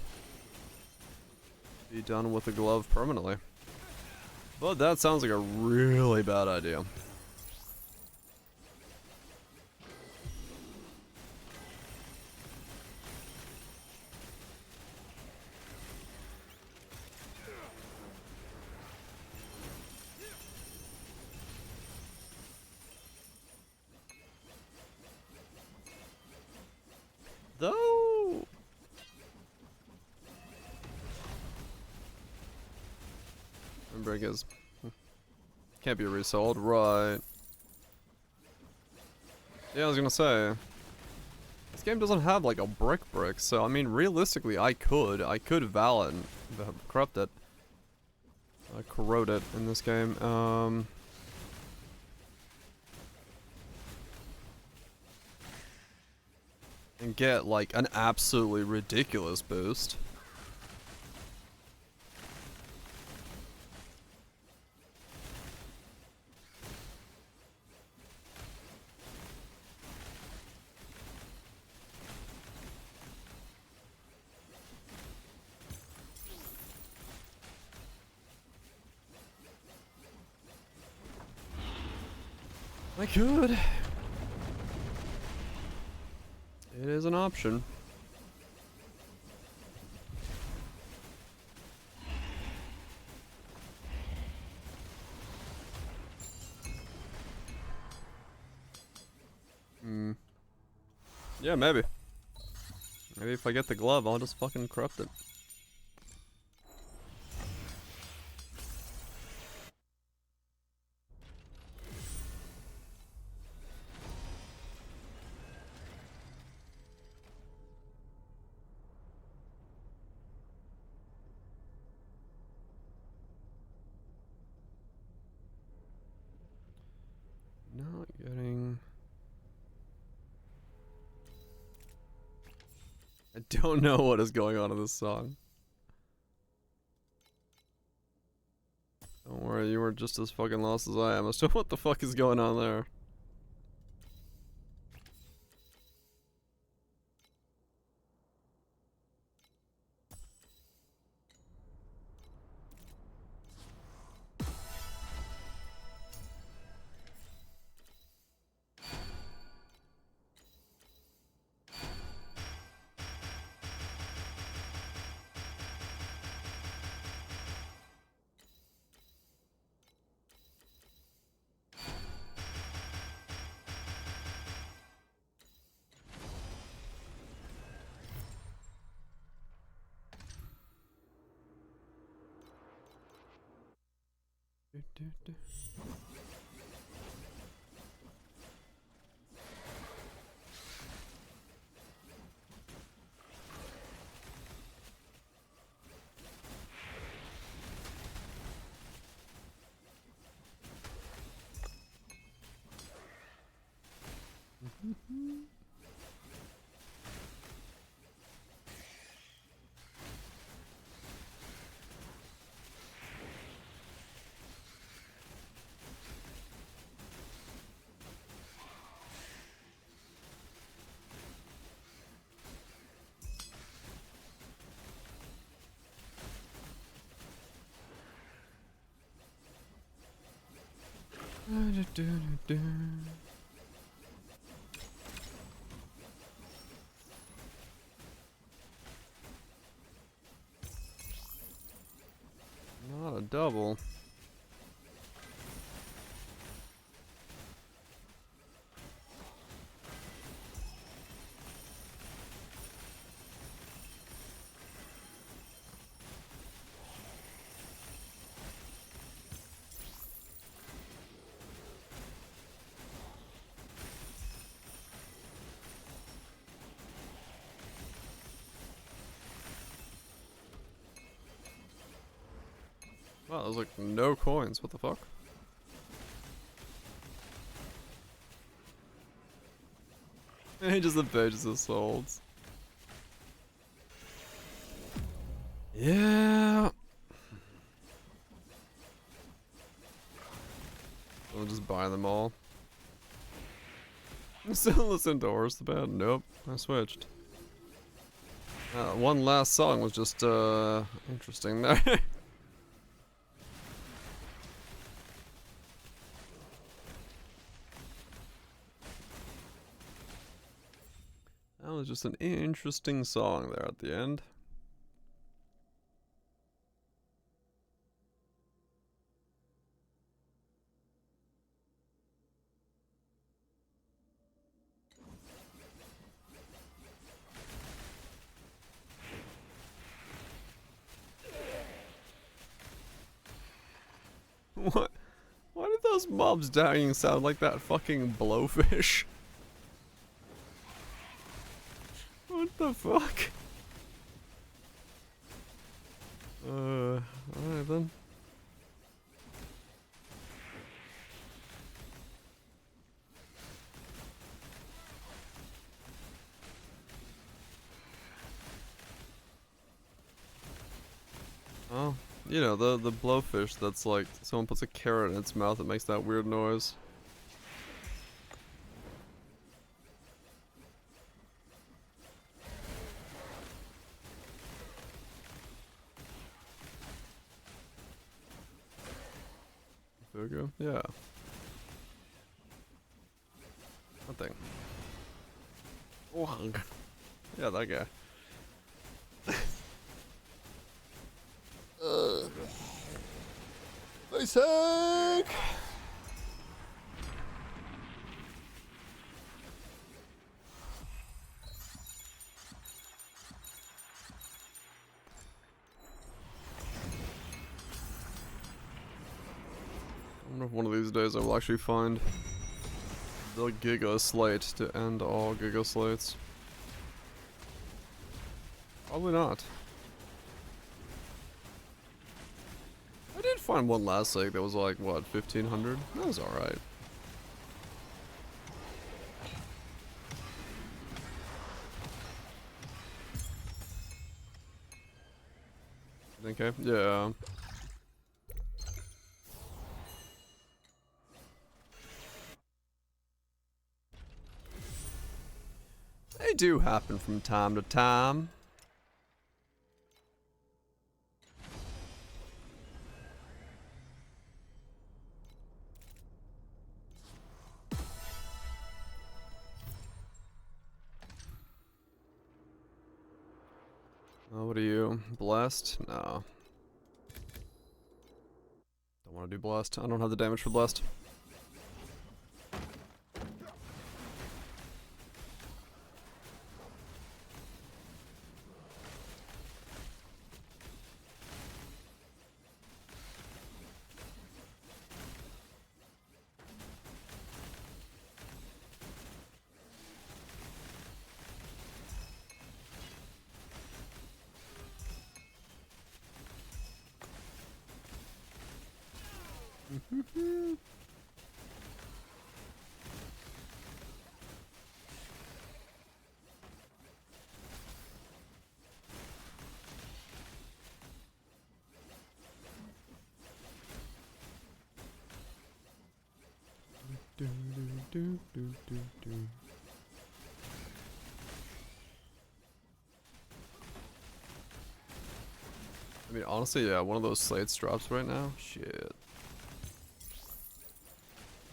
Be done with the glove permanently. But that sounds like a really bad idea. Though break is can't be resold, right? Yeah, I was gonna say this game doesn't have like a brick, so I mean realistically I could Val it and corrupt it. Corrode it in this game. And get like an absolutely ridiculous boost. I could. It is an option. Hmm. Yeah, maybe. Maybe if I get the glove, I'll just fucking corrupt it. Not getting... I don't know what is going on in this song. Don't worry, you were just as fucking lost as I am. So what the fuck is going on there? Not a double. Wow, there's like no coins. What the fuck? Pages and pages of souls. Yeah. I'll just buy them all. Still listen to Horse the Bad? Nope, I switched. One last song was just interesting there. That was just an interesting song there at the end. What? Why did those mobs dying sound like that fucking blowfish? What the fuck? Alright then. Oh, you know, the blowfish that's like, someone puts a carrot in its mouth, it makes that weird noise. There we go, yeah. Nothing. Oh, yeah, that guy. Isaac! I wonder if one of these days I will actually find the Giga Slate to end all Giga Slates. Probably not. I did find one last week that was like, what, 1500? That was alright. Okay, yeah. They do happen from time to time. Oh, what are you? Blessed? No. Don't want to do blessed. I don't have the damage for blessed. I mean, honestly, yeah, one of those slates drops right now. Shit.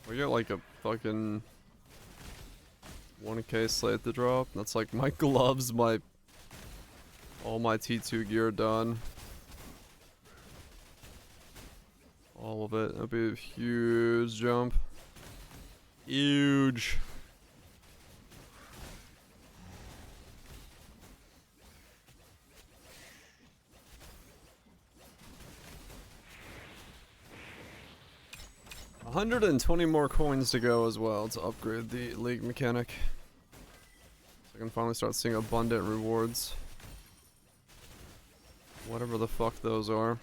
We got like a fucking 1k slate to drop. That's like my gloves, all my T2 gear done. All of it. That'd be a huge jump. Huge. $120 more coins to go as well to upgrade the league mechanic. So I can finally start seeing abundant rewards. Whatever the fuck those are.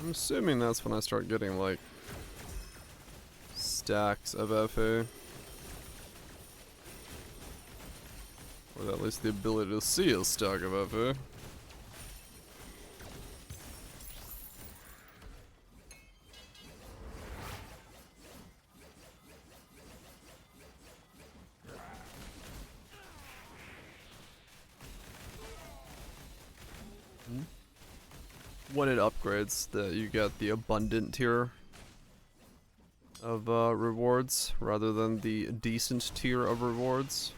I'm assuming that's when I start getting like stacks of FA. Or at least the ability to see a stack of FA. When it upgrades, you get the abundant tier of rewards rather than the decent tier of rewards.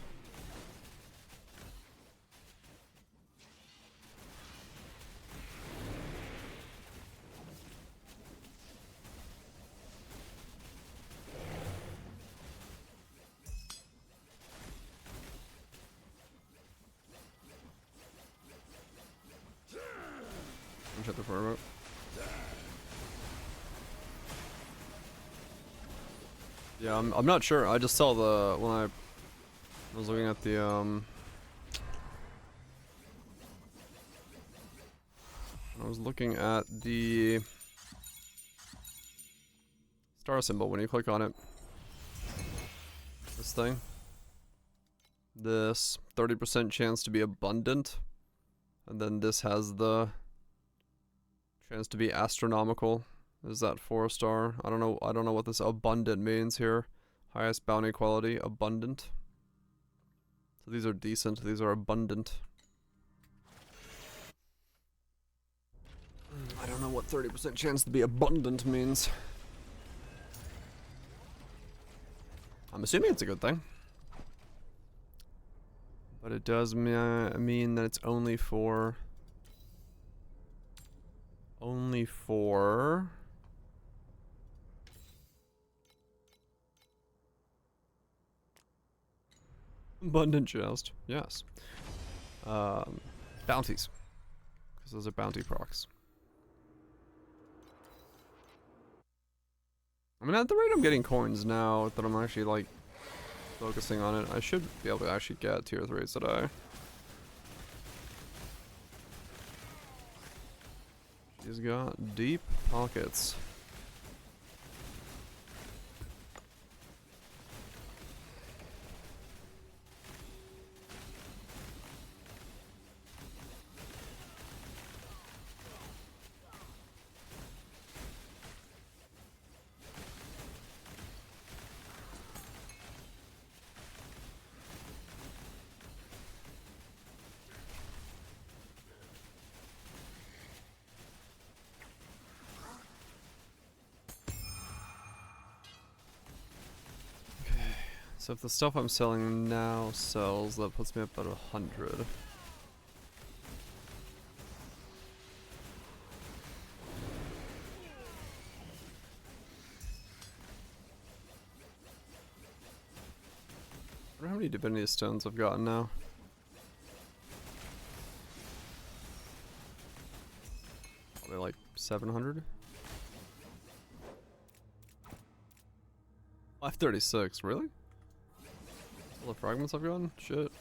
Shut the front up. Yeah, I'm not sure. I just saw when I was looking at the star symbol when you click on it. This thing. This 30% chance to be abundant. And then this has the chance to be astronomical. Is that 4-star? I don't know what this abundant means here. Highest bounty quality, abundant. So these are decent, these are abundant. don't know what 30% chance to be abundant means. I'm assuming it's a good thing. But it does mean that it's only for... Abundant chest, yes. Bounties. Because those are bounty procs. I mean, at the rate I'm getting coins now, that I'm actually, like, focusing on it, I should be able to actually get tier 3s today. She's got deep pockets. So if the stuff I'm selling now sells, that puts me up at 100. I wonder how many divinity stones I've gotten now. Probably like 700? 536, really? All the fragments I've gotten? Shit.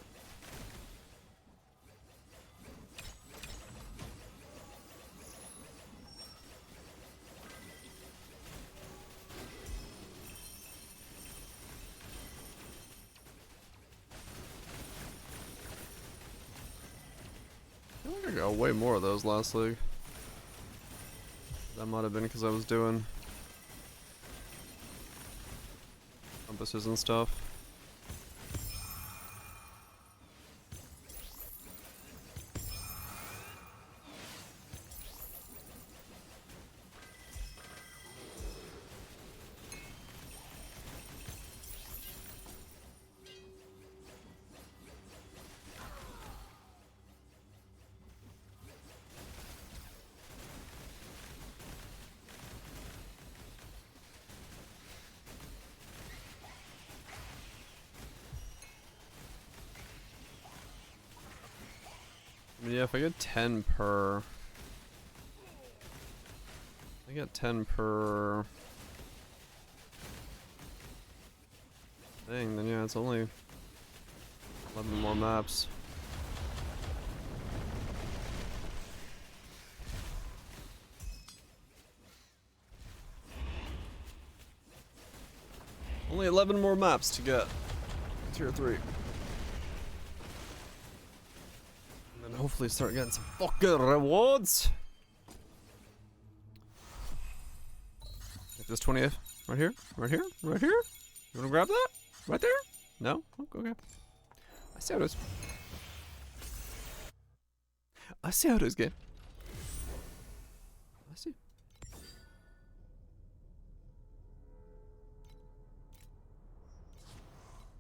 I feel like I got way more of those last league. That might have been because I was doing compasses and stuff. Yeah, if I get 10 per... I get 10 per... thing, then yeah, it's only 11 more maps. Only 11 more maps to get tier 3. And then hopefully start getting some fucking rewards. Like this 20th. Right here? Right here? Right here? You wanna grab that? Right there? No? Oh, okay. I see how it is. I see how it is, game. I see.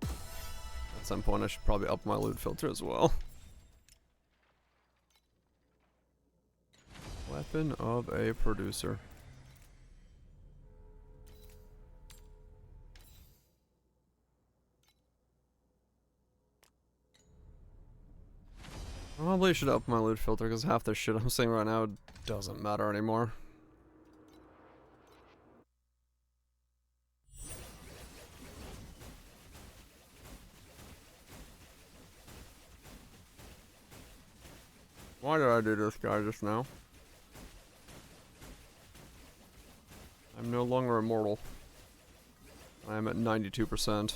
At some point I should probably up my loot filter as well. Weapon of a producer. Probably should up my loot filter because half the shit I'm saying right now doesn't matter anymore. Why did I do this guy just now? I'm no longer immortal. I am at 92%.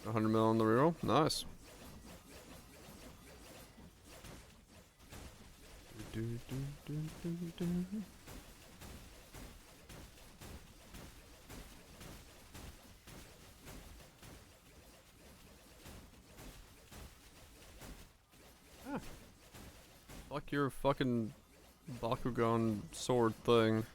$100 mil on the reroll? Nice. Fuck your fucking Bakugan sword thing.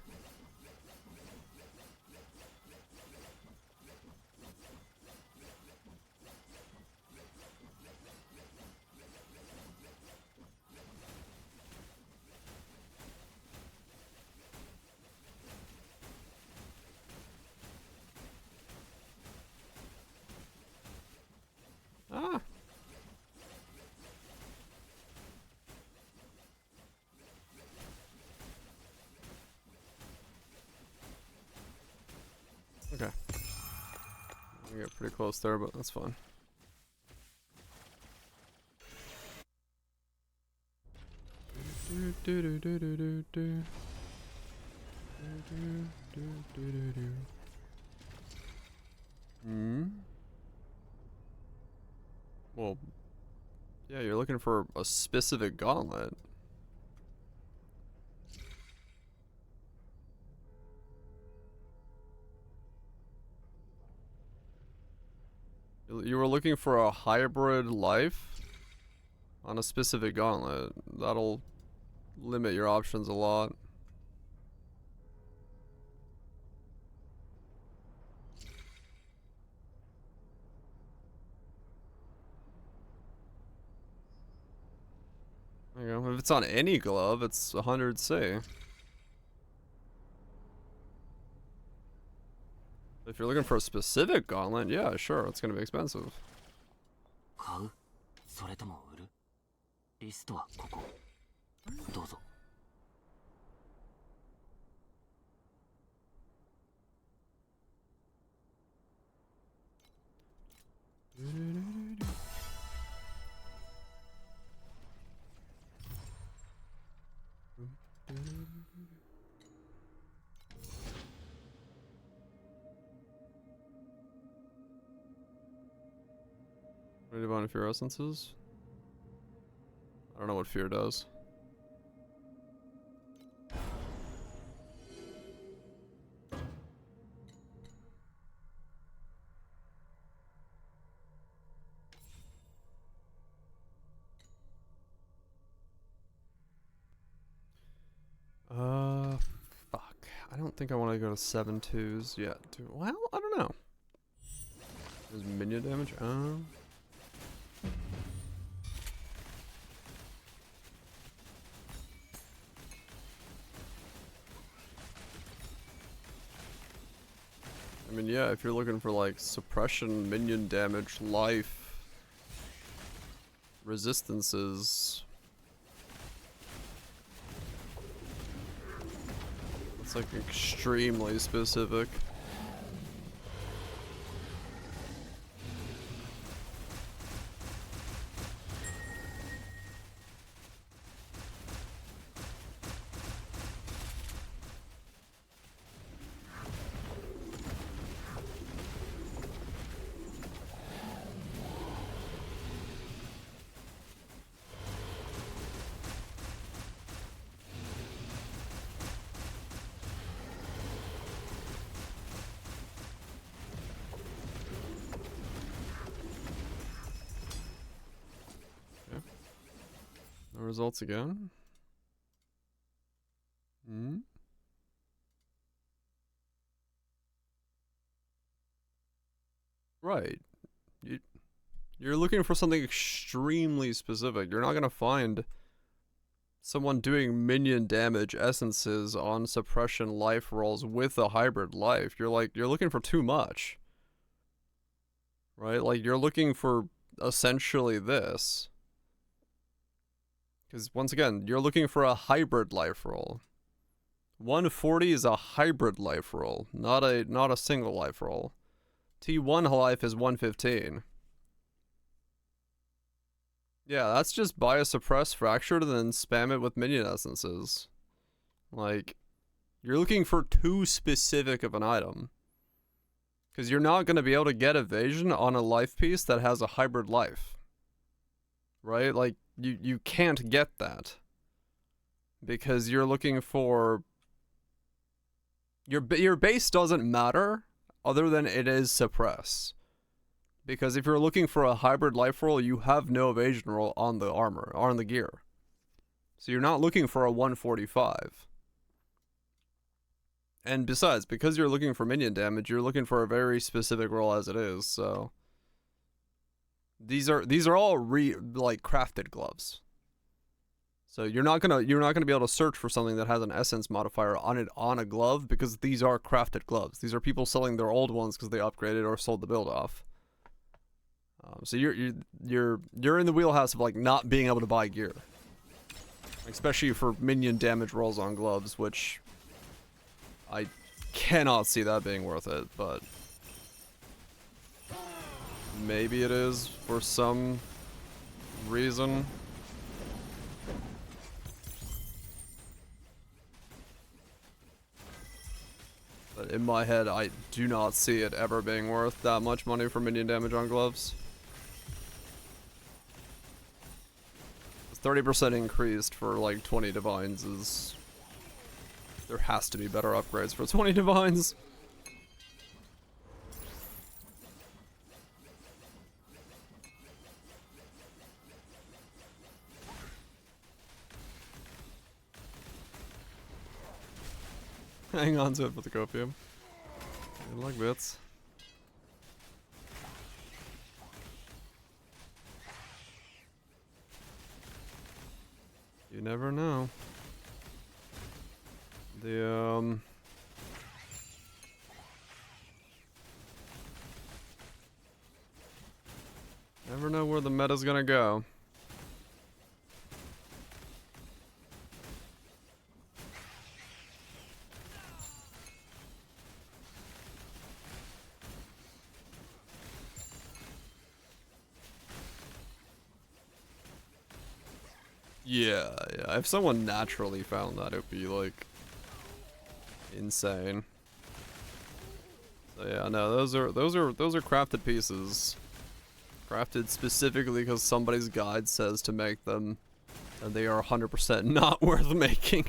Ah. Okay. We get pretty close there, but that's fine. Hmm. Well, yeah, you're looking for a specific gauntlet. You were looking for a hybrid life on a specific gauntlet. That'll limit your options a lot. There you go. If it's on any glove, it's 100C. If you're looking for a specific gauntlet, yeah, sure, it's gonna be expensive. 買う？それとも売る？リストはここ。どうぞ。What are divine fear essences? I don't know what fear does. Fuck. I don't think I want to go to 7/2s yet. Well, I don't know. There's minion damage. I mean, yeah, if you're looking for like suppression, minion damage, life, resistances. It's like extremely specific. No results again? Hmm? Right. You're looking for something extremely specific. You're not gonna find someone doing minion damage essences on suppression life rolls with a hybrid life. You're looking for too much. Right? Like, you're looking for essentially this. Because once again, you're looking for a hybrid life roll. 140 is a hybrid life roll, not a single life roll. T1 life is 115. Yeah, that's just biosuppress fractured and then spam it with minion essences. Like, you're looking for too specific of an item. Because you're not going to be able to get evasion on a life piece that has a hybrid life. Right? Like, you can't get that. Because you're looking for... Your base doesn't matter other than it is suppress. Because if you're looking for a hybrid life roll, you have no evasion roll on the armor, or on the gear. So you're not looking for a 145. And besides, because you're looking for minion damage, you're looking for a very specific role as it is, so these are all like crafted gloves. So you're not gonna be able to search for something that has an essence modifier on it on a glove, because these are crafted gloves. These are people selling their old ones because they upgraded or sold the build off. So you're in the wheelhouse of like not being able to buy gear, especially for minion damage rolls on gloves, which I cannot see that being worth it, but maybe it is for some reason. But in my head, I do not see it ever being worth that much money for minion damage on gloves. 30% increased for like 20 divines is... There has to be better upgrades for 20 divines. Hang on to it for the copium. I like bits. You never know. The never know where the meta's gonna go. Yeah, if someone naturally found that, it'd be like insane. So yeah, no, those are crafted pieces. Crafted specifically because somebody's guide says to make them, and they are 100% not worth making.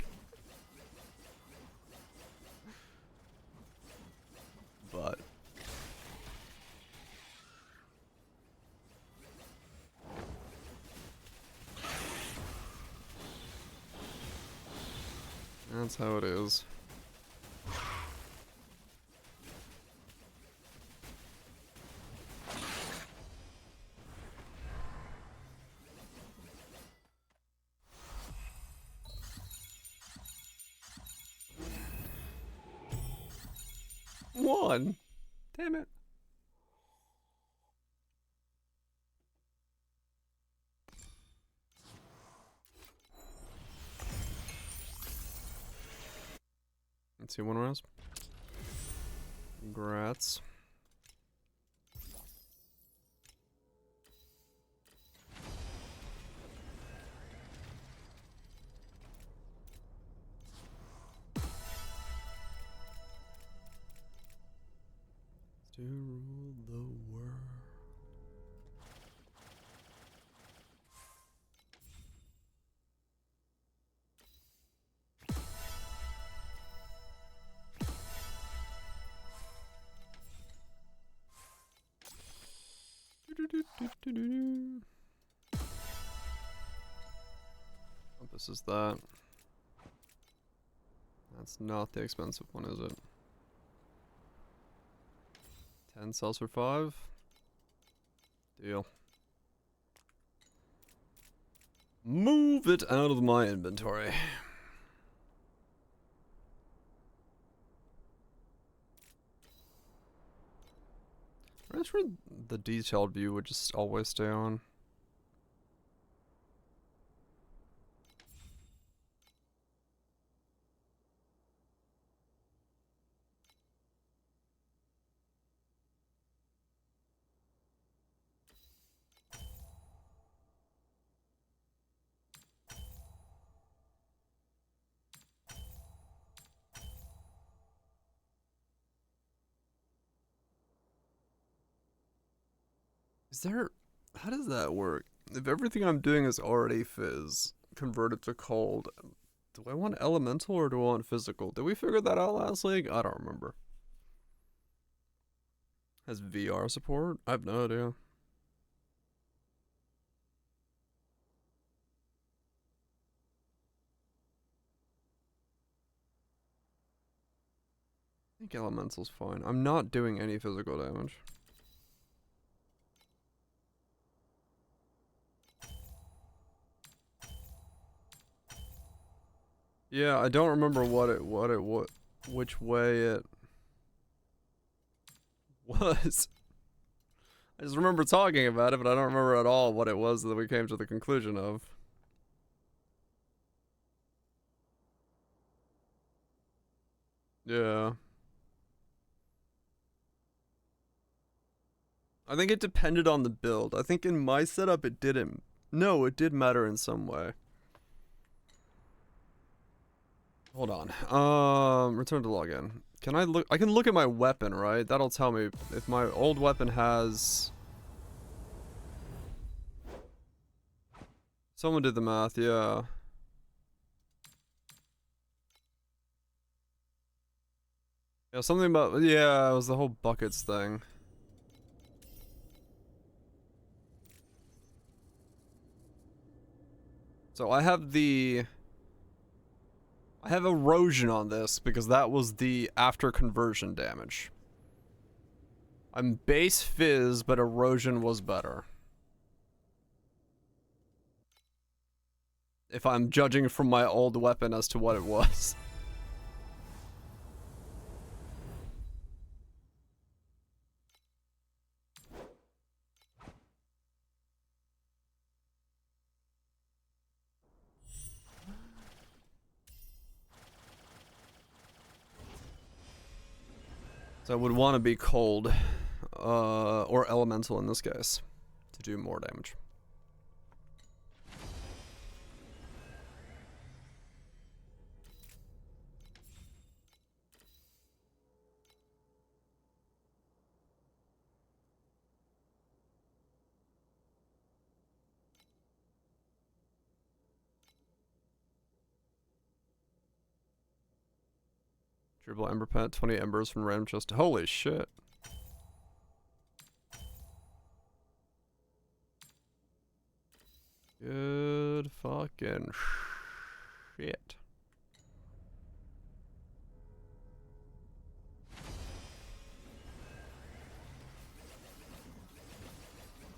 But that's how it is. One. Damn it. Let's see, one rose. Congrats. To rule the world. This is that. That's not the expensive one, is it? 10 sells for 5. Deal. Move it out of my inventory. I'm sure the detailed view would just always stay on. Is there... How does that work? If everything I'm doing is already fizz, converted to cold, do I want elemental or do I want physical? Did we figure that out last league? I don't remember. Has VR support? I have no idea. think elemental's fine. I'm not doing any physical damage. Yeah, I don't remember which way it was. I just remember talking about it, but I don't remember at all what it was that we came to the conclusion of. Yeah. I think it depended on the build. I think in my setup it didn't. No, it did matter in some way. Hold on. Return to login. Can I look? I can look at my weapon, right? That'll tell me if my old weapon has... Someone did the math, yeah. Yeah, something about... Yeah, it was the whole buckets thing. So I have erosion on this because that was the after conversion damage. I'm base fizz, but erosion was better. If I'm judging from my old weapon as to what it was. So I would want to be cold, or elemental in this case, to do more damage. Triple Ember Pet, 20 embers from random chest. Holy shit. Good fucking shit.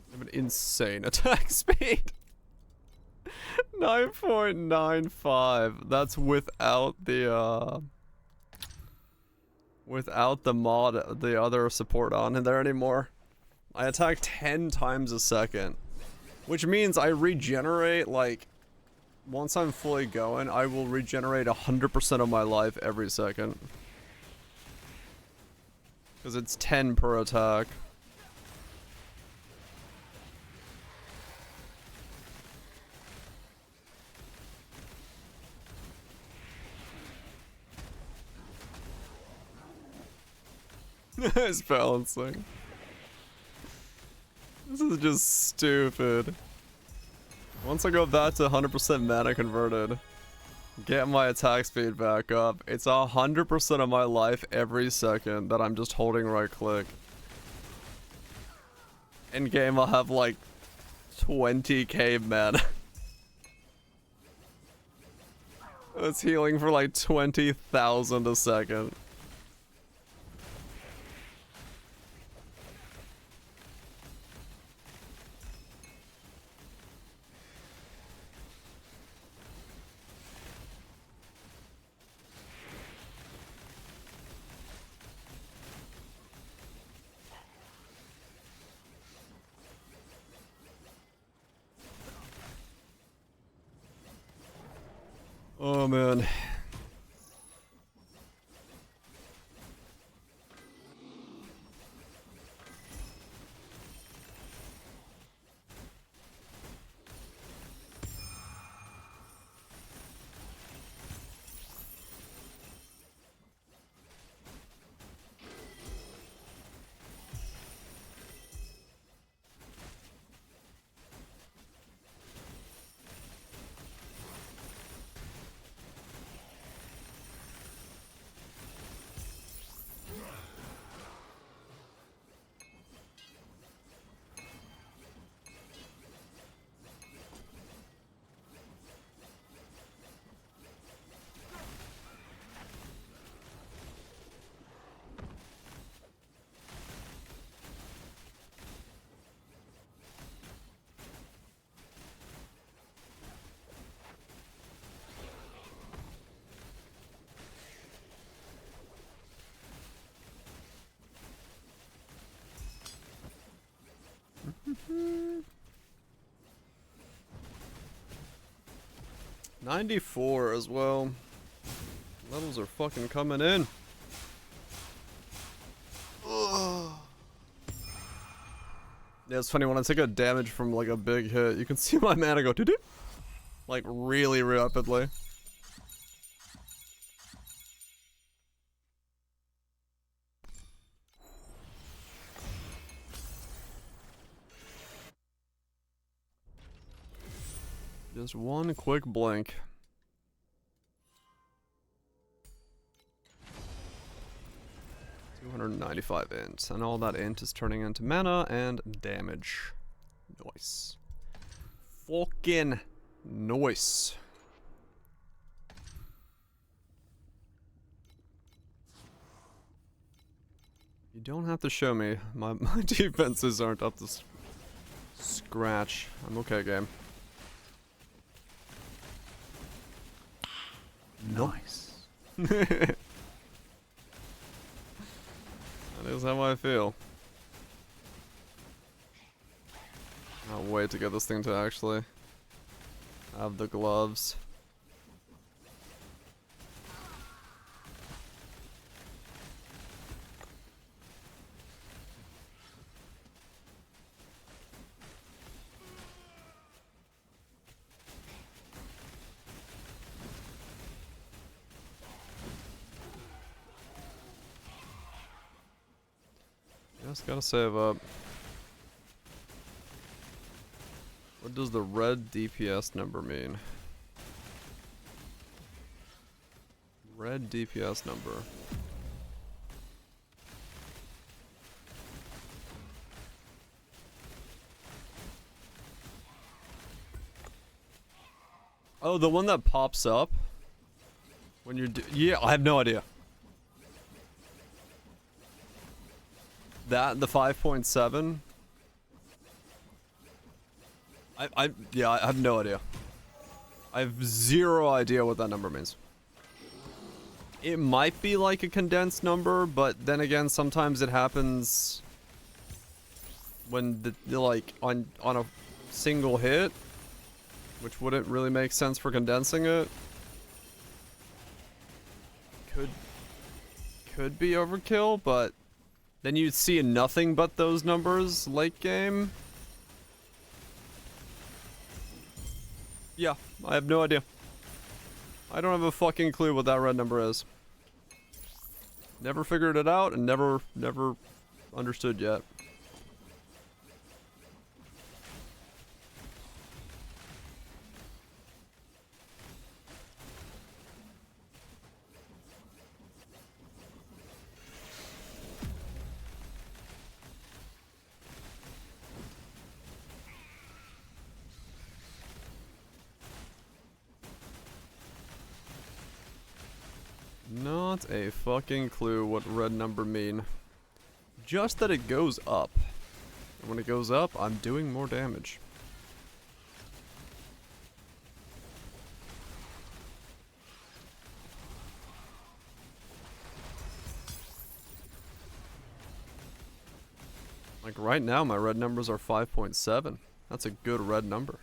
I have an insane attack speed. 9.95. That's without the mod, the other support on in there anymore. I attack 10 times a second, which means I regenerate, like, once I'm fully going, I will regenerate 100% of my life every second. Because it's 10 per attack. It's balancing. This is just stupid. Once I go back to 100% mana converted, get my attack speed back up, it's 100% of my life every second that I'm just holding right click. In game I'll have like 20k mana. It's healing for like 20,000 a second. Oh man. 94 as well. Levels are fucking coming in. Ugh. Yeah, it's funny when I take a damage from like a big hit, you can see my mana go doo-doo, like really rapidly. Just one quick blink. $295 int, and all that int is turning into mana and damage. Nice. Fucking nice. You don't have to show me. My defenses aren't up to scratch. I'm okay, game. Nice. That is how I feel. Can't wait to get this thing to actually have the gloves. Just gotta save up. What does the red DPS number mean? Red DPS number. Oh, the one that pops up when you're yeah, I have no idea. That, the 5.7? Yeah, I have no idea. I have zero idea what that number means. It might be like a condensed number, but then again, sometimes it happens when the like on a single hit, which wouldn't really make sense for condensing it. Could be overkill, but then you'd see nothing but those numbers late game. Yeah, I have no idea. I don't have a fucking clue what that red number is. Never figured it out and never understood yet. Not a fucking clue what red number mean. Just that it goes up. And when it goes up, I'm doing more damage. Like right now, my red numbers are 5.7. That's a good red number.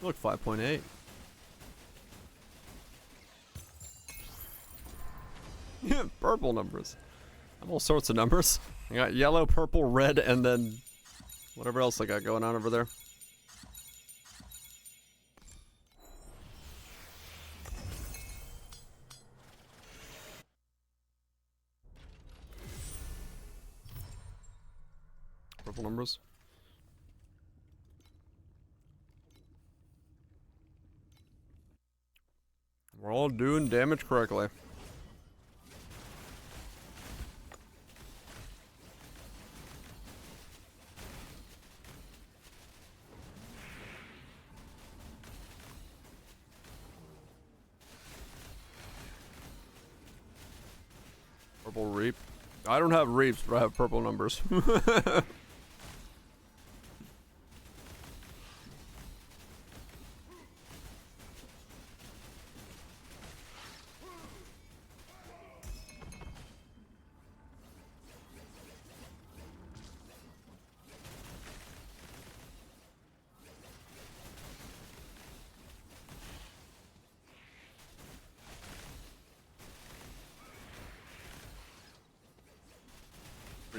Look, 5.8. Yeah, purple numbers. I have all sorts of numbers. I got yellow, purple, red, and then whatever else I got going on over there. Purple numbers. We're all doing damage correctly. Purple reap. I don't have reaps, but I have purple numbers.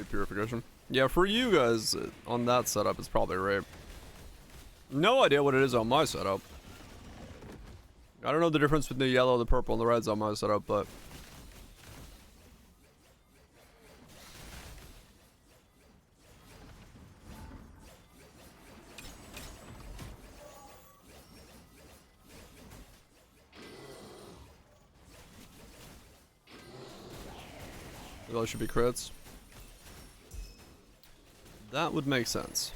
purification. Yeah, for you guys on that setup, it's probably rape. No idea what it is on my setup. I don't know the difference between the yellow, the purple, and the reds on my setup, but... Those should be crits. That would make sense.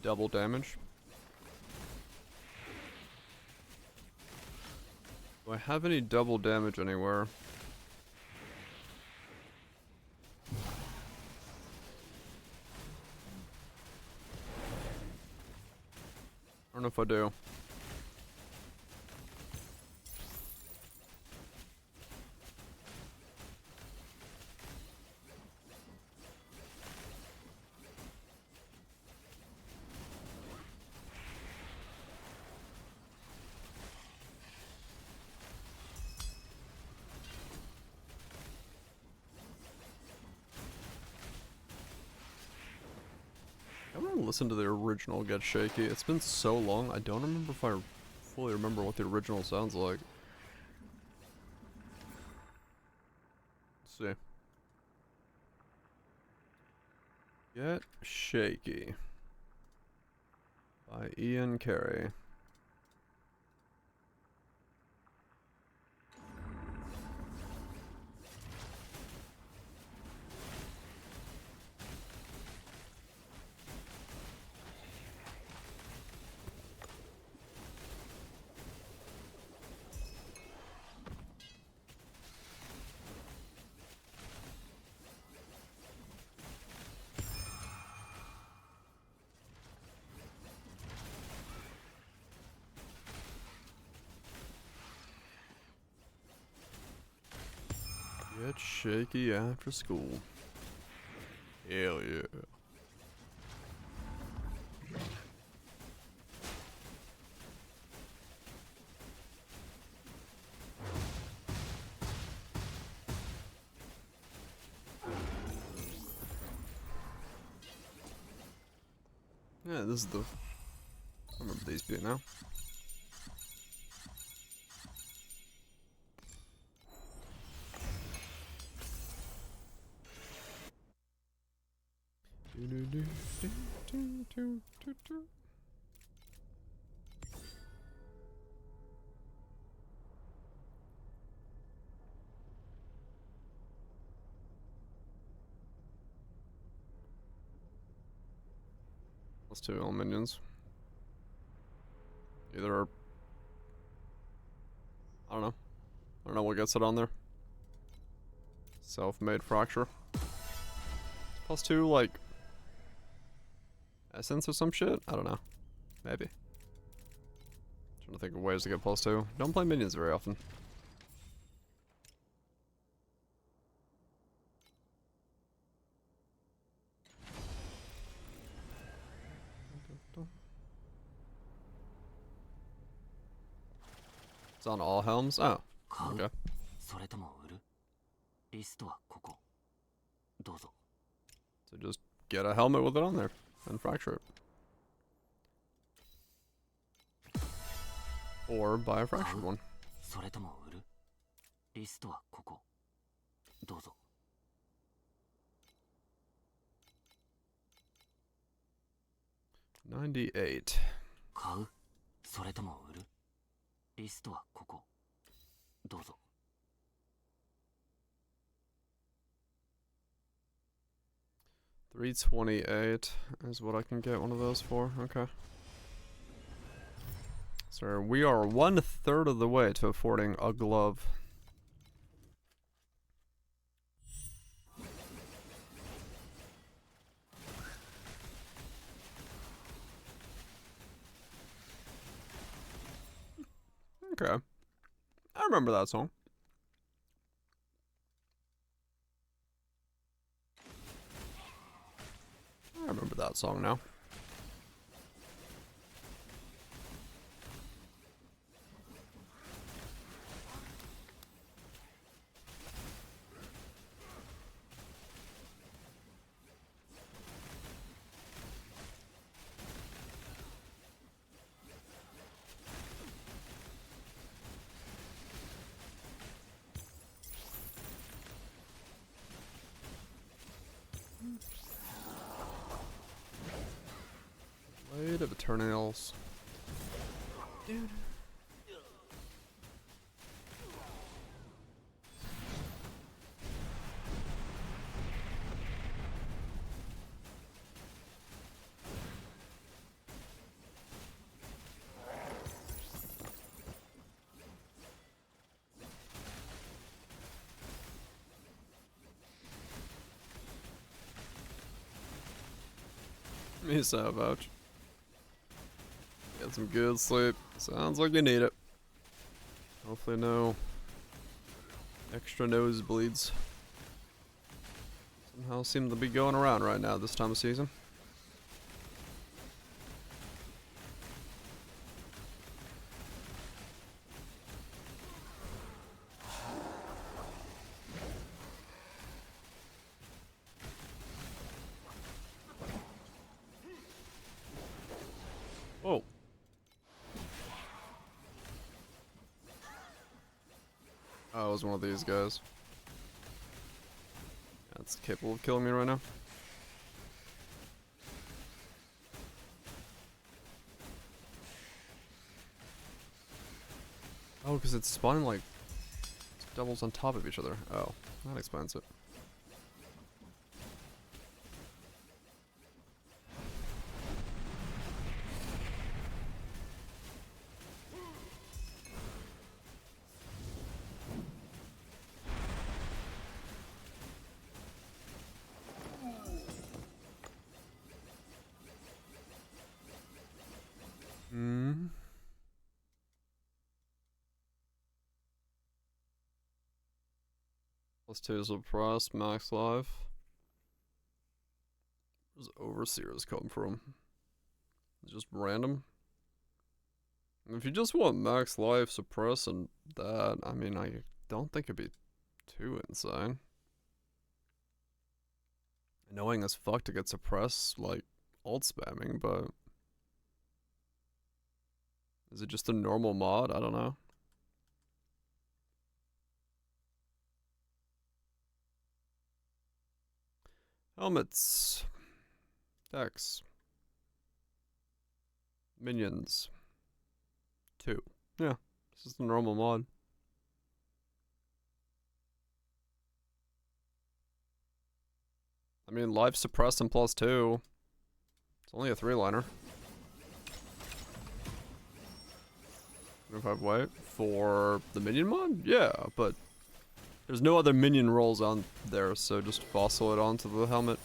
Double damage. Do I have any double damage anywhere? I don't know if I do. I want to listen to the original Get Shaky. It's been so long, I don't remember if I fully remember what the original sounds like. Let's see. Get Shaky by Ian Carey. Get shaky after school. Hell yeah. Yeah, this is the... I remember these being now. Plus 2 all minions. Either... I don't know. I don't know what gets it on there. Self-made fracture. Plus 2, like... essence or some shit? I don't know. Maybe. Trying to think of ways to get plus 2. Don't play minions very often. It's on all helms? Oh. Okay. それとも売るリストはここどうぞ So just get a helmet with it on there and fracture it. Or buy a fractured one. それとも売るリストはここどうぞ 98. 買うそれとも売るリストはここどうぞ 328 is what I can get one of those for. Okay. So we are 1/3 of the way to affording a glove. Okay. I remember that song. I remember that song now. Blade of Eternals. Dude. Me so vouch. Get some good sleep. Sounds like you need it. Hopefully no extra nosebleeds. Somehow seem to be going around right now this time of season. Whoa. Oh, it was one of these guys. That's capable of killing me right now. Oh, because it's spawning like doubles on top of each other. Oh, that explains it. Hmm. +2 suppress, max life. Where's overseers come from? Just random? If you just want max life, suppress, and that, I mean, I don't think it'd be too insane. Annoying as fuck to get suppressed, like, alt spamming, but... Is it just a normal mod? I don't know. Helmets. Dex. Minions. 2. Yeah, this is the normal mod. I mean, life suppressed and +2. It's only a 3-liner. If I wait for the minion mod? Yeah, but there's no other minion rolls on there, so just fossil it onto the helmet.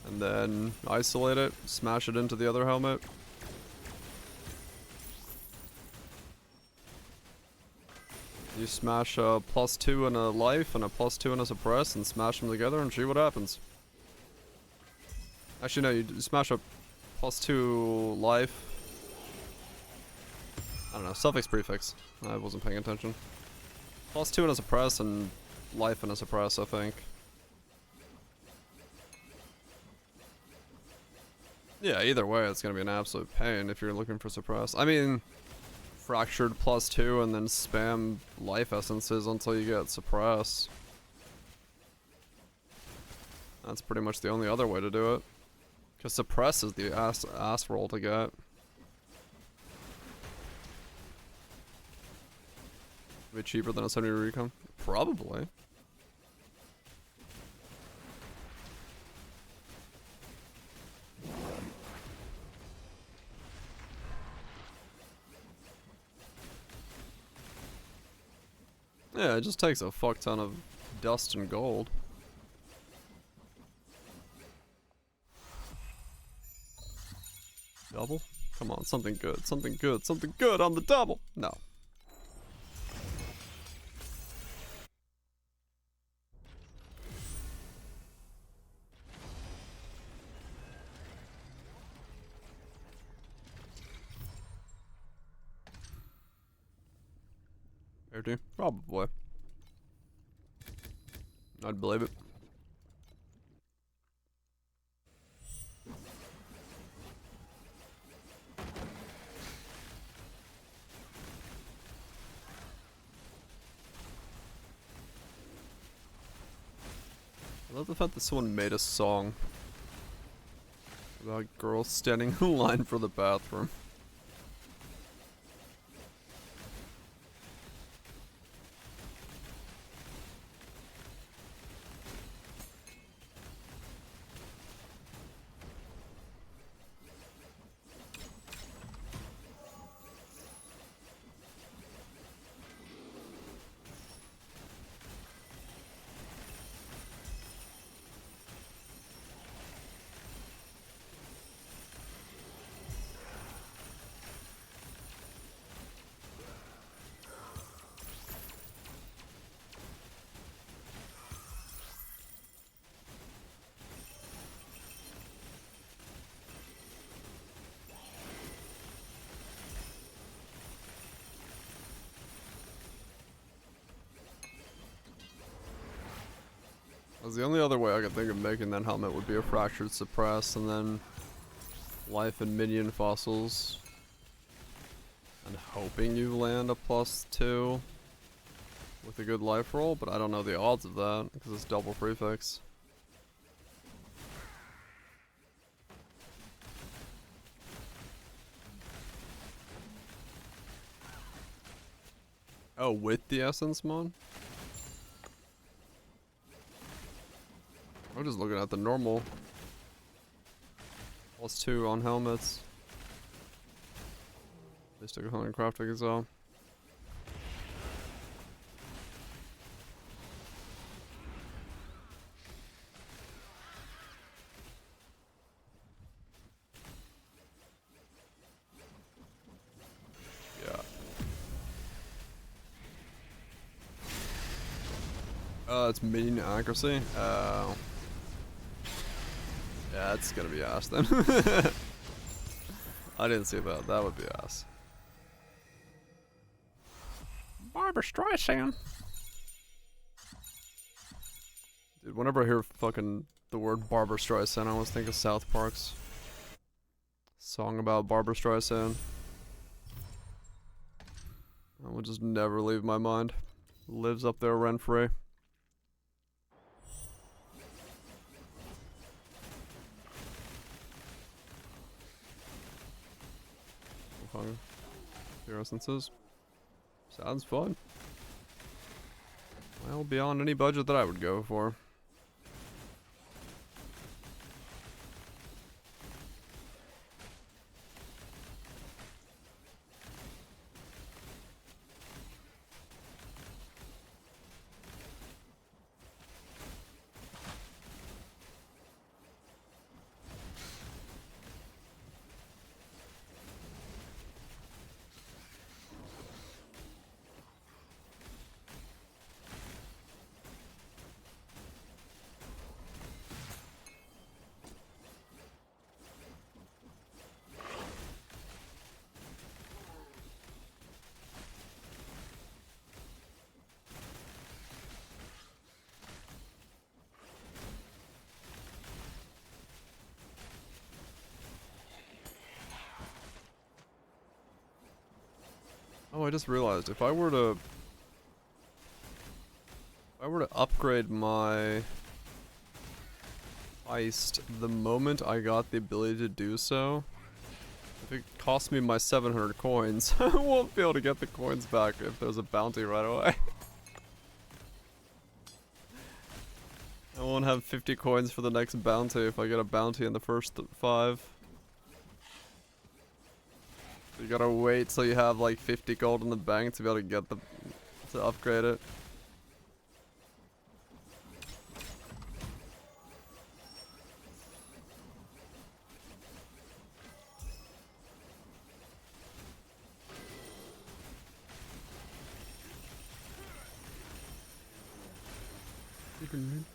And then isolate it, smash it into the other helmet. You smash a +2 and a life and a +2 and a suppress and smash them together and see what happens. Actually no, you smash a +2 life. I don't know, suffix prefix. I wasn't paying attention. +2 and a suppress and life and a suppress, I think. Yeah, either way, it's gonna be an absolute pain if you're looking for suppress. I mean, fractured +2 and then spam life essences until you get suppress. That's pretty much the only other way to do it. Because suppress is the ass roll to get. Be cheaper than a 70 recon? Probably. Yeah, it just takes a fuck ton of dust and gold. Double? Come on, something good, something good, something good on the double. No. Rarity? Probably. I'd believe it. I love the fact that someone made a song about girls standing in line for the bathroom. That's the only other way I could think of making that helmet would be a fractured suppress and then life and minion fossils. And hoping you land a +2 with a good life roll, but I don't know the odds of that because it's double prefix. Oh, with the essence mod? I'm just looking at the normal +2 on helmets. They stick a 100 crafting as well. Yeah. It's minion accuracy. Yeah, it's gonna be ass then. I didn't see that. That would be ass. Barbara Streisand. Dude, whenever I hear fucking the word Barbara Streisand, I always think of South Park's song about Barbara Streisand. That would just never leave my mind. Lives up there rent-free. Your essences. Sounds fun. Well, beyond any budget that I would go for. Oh, I just realized if I were to upgrade my heist the moment I got the ability to do so, if it cost me my 700 coins, I won't be able to get the coins back if there's a bounty right away. I won't have 50 coins for the next bounty if I get a bounty in the first 5. You gotta wait till you have like 50 gold in the bank to be able to get to upgrade it.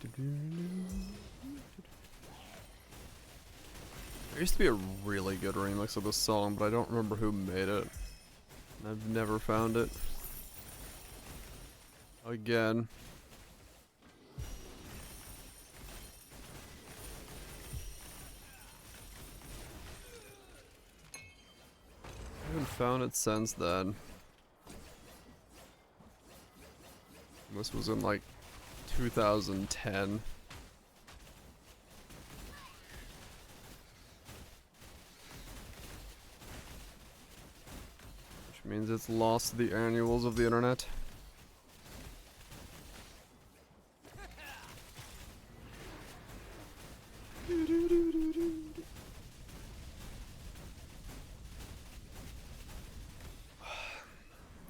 There used to be a really good remix of this song, but I don't remember who made it. I've never found it. Again. I haven't found it since then. This was in like 2010. Which means it's lost the annuals of the internet.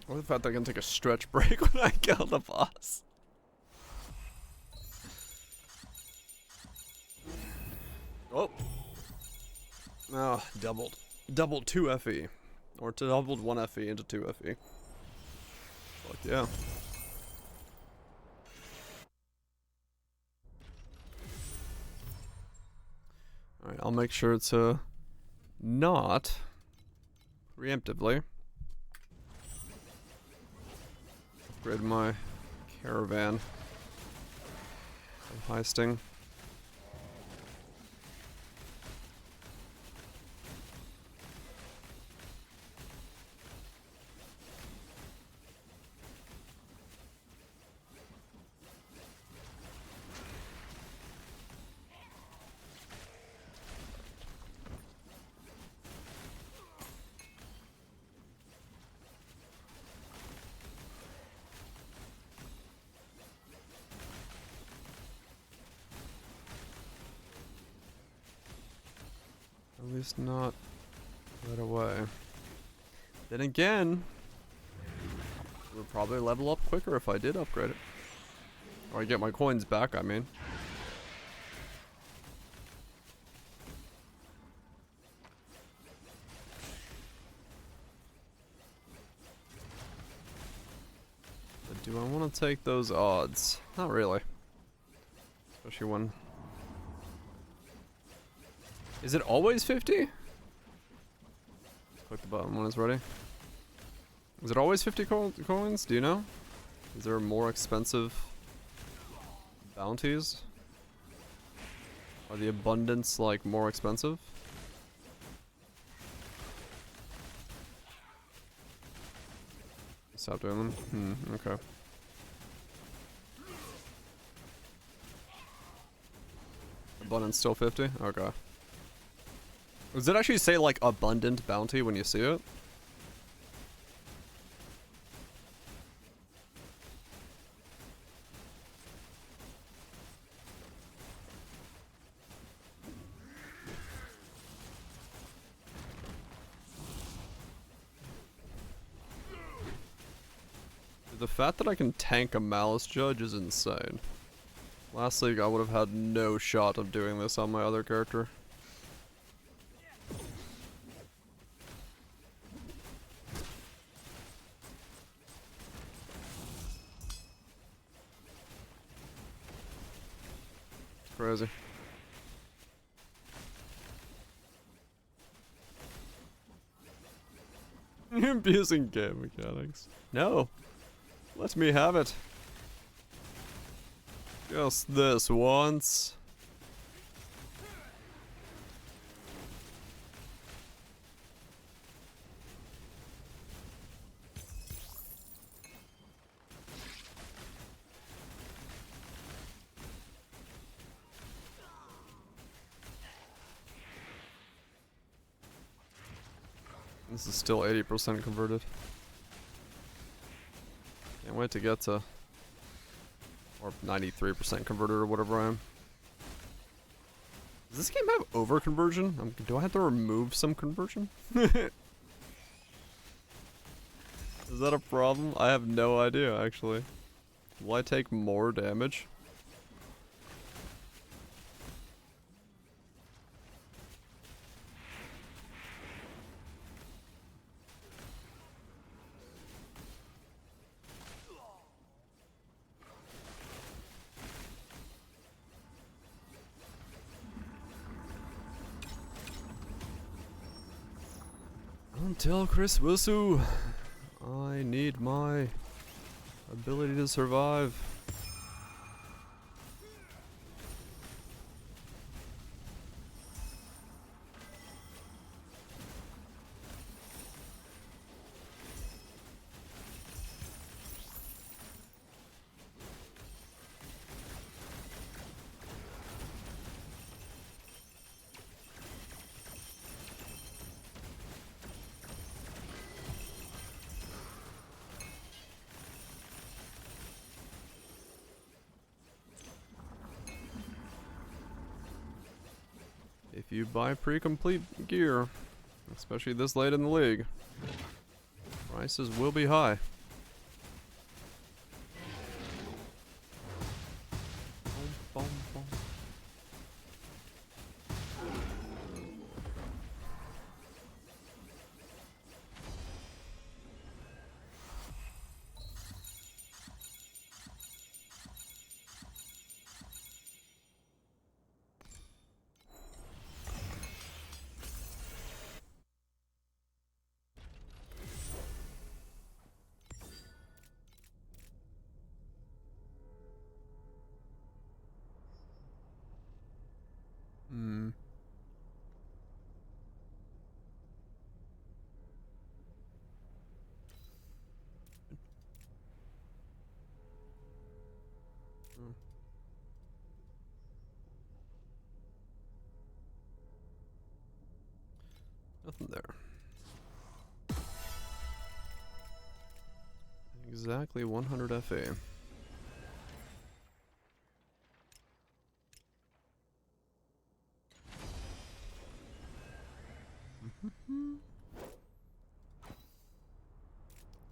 Or the fact that I can take a stretch break when I kill the boss. Oh. Oh, doubled. Doubled 2 FE. Or doubled 1 FE into 2 FE. Fuck yeah. Alright, I'll make sure to not preemptively upgrade my caravan of heisting. At least not right away. Then again, it would probably level up quicker if I did upgrade it. Or I get my coins back, I mean. But do I want to take those odds? Not really. Especially when... Is it always 50? Click the button when it's ready. Is it always 50 coins? Do you know? Is there more expensive bounties? Are the abundance like more expensive? Stop doing them? Okay. Abundance still 50? Okay. Does it actually say like abundant bounty when you see it? The fact that I can tank a Malice Judge is insane. Last league I would have had no shot of doing this on my other character. Crazy. Abusing game mechanics. No. Let me have it. Just this once. This is still 80% converted. Can't wait to get to... Or 93% converted or whatever I am. Does this game have over conversion? Do I have to remove some conversion? Is that a problem? I have no idea actually. Will I take more damage? Don't tell Chris Wusu. I need my ability to survive. If you buy pre-complete gear, especially this late in the league, prices will be high. Bom, bom, bom. Hmm. Hmm. Nothing there. Exactly 100 FA.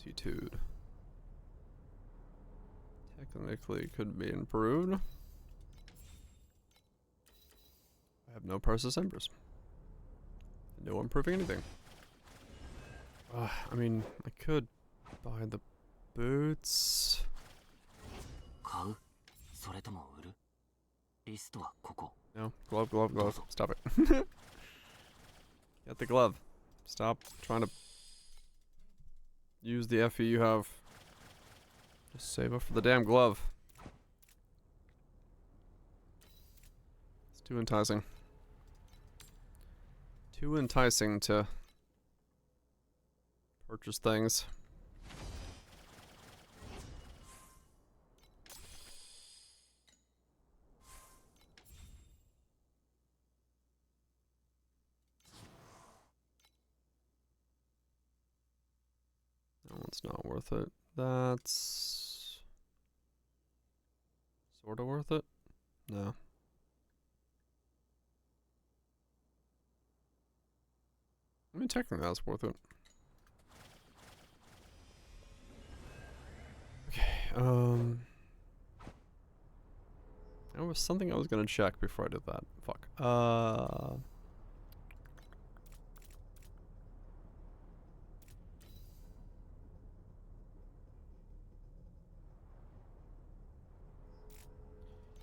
T2. Technically could be improved. I have no process embers. No improving anything. I mean, I could buy the boots. 買うそれとも売るリストはここ No, glove, glove, glove. Stop it. Get the glove. Stop trying to use the FE you have. Just save up for the damn glove. It's too enticing. Too enticing to purchase things. That one's not worth it. That's sort of worth it. No. I mean, technically that's worth it. Okay, there was something I was gonna check before I did that. Fuck.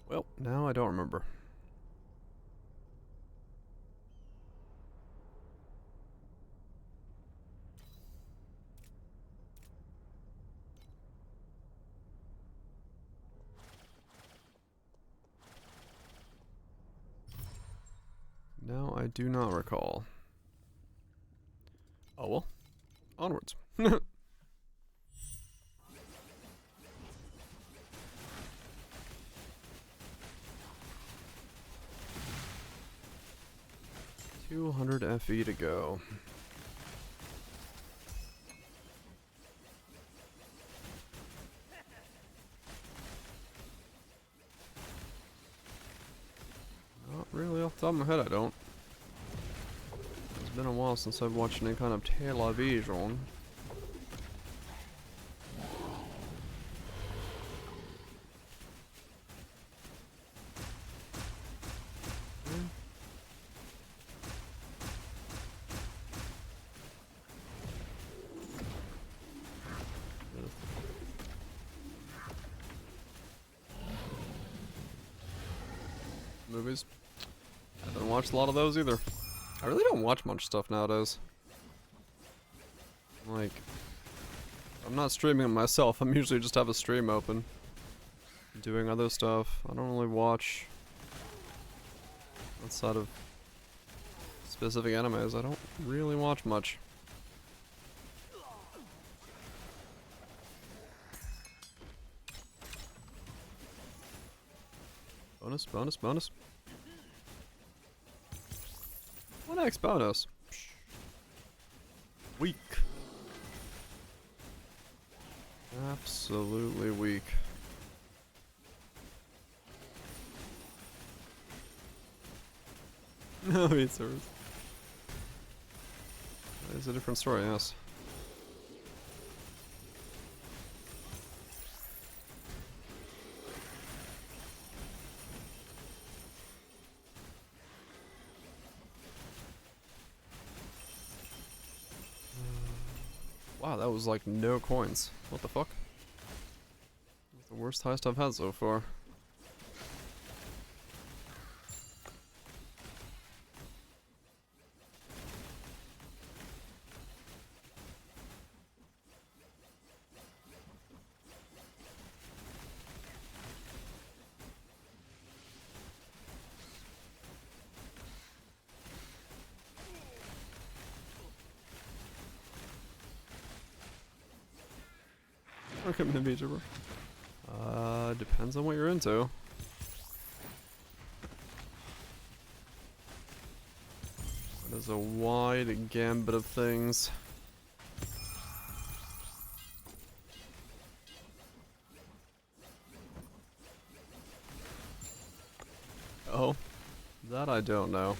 Well, now I don't remember. Now I do not recall. Oh well. Onwards. $200 FE to go. Not really off the top of my head, I don't. It's been a while since I've watched any kind of television. Movies. I haven't watched a lot of those either. I really don't watch much stuff nowadays. Like, I'm not streaming it myself. I'm usually just have a stream open, doing other stuff. I don't really watch outside of specific animes. I don't really watch much. Bonus, bonus, bonus. 1x bonus. Weak. Absolutely weak. No, it's hers. It's a different story, yes. Wow, that was like no coins. What the fuck? That's the worst heist I've had so far. Okay, I'm gonna be bro. Depends on what you're into. There's a wide gambit of things. Oh, that I don't know.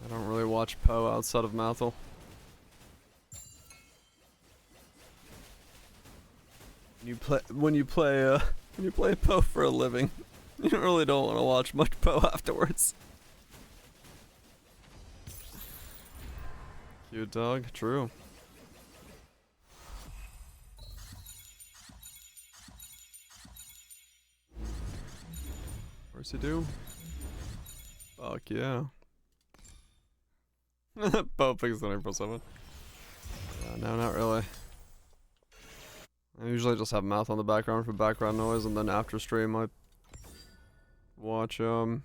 I don't really watch Poe outside of Mathel. When you play Poe for a living, you really don't want to watch much Poe afterwards. Cute dog, true. Where's he do? Fuck yeah. Poe picks 24/7. Yeah, no, not really. I usually just have mouth on the background for background noise, and then after stream I watch Rob.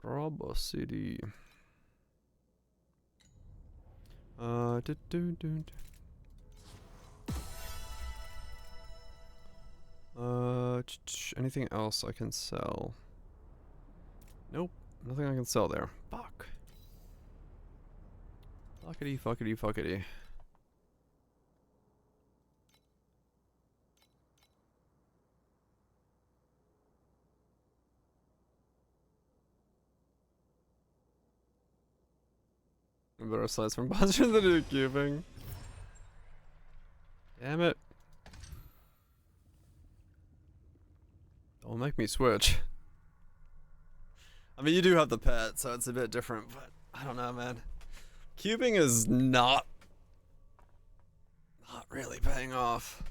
Rob CD. Anything else I can sell? Nope, nothing I can sell there. Fuck. Fuckity, fuckity, fuckity. Better slides from Buster than do cubing. Damn it. Don't make me switch. I mean, you do have the pet, so it's a bit different, but I don't know, man. Cubing is not really paying off.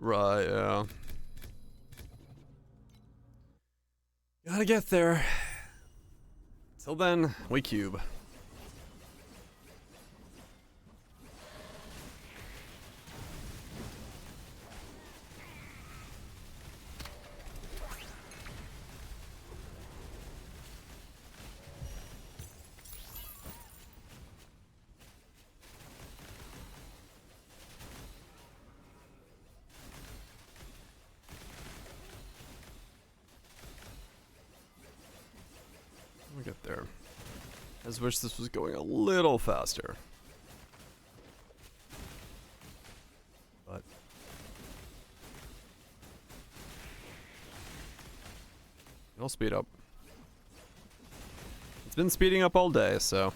Right, yeah. Gotta get there. Till then, we cube. We get there. I just wish this was going a little faster. But it'll speed up. It's been speeding up all day, so.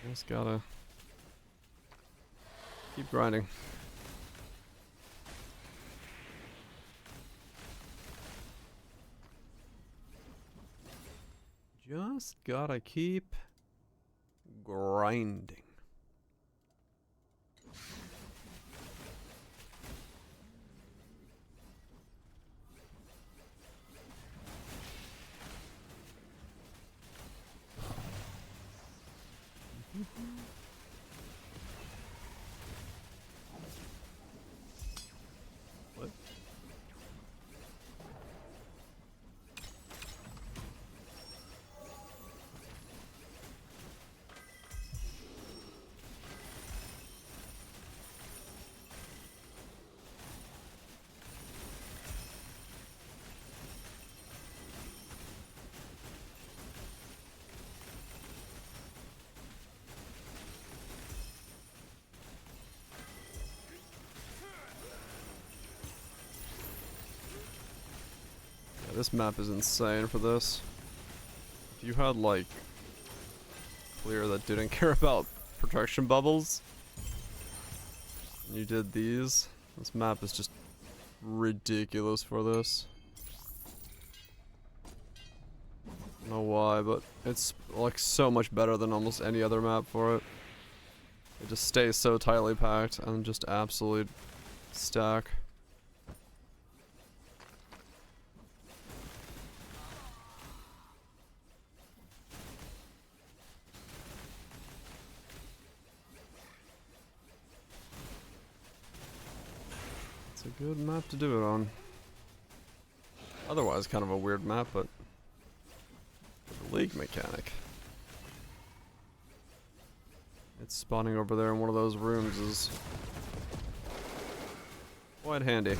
Just gotta keep grinding. Just gotta keep grinding. What? This map is insane for this. If you had like clear that didn't care about protection bubbles, and you did these, this map is just ridiculous for this. I don't know why, but it's like so much better than almost any other map for it. It just stays so tightly packed and just absolute stack. A good map to do it on. Otherwise, kind of a weird map, but the league mechanic. It's spawning over there in one of those rooms is quite handy.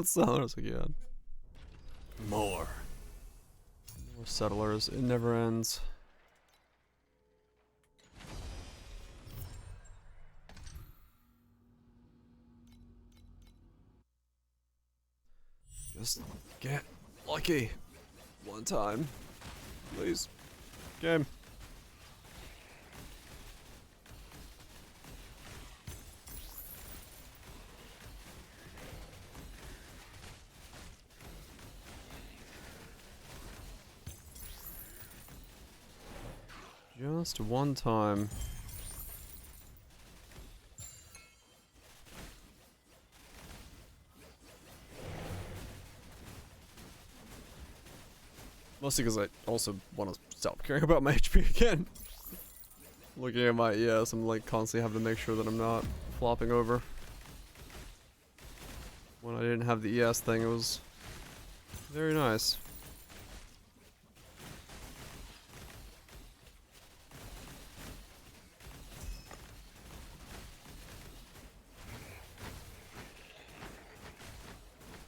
Settlers again. More settlers. It never ends. Just get lucky. One time. Please. Game. Just one time. Mostly because I also want to stop caring about my HP again. Looking at my ES, I'm like constantly having to make sure that I'm not flopping over. When I didn't have the ES thing, it was very nice.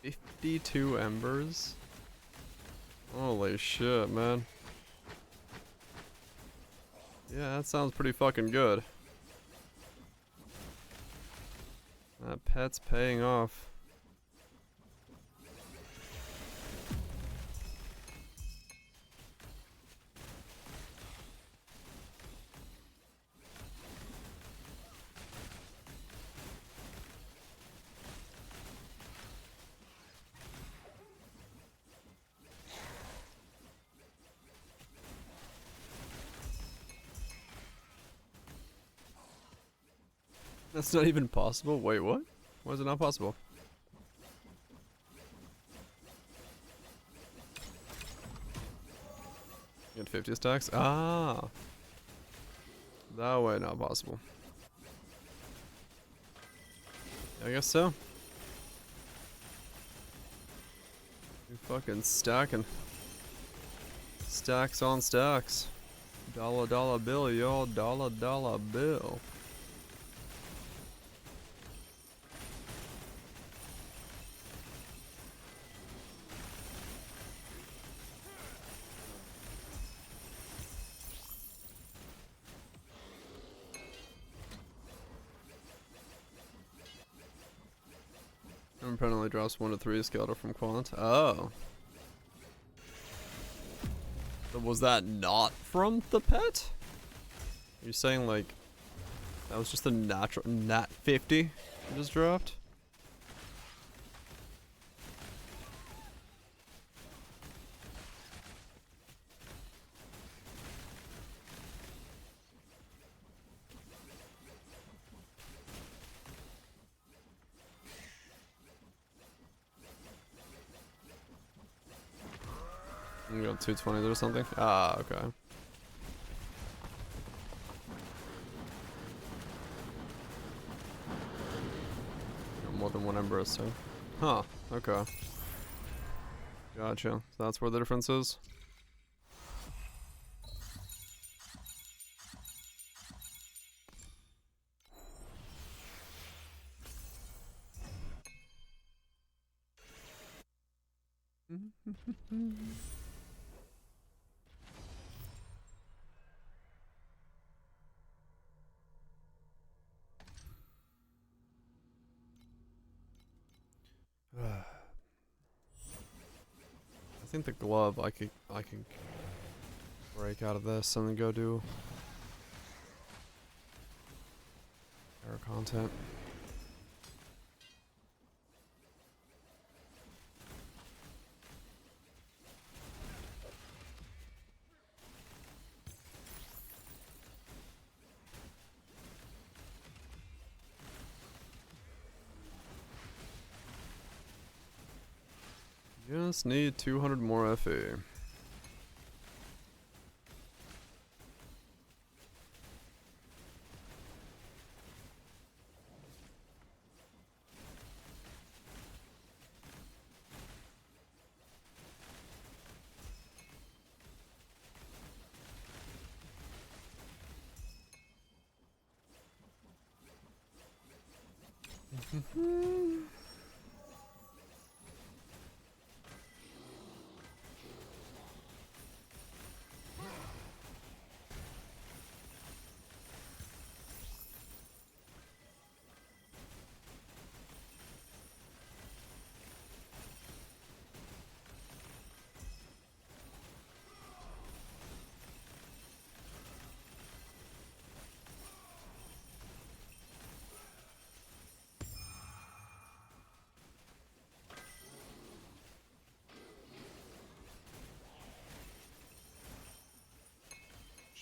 $52 embers? Holy shit, man. Yeah, that sounds pretty fucking good. That pet's paying off. That's not even possible? Wait, what? Why is it not possible? Get 50 stacks? Ah! That way not possible. I guess so. You fucking stacking. Stacks on stacks. Dollar dollar bill, y'all. Dollar dollar bill. Apparently drops 1 to 3 Skeletor from Quant. Oh. So was that not from the pet? Are you saying like that was just a natural nat 50 you just dropped? You got 220s or something? Ah, okay. Got more than one Ember, so. Huh, okay. Gotcha. So that's where the difference is? I think the glove I could break out of this and then go do error content. Just need 200 more FE.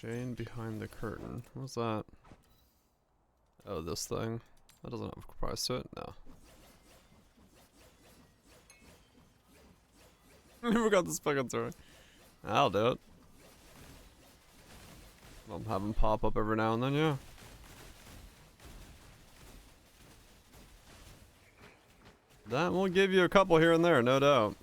Jane behind the curtain. What's that? Oh, this thing. That doesn't have a price to it? No. I never got this fucking story. I'll do it. I'll have them pop up every now and then, yeah. That will give you a couple here and there, no doubt.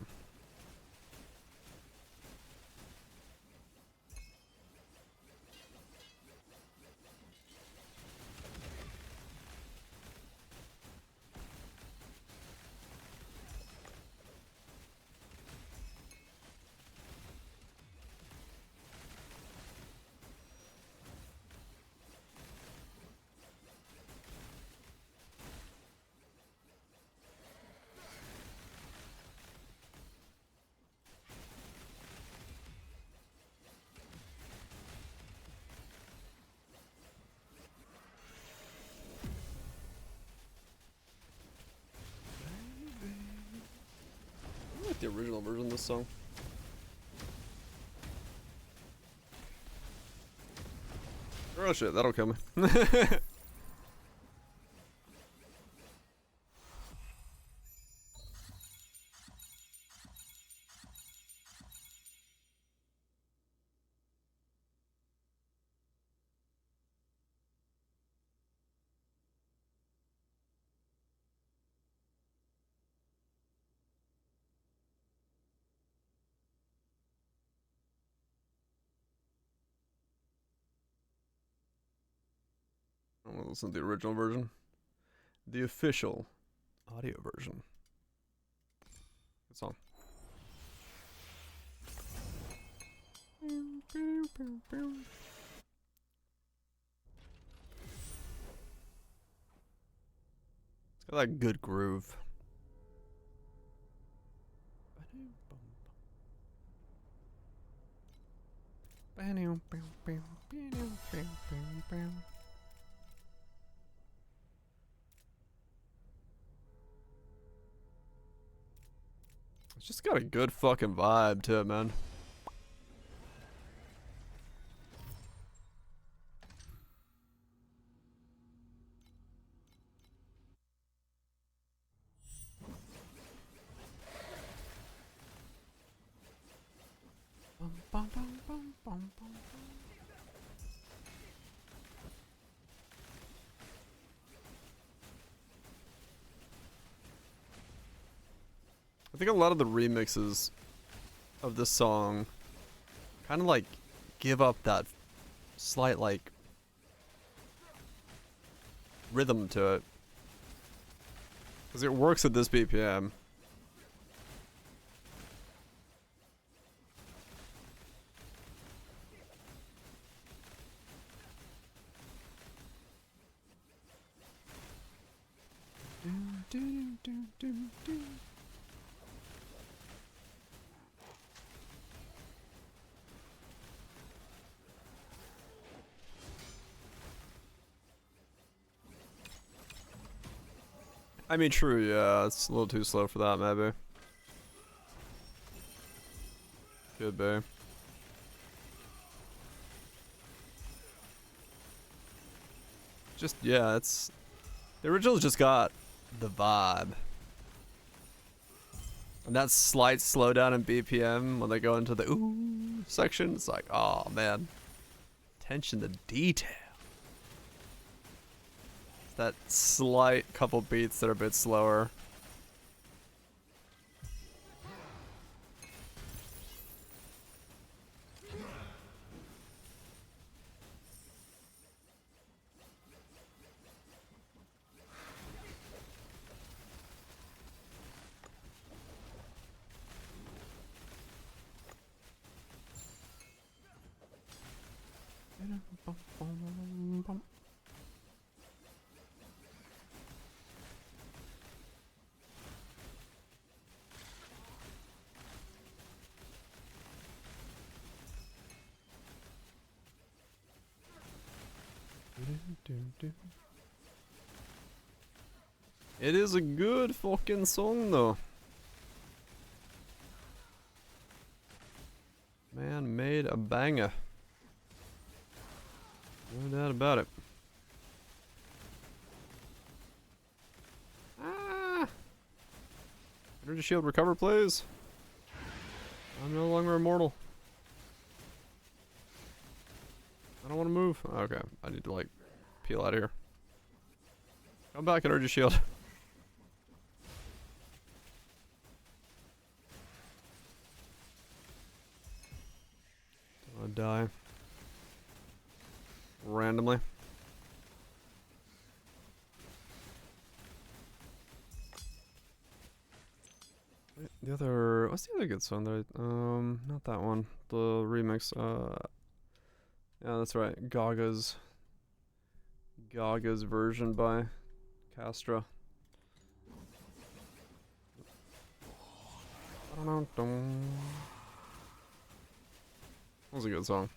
I like the original version of this song. Oh shit, that'll kill me. Listen to the original version. The official audio version. Good song. It's got that good groove. It's just got a good fucking vibe to it, man. I think a lot of the remixes of this song kind of like give up that slight like rhythm to it, because it works at this BPM. I mean, true, yeah, it's a little too slow for that, maybe. Could be. Just, yeah, it's... The original's just got the vibe. And that slight slowdown in BPM when they go into the ooh section, it's like, oh man. Attention to detail. That slight couple beats that are a bit slower. It is a good fucking song though. Man made a banger. No doubt about it. Ah! Energy shield recover, please. I'm no longer immortal. I don't want to move. Okay, I need to like peel out of here. Come back, energy shield. Don't die randomly. The other, what's the other good song that not that one, the remix, yeah, that's right, Gaga's version by Castra. That was a good song.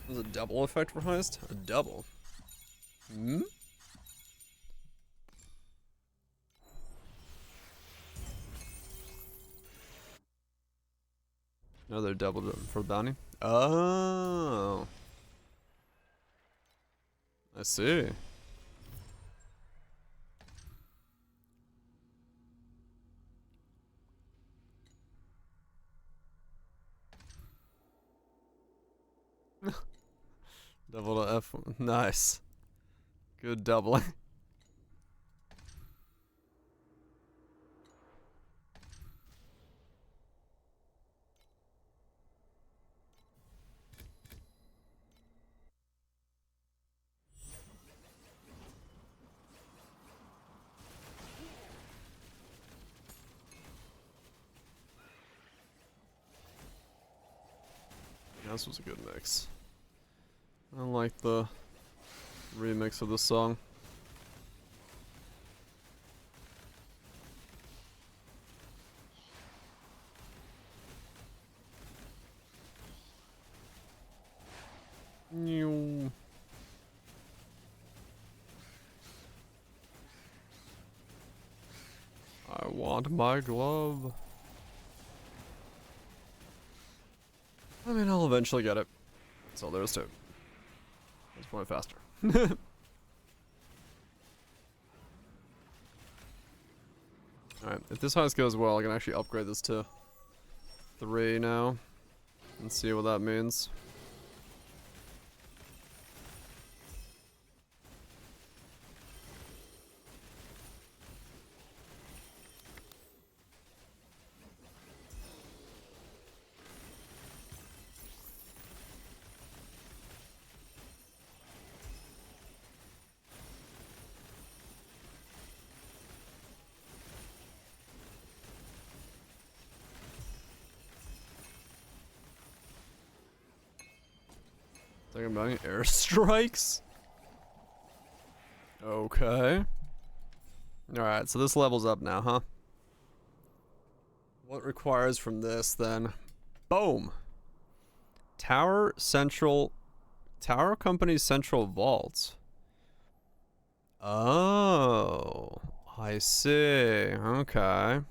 Was a double effect for heist? A double? Hmm? Another double for bounty? Oh. I see. Double to F. Nice. Good doubling. This was a good mix. I like the remix of the song. Meow. I want my glove. I mean, I'll eventually get it. That's all there is to it. It's going faster. Alright, if this heist goes well, I can actually upgrade this to 3 now. And see what that means. Talking about any airstrikes? Okay. Alright, so this level's up now, huh? What requires from this then? Boom! Tower Company's Central Vault. Oh, I see. Okay.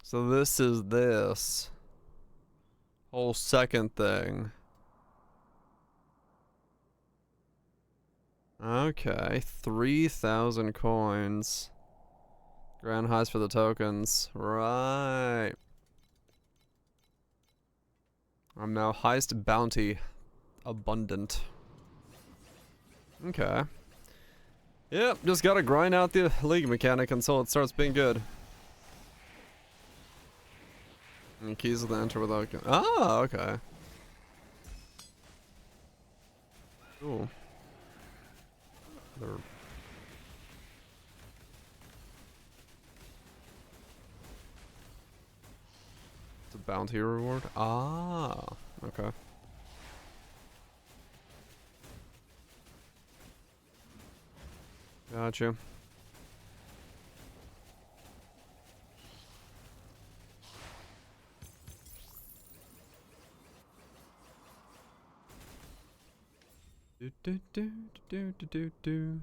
So this is this whole second thing. Okay, 3,000 coins. Grand highs for the tokens. Right. I'm now highest bounty abundant. Okay. Yep, just gotta grind out the league mechanic until it starts being good. And keys to enter without... Ah, okay. Cool. It's a bounty reward? Ah, okay. Gotcha. Do do do do do do do.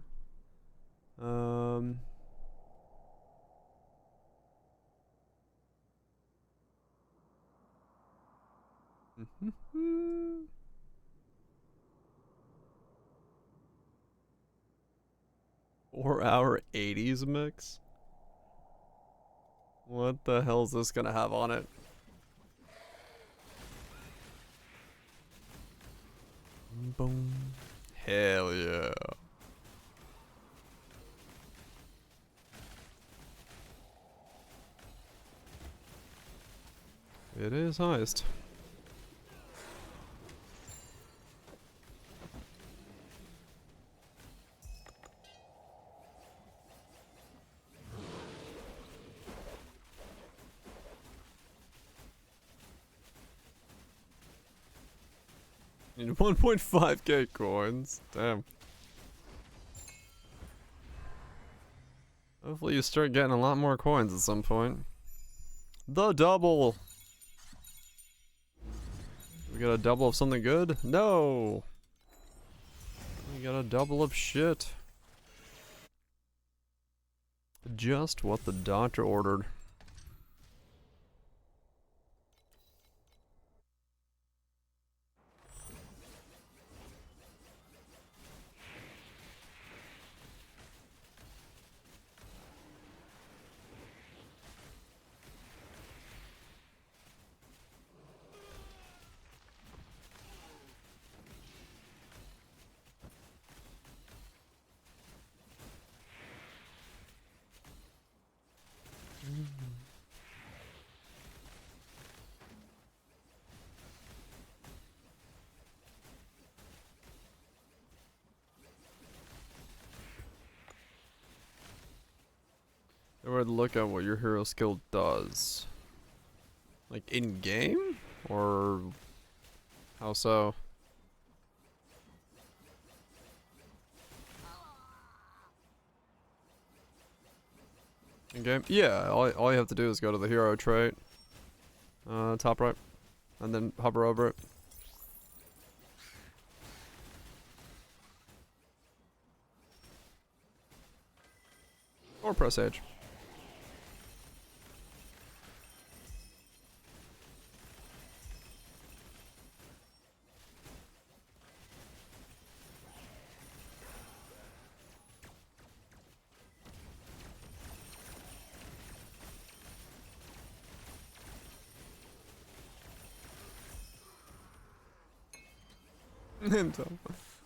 Four-hour 80s mix? What the hell is this gonna have on it? Boom. Hell yeah. It is heist. Need 1.5k coins. Damn. Hopefully you start getting a lot more coins at some point. The double! We got a double of something good? No! We got a double of shit. Just what the doctor ordered. Where to look at what your hero skill does? Like in game? Or how so? In game? Yeah, all you have to do is go to the hero trait. Top right. And then hover over it. Or press H.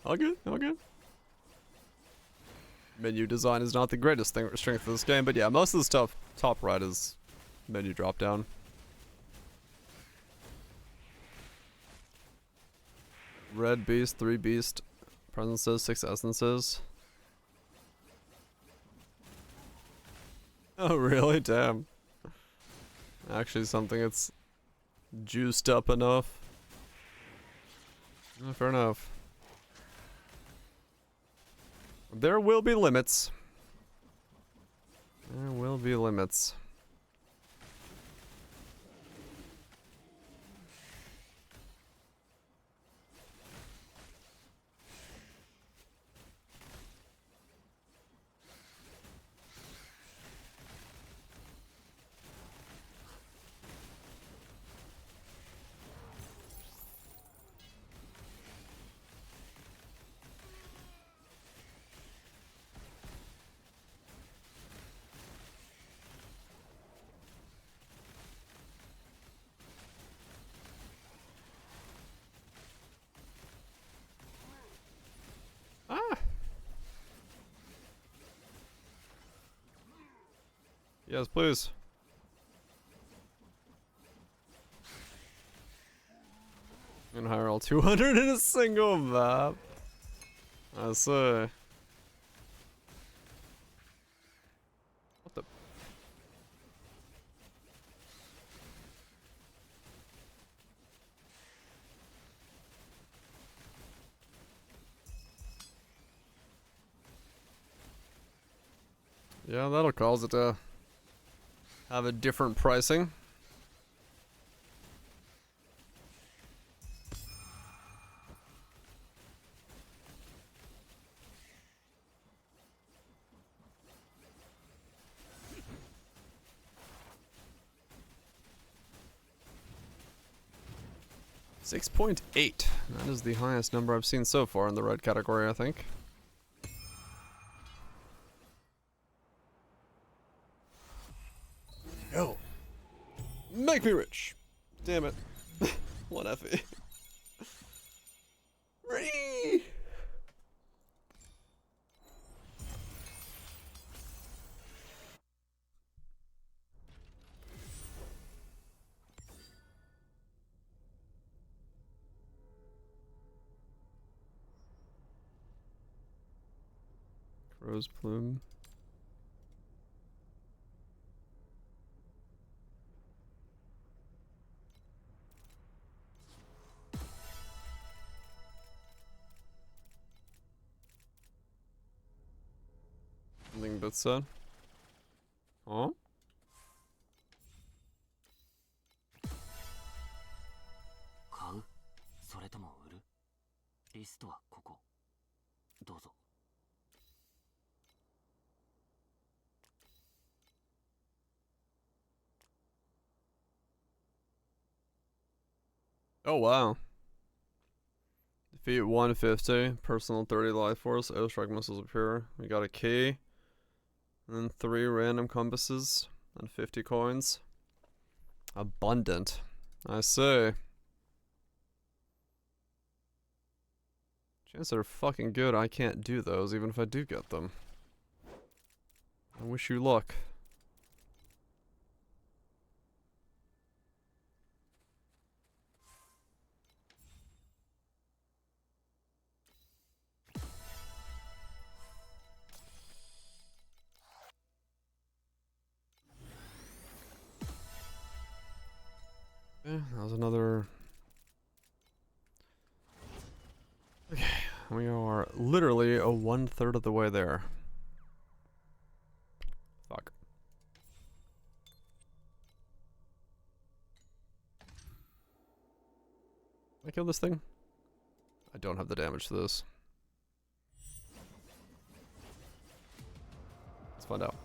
All good, all good. Menu design is not the greatest strength of this game, but yeah, most of the stuff top right is menu drop down. Red beast, 3 beast presences, 6 essences. Oh really? Damn. Actually something that's juiced up enough. Fair enough. There will be limits. There will be limits. Ah! Yes, please. And hire all 200 in a single map. I say. What the? Yeah, that'll cause it to have a different pricing. $6.8. That is the highest number I've seen so far in the red category, I think. Yo. Make me rich. Damn it. One FE. Ree! Rose plume. Something but said. Huh? 買うそれとも売るリストはここどうぞ Oh wow. Defeat 150, personal 30 life force, airstrike missiles appear. We got a key. And then 3 random compasses. And 50 coins. Abundant. I see. Chances are fucking good I can't do those even if I do get them. I wish you luck. Yeah, that was another. Okay, we are literally a 1/3 of the way there. Fuck. Can I kill this thing? I don't have the damage to this. Let's find out.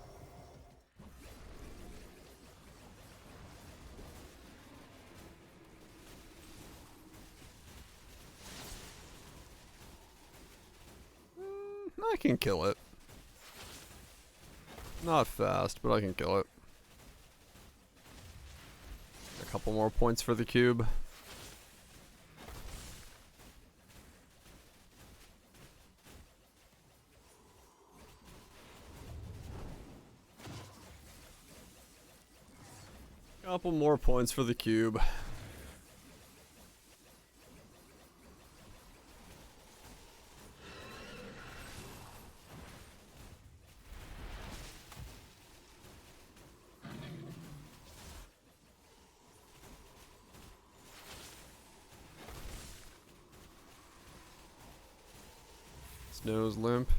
I can kill it. Not fast, but I can kill it. A couple more points for the cube. Couple more points for the cube. Snow's limp.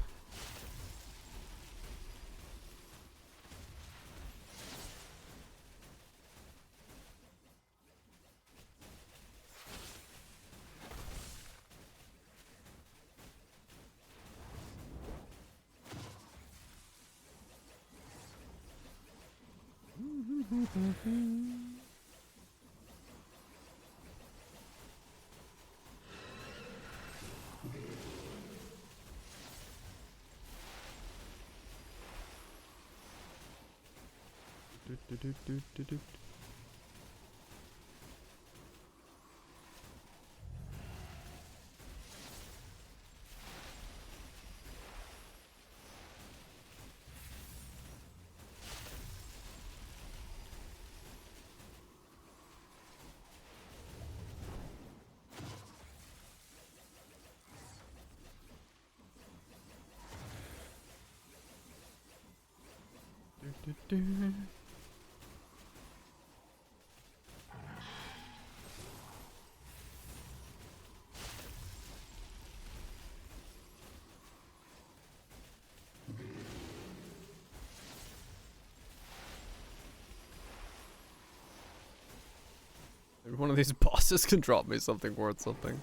Maybe one of these bosses can drop me something worth something.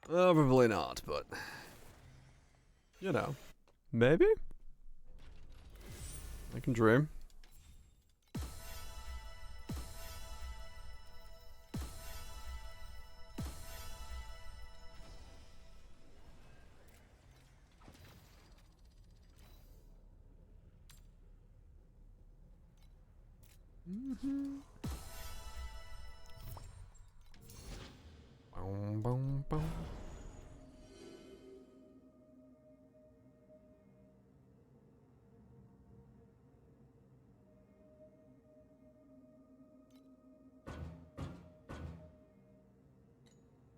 Probably not, but you know, maybe? I can dream. Boom, boom, boom.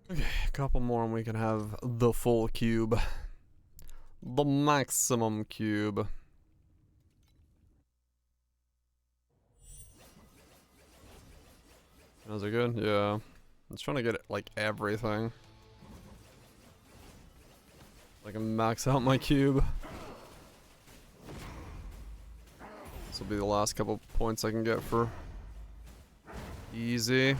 Okay, a couple more and we can have the full cube. The maximum cube. Is it good? Yeah. I was trying to get like everything. I can max out my cube. This will be the last couple points I can get for easy.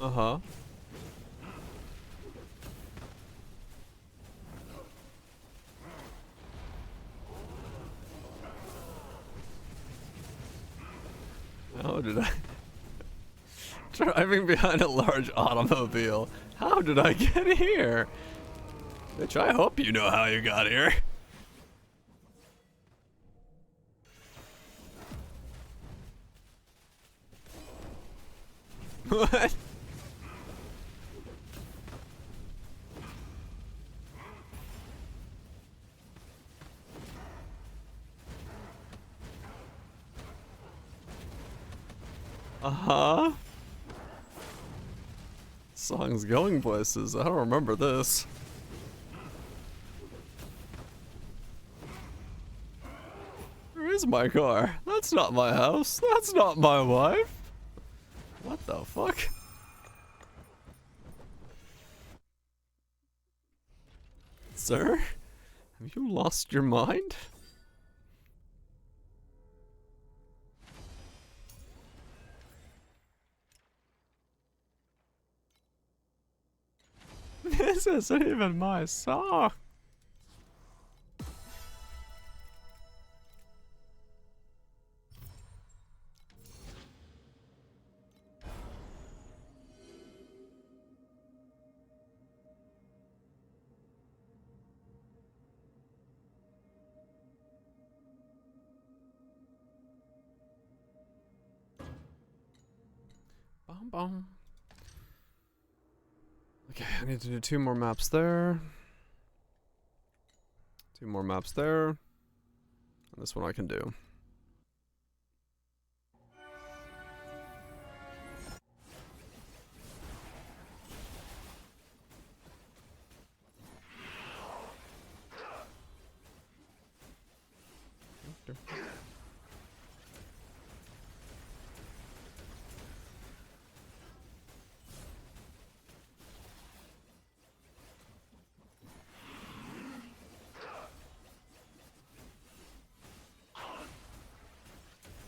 Uh-huh. did I... Driving behind a large automobile. How did I get here? Bitch, I hope you know how you got here. What? Uh-huh. Song's going places. I don't remember this. Where is my car? That's not my house. That's not my wife. What the fuck? Sir? Have you lost your mind? This isn't even my song. Bum bum. Okay, I need to do 2 more maps there. 2 more maps there. And this one I can do.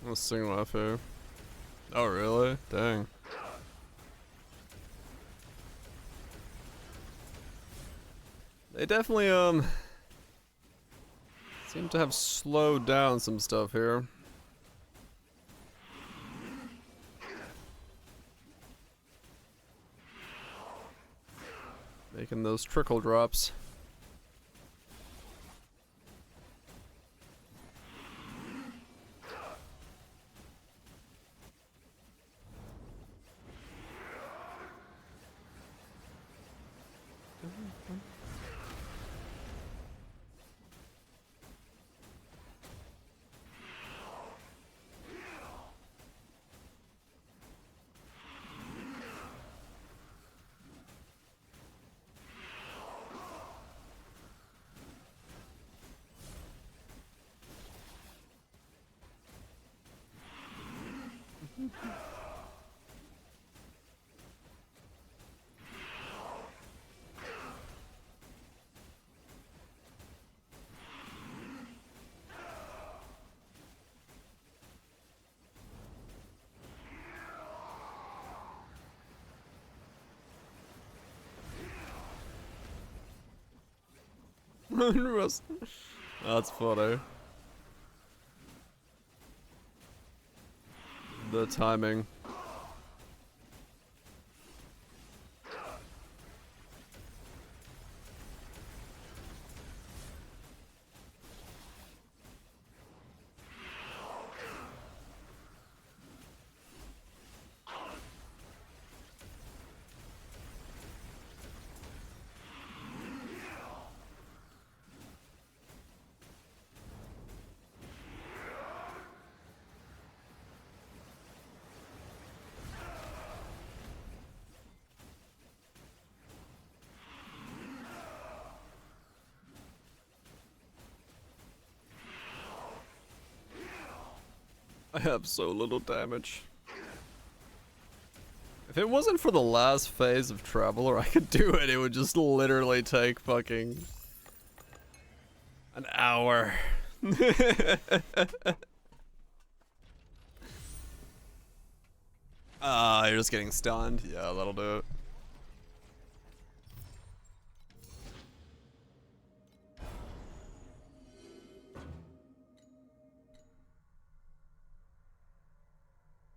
A single FO. Oh really? Dang. They definitely seem to have slowed down some stuff here. Making those trickle drops. That's funny. The timing. I have so little damage. If it wasn't for the last phase of Traveler, I could do it. It would just literally take fucking an hour. Ah, you're just getting stunned. Yeah, that'll do it.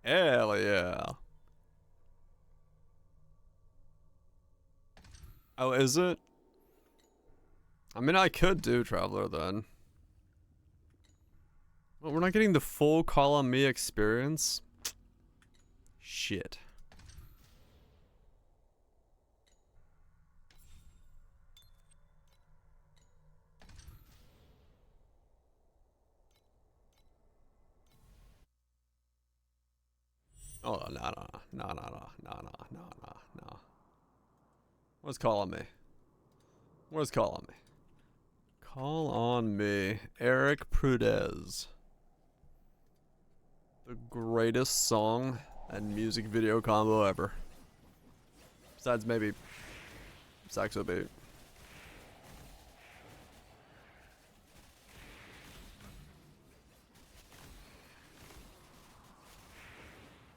Hell yeah. Oh, is it? I mean, I could do Traveler then. Well, we're not getting the full Call on Me experience. Shit. Oh, no. What's Call on Me? Where's Call on Me? Call on Me. Eric Prudez. The greatest song and music video combo ever. Besides maybe Saxo Beat.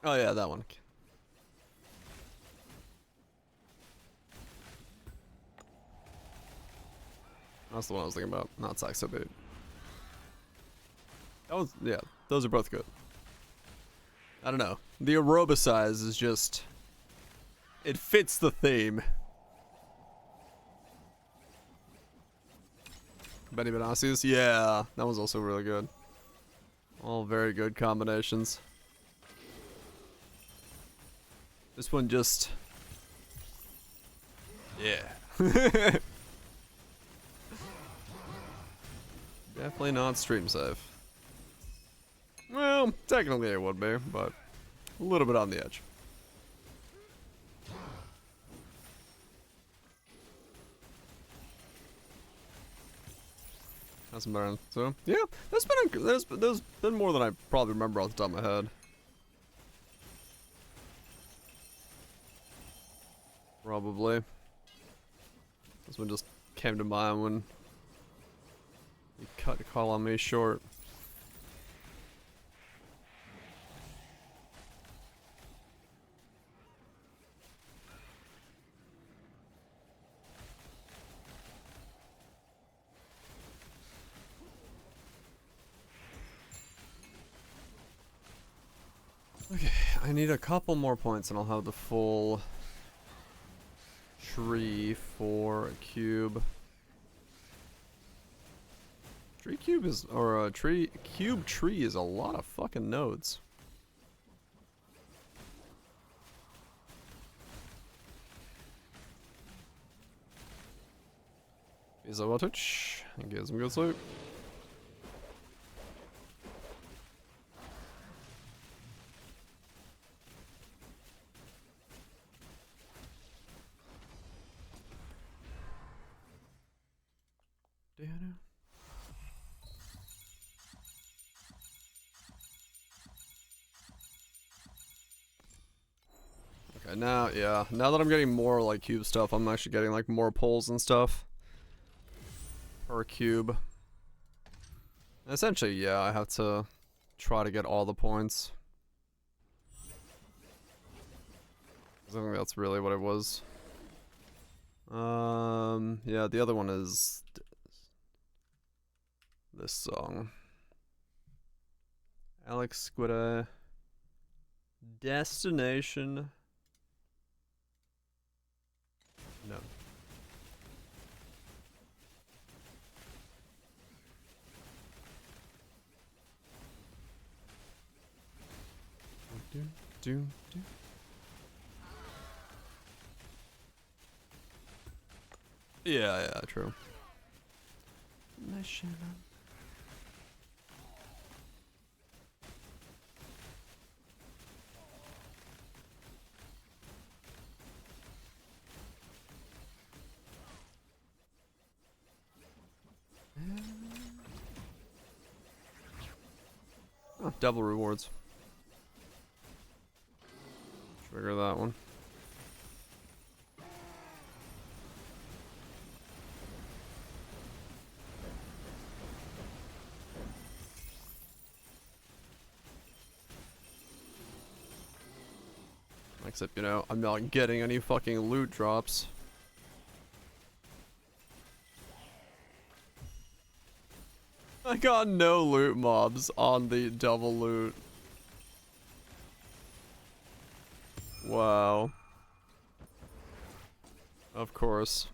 Oh yeah, that one. That's the one I was thinking about, not Saxo Beat. That was, yeah, those are both good. I don't know. The aerobicize is just, it fits the theme. Benny Benassis, yeah, that was also really good. All very good combinations. This one just, yeah. Definitely not stream safe. Well, technically it would be, but a little bit on the edge. That's better. So yeah, there's been more than I probably remember off the top of my head. Probably. This one just came to mind when you cut the Call on Me short. Okay, I need a couple more points and I'll have the full tree for a cube. Tree cube is, or a tree, cube tree is a lot of fucking nodes. Is a wattage and get some good sleep. Okay, now, yeah, now that I'm getting more like cube stuff, I'm actually getting like more pulls and stuff per cube. And essentially, yeah, I have to try to get all the points. I think that's really what it was. Yeah, the other one is this song. Alex Squida. Destination. No. Do. Yeah, true. Mission. Oh, double rewards. Trigger that one. Except, you know, I'm not getting any fucking loot drops. I got no loot mobs on the double loot. Wow. Of course.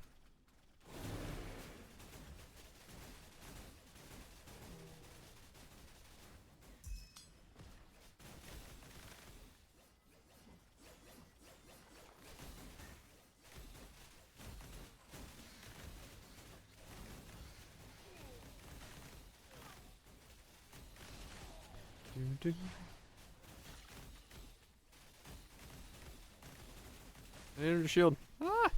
Energy shield. Ah!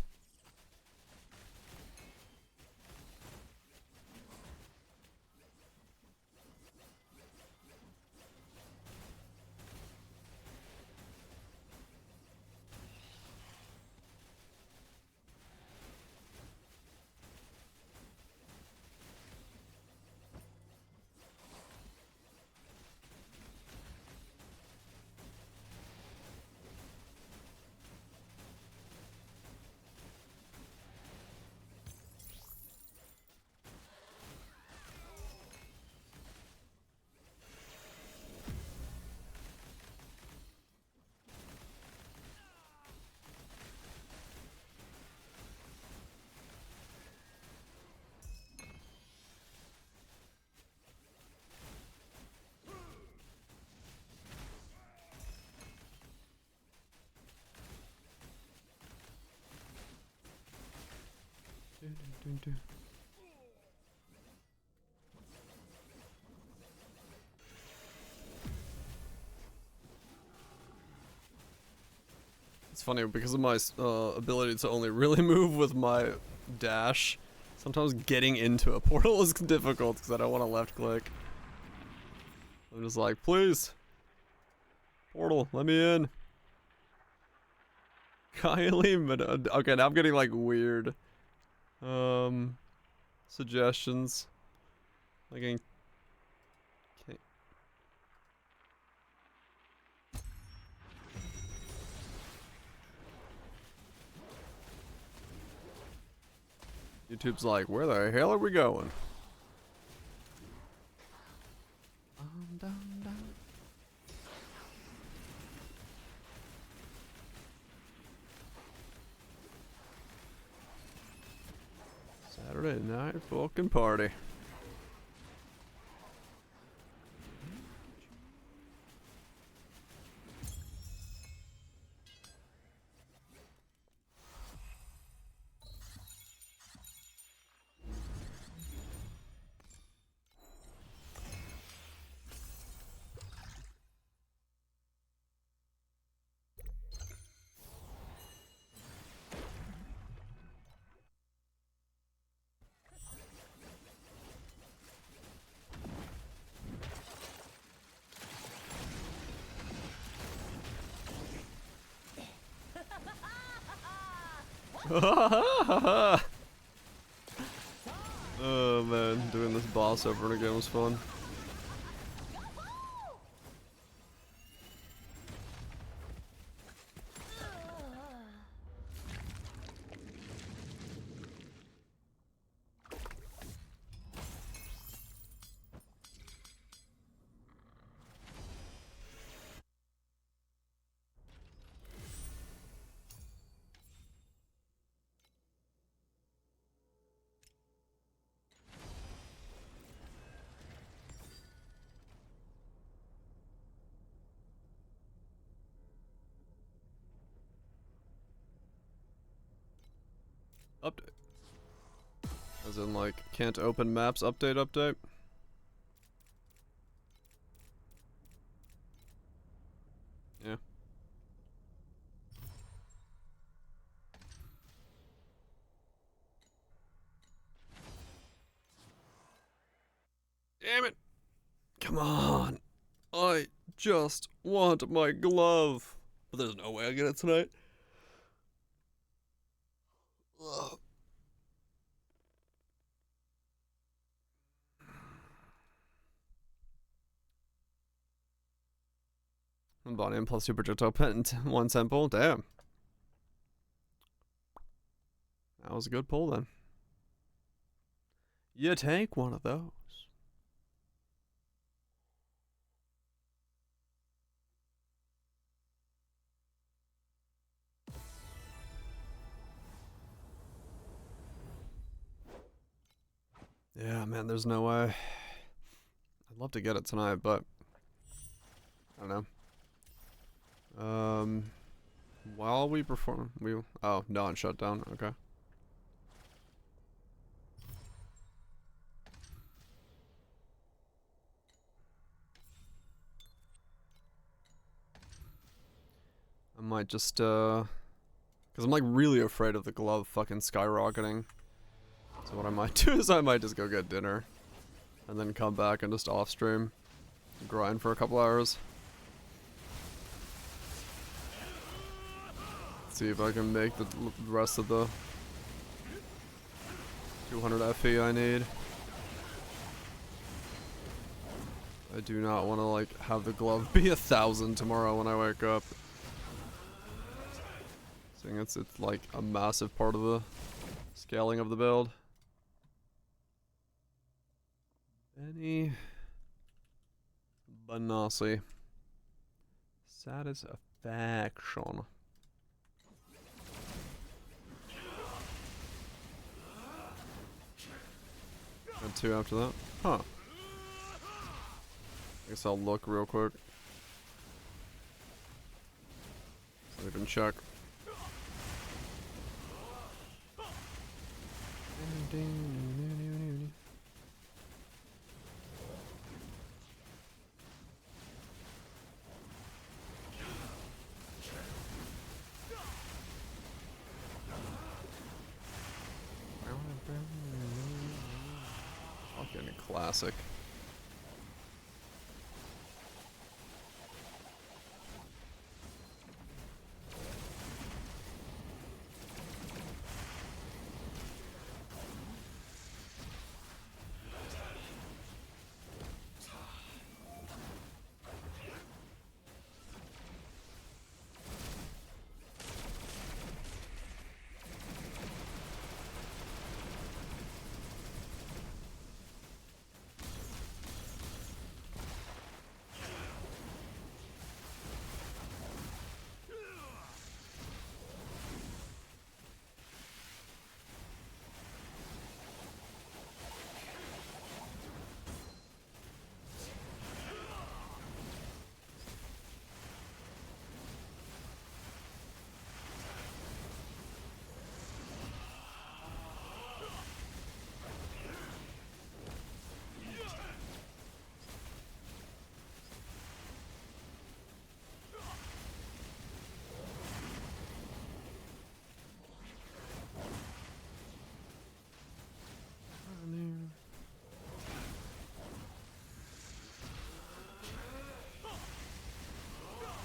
It's funny because of my ability to only really move with my dash. Sometimes getting into a portal is difficult because I don't want to left click. I'm just like, please, portal, let me in. Kylie, but okay, now I'm getting like weird suggestions. Like, okay. YouTube's like, where the hell are we going? Saturday night fucking party. Oh man, doing this boss over and again was fun. Update. As in, like, can't open maps update? Yeah. Damn it! Come on! I just want my glove! But there's no way I get it tonight. Ugh. Bonnie and plus Super Johto Pent, one temple. Damn. That was a good pull then. You take one of those. Yeah, man, there's no way. I'd love to get it tonight, but I don't know. While we perform, oh, no, it's shut down. Okay. I might just, because I'm like really afraid of the glove fucking skyrocketing. So what I might do is I might just go get dinner and then come back and just off stream grind for a couple hours. See if I can make the rest of the 200 FE I need. I do not want to like have the glove be 1,000 tomorrow when I wake up. Seeing it's like a massive part of the scaling of the build. Benny Banassi. Satisfaction. And 2 after that. Huh. I guess I'll look real quick. So I can check. Fucking classic.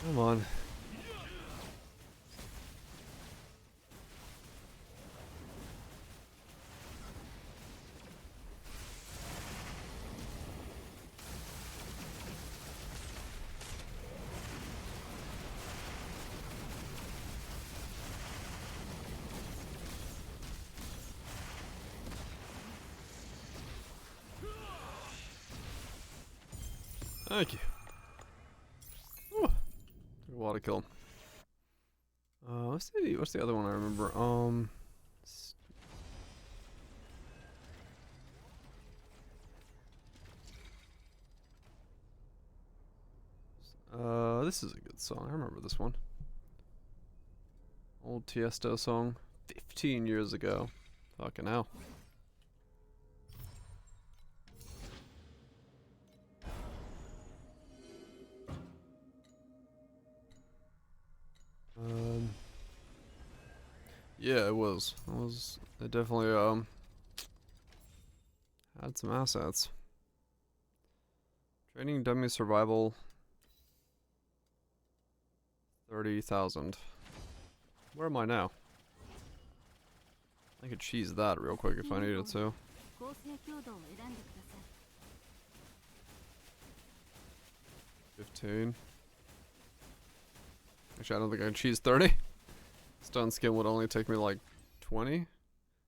Come on. Thank you. Whew. Took a while to kill him. What's the other one I remember? This is a good song. I remember this one. Old Tiesto song, 15 years ago. Fucking hell. Yeah, it was. It definitely had some assets. Training dummy survival 30,000. Where am I now? I could cheese that real quick if I needed to. 15. Actually, I don't think I can cheese 30. Stun skin would only take me like 20.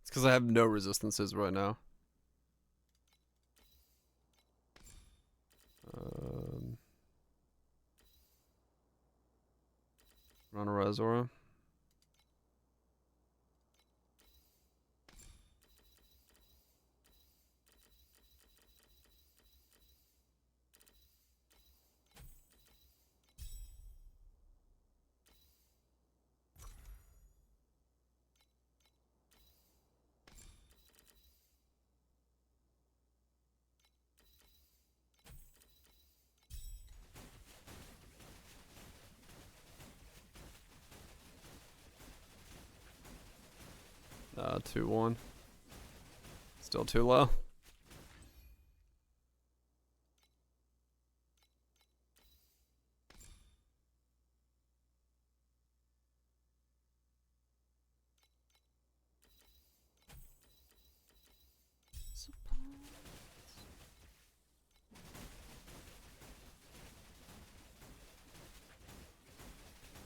It's because I have no resistances right now. Run a Resora. 2-1. Still too low.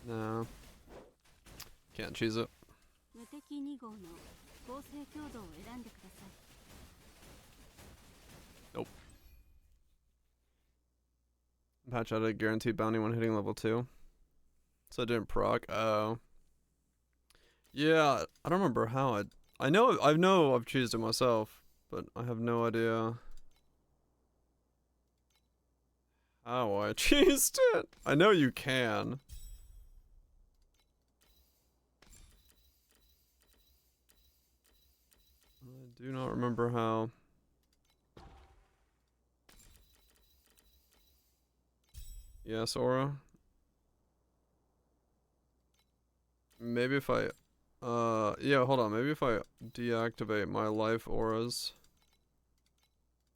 No. Can't choose it. 無敵2号の合成強度を選んでください。 Nope. Patch out a guaranteed bounty when hitting level 2. So it didn't proc. Oh. Yeah, I don't remember how I know I've choosed it myself, but I have no idea how I choosed it. I know you can. I do not remember how. Yes, Aura. Maybe if I yeah, hold on. Maybe if I deactivate my life auras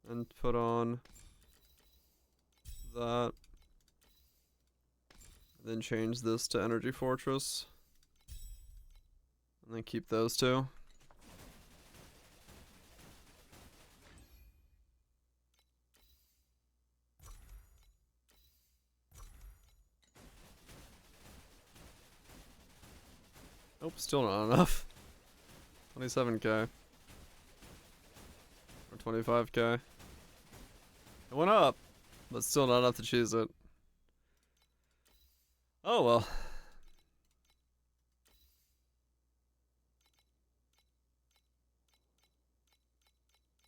and put on that, then change this to Energy Fortress, and then keep those two. Nope, still not enough. 27k. Or 25k. It went up, but still not enough to choose it. Oh well.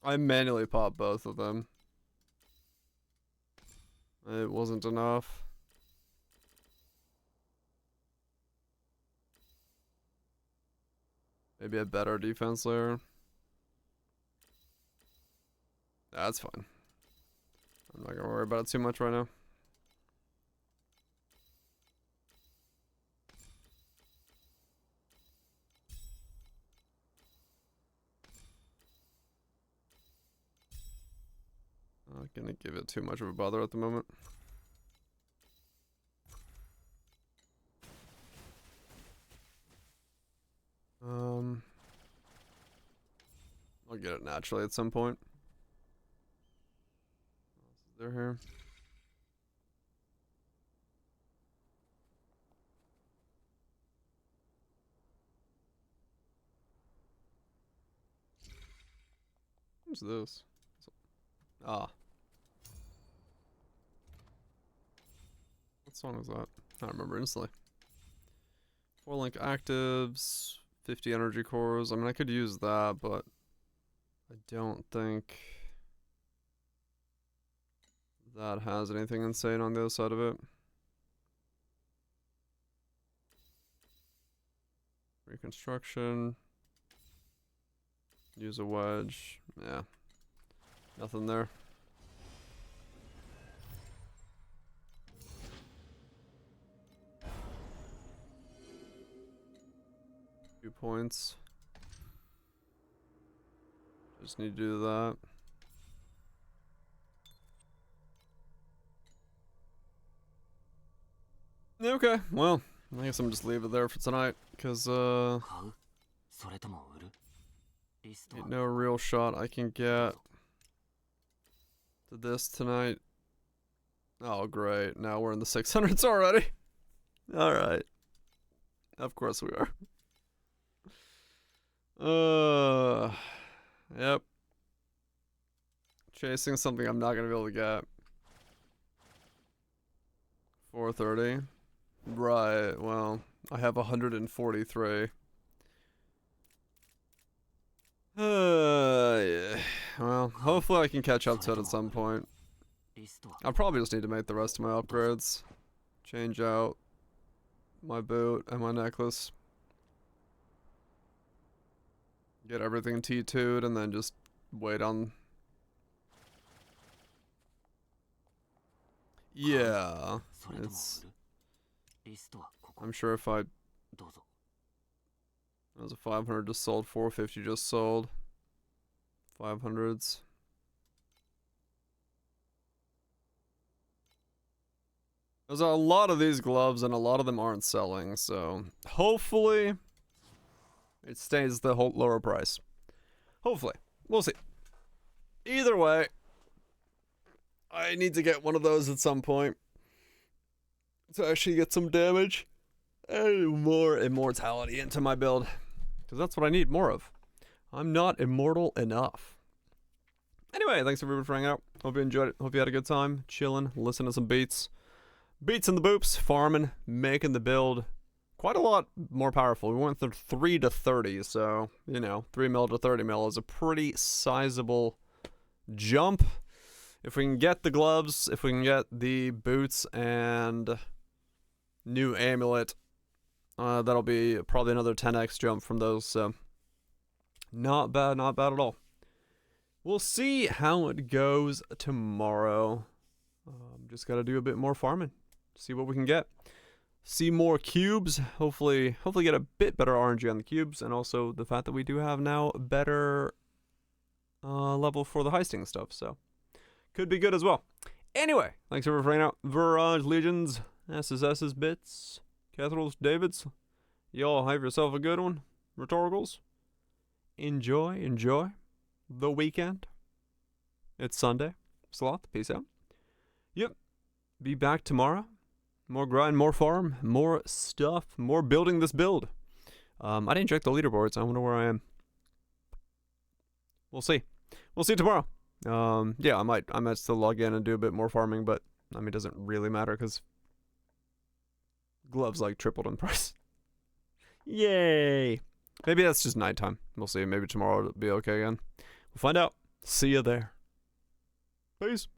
I manually popped both of them. It wasn't enough. Maybe a better defense layer. That's fine. I'm not gonna worry about it too much right now. Not gonna give it too much of a bother at the moment. I'll get it naturally at some point. What else is there here? Who's this? Ah. What song is that? I don't remember instantly. 4 link actives, 50 energy cores. I mean, I could use that, but I don't think that has anything insane on the other side of it. Reconstruction. Use a wedge. Yeah. Nothing there. Few points. Just need to do that. Okay, well, I guess I'm just leave it there for tonight, because 買うそれとも売るリストは ain't no real shot I can get to this tonight. Oh great, now we're in the 600s already. Alright. Of course we are. Yep. Chasing something I'm not gonna be able to get. 430. Right, well, I have 143. Yeah. Well, hopefully I can catch up to it at some point. リストは I'll probably just need to make the rest of my upgrades. Change out my boot and my necklace. Get everything T2'd and then just wait on... Yeah, それとも it's... 売るリストはここ I'm sure if I どうぞ That was a 500 just sold. 450 just sold. 500s. There's a lot of these gloves, and a lot of them aren't selling, so hopefully it stays the whole lower price. Hopefully. We'll see. Either way, I need to get one of those at some point to actually get some damage and more immortality into my build, because that's what I need more of. I'm not immortal enough. Anyway, thanks everybody for hanging out. Hope you enjoyed it. Hope you had a good time chilling, listening to some beats. Beats in the boops, farming, making the build quite a lot more powerful. We went from 3 to 30, so, you know, 3 mil to 30 mil is a pretty sizable jump. If we can get the gloves, if we can get the boots and new amulet, that'll be probably another 10x jump from those, so not bad at all. We'll see how it goes tomorrow. Just gotta do a bit more farming, see what we can get. See more cubes, hopefully get a bit better RNG on the cubes, and also the fact that we do have now a better level for the heisting stuff, so could be good as well. Anyway, thanks for hanging out. Virage, Legions, SSS's, Bits, Cathedrals, Davids. Y'all have yourself a good one. Rhetoricals. Enjoy the weekend. It's Sunday. Sloth, peace out. Yep. Be back tomorrow. More grind, more farm, more stuff, more building this build. I didn't check the leaderboards. I wonder where I am. We'll see. We'll see tomorrow. Yeah, I might still log in and do a bit more farming, but I mean, it doesn't really matter because gloves like tripled in price. Yay! Maybe that's just nighttime. We'll see. Maybe tomorrow it'll be okay again. We'll find out. See you there. Peace.